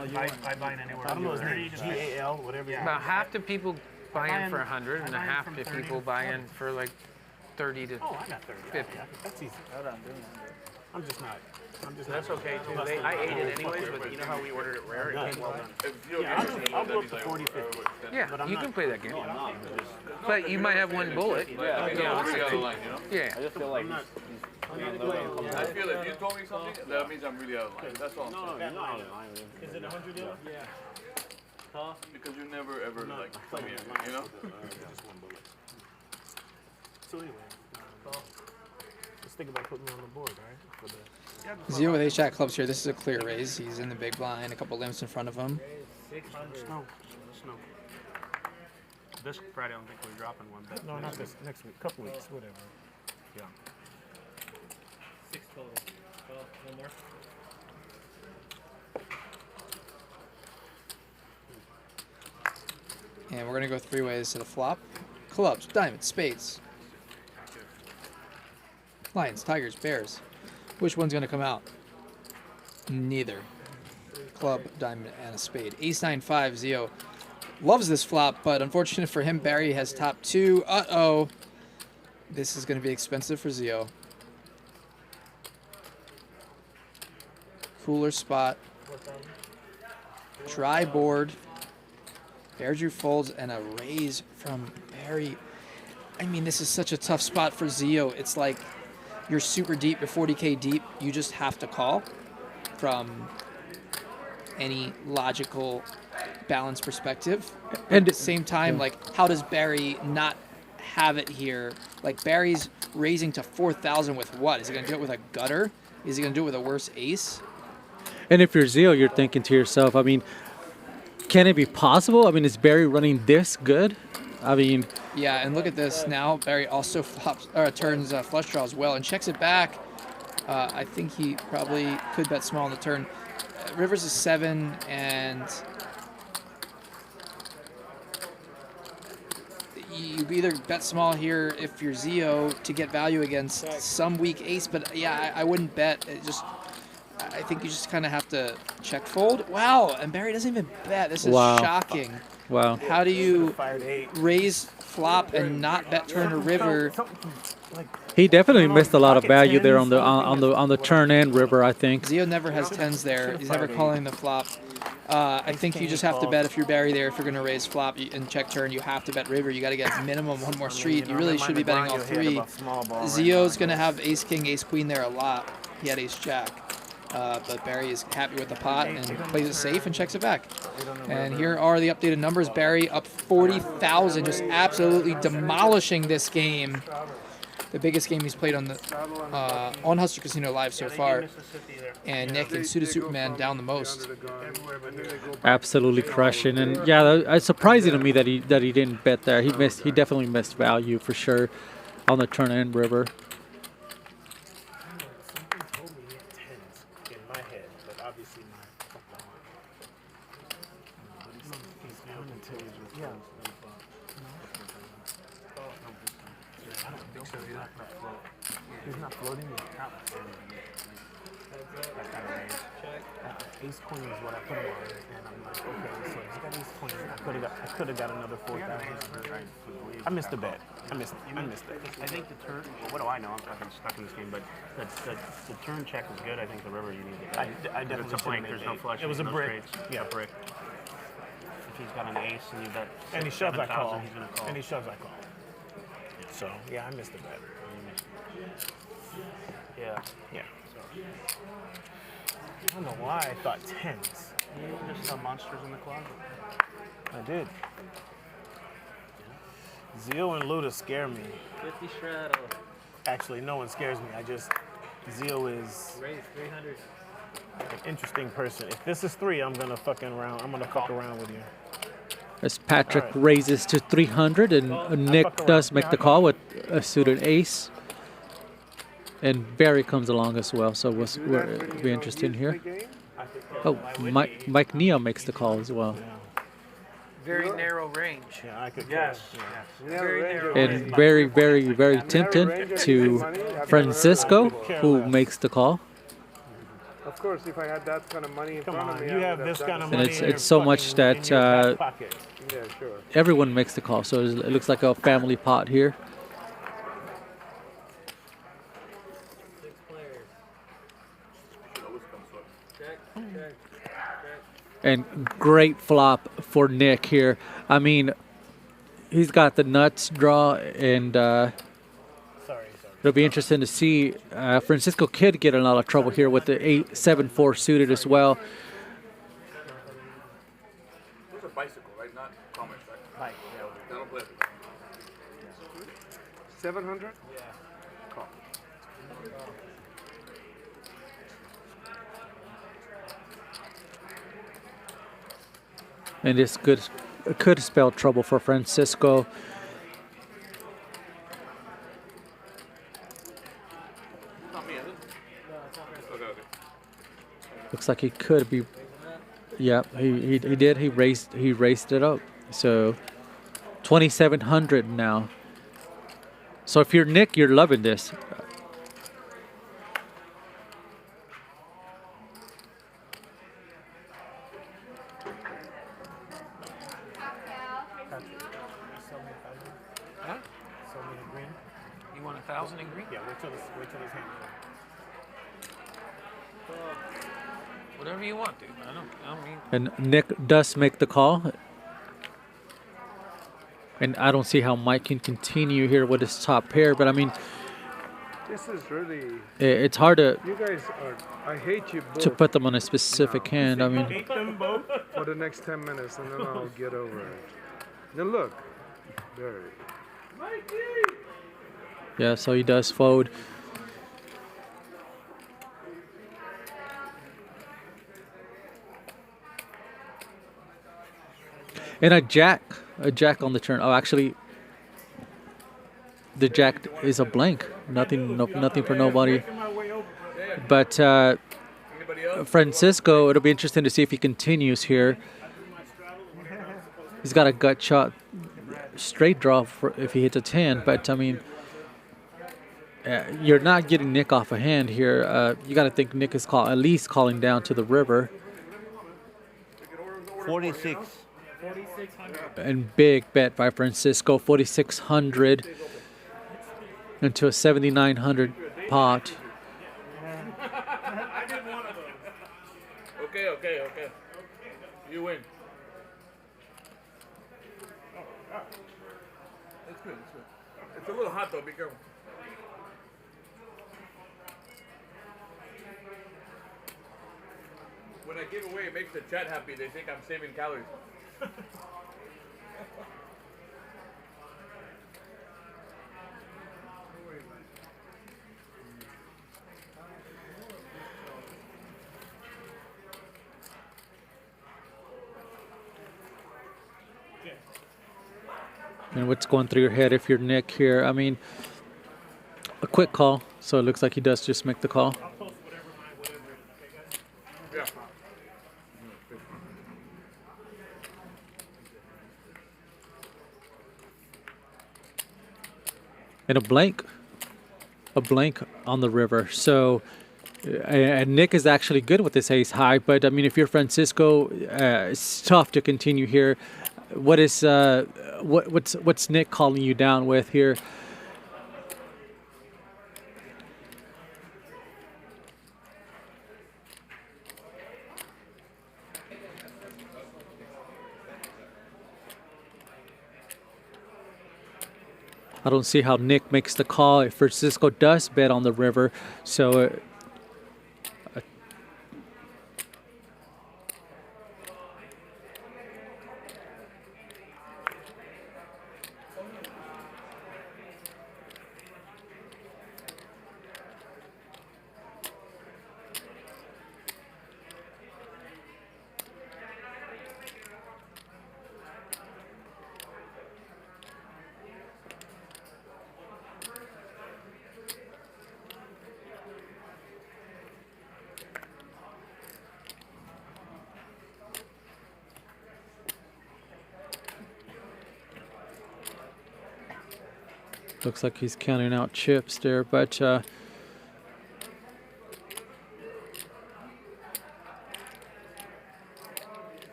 buy in anywhere. I don't know his name. GAL, whatever. About half the people buy in for 100, and half the people buy in for like 30 to 50. That's easy. I'm just not. That's okay too. I ate it anyways, but you know how we ordered it rare? It came well done. Yeah, I'll go up to 40, 50. Yeah, you can play that game. But you might have one bullet. Yeah, Yeah. I just feel like I feel if you told me something, that means I'm really out of line. That's all I'm saying. Is it 100 deal? Yeah. Because you never ever like tell me anything, you know? So anyway, let's think about putting me on the board, right? Zero with ace jack clubs here. This is a clear raise. He's in the big blind, a couple limps in front of him. Snow. This Friday, I don't think we're dropping one. But No, not this. Next week. Couple weeks. Whatever. Yeah. 6 total. One more. And we're going to go three ways to the flop. Clubs, diamonds, spades. Lions, tigers, bears. Which one's going to come out? Neither. Club, diamond, and a spade. Ace 9-5, Zio loves this flop, but unfortunate for him, Barry has top two. Uh-oh. This is going to be expensive for Zio. Cooler spot. Dry board. Bear drew folds and a raise from Barry. I mean, this is such a tough spot for Zio. It's like you're super deep, you're 40K deep. You just have to call from any logical balance perspective. And at the same time, like, how does Barry not have it here? Like, Barry's raising to 4,000 with what? Is he going to do it with a gutter? Is he going to do it with a worse ace? And if you're Zio, you're thinking to yourself, I mean, can it be possible? I mean, is Barry running this good? I mean... Yeah, and look at this. Now Barry also flops, or turns flush draw as well and checks it back. I think he probably could bet small on the turn. Rivers is 7, and you either bet small here if you're Zio to get value against some weak ace, but yeah, I wouldn't bet. I think you just kind of have to check fold. Wow, and Barry doesn't even bet. This is shocking. Wow. How do you raise flop and not bet turn or river? He definitely missed a lot of value there on the turn and river, I think. Zio never has 10s there. He's never calling the flop. I think you just have to bet if you're Barry there. If you're going to raise flop and check turn, you have to bet river. You got to get minimum one more street. You really should be betting all three. Zio's going to have ace king, ace queen there a lot. He had ace jack. But Barry is happy with the pot and plays it safe and checks it back. And here are the updated numbers. Barry up 40,000, just absolutely demolishing this game. The biggest game he's played on Hustler Casino Live so far. And Nick and Suited Superman down the most. Absolutely crushing, and yeah, it's surprising to me that he didn't bet there. He definitely missed value for sure on the turn and river. until he's just yeah. I don't think so. He's not floating. He's not that kind of range. Ace queen is what I put him on, and I'm like, okay, so he's got ace queen. I could have got another 4,000. I missed the bet. I missed that. I think the turn. Well, what do I know? I'm fucking stuck in this game, but the turn check is good. I think the river you need to. I definitely it's a blank. There's no flush. It was a no brick. straights. Yeah, a brick. If he's got an ace and you bet and he shoves, I call. He's gonna call. And he shoves, I call. So yeah, I missed the bet. Yeah. Yeah. I don't know why I thought tens. You just saw monsters in the closet. I did. Zio and Luda scare me. 50 straddle. Actually, no one scares me. Zio is Raise 300. an interesting person. If this is 3, I'm gonna fuck around with you. As Patrick raises to 300, and Nick does make the call with a suited ace. And Barry comes along as well, so we'll be interested here. Oh, Mike Neo makes the call as well. Very narrow range. Yeah, I could. Yes. Very narrow. And very, very, very tempted to Francisco, who makes the call. Of course, if I had that kind of money in front of me, you have this kind of And money. it's so much that yeah, sure. everyone makes the call, so it looks like a family pot here. And great flop for Nick here. I mean, he's got the nuts draw, and it'll be interesting to see. Francisco could get in a lot of trouble here with the 8-7-4 suited as well. Those are bicycle, right? Not comics, right? Bike, yeah. That'll play. 700? Yeah. Call. And this could spell trouble for Francisco. Not me, is it? Okay. Looks like he could be. Yeah, he did. He raced it up. So 2,700 now. So if you're Nick, you're loving this. Huh? Sell me the green. You want 1,000 in green? Yeah, wait till this hand. Whatever you want, dude. I don't mean. And Nick does make the call. And I don't see how Mike can continue here with his top pair, but I mean, This is really. it's hard to You guys are. I hate you both. to put them on a specific hand. I mean, For the next 10 minutes, and then I'll get over it. Now look, Barry. yeah, so he does fold. And a jack on the turn. Oh, actually, the jack is a blank. Nothing for nobody. But Francisco, it'll be interesting to see if he continues here. He's got a gut shot, straight draw for if he hits a 10. But I mean, you're not getting Nick off a hand here. You got to think Nick is at least calling down to the river. 46. 4,600. And big bet by Francisco, 4,600 into a 7,900 pot. I did one of those. Okay. You win. It's good. It's a little hot though, be careful. When I give away, it makes the chat happy. They think I'm saving calories. And what's going through your head if you're Nick here? I mean, a quick call. So it looks like he does just make the call. Yeah. and a blank on the river. So, and Nick is actually good with this ace high. But I mean, if you're Francisco, it's tough to continue here. What is what's Nick calling you down with here? I don't see how Nick makes the call if Francisco does bet on the river. So looks like he's counting out chips there, but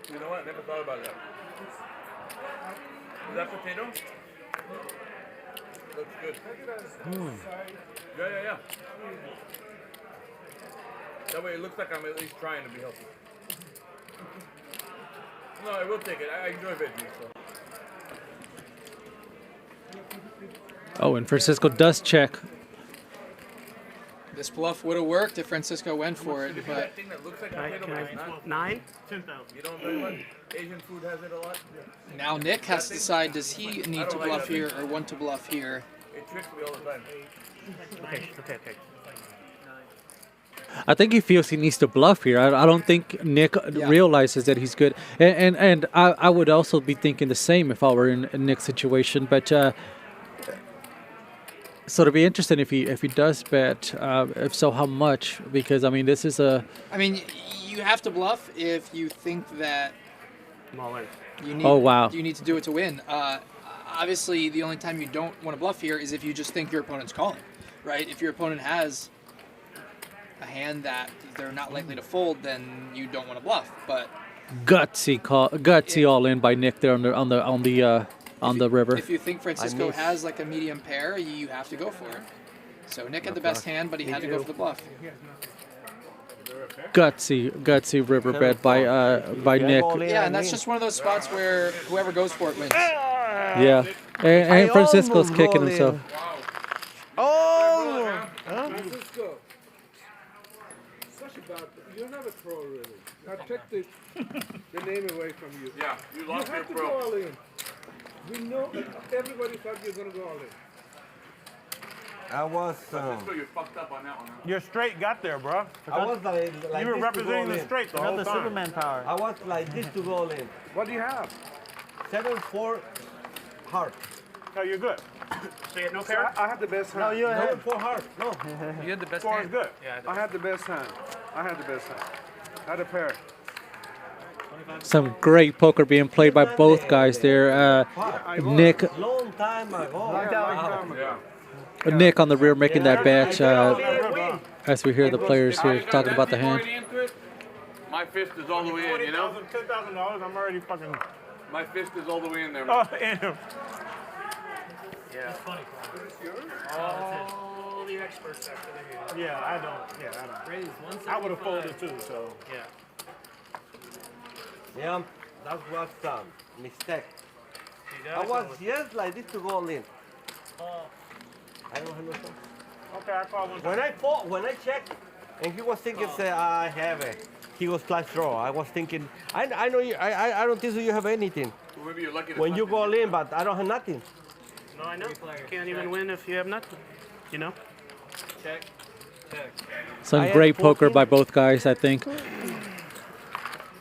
You know what? I never thought about that. Is that potato? Looks good. Yeah. That way it looks like I'm at least trying to be healthy. No, I will take it. I enjoy veggies. So. oh, and Francisco does check. This bluff would have worked if Francisco went for it, That but thing that looks like a potato, but it's not. 9? 10,000. You don't very much. Asian food has it a lot. now Nick has to decide, does he need to bluff here or want to bluff here? It tricks me all the time. Okay. I think he feels he needs to bluff here. I don't think Nick realizes that he's good. And I would also be thinking the same if I were in Nick's situation. But so it'll be interesting if he does bet. If so, how much? Because I mean, this is a. I mean, you have to bluff if you think that you need. Oh, wow. You need to do it to win. Obviously, the only time you don't want to bluff here is if you just think your opponent's calling, right? If your opponent has a hand that they're not likely to fold, then you don't want to bluff. But gutsy all in by Nick there on the river. if you think Francisco has like a medium pair, you have to go for it. So Nick had the best hand, but he had to go for the bluff. Gutsy river bet by Nick. Yeah, and that's just one of those spots where whoever goes for it wins. Yeah, and Francisco's kicking himself. Oh! Francisco. Such a bad. You're not a pro, really. Now take the name away from you. Yeah, you lost your have to pro. go all in. We know everybody thought you were going to go all in. I was. Francisco, you fucked up on that one. Huh? Your straight got there, bro. I was like You were this representing to go the in. straight the whole time. Superman power. I was like this to go in. What do you have? 7-4 heart. No, you're good. So you had no So pair? I had the best hand. No, you had 7-4 heart. No. You had the best Score is hand. good. I had the best hand. I had a pair. Some great poker being played by both guys there. Nick. Long time ago. Nick on the rear making that bet as we hear the players here talking about the hand. My fist is all the way in, you know? $10,000, I'm already fucking. My fist is all the way in there. Oh, and Yeah. It's funny. All the experts after the yeah, I don't. I would have folded too, so. Yeah. Yeah, that was mistake. I was just like this to go all in. I don't have no phone. Okay, I call one. When I checked, and he was thinking, say, I have it. He was flash draw. I was thinking, I know you. I don't think so you have anything. Well, maybe you're lucky to When you go all in, but I don't have nothing. No, I know. You can't even win if you have nothing. You know? Check. Some great poker by both guys, I think.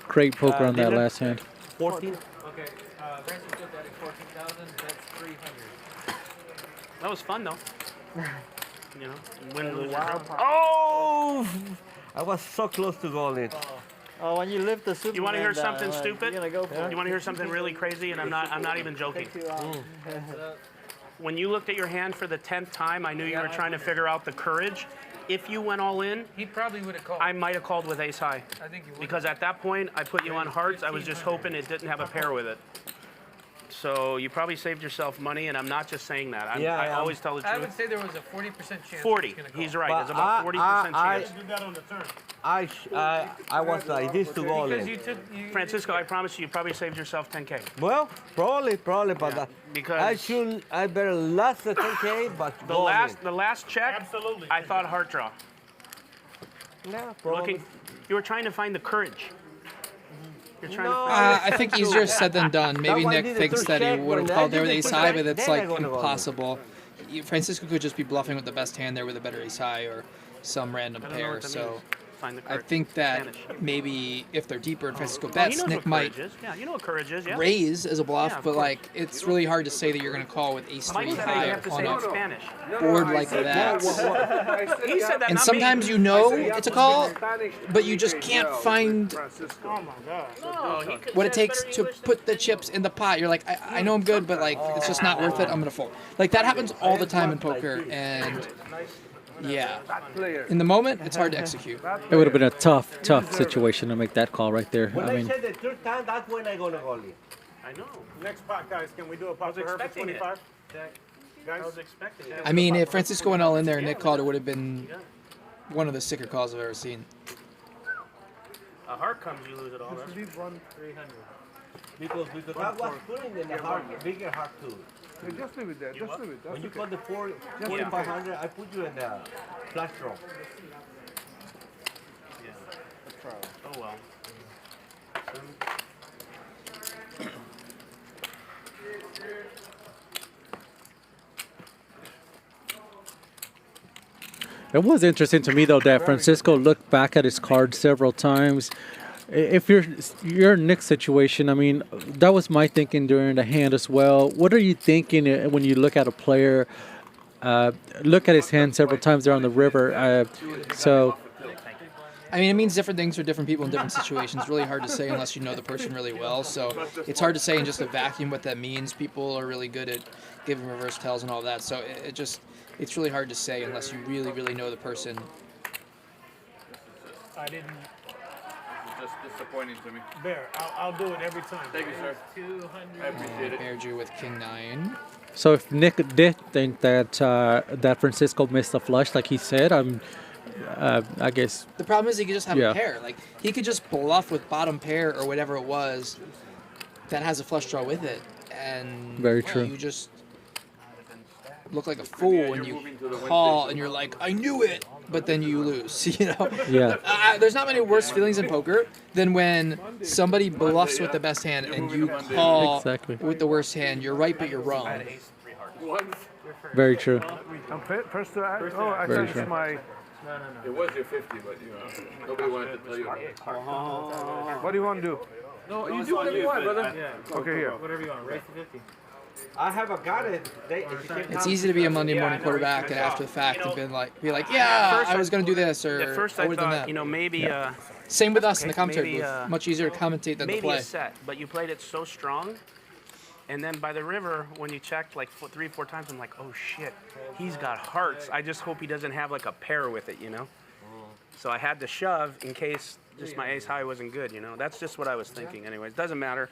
Great poker on that last hand. 14. Okay. Francis put that at 14,000. That's 300. That was fun though. You know, win, lose, Wow. draw. Oh! I was so close to going. Oh, when you lift the Superman You want to hear down, something like, stupid? You're gonna go for it. You want to hear something really crazy? And I'm not even joking. When you looked at your hand for the 10th time, I knew you were trying to figure out the courage. If you went all in, He probably would have called. I might have called with ace high. I think you would. Because at that point, I put you on hearts. I was just hoping it didn't have a pair with it. So you probably saved yourself money, and I'm not just saying that. I always tell the truth. I would say there was a 40% chance. 40. He's right. There's about 40% chance. Do that on the turn. I was like this to go Because in. Francisco, I promise you probably saved yourself 10K. Well, probably, but Because I better last the 10K, but the last check, absolutely. I thought heart draw. Yeah, probably. You were trying to find the courage. You're trying to I think easier said than done. Maybe Nick thinks that he would have called there with ace high, but it's like impossible. Francisco could just be bluffing with the best hand there with a better ace high or some random pair. So I think that maybe if they're deeper and Francisco bets, Nick might Yeah, you know what courage is, yeah. raise as a bluff, Yeah, of but course. like it's really hard to say that you're going to call with ace Mike three said that high you have to on say it in a Spanish. board like that. He said that, And not sometimes me. you know it's a call, but you just can't find Oh my God. No, he could what it say takes better to English put the chips in the pot. You're like, I know I'm good, but like it's just not worth it. I'm gonna fold. Like that happens all the time in poker, and yeah, in the moment it's hard to execute. It would have been a tough situation to make that call right there. When I I mean, said the third time, that's when I gonna go in. I know. Next pot, guys. Can we do a pot for her for 25? Guys, I was expecting it. I mean, if Francisco went all in there and Nick called, it would have been one of the sicker calls I've ever seen. A heart comes, you lose it all. That's leave run 300. Because I was putting in the heart, bigger heart too. Yeah, just leave it there. Just leave it. That's When you okay. got the 4,500, I put you in the flash draw. Oh well. it was interesting to me though that Francisco looked back at his card several times. If you're in Nick's situation, I mean, that was my thinking during the hand as well. What are you thinking when you look at a player? Look at his hand several times there on the river. So. I mean, it means different things for different people in different situations. It's really hard to say unless you know the person really well. So it's hard to say in just a vacuum what that means. People are really good at giving reverse tells and all that. So it's really hard to say unless you really, really know the person. I didn't. Just disappointing to me. There, I'll do it every time. Thank you, sir. 200. I appreciate it. Paired you with King 9. So if Nick did think that that Francisco missed a flush, like he said, I guess. The problem is he could just have a pair. Like he could just bluff with bottom pair or whatever it was that has a flush draw with it, and Very true. You just look like a fool when you call and you're like, I knew it, but then you lose. You know. Yeah. There's not many worse feelings in poker than when somebody bluffs with the best hand and you call with the worst hand. You're right, but you're wrong. Very true. First to add, I Very thought true. it's my. It was your 50, but you know, nobody wanted to tell you. What do you want to do? No, you do whatever you want, brother. Okay, here. Whatever you want. Raise to 50. I have got it. It's easy to be a Monday morning quarterback and after the fact and be like, yeah, I was going to do this or At first I I would have done thought, that. you know, maybe. Same with us in the okay, commentary maybe, booth. Much easier to commentate than to maybe play. a set, but you played it so strong. And then by the river, when you checked like 3 or 4 times, I'm like, oh shit, he's got hearts. I just hope he doesn't have like a pair with it, you know? So I had to shove in case just my ace high wasn't good, you know? That's just what I was thinking anyways. Doesn't matter.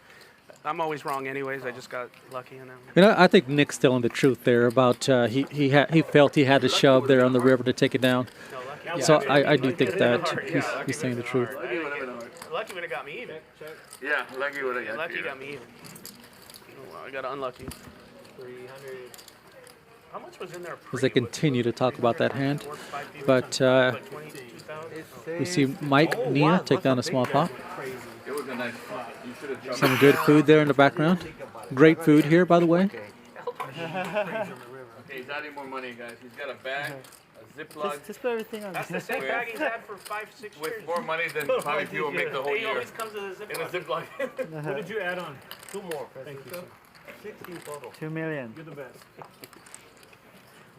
I'm always wrong anyways. I just got lucky in that one. You know, I think Nick's telling the truth there about he felt he had to shove there on the river to take it down. So I do think that he's saying the truth. Lucky would have got me even. Yeah, lucky would have got Lucky you. got me even. Oh, well, I got unlucky. 300. How much was in there? As they continue to talk about that hand. But we see Mike Nia take down a small pot. It was a nice spot. You should have jumped. Some good food there in the background. Great food here, by the way. Okay, he's adding more money, guys. He's got a bag, a Ziploc. Just put everything on. That's the same bag he's had for 5, 6 years. With more money than probably people make the whole He year. always comes with a In a Ziploc. Ziploc. What did you add on? 2 more. Thank you, sir. 16 total. 2 million. You're the best.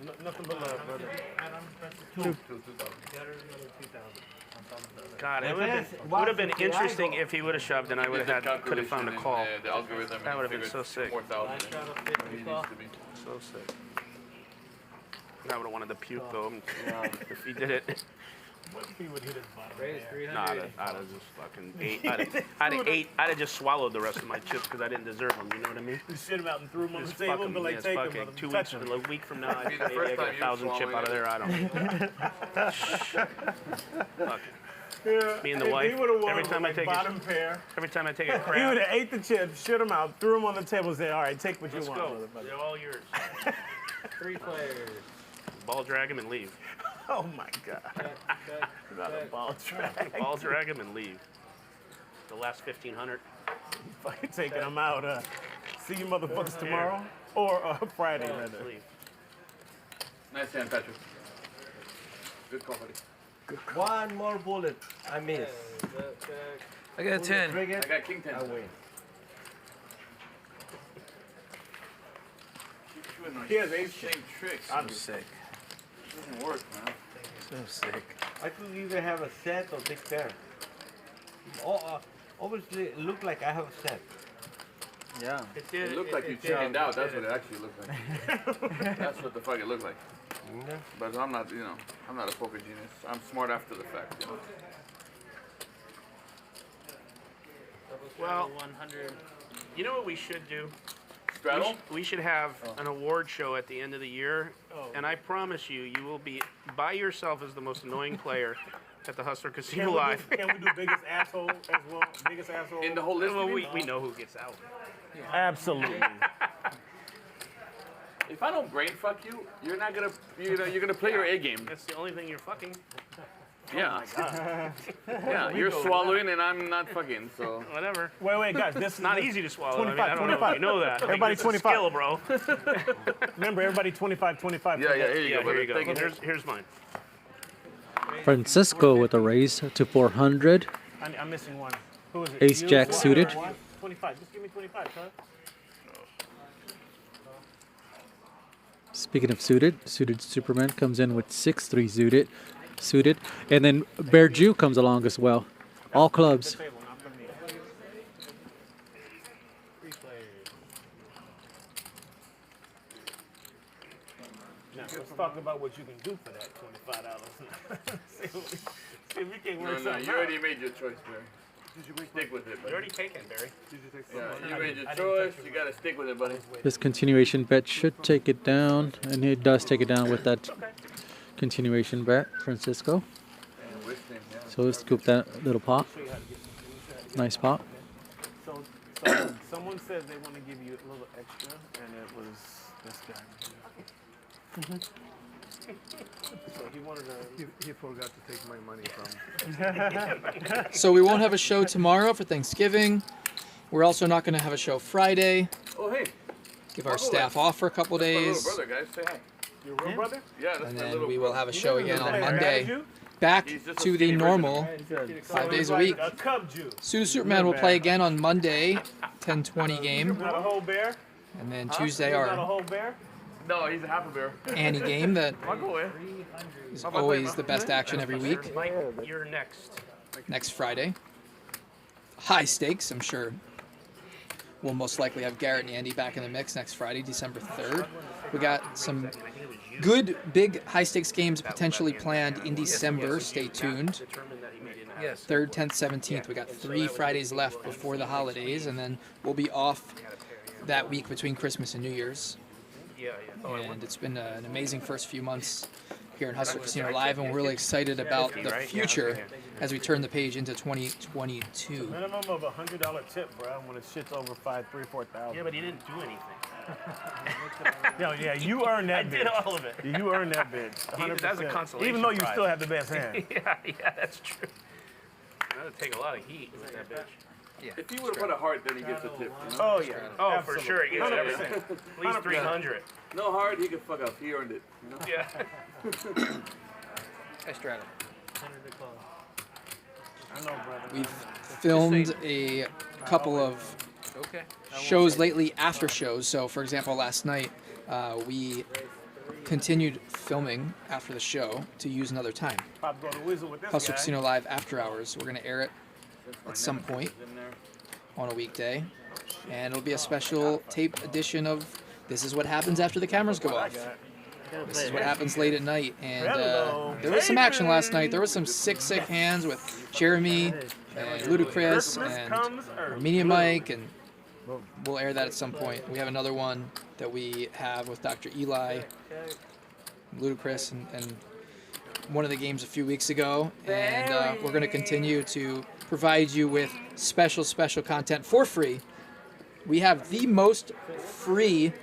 Nothing but love, brother. Two. God, it would have been interesting if he would have shoved and I would have could have found a call. The algorithm That would have been so sick. 4,000. So sick. I would have wanted to puke though if he did it. What if he would hit his bottom? Nah, I'd have just fucking ate. I'd have just swallowed the rest of my chips because I didn't deserve them. You know what I mean? You shit him out and threw him on the Just table, fucking- but like yeah, take fucking him, 2 touch weeks, him. a week from now, Be the maybe first I get time a you 1,000 chip swallow out of there. I don't know. Fuck. Yeah, Me and the if wife. He would have won Every with, time I like, take bottom pair. Every time I take a He crap. would have ate the chips, shit him out, threw him on the table, and said, "All right, take what you Let's want." go. brother." They're all yours. 3 players. Ball drag him and leave. Oh my God. Not a ball drag. Ball drag him and leave. The last 1,500. Fucking taking him out. See you motherfuckers tomorrow or Friday rather. Leave. Nice hand, Patrick. Good call, buddy. One more bullet. I miss. I got a 10. I got king 10. I win. He has ace same tricks. I'm sick. Doesn't work, man. So sick. I could either have a set or take pair. Obviously, it looked like I have a set. Yeah. It looked like you chickened out. That's what it actually looked like. That's what the fuck it looked like. Yeah. But I'm not, I'm not a poker genius. I'm smart after the fact, Well, 100. You know what we should do? Straddle? We should have an award show at the end of the year, and I promise you, you will be by yourself as the most annoying player at the Hustler Casino Live. Can we do biggest asshole as well? Biggest asshole? In the whole list? Well, we know who gets out. Absolutely. If I don't brain fuck you, you're not gonna, you're gonna play your A game. That's the only thing you're fucking. Yeah. Oh my God. Yeah, you're swallowing and I'm not fucking, so. Whatever. Wait, guys. This It's is not easy to swallow. 25, I don't know if you know that. Everybody It's a 25. skill, bro. Remember, everybody 25, 25. Yeah, here you go, Here you go. Thank you. Here's mine. Francisco with a raise to 400. I'm missing one. Who is it? Ace You? Jack suited. 25. Just give me 25, huh? Speaking of suited Superman comes in with 6-3 suited, and then Bear Jew comes along as well. All clubs. Now, let's talk about what you can do for that $25. see if we can work No, something you out. already made your choice, Barry. Stick with it, buddy. You already taken, Barry. Yeah, you made your choice. You gotta stick with it, buddy. This continuation bet should take it down, and it does take it down with that continuation bet, Francisco. So let's scoop that little pop. Nice pop. So someone says they want to give you a little extra, and it was this guy. So he wanted to. He forgot to take my money from. So we won't have a show tomorrow for Thanksgiving. We're also not going to have a show Friday. Oh, hey. Give our staff off for a couple That's my days. little brother, guys. Say hi. Your real brother? Yeah, that's And my then little we will brother. have a show again on Hey, Monday. you? Back He's just a to the skinny version. normal 5 days a week. A cub Jew. Suda Superman will play again on Monday, 10:20 game. Not a whole bear? And then Huh? Tuesday Not a our whole bear? No, he's a half a bear. Annie game that I'll go away. is always the best action every week. Mike, you're next. Next Friday. High stakes, I'm sure. We'll most likely have Garrett and Andy back in the mix next Friday, December 3rd. We got some good big high stakes games potentially planned in December. Stay tuned. 3rd, 10th, 17th. We got 3 Fridays left before the holidays, and then we'll be off that week between Christmas and New Year's. And it's been an amazing first few months here in Hustler Casino Live, and we're really excited about the future as we turn the page into 2022. Minimum of $100 tip, bro, when it shit's over 4,000. Yeah, but he didn't do anything. Yo, yeah, you earned that I bitch. did all of it. You earned that bitch. That's a 100%. consolation Even though you prize. still have the best hand. yeah, that's true. That'd take a lot of heat with that bitch. Yeah. If he would have put a heart, then he gets a tip. You know? Oh, yeah. Oh, Absolutely. for sure he gets 100%. everything. At least 300. No heart, he could fuck up. He earned it. You know? Yeah. I straddle. I know, brother. We've filmed a couple of shows lately after shows. So, for example, last night we continued filming after the show to use another time. Pop go to Whistle with this Hustler guy. Casino Live after hours. We're going to air it at some point on a weekday. And it'll be a special tape edition of This Is What Happens After the Cameras Go Off. This is what happens late at night. And there was some action last night. There was some sick hands with Jeremy and Ludacris and Media Mike, and we'll air that at some point. We have another one that we have with Dr. Eli, Ludacris, and one of the games a few weeks ago. And we're going to continue to provide you with special content for free. We have the most free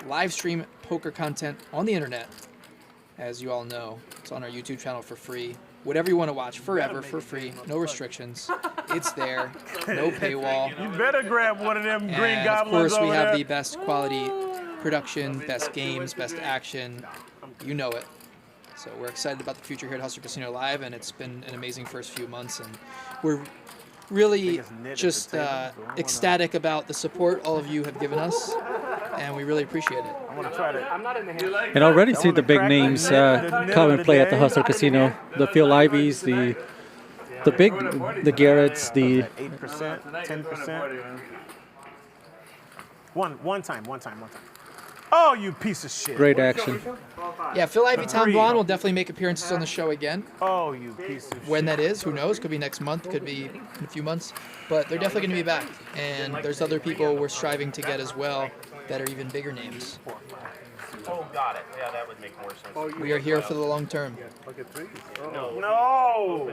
live stream poker content on the internet, as you all know. It's on our YouTube channel for free. Whatever you want to watch, forever, for free, no restrictions. It's there, no paywall. You better grab one of them green And goblins. of course, we over have there. the best quality production, best games, best action. You know it. So we're excited about the future here at Hustler Casino Live, and it's been an amazing first few months, and we're really just ecstatic about the support all of you have given us, and we really appreciate it. I want to try to. I'm not in the hand. And already see the big names come and play at the Hustler Casino. The Phil Ivies, the Garretts, the 8%, 10%. One time. Oh, you piece of shit. great action. Yeah, Phil Ivey, Tom Blonde will definitely make appearances on the show again. Oh, you piece of shit. When that is, who knows? Could be next month, could be in a few months. But they're definitely going to be back. And there's other people we're striving to get as well that are even bigger names. Oh, got it. Yeah, that would make more sense. We are here for the long term. Look at threes. No.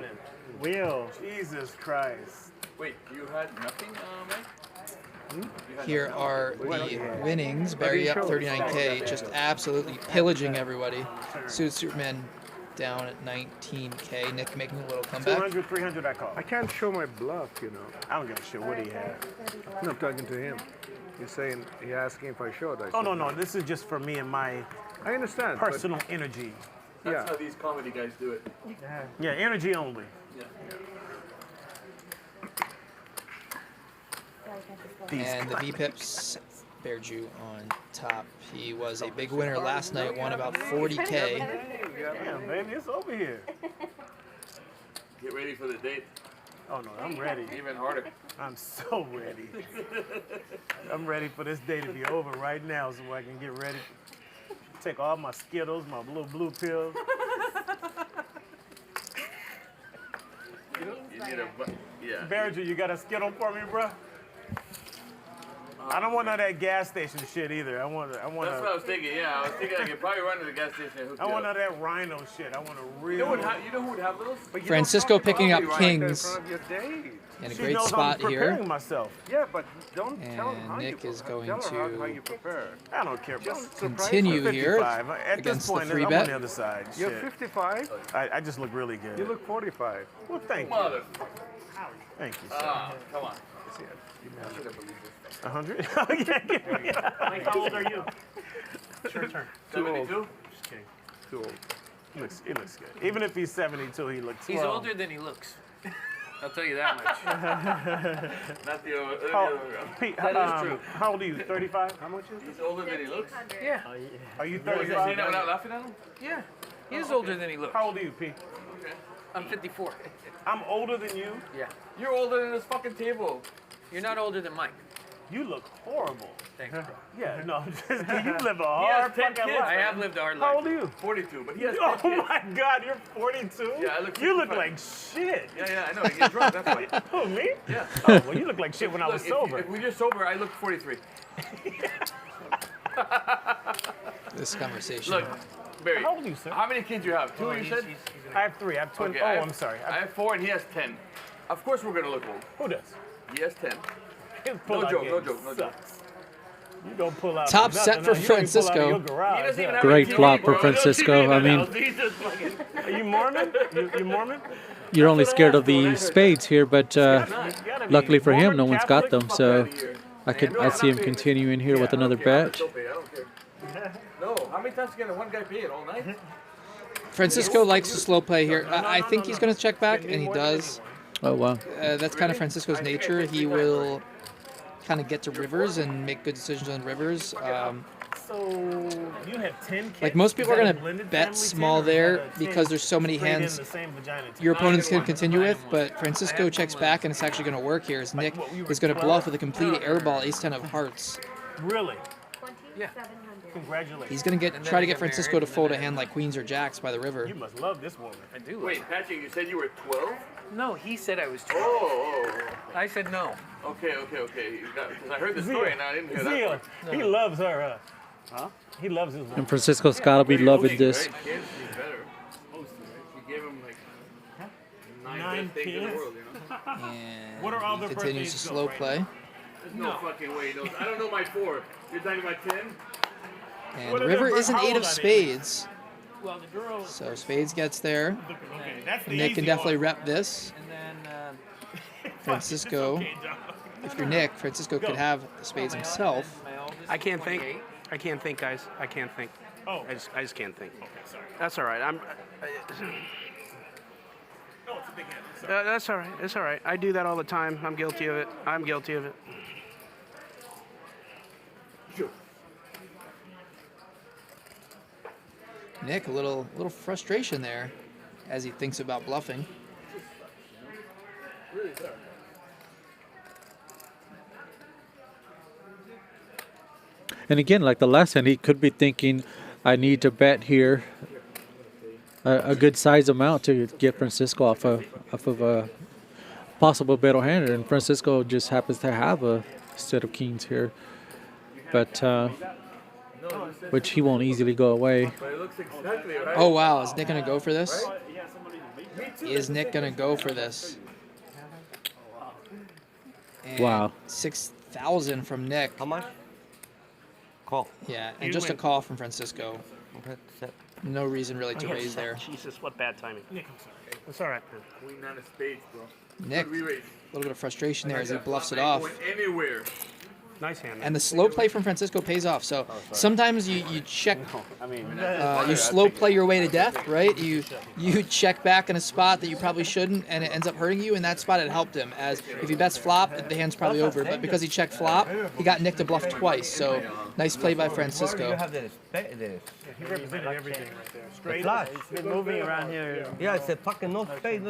Wheel. Jesus Christ. Wait, you had nothing, Mike? Here are the winnings. Barry up 39K, just absolutely pillaging everybody. Suit Superman down at 19K. Nick making a little comeback. 200, 300 I call. I can't show my bluff, you know. I don't give a shit what he had. No, I'm talking to him. He's saying, he's asking if I showed. I Oh, said, no. This is just for me and my I understand. but- personal energy. That's how these comedy guys do it. Yeah, energy only. And the V-Pips, Bearju on top. He was a big winner last night, won about 40K. Damn, baby, it's over here. Get ready for the date. Oh, no, I'm ready. Even harder. I'm so ready. I'm ready for this day to be over right now so I can get ready. Take all my Skittles, my little blue pills. You need a, yeah. Berger, you got a Skittle for me, bro? I don't want none of that gas station shit either. I want. That's what I was thinking. Yeah, I was thinking I could probably run to the gas station and hook I you want up. none of that Rhino shit. I want a real. You know who would have those? Francisco picking up kings. Of your days. And a She great knows spot I'm preparing here. myself. Yeah, but don't tell him And how Nick you is going tell her how to you prepare. I don't care. Just continue here 55. At against this the point, free I'm bet. on the other side. You're Shit. 55. I just look really good. You look 45. Well, thank you. Mother. Thank you, sir. Come on. 100? Oh, yeah. Mike, how old are you? It's your turn. 72? Just kidding. Too old. He looks good. Even if he's 72, he looks He's 12. older than he looks. I'll tell you that much. Not the other How, way around. Pete, That is true. How old are you? 35? How much is He's older than he looks. Yeah. Are you You saying 35? that without laughing at him? Yeah. He is older than he looks. How old are you, Pete? Okay. I'm 54. I'm older than you. Yeah. You're older than this fucking table. You're not older than Mike. You look horrible. Thanks, bro. Yeah, no, I'm just kidding. You live a He has hard 10 fucking kids. life. I have lived a hard How life. old are you? 42, but he has 10 Oh kids. my God, you're 42? Yeah, I look You look 55. like shit. Yeah, I know. He gets drunk, that's why. Who, me? Yeah. Oh, well, you look like shit when I Look, was if sober. If you're sober, I look 43. This conversation. Look, Barry, How old are you, sir? how many kids you have? Two, you said? I have 3. I have twins. Okay, Oh, I have- I'm sorry. I have 4 and he has 10. Of course we're going to look old. Who does? He has 10. His No pull-out joke, game no joke, no joke. sucks. You don't pull out Top nothing, set for huh? You don't even pull out of Francisco. your garage, He doesn't even huh? have Great a TV, flop for bro. He doesn't Francisco. even I have a mean- house. He's just fucking... Are you Mormon? You Mormon? You're only scared of the spades here, but luckily for him, no one's got them. So I see him continuing here with another bet. I don't care. No, how many times can one guy pay it all night? Francisco likes to slow play here. I think he's going to check back, and he does. Oh wow. That's kind of Francisco's nature. He will kind of get to rivers and make good decisions on rivers. So you had 10 kids? Like most people are Is that going a blended to bet family small 10, or is there that a 10 because there's so many straight in hands the same vagina 10? your opponents can continue with, but Francisco checks back and it's actually going to work here as Nick is going to bluff with a complete airball, ace-10 of hearts. Really? Yeah. Congratulations. He's going to try to get Francisco to fold a hand like queens or jacks by the river. You must love this woman. I do. Wait, Patrick, you said you were 12? No, he said I was 12. Oh. I said no. Okay. Because I heard the story and I didn't hear that. Zia, he loves her. Huh? He loves his woman. And Francisco's got to be loving this. Kids is better. She gave him like 9 things in the kids? world, you know? And What are all he their continues to birthdays slow go, right? play. There's no fucking way he knows. I don't know my 4. You're talking about 10? And What are river their is an birth- how 8 of old are they? spades. Well, the girl. So spades gets there. Okay, that's the Nick easy can definitely one. rep this. And then Francisco, if you're Nick, Francisco could have the spades himself. I can't think. I can't think, guys. I can't think. Oh. I just can't think. Okay, sorry. That's all right. No, it's a big hand. That's all right. It's all right. I do that all the time. I'm guilty of it. I'm guilty of it. Nick, a little frustration there as he thinks about bluffing. And again, like the last hand, he could be thinking, I need to bet here a good size amount to get Francisco off of a possible battle hand. And Francisco just happens to have a set of kings here. But which he won't easily go away. Oh wow, is Nick gonna go for this? Is Nick gonna go for this? And Wow. 6,000 from Nick. How much? Call. Yeah, and just a call from Francisco. Okay, set. No reason really to raise there. Jesus, what bad timing. Nick, I'm sorry. It's all right, man. Queen 9 of spades, bro. Nick, a little bit of frustration there as he bluffs it off. Anywhere. Nice hand. And the slow play from Francisco pays off. So sometimes you check, you slow play your way to death, right? You check back in a spot that you probably shouldn't, and it ends up hurting you. In that spot, it helped him. As if he bets flop, the hand's probably over. But because he checked flop, he got Nick to bluff twice. So nice play by Francisco. You have this. He represented everything right there. Straight flush. up. He's been moving around here. Yeah, it's a fucking no space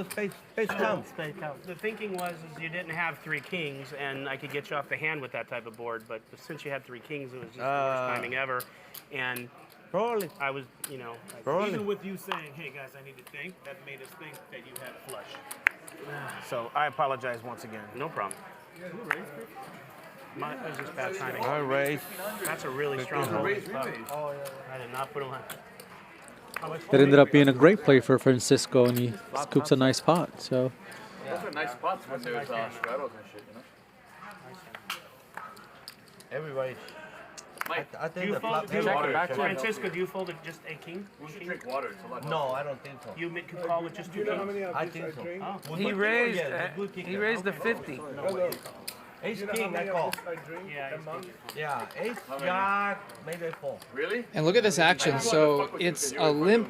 count. Spade count. The thinking was is you didn't have 3 kings, and I could get you off the hand with that type of board. But since you had 3 kings, it was just the worst timing ever. And Probably. I was, you know, Even with you saying, hey guys, I need to think, that made us think that you had a flush. So I apologize once again. no problem. That was just bad timing. I raise. That's a really strong hold. I did not put him on. That ended up being a great play for Francisco, and he scoops a nice pot. So Those are nice spots when there's straddles and shit, you know? Everybody. Mike, I Do think you the fold? flop. Francisco, do you fold it just a king? we should drink water. It's a lot No, I don't think so. You could call with just 2 You know how kings? many of I these think so. drink? Oh. He raised the 50. Ace You know how king, I many call. of these I drink a month? Yeah, ace jack, maybe 4. Really? And look at this action. So it's a limp.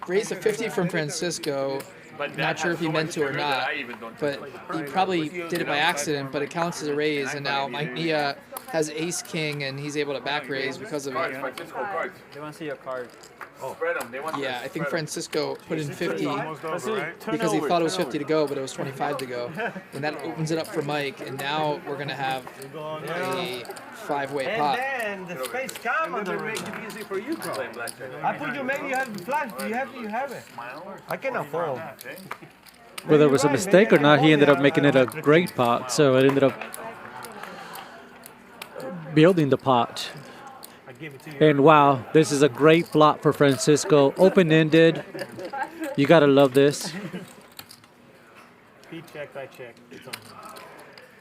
Raised a 50 from Francisco. Not sure if he meant to or not, but he probably did it by accident, but it counts as a raise, and now Mike Nia has ace-king, and he's able to back raise because of it. Francisco cards. They want to see your card. Spread them. They want Yeah, I think Francisco put in 50 Almost over, right? because he thought it was 50 to go, but it was 25 to go. And that opens it up for Mike, and now we're going to have a 5-way pot. And then the space come on the ring. Easy for you, bro. I put you, maybe you have the flash. You have it. I cannot fold. whether it was a mistake or not, he ended up making it a great pot. So it ended up building the pot. And wow, this is a great flop for Francisco. Open-ended. You gotta love this. He checked, I checked. It's on.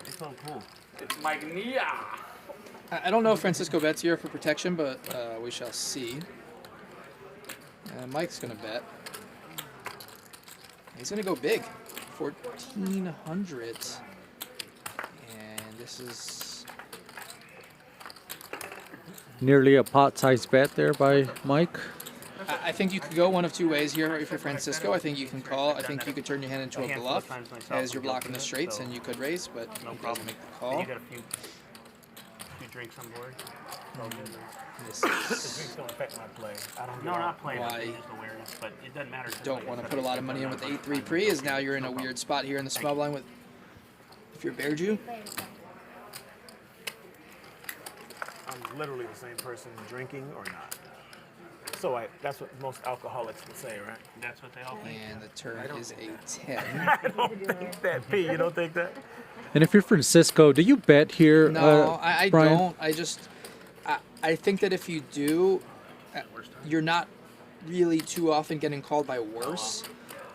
It's so cool. It's Mike Nia. I don't know if Francisco bets here for protection, but we shall see. Mike's gonna bet. He's gonna go big, 1,400, and this is Nearly a pot-sized bet there by Mike. I think you could go one of two ways here. If you're Francisco, I think you can call. I think you could turn your hand into a bluff as you're blocking the straights, and you could raise, but he doesn't make the call. 2 drinks on board. The drinks don't affect my play. I don't. No, not play. Why? Just awareness, but it doesn't matter. Don't want to put a lot of money in with 8-3 pre, is now you're in a weird spot here in the small blind with, if you're Bear Jew. I'm literally the same person drinking or not. So that's what most alcoholics would say, right? That's what they all think. And the turn is a 10. I don't think that. P, you don't think that? And if you're Francisco, do you bet here? No, I Bryan? don't. I think that if you do, you're not really too often getting called by worse.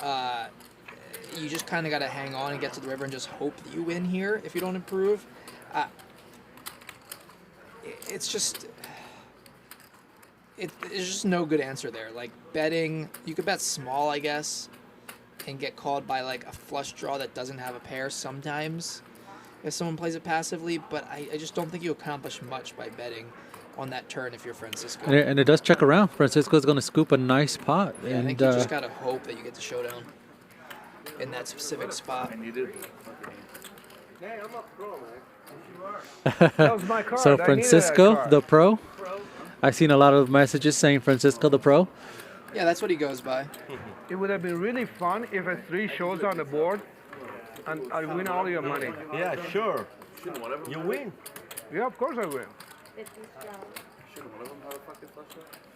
You just kind of got to hang on and get to the river and just hope that you win here if you don't improve. It's just... There's just no good answer there. Like, betting, you could bet small, I guess, and get called by, like, a flush draw that doesn't have a pair sometimes if someone plays it passively, but I just don't think you accomplish much by betting on that turn if you're Francisco. And it does check around. Francisco's going to scoop a nice pot. Yeah, and, I think you just got to hope that you get the showdown in that specific spot. Hey, I'm a pro, man. That was my card. So I needed that Francisco, card. the pro? I've seen a lot of messages saying Francisco, the pro. Yeah, that's what he goes by. It would have been really fun if a 3 shows on the board and I win all your money. Yeah, sure. You win. Yeah, of course I win.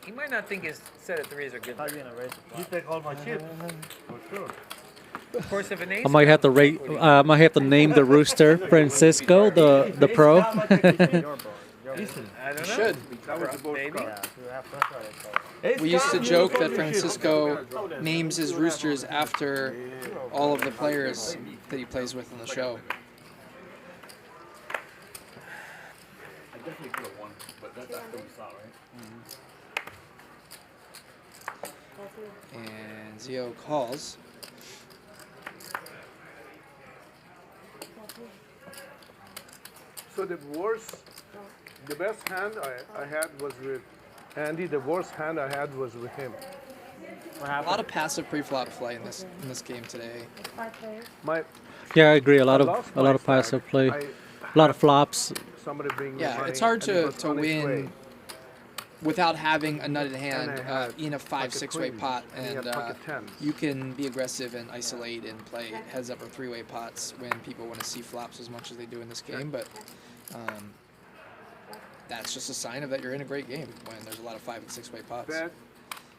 He might not think his set of 3s are good. You take all my chips. For sure. Of course, if an ace I might have to rate. I might have to name the rooster Francisco, the pro. I don't know. Should. Maybe. We used to joke that Francisco names his roosters after all of the players that he plays with on the show. I definitely could have won, but that's after we saw, right? And Zio calls. So the best hand I had was with Andy. The worst hand I had was with him. A lot of passive pre-flop play in this game today. Yeah, I agree. A lot of passive play, a lot of flops. Somebody bring Yeah, money it's hard and it to was on its win way. without having a nutted hand And I had in a 5-6-way queen, pot, and he and had pocket tens. you can be aggressive and isolate and play heads up or 3-way pots when people want to see flops as much as they do in this game. But that's just a sign of that you're in a great game when there's a lot of 5 and 6-way pots. Bet.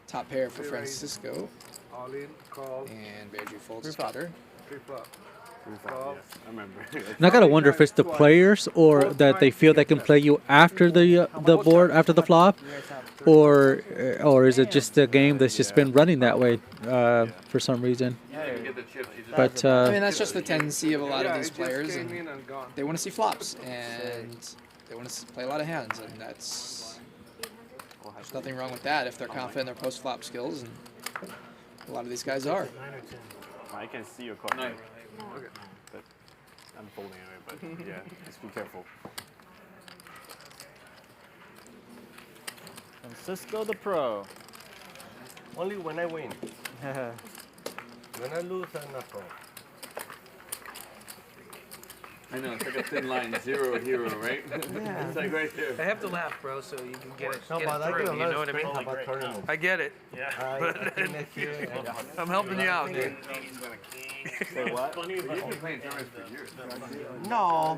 Top pair for Three raise, Francisco. All in, call. And Bear Jew folds his spotter. Pre-flop. I remember. And I gotta wonder if it's the players or that they feel they can play you after the board, after the flop, or is it just a game that's just been running that way for some reason? But I mean, that's just the tendency of a lot of these players, and they want to see flops, and they want to play a lot of hands, and there's nothing wrong with that if they're confident in their post-flop skills, and a lot of these guys are. I can see your card. Nine. Okay. But I'm folding anyway, but yeah, just be careful. Francisco the pro. Only when I win. When I lose, I'm not pro. I know, it's like a thin line, 0 hero, right? Yeah. It's like right there. I have to laugh, bro, so you can get it, No, get but it I through. get a You lot know of what I mean? experience about tournaments. I get it. I But think next year, I'm helping you out, dude. Say what? You've been playing tournaments for years. No.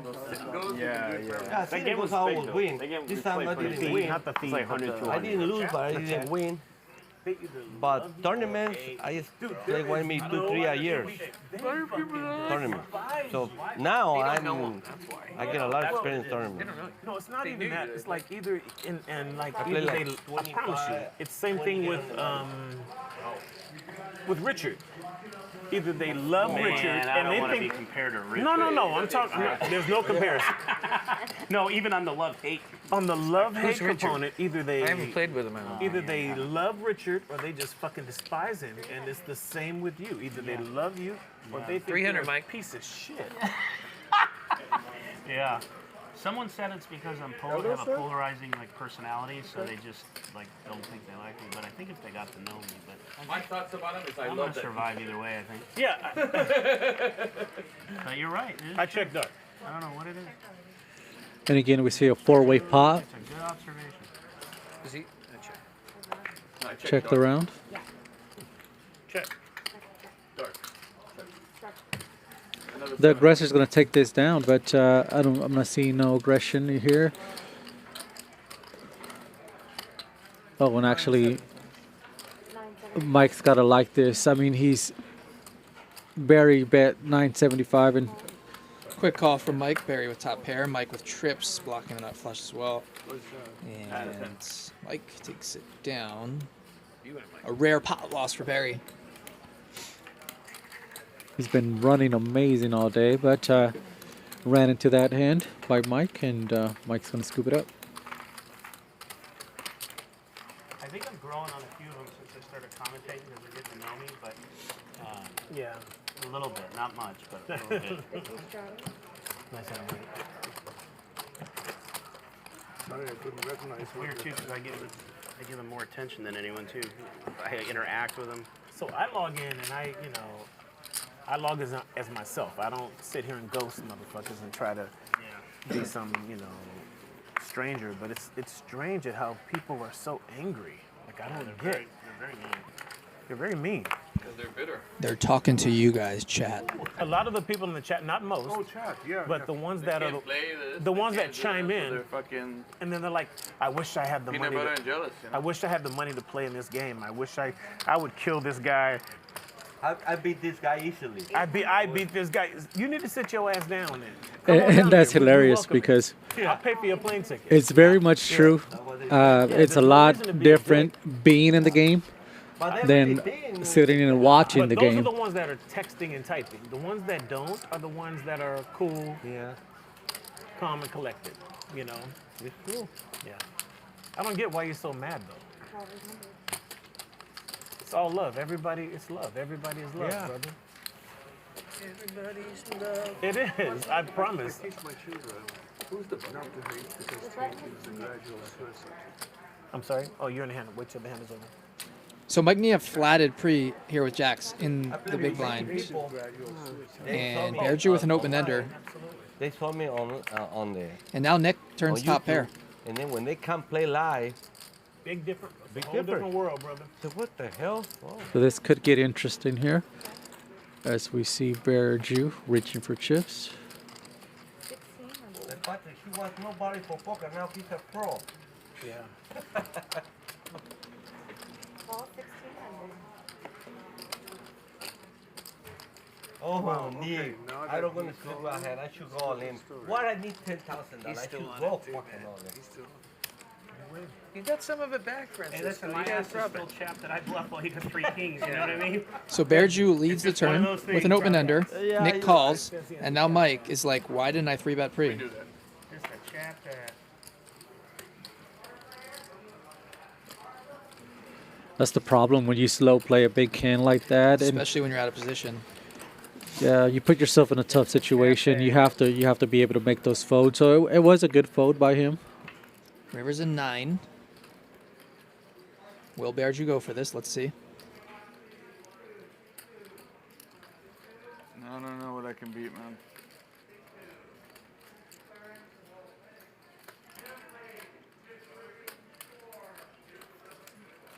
Yeah. Yeah, see, it was how I would win. This time I didn't win. Not the fee. It's like 100, I didn't lose, but I didn't win. But tournaments, they want me 2-3 a year. Tournament. So now I get a lot of experience in tournaments. No, it's not even that. It's like either like I play either like I promise you, it's same thing with Richard. Either they love Richard I and don't they want to think be compared to Richard. No. I'm talking. There's no comparison. No, even on the love-hate. On the love-hate Who's Richard? component, either they I haven't played with him at all. either they love Richard or they just fucking despise him, and it's the same with you. Either they love you or they think 300, you're a Mike. piece of shit. Yeah. Someone said it's because I'm have a polarizing personality, so they just don't think they like me. But I think if they got to know me, My thoughts about him is I I'm love gonna that. survive either way. I think. Yeah. But you're right. It is I true. checked up. I don't know what it is. And again, we see a 4-way pot. That's a good observation. Is he? Check. Check the round. Check. The aggressor's going to take this down, but I'm not seeing no aggression here. Oh, and actually, Mike's got to like this. I mean, he's Barry bet 975 and. Quick call from Mike. Barry with top pair. Mike with trips, blocking the nut flush as well. And Mike takes it down. A rare pot loss for Barry. He's been running amazing all day, but ran into that hand by Mike, and Mike's going to scoop it up. I think I'm growing on a few of them since I started commentating because they're getting to know me, but yeah, a little bit, not much, but a little bit. Nice and neat. Sorry, I couldn't recognize. It's weird too because I give them more attention than anyone too. I interact with them. So I log in and I log as myself. I don't sit here and ghost motherfuckers and try to be some, stranger. But it's strange at how people are so angry. Like I don't get. They're very mean. They're very mean. Because they're bitter. They're talking to you guys, chat. A lot of the people in the chat, not most, but the ones that are the ones that chime in, and then they're like, "I wish I had the money. I wish I had the money to play in this game. I wish I would kill this guy. I beat this guy easily. I beat this guy. You need to sit your ass down then." And that's hilarious because I'll pay for your plane ticket. it's very much true. It's a lot different being in the game than sitting and watching the game. Those are the ones that are texting and typing. The ones that don't are the ones that are cool, calm and collected. It's cool. Yeah. I don't get why you're so mad though. It's all love. Everybody, it's love. Everybody is love, brother. Everybody's love. It is. I promise. I teach my children not to hate because hate is a gradual suicide. I'm sorry. Oh, you're in the hand. Wait till the hand is over. So Mike Nia flatted pre here with Jax in the big blind. And Gerry with an open ender. They saw me on there. And now Nick turns top pair. And then when they come play live, Big different. Whole different world, brother. So what the hell? Oh. So this could get interesting here as we see Vertucci reaching for chips. He was nobody for poker, now he's a pro. Yeah. Oh, Nick, I don't want to slip my hand. I should go all in. What I need $10,000. I should go fucking all in. You got some of it back, Francis. Hey, listen, my ass is still chapped that I bluffed while he got 3 kings. You know what I mean? So Vertucci leads the turn with an open ender. Nick calls, and now Mike is like, "Why didn't I 3-bet pre?" Just a chapped ass. That's the problem when you slow play a big hand like that, Especially when you're out of position. Yeah, you put yourself in a tough situation. You have to be able to make those folds. So it was a good fold by him. River's a 9. Will Vertucci go for this? Let's see. I don't know what I can beat, man.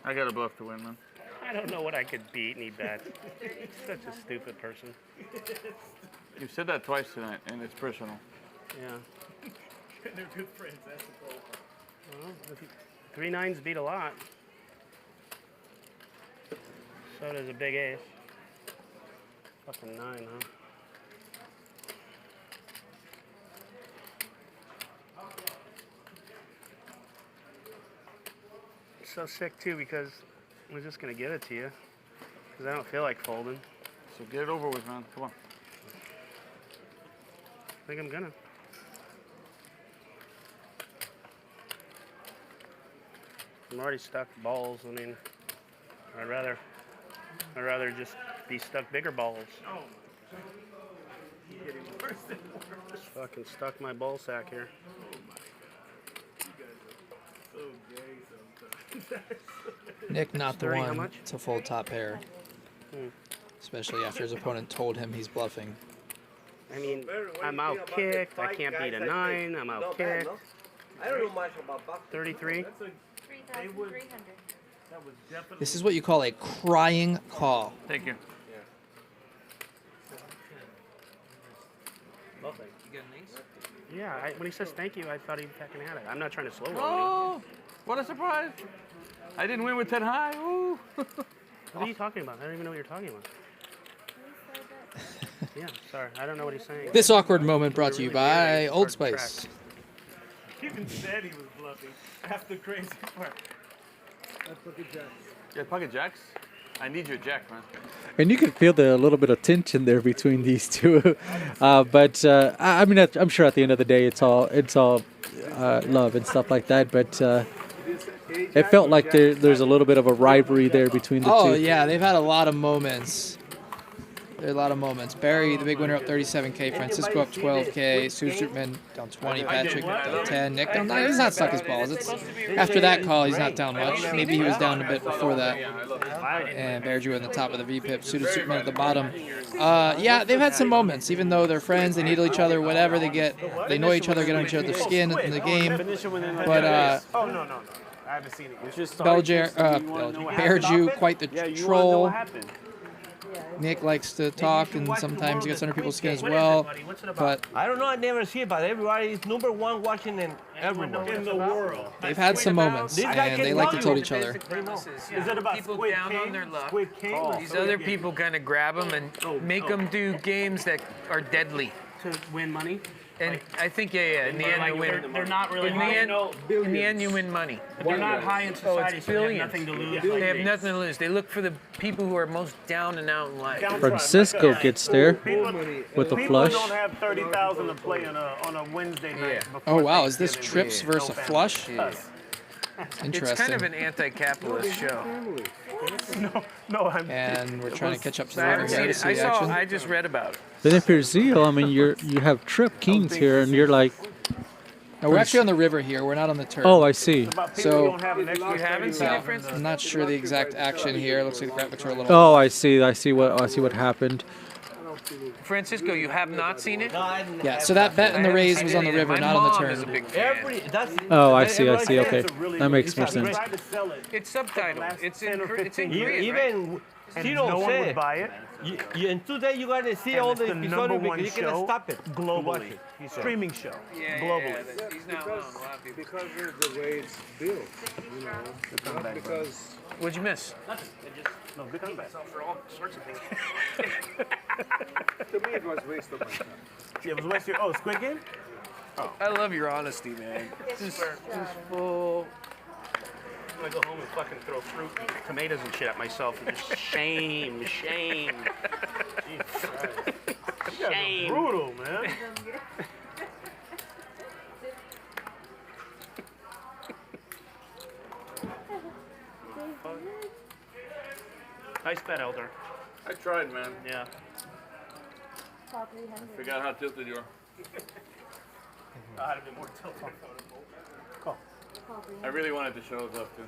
I got a bluff to win, man. I don't know what I could beat, and he bets. Such a stupid person. You've said that twice tonight, and it's personal. Yeah. They're good friends, that's the problem. Well, 3 9s beat a lot. So does a big ace. Fucking 9, huh? It's so sick too because I'm just gonna give it to you because I don't feel like folding. So get it over with, man. Come on. I think I'm gonna. I'm already stuck balls. I mean, I'd rather just be stuck bigger balls. Oh. Getting worse and worse. Fucking stuck my ball sack here. So gay sometimes. Nick not the 30, how one much? to fold top pair. Especially after his opponent told him he's bluffing. I mean, I'm out kicked. I can't beat a 9. I'm out kicked. I don't know much about boxing. 33. 3,300. This is what you call a crying call. Thank you. Yeah, when he says thank you, I thought he fucking had it. I'm not trying to slow roll. Oh, what a surprise! I didn't win with 10 high. Woo. What are you talking about? I don't even know what you're talking about. Yeah, sorry. I don't know what he's saying. This awkward moment brought to you by Old Spice. He even said he was bluffing. That's the crazy part. Yeah, pocket jacks. I need your jack, man. And you can feel the little bit of tension there between these two, but I mean, I'm sure at the end of the day, it's all love and stuff like that. But it felt like there's a little bit of a rivalry there between the two. Oh yeah, they've had a lot of moments. There are a lot of moments. Barry, the big winner, up 37K. Francisco up 12K. Susterman down 20. Patrick down 10. Nick down 9. He's not stuck his balls. After that call, he's not down much. Maybe he was down a bit before that. And Bear Jew on the top of the VPIP. Susterman at the bottom. Yeah, they've had some moments. Even though they're friends, they needle each other, whatever they get. They know each other, get on each other's skin in the game. But oh no. I haven't seen it. Bear Jew, quite the troll. Nick likes to talk, and sometimes he gets under people's skin as well. But I don't know. I never see it, but everybody is number one watching in everywhere in the world. They've had some moments, and they like to told each other. Is it about people Squid down Game? on their luck? Squid Game? These other people kind of grab them and make them do games that are deadly. To win money? And I think, yeah. In the end, you win. They're not really in the end, you win money. They're not high in society, so they have nothing to lose. They have nothing to lose. They look for the people who are most down and out in life. Francisco gets there with a flush. People don't have 30,000 to play on a Wednesday night. Oh wow, is this trips versus a flush? Interesting. It's kind of an anti-capitalist show. And we're trying to catch up to the I river here to see the action. I just read about it. Then if you're Zio, I mean, you have trip kings here, and you're like. No, we're actually on the river here. We're not on the turf. Oh, I see. So you haven't seen it, Francis? I'm not sure the exact action here. Looks like the graphics are a little. Oh, I see what happened. Francisco, you have not seen it? Yeah, so that bet in the raise was on the river, not on the turn. Oh, I see. Okay, that makes more sense. It's subtitled. It's in Korean. Even no one would buy it. In 2 days, you gotta see all the episode because you cannot stop it globally. Streaming show globally. He's not alone. A lot of people. Because of the way it's built, you know. Not because. What'd you miss? Nothing. No, good comeback. For all sorts of things. To me, it was waste of my time. Yeah, it was waste of your. Oh, Squid Game? Oh. I love your honesty, man. Just full. I'm gonna go home and fucking throw fruit, tomatoes and shit at myself. And just shame. Jesus Christ. You guys are brutal, man. Nice bet, Elder. I tried, man. Yeah. I forgot how tilted you are. I'd have been more tilted. Call. I really wanted to show us up too.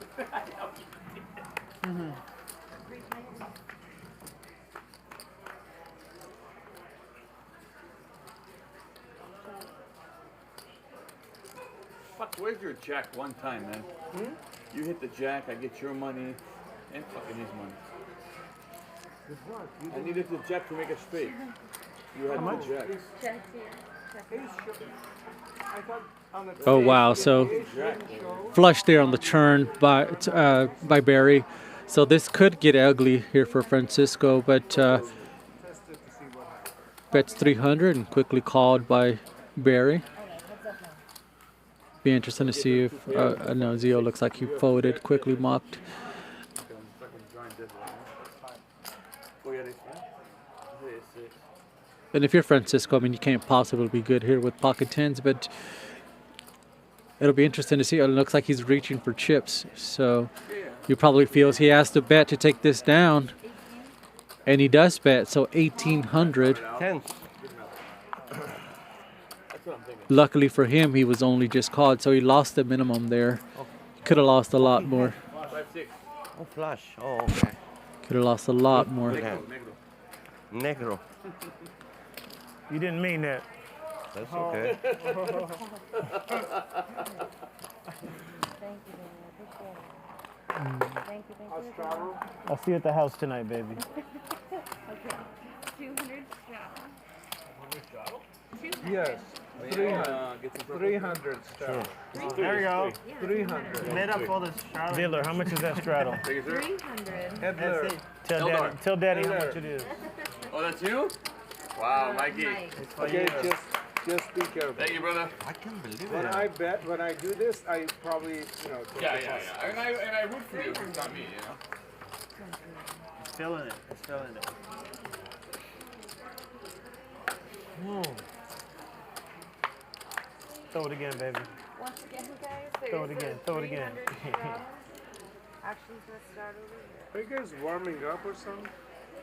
Fuck, where's your jack one time, man? You hit the jack, I get your money, and fucking his money. I needed the jack to make it straight. You had two jacks. Oh wow! So flush there on the turn by Barry. So this could get ugly here for Francisco, but bets 300 and quickly called by Barry. Be interesting to see if no, Zio looks like he folded, quickly mocked. And if you're Francisco, I mean, you can't possibly be good here with pocket tens, but it'll be interesting to see. It looks like he's reaching for chips, so he probably feels he has to bet to take this down, and he does bet. So 1,800. Luckily for him, he was only just called, so he lost the minimum there. Could have lost a lot more. Oh, flush. Oh, okay. Could have lost a lot more. Negro. You didn't mean that. That's okay. Thank you, baby. I appreciate it. Thank you. I'll see you at the house tonight, baby. Okay. 200 straddle. Yes. 300 straddle. Sure. There you go. 300. Made up all this straddle. Dealer, how much is that straddle? 300. Edler. Tell daddy how much it is. Oh, that's you? Wow, Mikey. Okay, just be careful. Thank you, brother. I can't believe When it. I bet, when I do this, I probably, take Yeah, the yeah, plus. yeah. And I root for you. It's not me, you know. It's feeling it. It's feeling it. Throw it again, baby. Once again, guys. Throw it again. Throw it again. Actually, let's start over Are here. you guys warming up or something?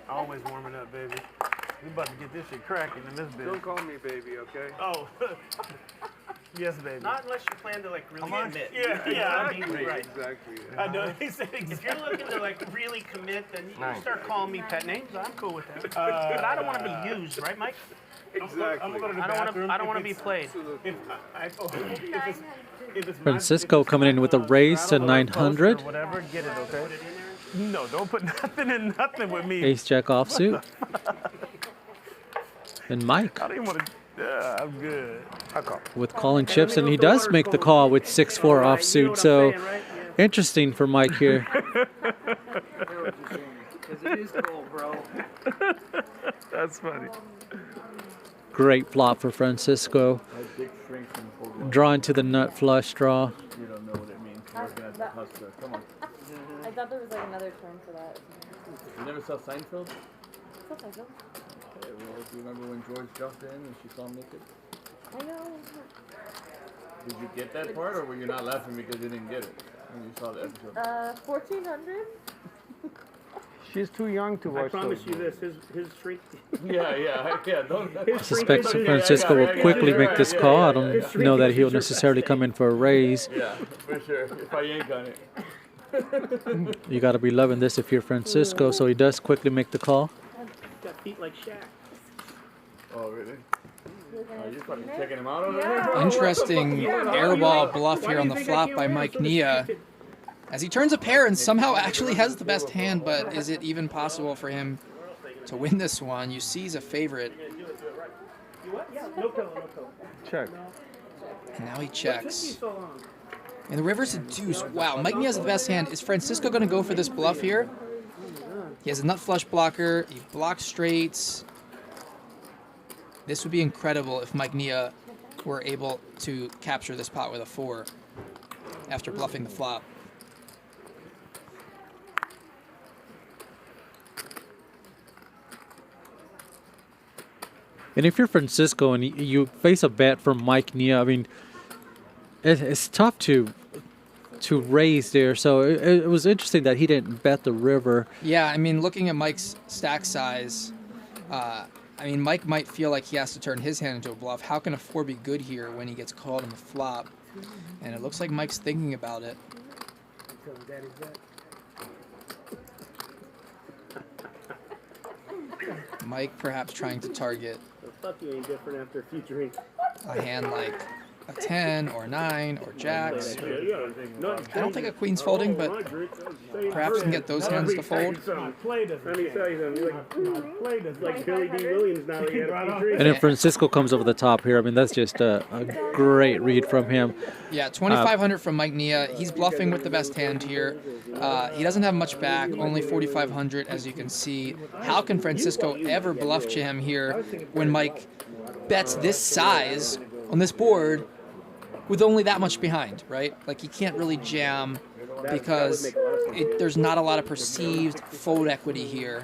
Always warming up, baby. We about to get this shit cracking in this bitch. Don't call me baby, okay? Oh. Yes, baby. Not unless you plan to like really commit. Yeah, I mean, right. Exactly. I know. He said If you're looking to like really commit, then you Nice. start calling me pet names. I'm cool with that. But I don't want to be used, right, Mike? Exactly. I'm gonna go to the I don't want bathroom. to. I don't want to be played. If it's Francisco coming in with a raise to 900. whatever, get it, okay? No, don't put nothing in nothing with me. Ace jack offsuit. And Mike I don't even want to. Yeah, I'm good. I call. with calling chips, and he does make the call with 6-4 offsuit. So interesting for Mike here. It is cool, bro. That's funny. Great flop for Francisco. Drawing to the nut flush draw. You don't know what it means. Working at the hustler. Come on. I thought there was like another term for that. You never saw Seinfeld? Something like that. Okay, well, do you remember when George jumped in and she saw him naked? I know. Did you get that part, or were you not laughing because you didn't get it when you saw the episode? 1400. She's too young to watch. I promise those you this. His shrink. Yeah. Don't. I suspect Francisco will quickly make this call. I don't know that he'll necessarily come in for a raise. Yeah, for sure. If I yank on it. You got to be loving this if you're Francisco, so he does quickly make the call. Got feet like Shaq. Oh, really? Are you fucking checking him out over there? Interesting airball bluff here on the flop by Mike Nia. As he turns a pair and somehow actually has the best hand, but is it even possible for him to win this one? You see he's a favorite. Check. And now he checks. And the river's a deuce. Wow, Mike Nia has the best hand. Is Francisco going to go for this bluff here? He has a nut flush blocker. He blocks straights. This would be incredible if Mike Nia were able to capture this pot with a 4 after bluffing the flop. And if you're Francisco and you face a bet from Mike Nia, I mean, it's tough to raise there. So it was interesting that he didn't bet the river. Yeah, I mean, looking at Mike's stack size, I mean, Mike might feel like he has to turn his hand into a bluff. How can a 4 be good here when he gets called on the flop? And it looks like Mike's thinking about it. Mike perhaps trying to target Fuck you ain't different after a few drinks. a hand like a 10 or 9 or jacks. I don't think a queen's folding, but perhaps can get those hands to fold. Let me tell you something. Like Billy D. Williams now. He had a few drinks. And then Francisco comes over the top here. I mean, that's just a great read from him. Yeah, 2,500 from Mike Nia. He's bluffing with the best hand here. He doesn't have much back, only 4,500 as you can see. How can Francisco ever bluff jam here when Mike bets this size on this board with only that much behind, right? Like he can't really jam because there's not a lot of perceived fold equity here.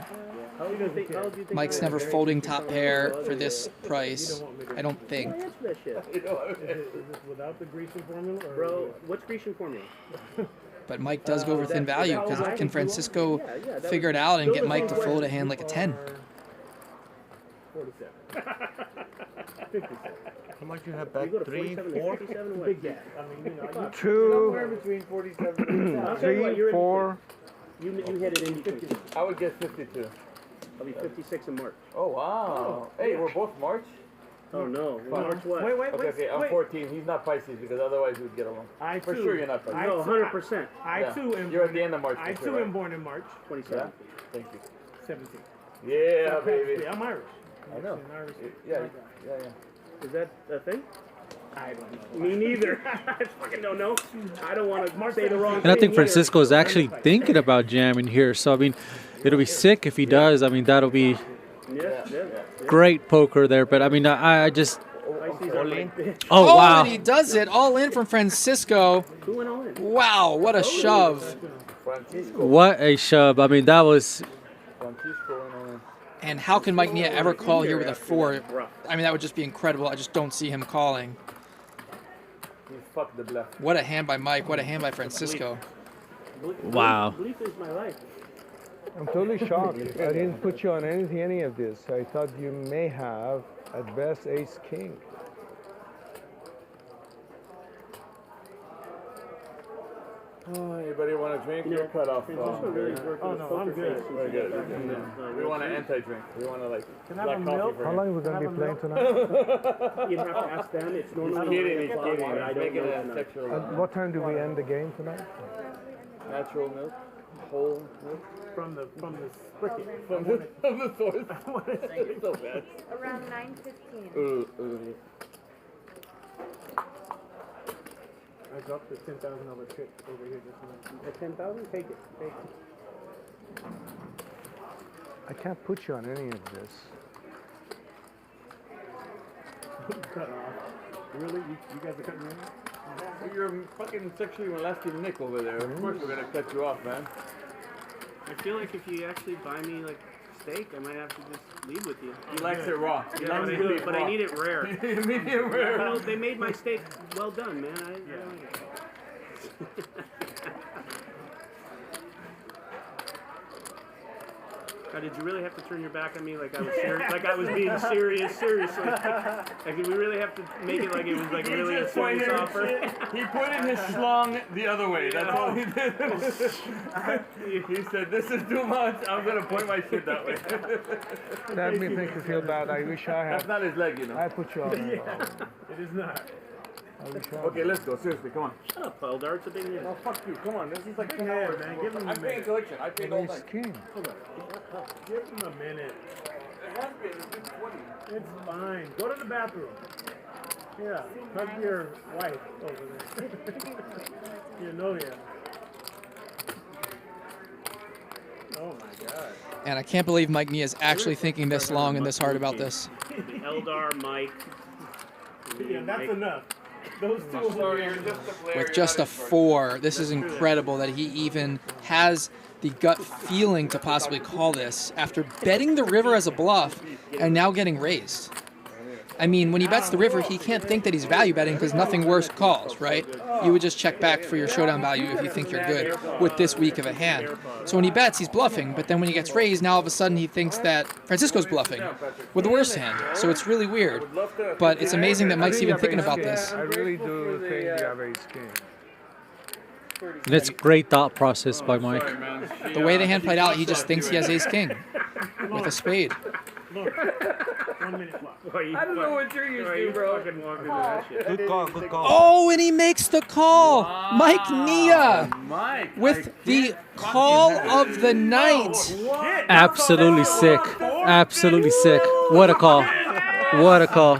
Mike's never folding top pair for this price, I don't think. Without the Grecian formula? Bro, what's Grecian formula? But Mike does go over thin value because can Francisco figure it out and get Mike to fold a hand like a 10? 47. 57. How much you have back? 3, 4? Big gap. I mean, you know, 2, somewhere between 47 and 3, 4. You hit it in 50. I would get 52. I'll be 56 in March. Oh, wow. Hey, we're both March? Oh no. March what? Okay, I'm 14. He's not Pisces because otherwise we would get along. I For too. sure you're not Pisces. No, 100%. I too am. You're at the end of March. I for too sure, am right? born in March 27th. Yeah? Thank you. 17. Yeah, baby. Yeah, I'm Irish. I know. I'm Irish. Yeah. Is that a thing? I don't know. Me neither. I fucking don't know. I don't want to say the wrong thing. And I think either. Francisco is actually thinking about jamming here. So I mean, it'll be sick if he does. I mean, that'll be great poker there. But I mean, I just. Oh wow! And he does it all in from Francisco. Wow! What a shove! What a shove! I mean, that was. And how can Mike Nia ever call here with a 4? I mean, that would just be incredible. I just don't see him calling. He fucked the bluff. What a hand by Mike. What a hand by Francisco. Wow. Belief is my life. I'm totally shocked. I didn't put you on any of this. I thought you may have, at best, ace king. Oh, anybody want a drink? You're cut off. Oh no, I'm good. Very good. We want an anti-drink. We want to like Can I black have a coffee milk? for How him. long are we going to be playing tonight? You'd have to ask them. It's normally. He's kidding. He's kidding. I He's don't making know a tonight. sexual. What time do we end the game tonight? Natural milk, whole milk From the spricket. from the source. It's so bad. Around 9:15. I dropped the $10,000 trick over here just now. At 10,000, take it. Take it. I can't put you on any of this. Cut off. Really? You guys are cutting me off? You're fucking sexually molesting Nick over there. Of course we're gonna cut you off, man. I feel like if you actually buy me like steak, I might have to just leave with you. He likes it raw. He Yeah, likes but, it beef but raw. I need it rare. Medium rare. No, they made my steak well done, man. I Now, did you really have to turn your back on me like I was serious? Like I was being serious? Seriously? Like, did we really have to make it like it was like really a serious offer? He put in his schlong the other way. That's all he did. He said, "This is too much. I'm gonna point my shit that way." That made me feel bad. I wish I had. That's not his leg, you know. I put you on. It is not. Okay, let's go. Seriously, come on. Shut up, Eldar. It's a big deal. Oh, fuck you. Come on. This is like 10 Yeah, hours. man, give him a I'm paying minute. collection. I paid all Ace night. king. Give him a minute. It has been. It's been 20. It's fine. Go to the bathroom. Yeah, hug your wife over there. Your novia. Oh my God. And I can't believe Mike Nia is actually thinking this long and this hard about this. Eldar, Mike. Yeah, that's enough. Those two over here. With just a 4, this is incredible that he even has the gut feeling to possibly call this after betting the river as a bluff and now getting raised. I mean, when he bets the river, he can't think that he's value betting because nothing worse calls, right? You would just check back for your showdown value if you think you're good with this weak of a hand. So when he bets, he's bluffing, but then when he gets raised, now all of a sudden he thinks that Francisco's bluffing with the worst hand. So it's really weird. But it's amazing that Mike's even thinking about this. I really do think you have ace king. And it's great thought process by Mike. The way the hand played out, he just thinks he has ace king with a spade. Look, 1 minute clock. I don't know what you're used to, bro. Good call, good call. Oh, and he makes the call. Mike Nia with the call of the night. Absolutely sick. Absolutely sick. What a call. What a call.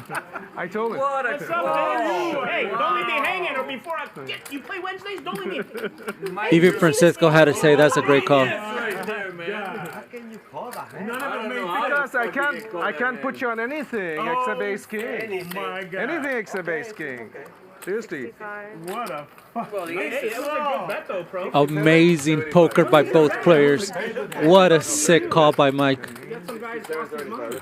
I told him. What's up, man? Hey, don't leave me hanging or before I get you play Wednesdays, don't leave me. Even Francisco had to say that's a great call. Right there, man. How can you call that? None of them Because I can't put you on anything except ace king. Oh my God. Anything except ace king. Seriously. What a fuck. Hey, it was a good bet though, pro. Amazing poker by both players. What a sick call by Mike. You got some guys lost their mind.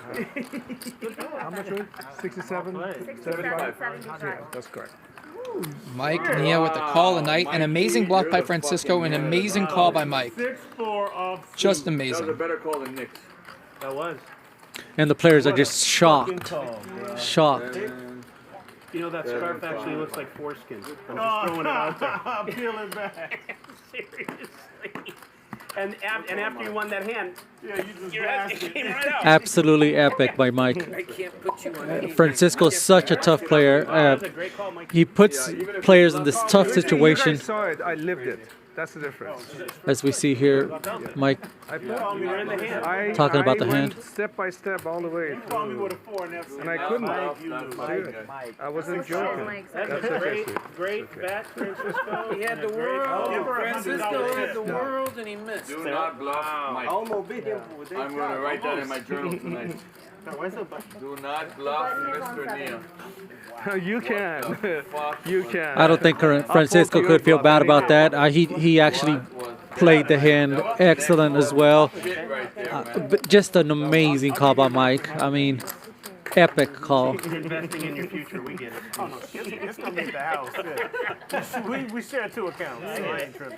How much was it? 67? 75? Yeah, that's correct. Mike Nia with the call of the night. An amazing bluff by Francisco. An amazing call by Mike. 6-4 off. Just That was a amazing. better call than Nick's. That was. And the players are just shocked. Shocked. You know, that scarf actually looks like foreskin. I'm just throwing it out there. I'm peeling back. Seriously. And after you won that hand, your head came right out. Absolutely epic by Mike. I can't put you on Francisco's such a tough player. He puts players in this tough situation. You guys saw it. I lived it. That's the difference. As we see here, Mike talking about the hand. Went step by step all the way through, and I couldn't do it. I wasn't joking. That's okay. Great bet, Francisco. He had the world. Francisco had the world, and he missed. Do not bluff, Mike. I'm going to write that in my journal tonight. Do not bluff, Mr. Neil. You can. You can. I don't think Francisco could feel bad about that. He actually played the hand excellent as well. But just an amazing call by Mike. I mean, epic call. He's investing in your future. We get it. Oh no, it's gonna make the house. Yeah. We share 2 accounts, so I ain't tripping.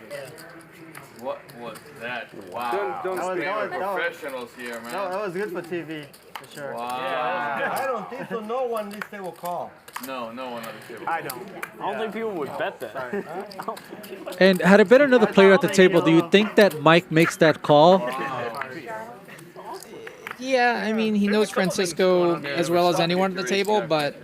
What was that? Wow. Don't professionals here, man. That was good for TV, for sure. Wow. Yeah, I don't think so. No one this table call. No one on the table. I don't. I don't think people would bet that. And had it been another player at the table, do you think that Mike makes that call? Yeah, I mean, he knows Francisco as well as anyone at the table, but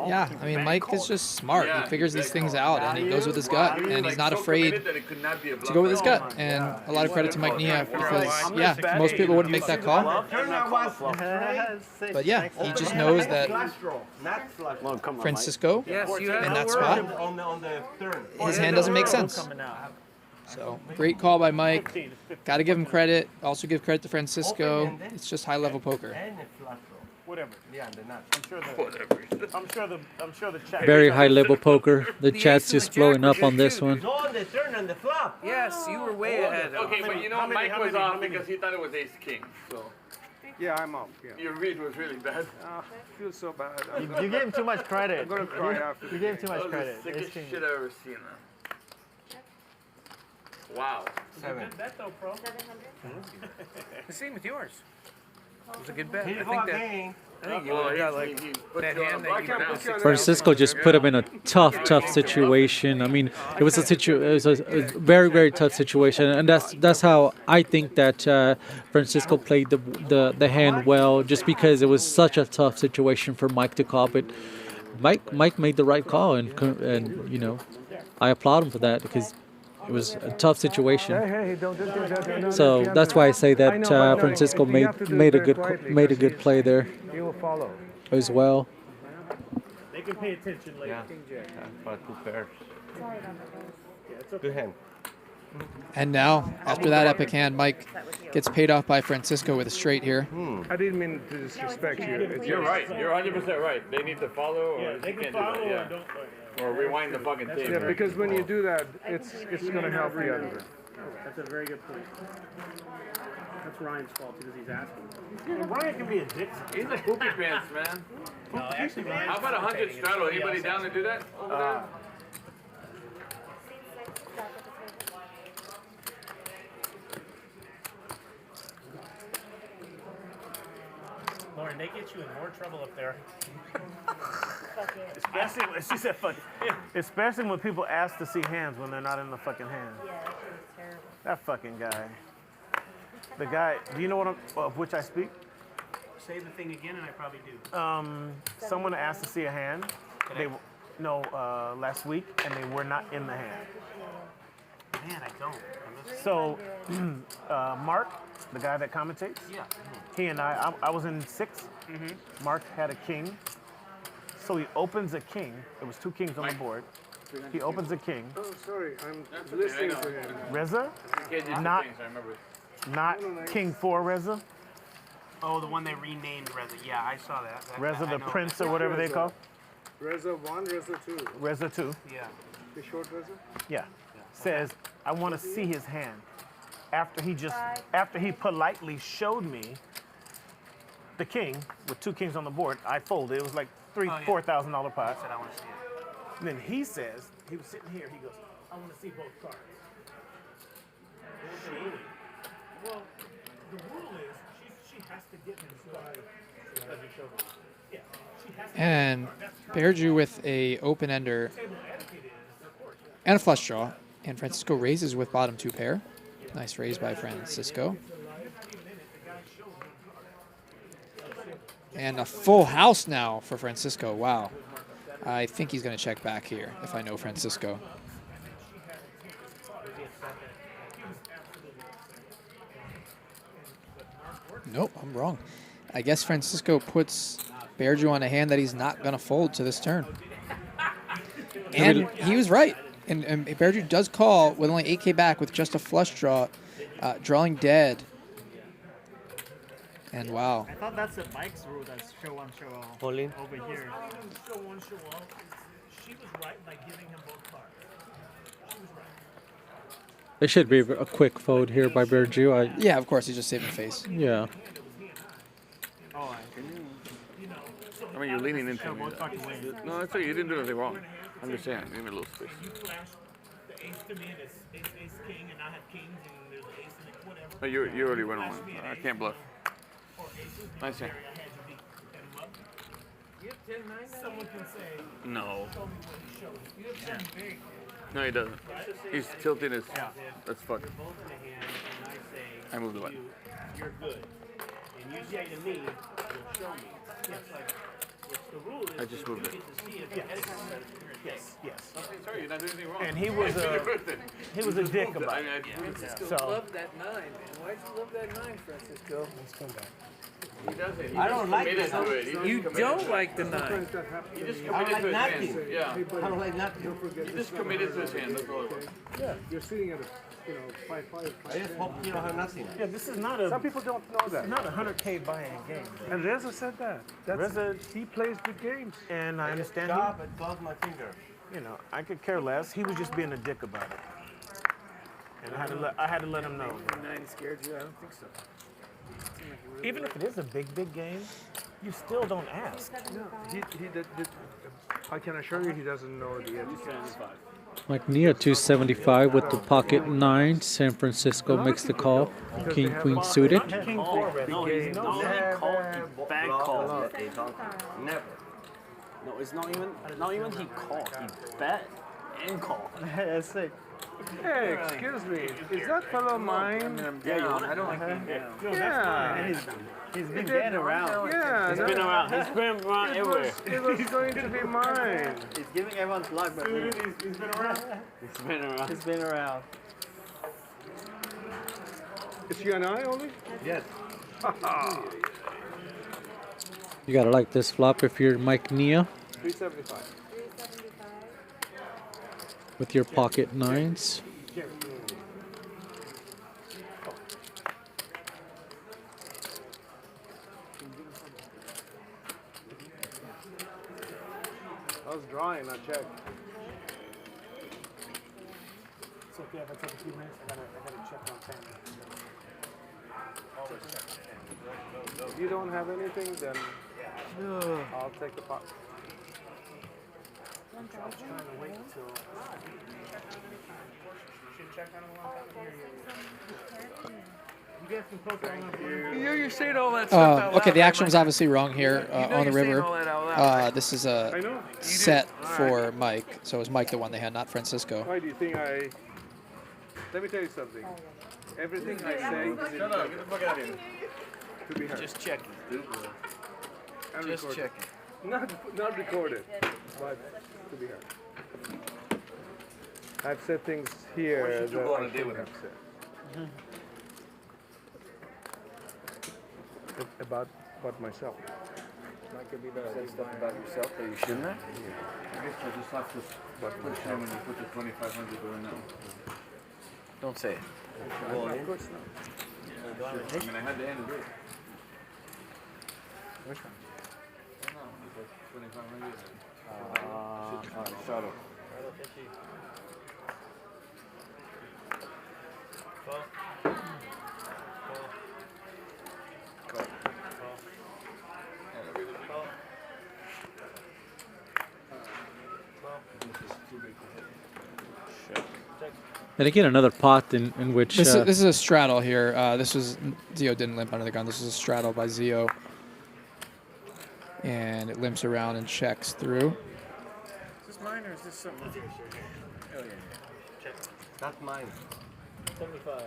yeah, I mean, Mike is just smart. He figures these things out, and he goes with his gut, and he's not afraid to go with his gut. And a lot of credit to Mike Nia because, yeah, most people wouldn't make that call. But yeah, he just knows that Francisco in that spot, his hand doesn't make sense. So, great call by Mike. Got to give him credit. Also give credit to Francisco. It's just high-level poker. Whatever. Yeah, they're not. I'm sure the chat. Very high-level poker. The chat's just blowing up on this one. On the turn and the flop. Yes, you were way ahead. Okay, but you know Mike was off because he thought it was ace king. So. Yeah, I'm off. Yeah. Your read was really bad. I feel so bad. You gave him too much credit. I'm gonna cry after. You gave him too much credit. That was the sickest shit I've ever seen, man. Wow. 7. Good bet though, pro. 700. The same with yours. It was a good bet. I think you would have got like that hand that you announced. Francisco just put him in a tough situation. I mean, it was a very, very tough situation, and that's how I think that Francisco played the hand well, just because it was such a tough situation for Mike to call. But Mike made the right call, and you know, I applaud him for that because it was a tough situation. So that's why I say that Francisco made a good play there as well. They can pay attention later. Yeah, but 2 pairs. Good hand. And now, after that epic hand, Mike gets paid off by Francisco with a straight here. I didn't mean to disrespect you. You're right. You're 100% right. They need to follow, or they can't can follow do that. Or rewind the fucking tape. Yeah, because when you do that, it's going to help the other. That's a very good point. That's Ryan's fault because he's asking. Yeah, Ryan can be a dick. He's a poopy pants, man. No, actually, how about 100 straddle? Anybody down to do that over there? Lauren, they get you in more trouble up there. Especially, she said, "Fuck." Especially when people ask to see hands when they're not in the fucking hand. Yeah, it's terrible. That fucking guy. The guy. Do you know of which I speak? Say the thing again, and I probably do. Someone asked to see a hand. Last week, and they were not in the hand. Man, I don't. So, Mark, the guy that commentates, he and I was in 6. Mark had a king. So he opens a king. There was 2 kings on the board. He opens a king. Oh, sorry, I'm listening to him. Reza, not King 4 Reza. Oh, the one they renamed Reza. Yeah, I saw that. Reza the Prince or whatever they call. Reza 1, Reza 2. Reza 2. Yeah. The short Reza? Yeah. Says, I want to see his hand. After he politely showed me the king with 2 kings on the board, I folded. It was like $4,000 pot. I said I want to see it. And then he says, he was sitting here, he goes, I want to see both cards. Well, the rule is she has to get him And paired you with a open-ender and a flush draw. And Francisco raises with bottom 2 pair. Nice raise by Francisco. And a full house now for Francisco. Wow. I think he's going to check back here if I know Francisco. Nope, I'm wrong. I guess Francisco puts Vertucci on a hand that he's not going to fold to this turn. And he was right. And Vertucci does call with only 8K back with just a flush draw, drawing dead. And wow. I thought that's the Mike's rule. That's show one, show all. Pauline? Over here. Show one, show all. She was right by giving him both cards. She was right. It should be a quick fold here by Vertucci. Yeah, of course, he's just saving face. Yeah. Oh, I mean, you're leaning into me. No, that's okay. You didn't do anything wrong. I'm just saying, give me a little space. You flash the ace to me and it's ace king and I have kings and there's an ace and whatever. Oh, you already went on one. I can't bluff. Nice hand. Someone can say, No. show me what he shows. You have 10 big. No, he doesn't. He's tilting his. That's fucking. I moved the button. You're good. And you say to me, you'll show me. Yes. Which the rule is I just moved it. Yes. Yes. Sorry, you're not doing anything wrong. And he was a dick about it. Francisco loved that 9, man. Why'd you love that 9, Francisco? Let's come back. He doesn't. I don't like this. You don't like the 9. He just I committed to his like hand. nothing. Yeah. I don't like nothing. He just committed to his hand. That's all it was. Yeah, you're sitting at a 5-5. I just hope you don't have nothing. Yeah, this is not a. Some people don't know that. It's not a 100K buying game. And Reza said that. He plays big games. And I understand Stop and close my finger. You know, I could care less. He was just being a dick about it. And I had to let him know. 9 scared you? I don't think so. Even if it is a big game, you still don't ask. No, I can assure you he doesn't know the edge. Mike Nia 275 with the pocket 9. San Francisco makes the call. King Queen suited. King 4 red. No, he called. Bad call. Never. No, it's not even he called. He bet and called. That's sick. Hey, excuse me. Is that fellow mine? Yeah, I don't like him. Yeah. He's been getting around. Yeah. He's been around. He's been around everywhere. It was going to be mine. He's giving everyone's luck, but He's been around. he's been around. He's been around. It's you and I only? Yes. You gotta like this flop if you're Mike Nia 375. with your pocket 9s. I was drawing, not check. It's okay if I take a few minutes. I gotta check on family. If you don't have anything, then I'll take the pot. I was trying to wait until. Should check on him a long time. You guys can poke on You're saying all that stuff out loud. Okay, the action was obviously wrong here on the you're saying river. all that out loud. This is a set for Mike, so it was Mike the one they had, not Francisco. Why do you think I... Let me tell you something. Everything I say is Shut up. Get the fuck out of here. to be heard. Just checking. And Just recorded. checking. Not recorded, but to be heard. I've said things here Why should you that go on I a date shouldn't with have said. About myself. That could be better. Say stuff about yourself that you shouldn't have? I guess I just have to put shame when you put the 2,500 going now. Don't say it. Of course not. I mean, I had the hand to do it. Which one? No, it's like 2,500. Alright, shadow. And again, another pot in which... This is a straddle here. This was... Zio didn't limp under the gun. This is a straddle by Zio. And it limps around and checks through. Is this mine or is this something? Not mine. 75.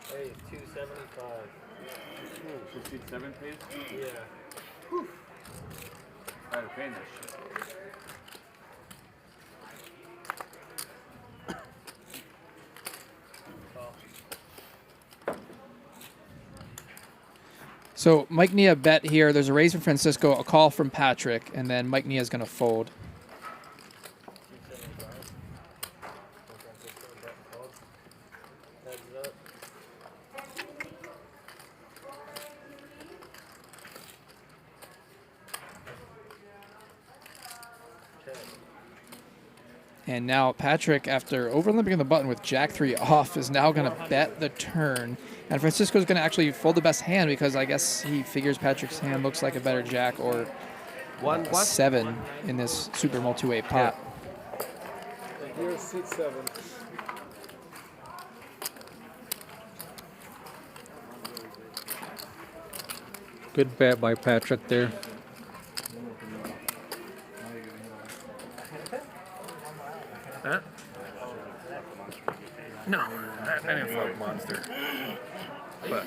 Hey, 275. 67 pays? Yeah. Whew. I had to pay that shit. So Mike Nia bet here. There's a raise from Francisco, a call from Patrick, and then Mike Nia is going to fold. And now Patrick, after overlimping the button with Jack-3 off, is now going to bet the turn. And Francisco's going to actually fold the best hand because I guess he figures Patrick's hand looks like a better Jack or a 7 in this super multi-way pot. Here's 6-7. Good bet by Patrick there. Huh? No, I didn't fuck monster. But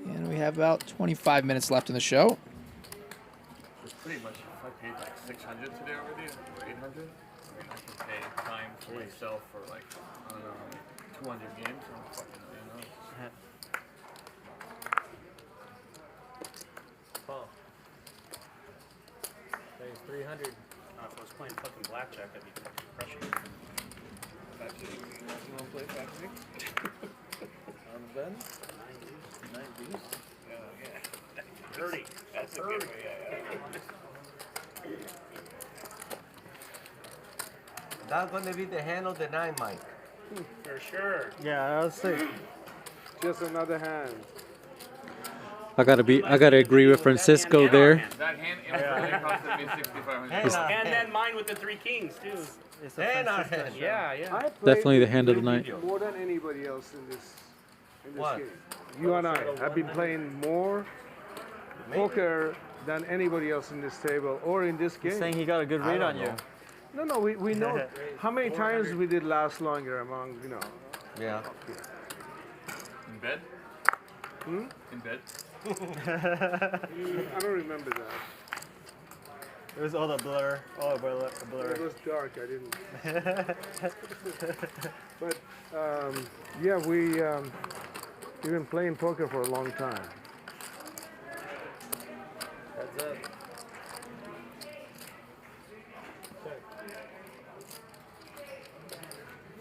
And we have about 25 minutes left in the show. Pretty much, if I paid like 600 today already, or 800, I mean, I can pay time for myself for like, I don't know, 200 games, so I'm fucking, Oh. Hey, 300. If I was playing fucking blackjack, I'd be fucking crushing it. You want to play blackjack? On the bend? 9 deuce? Yeah. 30. That's a good way. That's going to be the hand of the 9, Mike. For sure. Yeah, I'll say. Just another hand. I gotta agree with Francisco there. that hand instantly costed me 6,500. And then mine with the 3 kings, too. It's And our hand. Yeah, yeah. I played Definitely the hand of the night. more than anybody else in this What? game. You and I have been playing more poker than anybody else in this table or in this game. He's saying he got a good read on you. No, we know how many times we did last longer among, you know. Yeah. In bed? Hmm? In bed? I don't remember that. It was all the blur. Oh, blur. It was dark. I didn't. But yeah, we've been playing poker for a long time. Heads up.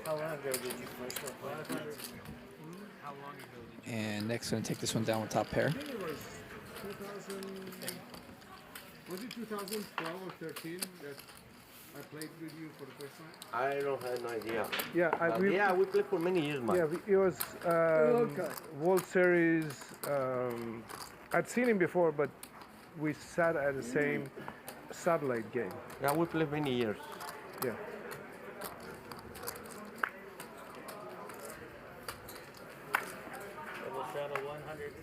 How long ago did you first start playing? How long ago did you? And Nick's going to take this one down with top pair. I think it was 2000. Was it 2012 or 13 that I played with you for the first time? I don't have no idea. Yeah, we played for many years, Mike. Yeah, it was World Series. I'd seen him before, but we sat at the same satellite game. Yeah, we played many years. Yeah. Double shot of 100.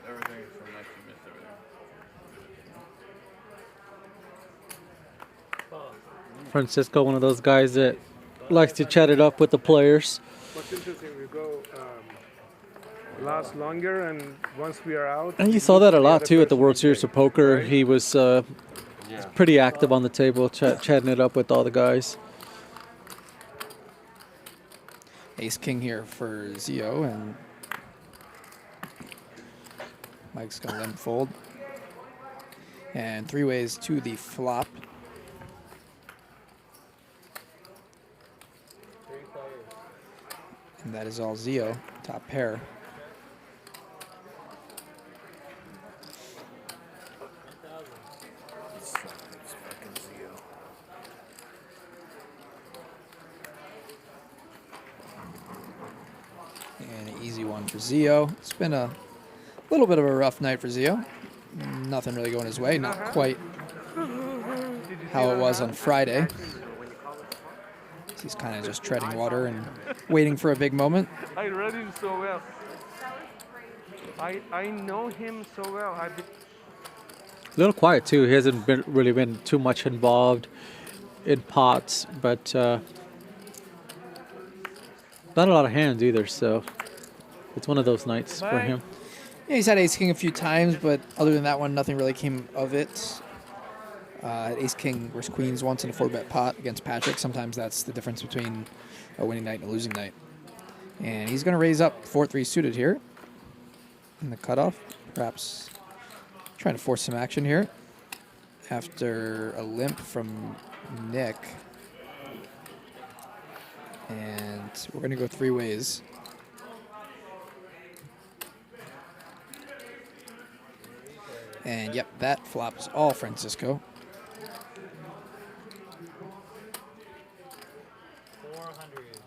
Everything is so nice to miss everything. Francisco, one of those guys that likes to chat it up with the players. What's interesting, we go last longer, and once we are out. And you saw that a lot too at the World Series of Poker. He was pretty active on the table, chatting it up with all the guys. Ace King here for Zio, and Mike's going to limp fold. And 3 ways to the flop. And that is all Zio, top pair. And an easy one for Zio. It's been a little bit of a rough night for Zio. Nothing really going his way, not quite how it was on Friday. He's kind of just treading water and waiting for a big moment. I read it so well. I know him so well. A little quiet too. He hasn't really been too much involved in pots, but not a lot of hands either. So it's one of those nights for him. Yeah, he's had ace king a few times, but other than that one, nothing really came of it. Ace king versus queens once in a 4-bet pot against Patrick. Sometimes that's the difference between a winning night and a losing night. And he's going to raise up 4-3 suited here in the cutoff. Perhaps trying to force some action here after a limp from Nick. And we're going to go 3 ways. And yep, that flop is all Francisco. 400.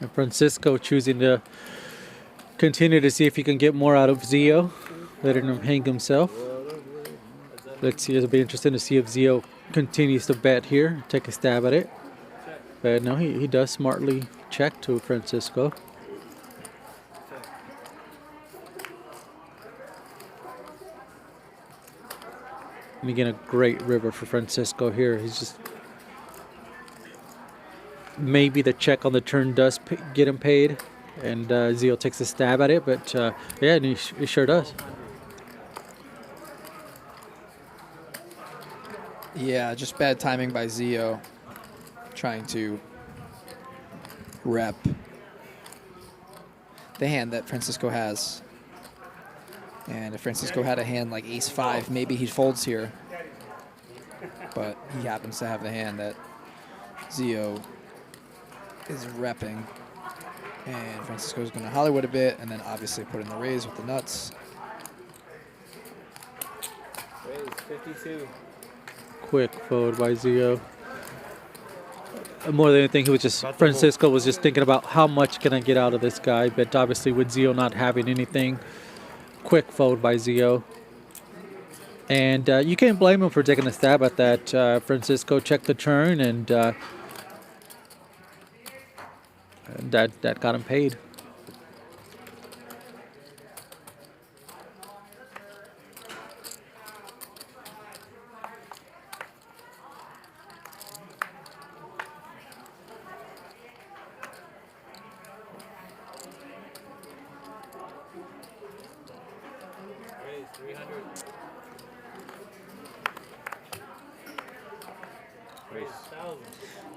And Francisco choosing to continue to see if he can get more out of Zio, letting him hang himself. Let's see, it'll be interesting to see if Zio continues to bet here, take a stab at it. But no, he does smartly check to Francisco. And again, a great river for Francisco here. He's just... Maybe the check on the turn does get him paid. And Zio takes a stab at it. But yeah, and he sure does. Yeah, just bad timing by Zio. Trying to rep the hand that Francisco has. And if Francisco had a hand like ace-5, maybe he folds here. But he happens to have the hand that Zio is repping. And Francisco's going to Hollywood a bit, and then obviously put in the raise with the nuts. Raise 52. Quick fold by Zio. More than anything, Francisco was just thinking about how much can I get out of this guy, but obviously with Zio not having anything, quick fold by Zio. And you can't blame him for taking a stab at that. Francisco checked the turn, and that got him paid.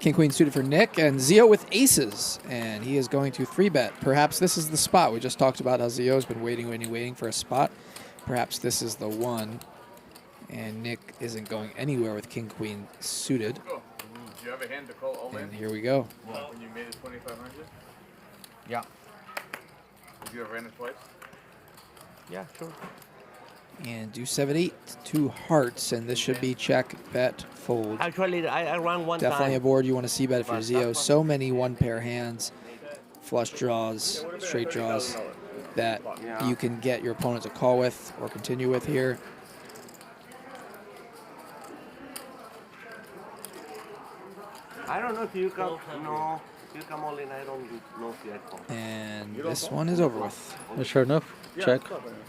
King Queen suited for Nick, and Zio with aces, and he is going to 3-bet. Perhaps this is the spot. We just talked about how Zio's been waiting for a spot. Perhaps this is the one, and Nick isn't going anywhere with King Queen suited. Do you have a hand to call all in? And here we go. When you made it 2,500? Yeah. Did you ever ran it twice? Yeah, sure. And do 7-8, 2 hearts, and this should be check, bet, fold. Actually, I ran one Definitely time. a board you want to see bet if you're Zio. So many one-pair hands, flush draws, straight draws, that you can get your opponent to call with or continue with here. I don't know if you come. No, you come all in. I don't know if you call. And this one is over with. Sure enough, check,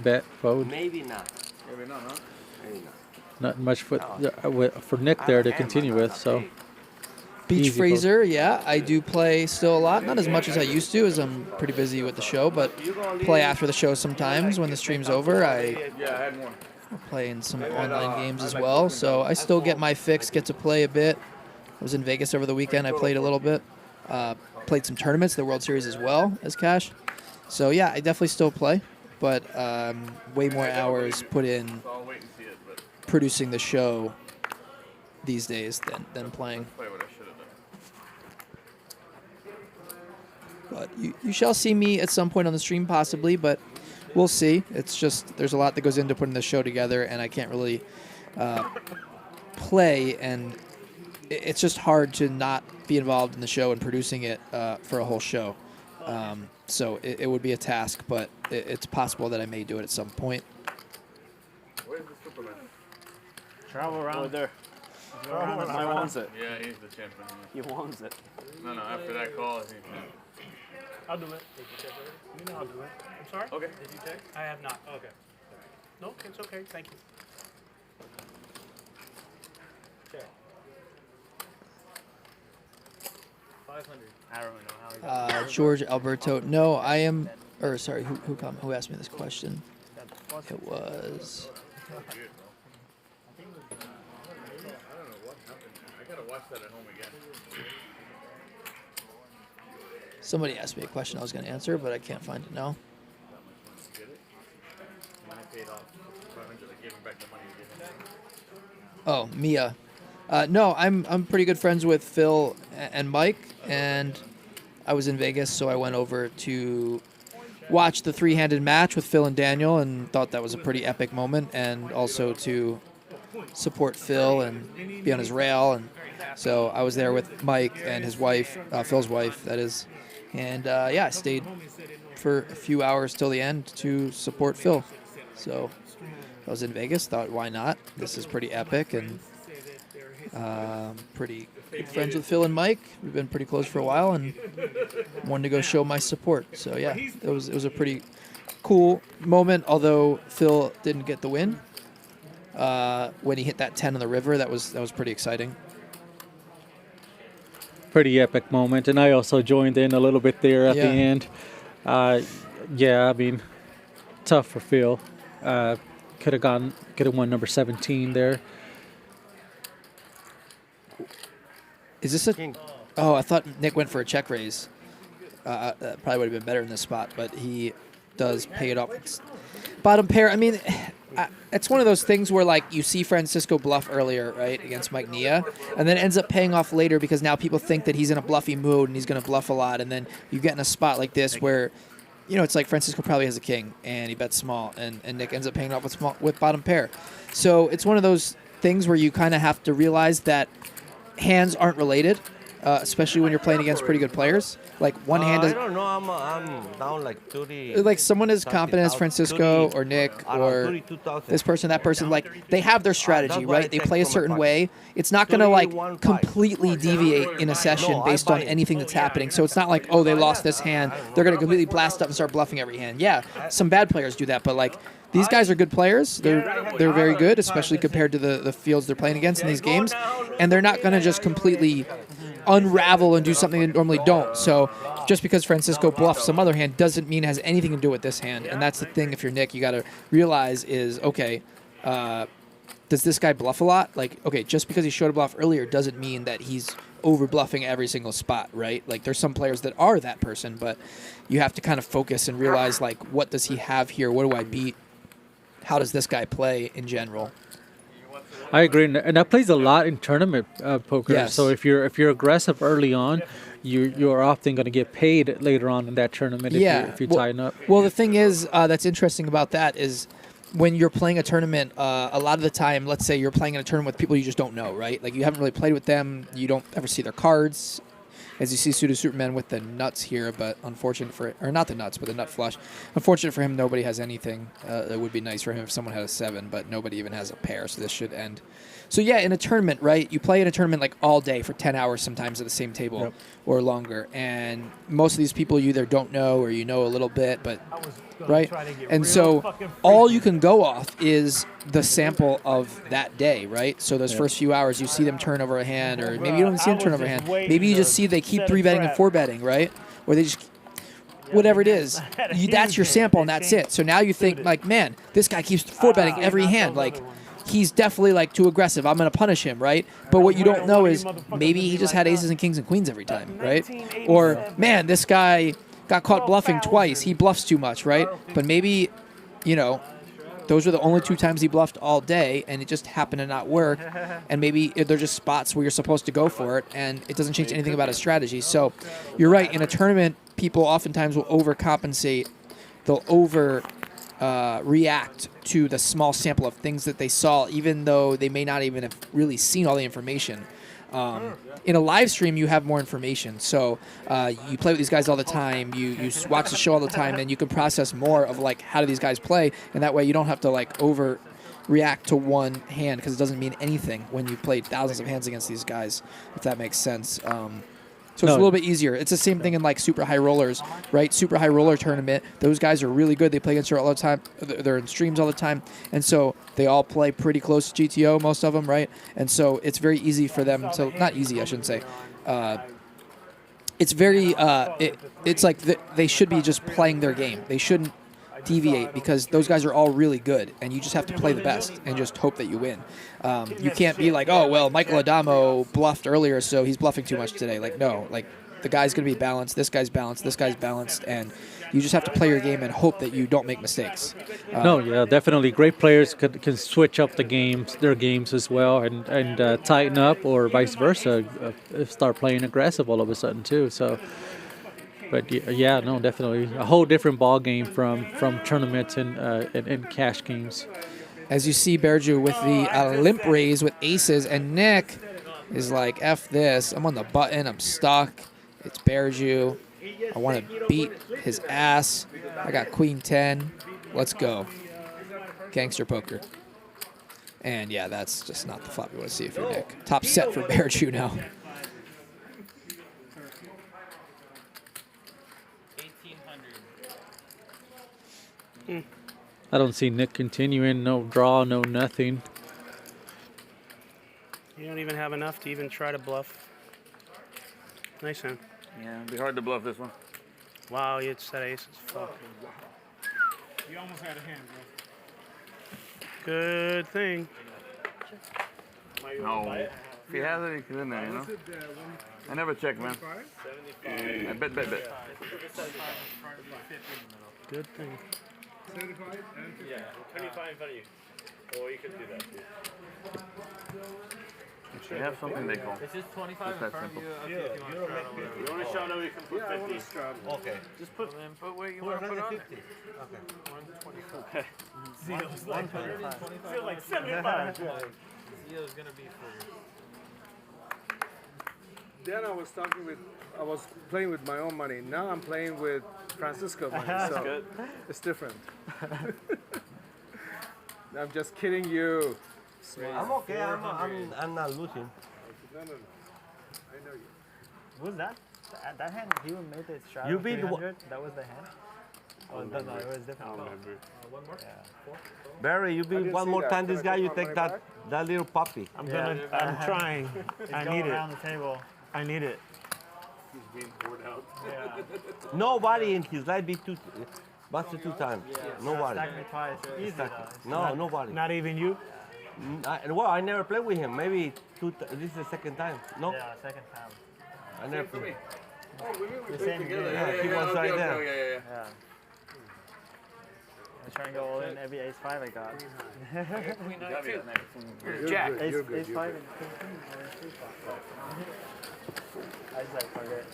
bet, fold. Maybe not. Maybe not, huh? Maybe not. Not much for Nick there to continue with, so. Beach Easy Fraser, yeah, I do play still a lot. Not as much as I used to, as I'm pretty busy with the show, but play after the show sometimes when the stream's over. I play in some online games as well, so I still get my fix, get to play a bit. I was in Vegas over the weekend. I played a little bit. Played some tournaments, the World Series as well as cash. So yeah, I definitely still play, but way more hours put in producing the show these days than playing. But you shall see me at some point on the stream possibly, but we'll see. It's just there's a lot that goes into putting the show together, and I can't really play, and it's just hard to not be involved in the show and producing it for a whole show. So it would be a task, but it's possible that I may do it at some point. Where's the Superman? Travel around. Over there. Go around the owns it. Yeah, he's the champion. He owns it. No, after that call, I'll do it. Did you check already? You know I'll do it. I'm sorry? Okay. Did you check? I have not. Okay. No, it's okay. Thank you. Okay. 500. I don't know how he George Alberto. No, I am. Or sorry, who asked me this question? It was. I don't know what happened. I gotta watch that at home again. Somebody asked me a question I was going to answer, but I can't find it now. Oh, Mia. No, I'm pretty good friends with Phil and Mike, and I was in Vegas, so I went over to watch the three-handed match with Phil and Daniel, and thought that was a pretty epic moment, and also to support Phil and be on his rail, and so I was there with Mike and his wife, Phil's wife, that is, and yeah, I stayed for a few hours till the end to support Phil. So I was in Vegas, thought why not? This is pretty epic, and pretty good friends with Phil and Mike. We've been pretty close for a while, and wanted to go show my support. So yeah, it was a pretty cool moment. Although Phil didn't get the win, when he hit that 10 on the river, that was pretty exciting. Pretty epic moment, and I also joined in a little bit there at the end. Yeah, I mean, tough for Phil. Could have won number 17 there. Is this a? Oh, I thought Nick went for a check raise. That probably would have been better in this spot, but he does pay it off. It's bottom pair. I mean, it's one of those things where like you see Francisco bluff earlier, right, against Mike Nia, and then it ends up paying off later because now people think that he's in a bluffy mood and he's going to bluff a lot, and then you get in a spot like this where, you know, it's like Francisco probably has a king and he bets small, and Nick ends up paying off with bottom pair. So it's one of those things where you kind of have to realize that hands aren't related, especially when you're playing against pretty good players. Like one hand I don't know. I'm down like 30. Like someone as competent as Francisco or Nick or this person, that person, like they have their strategy, right? They play a certain way. It's not going to like completely deviate in a session based on anything that's happening. So it's not like, oh, they lost this hand, they're going to completely blast up and start bluffing every hand. Yeah, some bad players do that, but like these guys are good players. They're very good, especially compared to the fields they're playing against in these games, and they're not going to just completely unravel and do something they normally don't. So just because Francisco bluffs some other hand doesn't mean it has anything to do with this hand. And that's the thing, if you're Nick, you got to realize is, okay, does this guy bluff a lot? Like, okay, just because he showed a bluff earlier doesn't mean that he's over bluffing every single spot, right? Like there's some players that are that person, but you have to kind of focus and realize like, what does he have here? What do I beat? How does this guy play in general? I agree, and that plays a lot in tournament poker. Yes. So if you're aggressive early on, you're often going to get paid later on in that tournament if you're tying up. Well, the thing is that's interesting about that is when you're playing a tournament, a lot of the time, let's say you're playing in a tournament with people you just don't know, right? Like you haven't really played with them, you don't ever see their cards. As you see Pseudo Superman with the nuts here, but unfortunate for it, or not the nuts, but the nut flush. Unfortunate for him, nobody has anything. It would be nice for him if someone had a 7, but nobody even has a pair, so this should end. So yeah, in a tournament, right, you play in a tournament like all day for 10 hours sometimes at the same table or longer, and most of these people you either don't know or you know a little bit, but right? And so all you can go off is the sample of that day, right? So those first few hours, you see them turn over a hand, or maybe you don't even see them turn over a hand. Maybe you just see they keep 3-betting and 4-betting, right? Or they just, whatever it is, that's your sample and that's it. So now you think like, man, this guy keeps 4-betting every hand. Like, he's definitely like too aggressive. I'm going to punish him, right? But what you don't know is maybe he just had aces and kings and queens every time, right? Or, man, this guy got caught bluffing twice. He bluffs too much, right? But maybe, you know, those were the only 2 times he bluffed all day, and it just happened to not work. And maybe they're just spots where you're supposed to go for it, and it doesn't change anything about his strategy. So you're right. In a tournament, people oftentimes will overcompensate. They'll react to the small sample of things that they saw, even though they may not even have really seen all the information. In a live stream, you have more information. So you play with these guys all the time. You watch the show all the time, and you can process more of like, how do these guys play? And that way you don't have to like react to one hand because it doesn't mean anything when you played thousands of hands against these guys, if that makes sense. So it's a little bit easier. It's the same thing in like super high rollers, right? Super high roller tournament. Those guys are really good. They play against her all the time. They're in streams all the time. And so they all play pretty close to GTO, most of them, right? And so it's very easy for them to, not easy, I shouldn't say. It's very, it's like they should be just playing their game. They shouldn't deviate because those guys are all really good and you just have to play the best and just hope that you win. You can't be like, oh, well, Michael Adamo bluffed earlier, so he's bluffing too much today. Like, no, like the guy's going to be balanced, this guy's balanced, and you just have to play your game and hope that you don't make mistakes. No, yeah, definitely. Great players can switch up their games as well, and tighten up, or vice versa, start playing aggressive all of a sudden too. So, but yeah, no, definitely a whole different ball game from tournaments and cash games. As you see, Berju with the limp raise with aces, and Nick is like, F this. I'm on the button. I'm stuck. It's Berju. I want to beat his ass. I got queen 10. Let's go. Gangster poker. And yeah, that's just not the flop you want to see if you're Nick. Top set for Berju now. I don't see Nick continuing. No draw, no nothing. You don't even have enough to even try to bluff. Nice hand. Yeah, it'd be hard to bluff this one. Wow, you set aces. Fuck. You almost had a hand, bro. Good thing. No. If he has it, he can in there, you know? I never check, man. I bet. Good thing. 75 and 50. Yeah, 25 in front of you. Or you could do that too. They have something they call. It's just 25 in front of you. Okay, Yeah, if you want to straddle whatever. You want to show them you can put 50? I want to straddle. Okay. Just put where you want to put on it. Okay. 125. Okay. Zio's like 125. Zio's like 75. Zio's going to be for Then I was playing with my own money. Now I'm playing with Francisco money. That's so good. It's different. I'm just kidding you. I'm okay. I'm not losing. No. I know you. Who's that? That hand, he made the straddle. You beat 300. That was the hand? Oh, no, it was different. One more? Yeah. 4? Barry, you beat one more time this guy, you take that little puppy. I'm trying. I need it. Around the table. I need it. He's being poured out. Yeah. Nobody in his life beat busted 2 times. Yeah. Nobody. Stack me twice. Easy No, nobody. Not even you? I never played with him. Maybe this is the second time. No? Yeah, second time. I never played. The same game. Yeah, he was right there. Yeah. I'm trying to go all in every ace-5 I got. Jack. Ace-5 and king. I just like forget.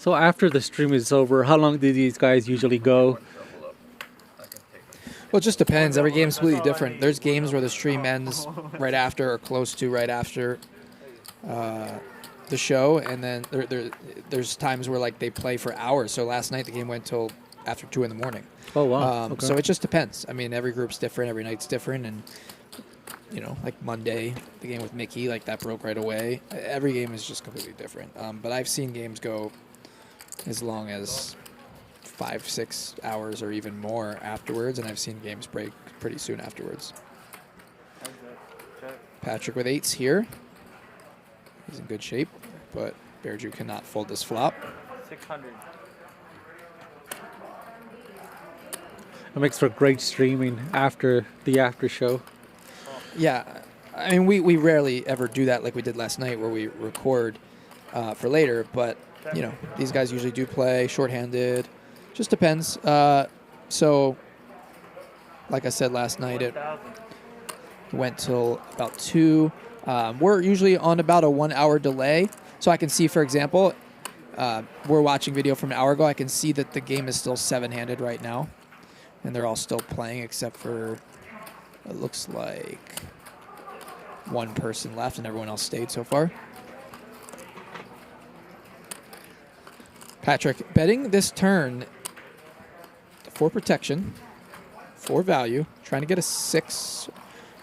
So after the stream is over, how long do these guys usually go? Well, it just depends. Every game's completely different. There's games where the stream ends right after or close to right after the show, and then there's times where like they play for hours. So last night the game went till after 2 in the morning. Oh wow! Okay. So it just depends. I mean, every group's different, every night's different, and you know, like Monday, the game with Mickey, like that broke right away. Every game is just completely different. But I've seen games go as long as 5-6 hours or even more afterwards, and I've seen games break pretty soon afterwards. Patrick with 8s here. He's in good shape, but Berju cannot fold this flop. 600. It makes for great streaming after the after show. Yeah, I mean, we rarely ever do that like we did last night where we record for later, but, you know, these guys usually do play shorthanded. Just depends. So, like I said last night, it went till about 2. We're usually on about a 1 hour delay. So I can see, for example, we're watching video from an hour ago. I can see that the game is still 7-handed right now, and they're all still playing except for it looks like one person left, and everyone else stayed so far. Patrick betting this turn for protection, for value, trying to get a 6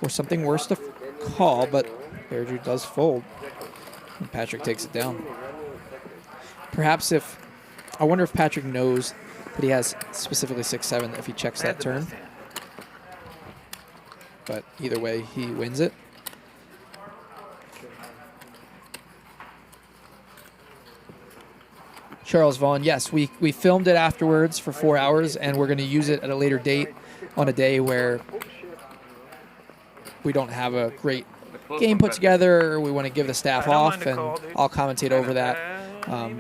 or something worse to call, but Vertucci does fold, and Patrick takes it down. Perhaps I wonder if Patrick knows that he has specifically 6-7 if he checks that turn. But either way, he wins it. Charles Vaughn, yes, we filmed it afterwards for 4 hours, and we're going to use it at a later date on a day where we don't have a great game put together, or we want to give the staff off, and I'll commentate over that.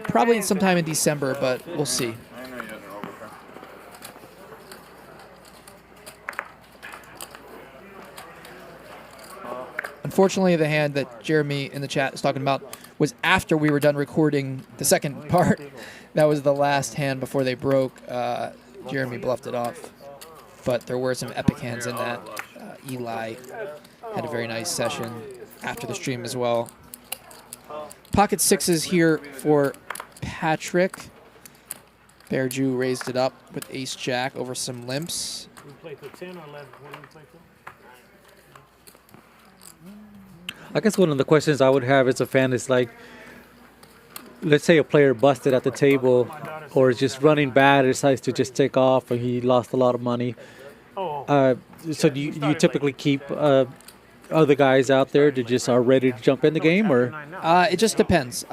Probably sometime in December, but we'll see. Unfortunately, the hand that Jeremy in the chat is talking about was after we were done recording the second part. That was the last hand before they broke. Jeremy bluffed it off. But there were some epic hands in that. Eli had a very nice session after the stream as well. Pocket sixes here for Patrick. Vertucci raised it up with ace-jack over some limps. We play for 10 or 11. What do we play for? I guess one of the questions I would have as a fan is like, let's say a player busted at the table or is just running bad and decides to just take off and he lost a lot of money. So do you typically keep other guys out there that just are ready to jump in the game, or? It just depends.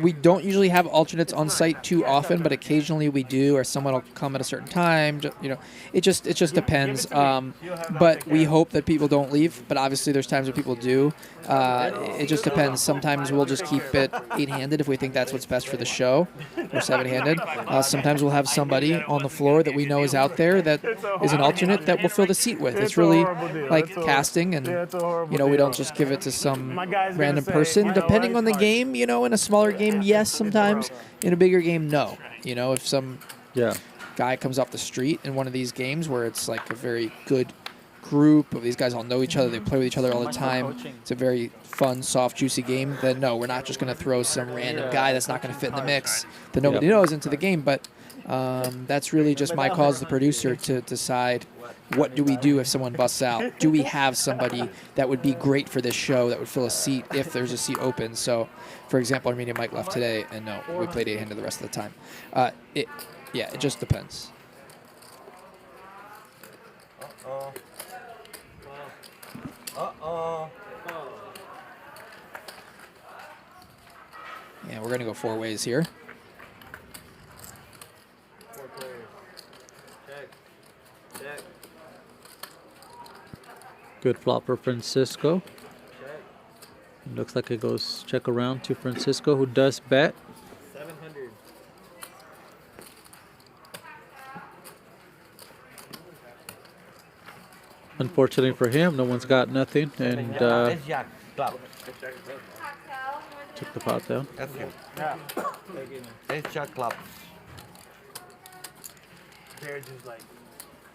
We don't usually have alternates on site too often, but occasionally we do, or someone will come at a certain time. You know, it just depends. But we hope that people don't leave. But obviously, there's times when people do. It just depends. Sometimes we'll just keep it 8-handed if we think that's what's best for the show, or 7-handed. Sometimes we'll have somebody on the floor that we know is out there that is an alternate that we'll fill the seat with. It's really like casting, and we don't just give it to some random person. Depending on the game, in a smaller game, yes, sometimes. In a bigger game, no. If some guy comes off the street in one of these games where it's like a very good group of these guys all know each other, they play with each other all the time, it's a very fun, soft, juicy game, then no, we're not just going to throw some random guy that's not going to fit in the mix that nobody knows into the game. But that's really just my call as the producer to decide what do we do if someone busts out. Do we have somebody that would be great for this show that would fill a seat if there's a seat open? So, for example, Armenian Mike left today, and no, we played 8-handed the rest of the time. It just depends. Yeah, we're going to go 4 ways here. Good flop for Francisco. Looks like it goes check around to Francisco, who does bet. 700. Unfortunately for him, no one's got nothing, and took the pot down. That's good. Ace-jack club. Barry just like,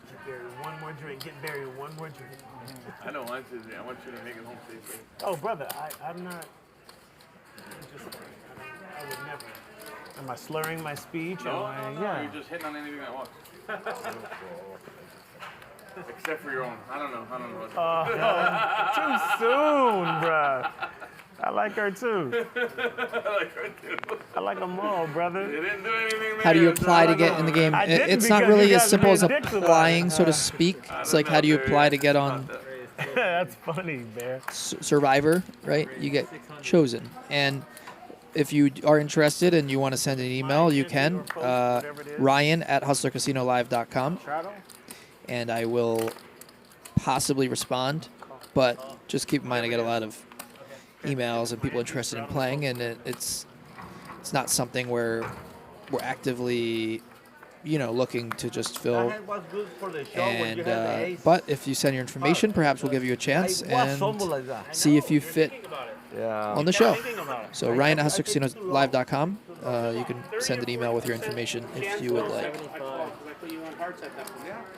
get Barry one more drink, get Barry one more drink. I don't want to. I want you to make it home safely. Oh, brother, I'm not. I would never. Am I slurring my speech? No, you're just hitting on anything that walks. Except for your own. I don't know. Too soon, bruh. I like her too. I like them all, brother. You didn't do anything. How do you apply to get in the game? It's not really as simple as applying, so to speak. It's like, how do you apply to get on That's funny, Bear. Survivor, right? You get chosen. And if you are interested and you want to send an email, you can. Ryan at hustlercasinolive.com. And I will possibly respond. But just keep in mind, I get a lot of emails and people interested in playing, and it's not something where we're actively, looking to just fill. And but if you send your information, perhaps we'll give you a chance and see if you fit on the show. So Ryan at hustlercasinoslive.com. You can send an email with your information if you would like.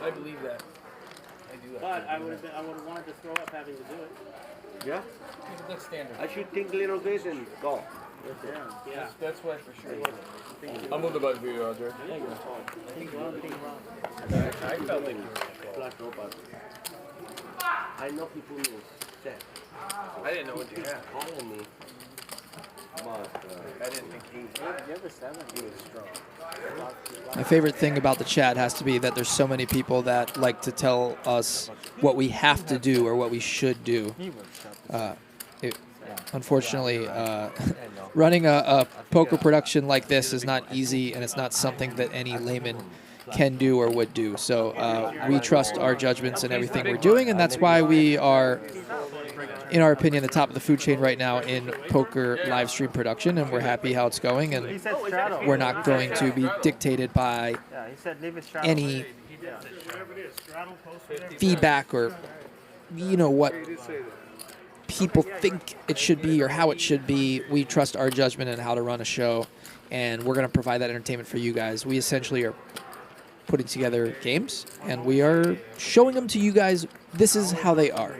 I believe that. I do that. But I would have wanted to throw up having to do it. Yeah? That's standard. I should think a little bit and go. Yeah. That's why for sure. I'll move the button for you, Jared. I felt like you were black robot. I know people knew that. I didn't know what you had. Calling me. But I didn't think he was strong. My favorite thing about the chat has to be that there's so many people that like to tell us what we have to do or what we should do. Unfortunately, running a poker production like this is not easy, and it's not something that any layman can do or would do. So we trust our judgments in everything we're doing, and that's why we are, in our opinion, the top of the food chain right now in poker live stream production, and we're happy how it's going, and we're not going to be dictated by any feedback or what people think it should be or how it should be. We trust our judgment in how to run a show, and we're going to provide that entertainment for you guys. We essentially are putting together games, and we are showing them to you guys. This is how they are.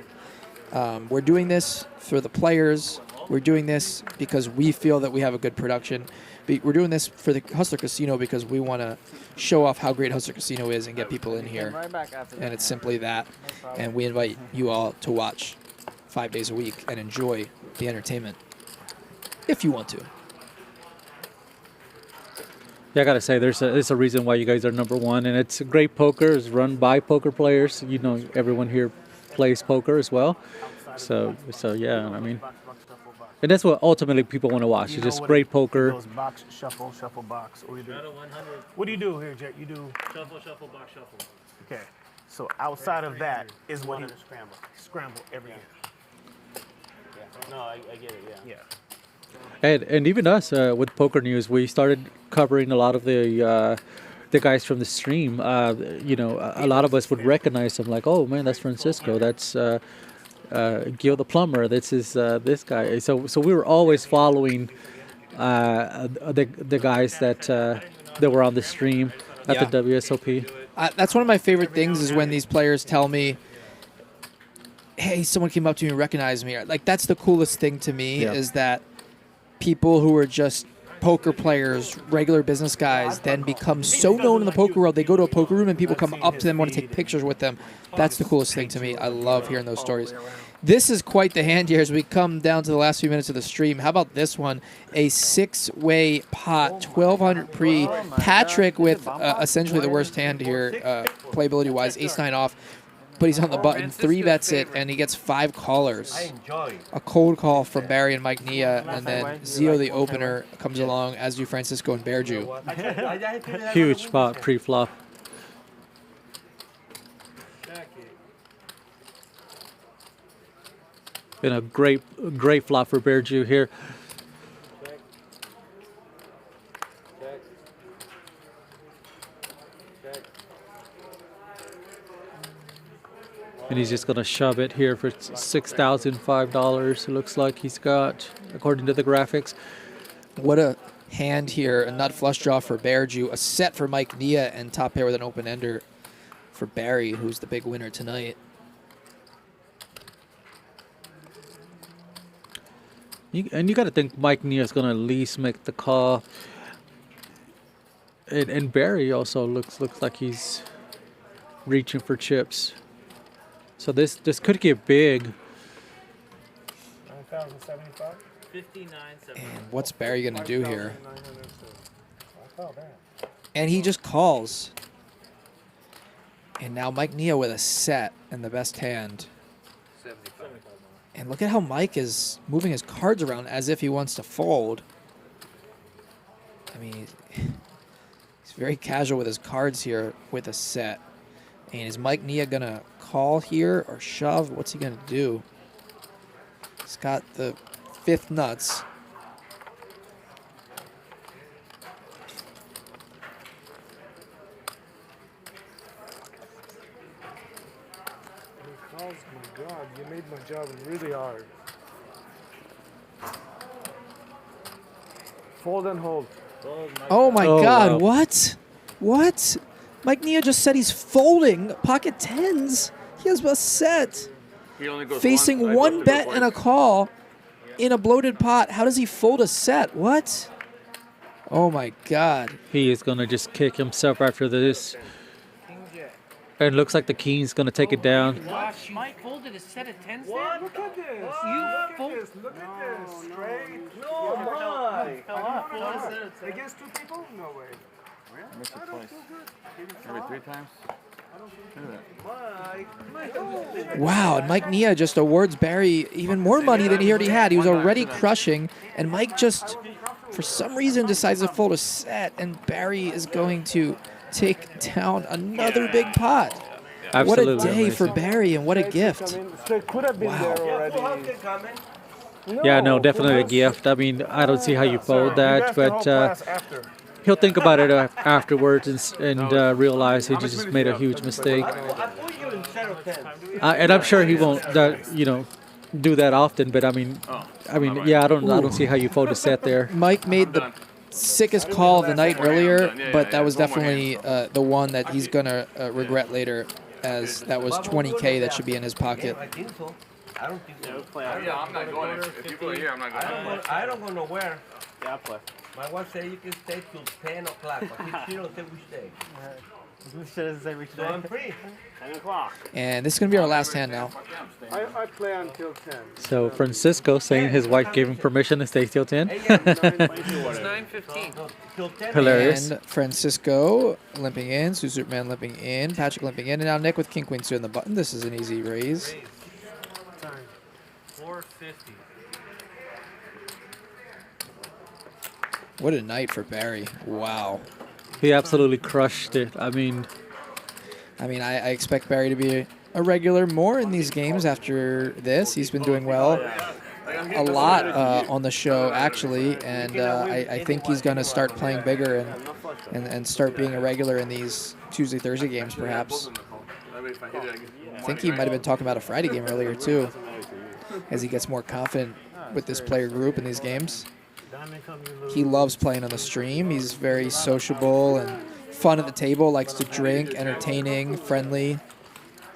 We're doing this for the players. We're doing this because we feel that we have a good production. We're doing this for the Hustler Casino because we want to show off how great Hustler Casino is and get people in here. And it's simply that. And we invite you all to watch 5 days a week and enjoy the entertainment if you want to. Yeah, I gotta say, there's a reason why you guys are #1, and it's great poker. It's run by poker players. Everyone here plays poker as well. So yeah, I mean, and that's what ultimately people want to watch. It's just great poker. Box, shuffle, shuffle, box. What do you do here, Jet? You do shuffle, shuffle, box, shuffle. Okay. So outside of that is what he scramble every game. Yeah. No, I get it. Yeah. And even us with Poker News, we started covering a lot of the guys from the stream. A lot of us would recognize them, like, oh man, that's Francisco, that's Gil the plumber, this is this guy. So we were always following the guys that were on the stream at the WSOP. That's one of my favorite things is when these players tell me, hey, someone came up to me and recognized me. Like, that's the coolest thing to me is that people who are just poker players, regular business guys, then become so known in the poker world. They go to a poker room and people come up to them, want to take pictures with them. That's the coolest thing to me. I love hearing those stories. This is quite the hand here as we come down to the last few minutes of the stream. How about this one? A 6-way pot, 1,200 pre. Patrick with essentially the worst hand here, playability-wise, ace-9 off. But he's on the button, 3-bets it, and he gets 5 callers. A cold call from Barry and Mike Nia, and then Zio, the opener, comes along, as do Francisco and Bearju. Huge spot pre-flop. Been a great flop for Bearju here. And he's just going to shove it here for $6,005. It looks like he's got, according to the graphics. What a hand here. A nut flush draw for Bearju. A set for Mike Nia, and top pair with an open ender for Barry, who's the big winner tonight. And you got to think Mike Nia is going to at least make the call. And Barry also looks like he's reaching for chips. So this could get big. 9,075. 59.75. And what's Barry going to do here? And he just calls. And now Mike Nia with a set and the best hand. 75. And look at how Mike is moving his cards around as if he wants to fold. I mean, he's very casual with his cards here with a set. And is Mike Nia going to call here or shove? What's he going to do? He's got the 5th nuts. My God, you made my job really hard. Fold and hold. Oh my Oh, God! wow. What? What? Mike Nia just said he's folding pocket tens. He has a set. He only goes Facing once. I'd love one to go bet and a twice. call in a bloated pot. How does he fold a set? What? Oh my God. He is going to just kick himself after this. And it looks like the king's going to take it down. Gosh, Mike folded a set of tens there? Look at this. You Look at this. Look at this. Straight. No, Mike. Against two people? No way. I missed it twice. Maybe 3 times. Wow, and Mike Nia just awards Barry even more money than he already had. He was already crushing, and Mike just, for some reason, decides to fold a set, and Barry is going to take down another big pot. Absolutely What a day for amazing. Barry, and what a gift. So it could have been there already. Yeah, no, definitely a gift. I mean, I don't see how you fold that, but he'll think about it afterwards and realize he just made a huge mistake. And I'm sure he won't, do that often. But I mean, yeah, I don't see how you fold a set there. Mike made the sickest call of the night earlier, but that was definitely the one that he's gonna regret later, as that was 20K that should be in his pocket. I think so. I don't think so. Yeah, I'm not going. If you go here, I'm not going. I don't go nowhere. Yeah, I'll play. My wife said you can stay till 10 o'clock, but she don't say we stay. She doesn't say we So I'm free. 10 o'clock. And this is gonna be our last hand now. I play until 10. So Francisco saying his wife gave him permission to stay till 10. It's 9:15. Hilarious. And Francisco limping in, Sue Superman limping in, Patrick limping in, and now Nick with King Queen 2 in the button. This is an easy raise. 450. What a night for Barry. Wow. He absolutely crushed it. I mean, I expect Barry to be a regular more in these games after this. He's been doing well a lot on the show, actually, and I think he's going to start playing bigger and start being a regular in these Tuesday, Thursday games, perhaps. I think he might have been talking about a Friday game earlier, too, as he gets more confident with this player group in these games. He loves playing on the stream. He's very sociable and fun at the table, likes to drink, entertaining, friendly.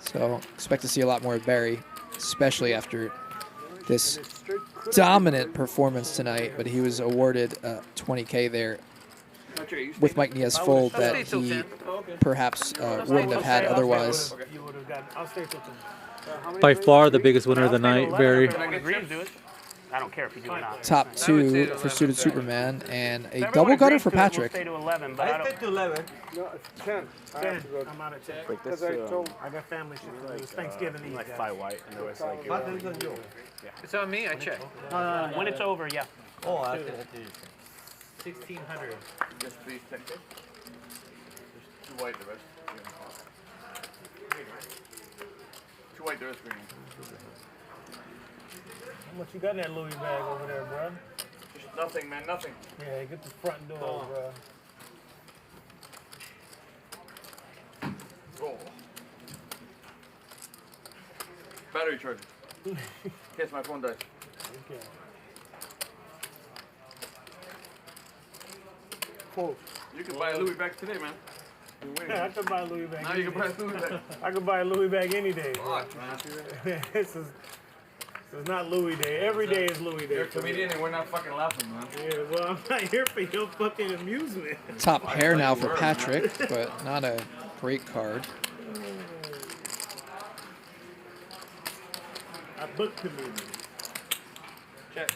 So expect to see a lot more of Barry, especially after this dominant performance tonight. But he was awarded 20K there with Mike Nia's fold that he perhaps wouldn't have had otherwise. by far the biggest winner of the night, Barry. I don't care if you do or not. Top 2 for Suited Superman, and a double gutter for Patrick. Stay to 11, but I don't. No, it's 10. 10. I'm out of 10. Because I told. I got family shit to do. It's Thanksgiving Eve. Like 5 white, and the rest like. It's on me. I check. When it's over, yeah. Oh, I see. 1600. Yes, please, check it. There's 2 white, the rest. Green. 2 white, the rest green. How much you got in that Louis bag over there, bro? Just nothing, man, nothing. Yeah, get the front door, bro. Oh. Battery charger. In case my phone dies. Okay. Full. You can buy a Louis bag today, man. I could buy a Louis bag. Now you can buy a Louis bag. I could buy a Louis bag any day. Fuck, man. This is not Louis Day. Every day is Louis Day. You're a comedian and we're not fucking laughing, man. Yeah, well, I'm not here for your fucking amusement. Top pair now for Patrick, but not a great card. I booked comedian. Check.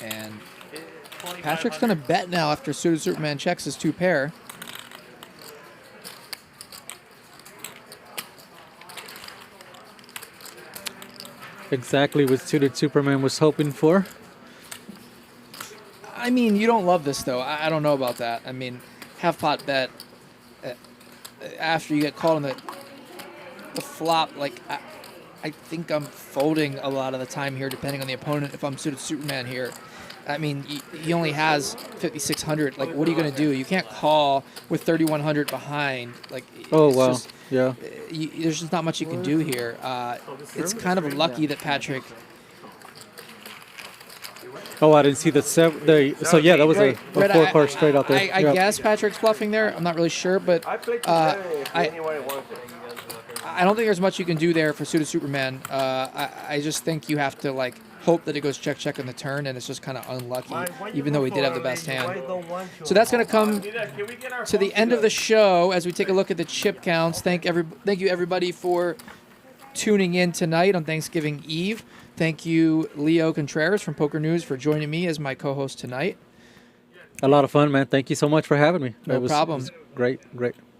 And Patrick's going to bet now after Suited Superman checks his 2 pair. Exactly what Suited Superman was hoping for. I mean, you don't love this, though. I don't know about that. I mean, half pot bet after you get called on the flop, like, I think I'm folding a lot of the time here, depending on the opponent. If I'm suited Superman here, I mean, he only has 5,600. Like, what are you going to do? You can't call with 3,100 behind. Like, Oh, it's wow. just, Yeah. there's just not much you can do here. It's kind of lucky that Patrick. Oh, I didn't see the so yeah, that was a Red, 4-card straight out there. I Yep. guess Patrick's bluffing there. I'm not really sure, but I don't think there's much you can do there for suited Superman. I just think you have to like hope that it goes check on the turn, and it's just kind of unlucky, even though he did have the best hand. So that's going to come to the end of the show as we take a look at the chip counts. Thank you everybody for tuning in tonight on Thanksgiving Eve. Thank you, Leo Contreras from Poker News, for joining me as my co-host tonight. A lot of fun, man. Thank you so much for having me. No problem. It was great.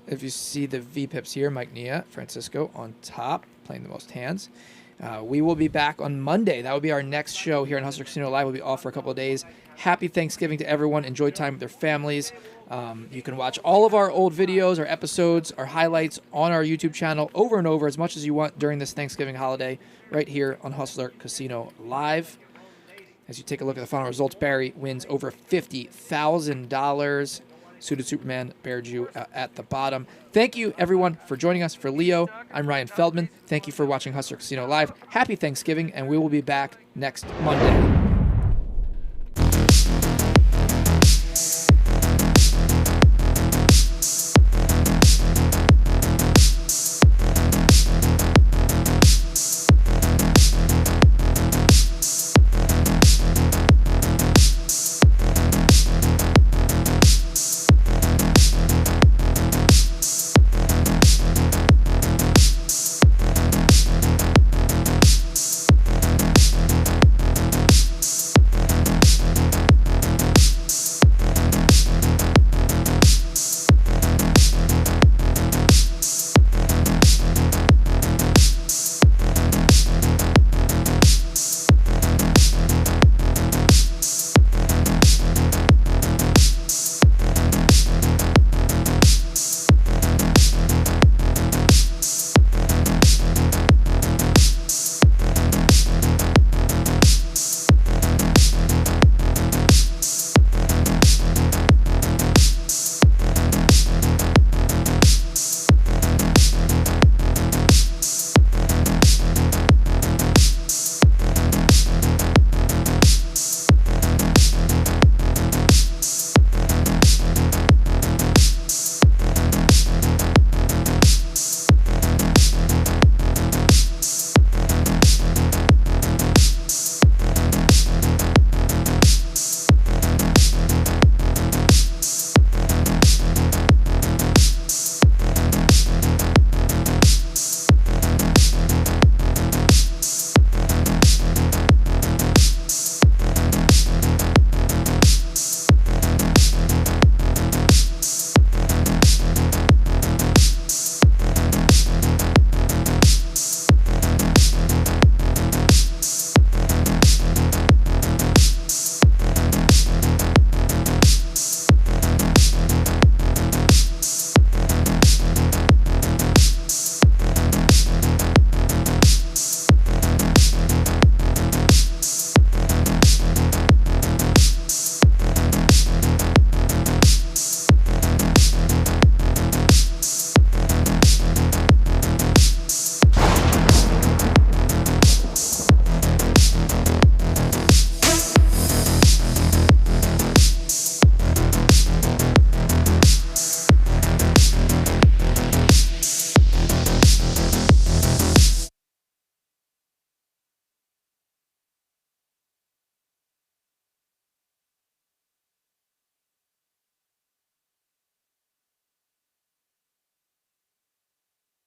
If you see the VPips here, Mike Nia, Francisco on top, playing the most hands. We will be back on Monday. That will be our next show here on Hustler Casino Live. We'll be off for a couple of days. Happy Thanksgiving to everyone. Enjoy time with their families. You can watch all of our old videos, our episodes, our highlights on our YouTube channel over and over as much as you want during this Thanksgiving holiday right here on Hustler Casino Live. As you take a look at the final results, Barry wins over $50,000. Suited Superman, Bear Jew at the bottom. Thank you, everyone, for joining us. For Leo, I'm Ryan Feldman. Thank you for watching Hustler Casino Live. Happy Thanksgiving, and we will be back next Monday.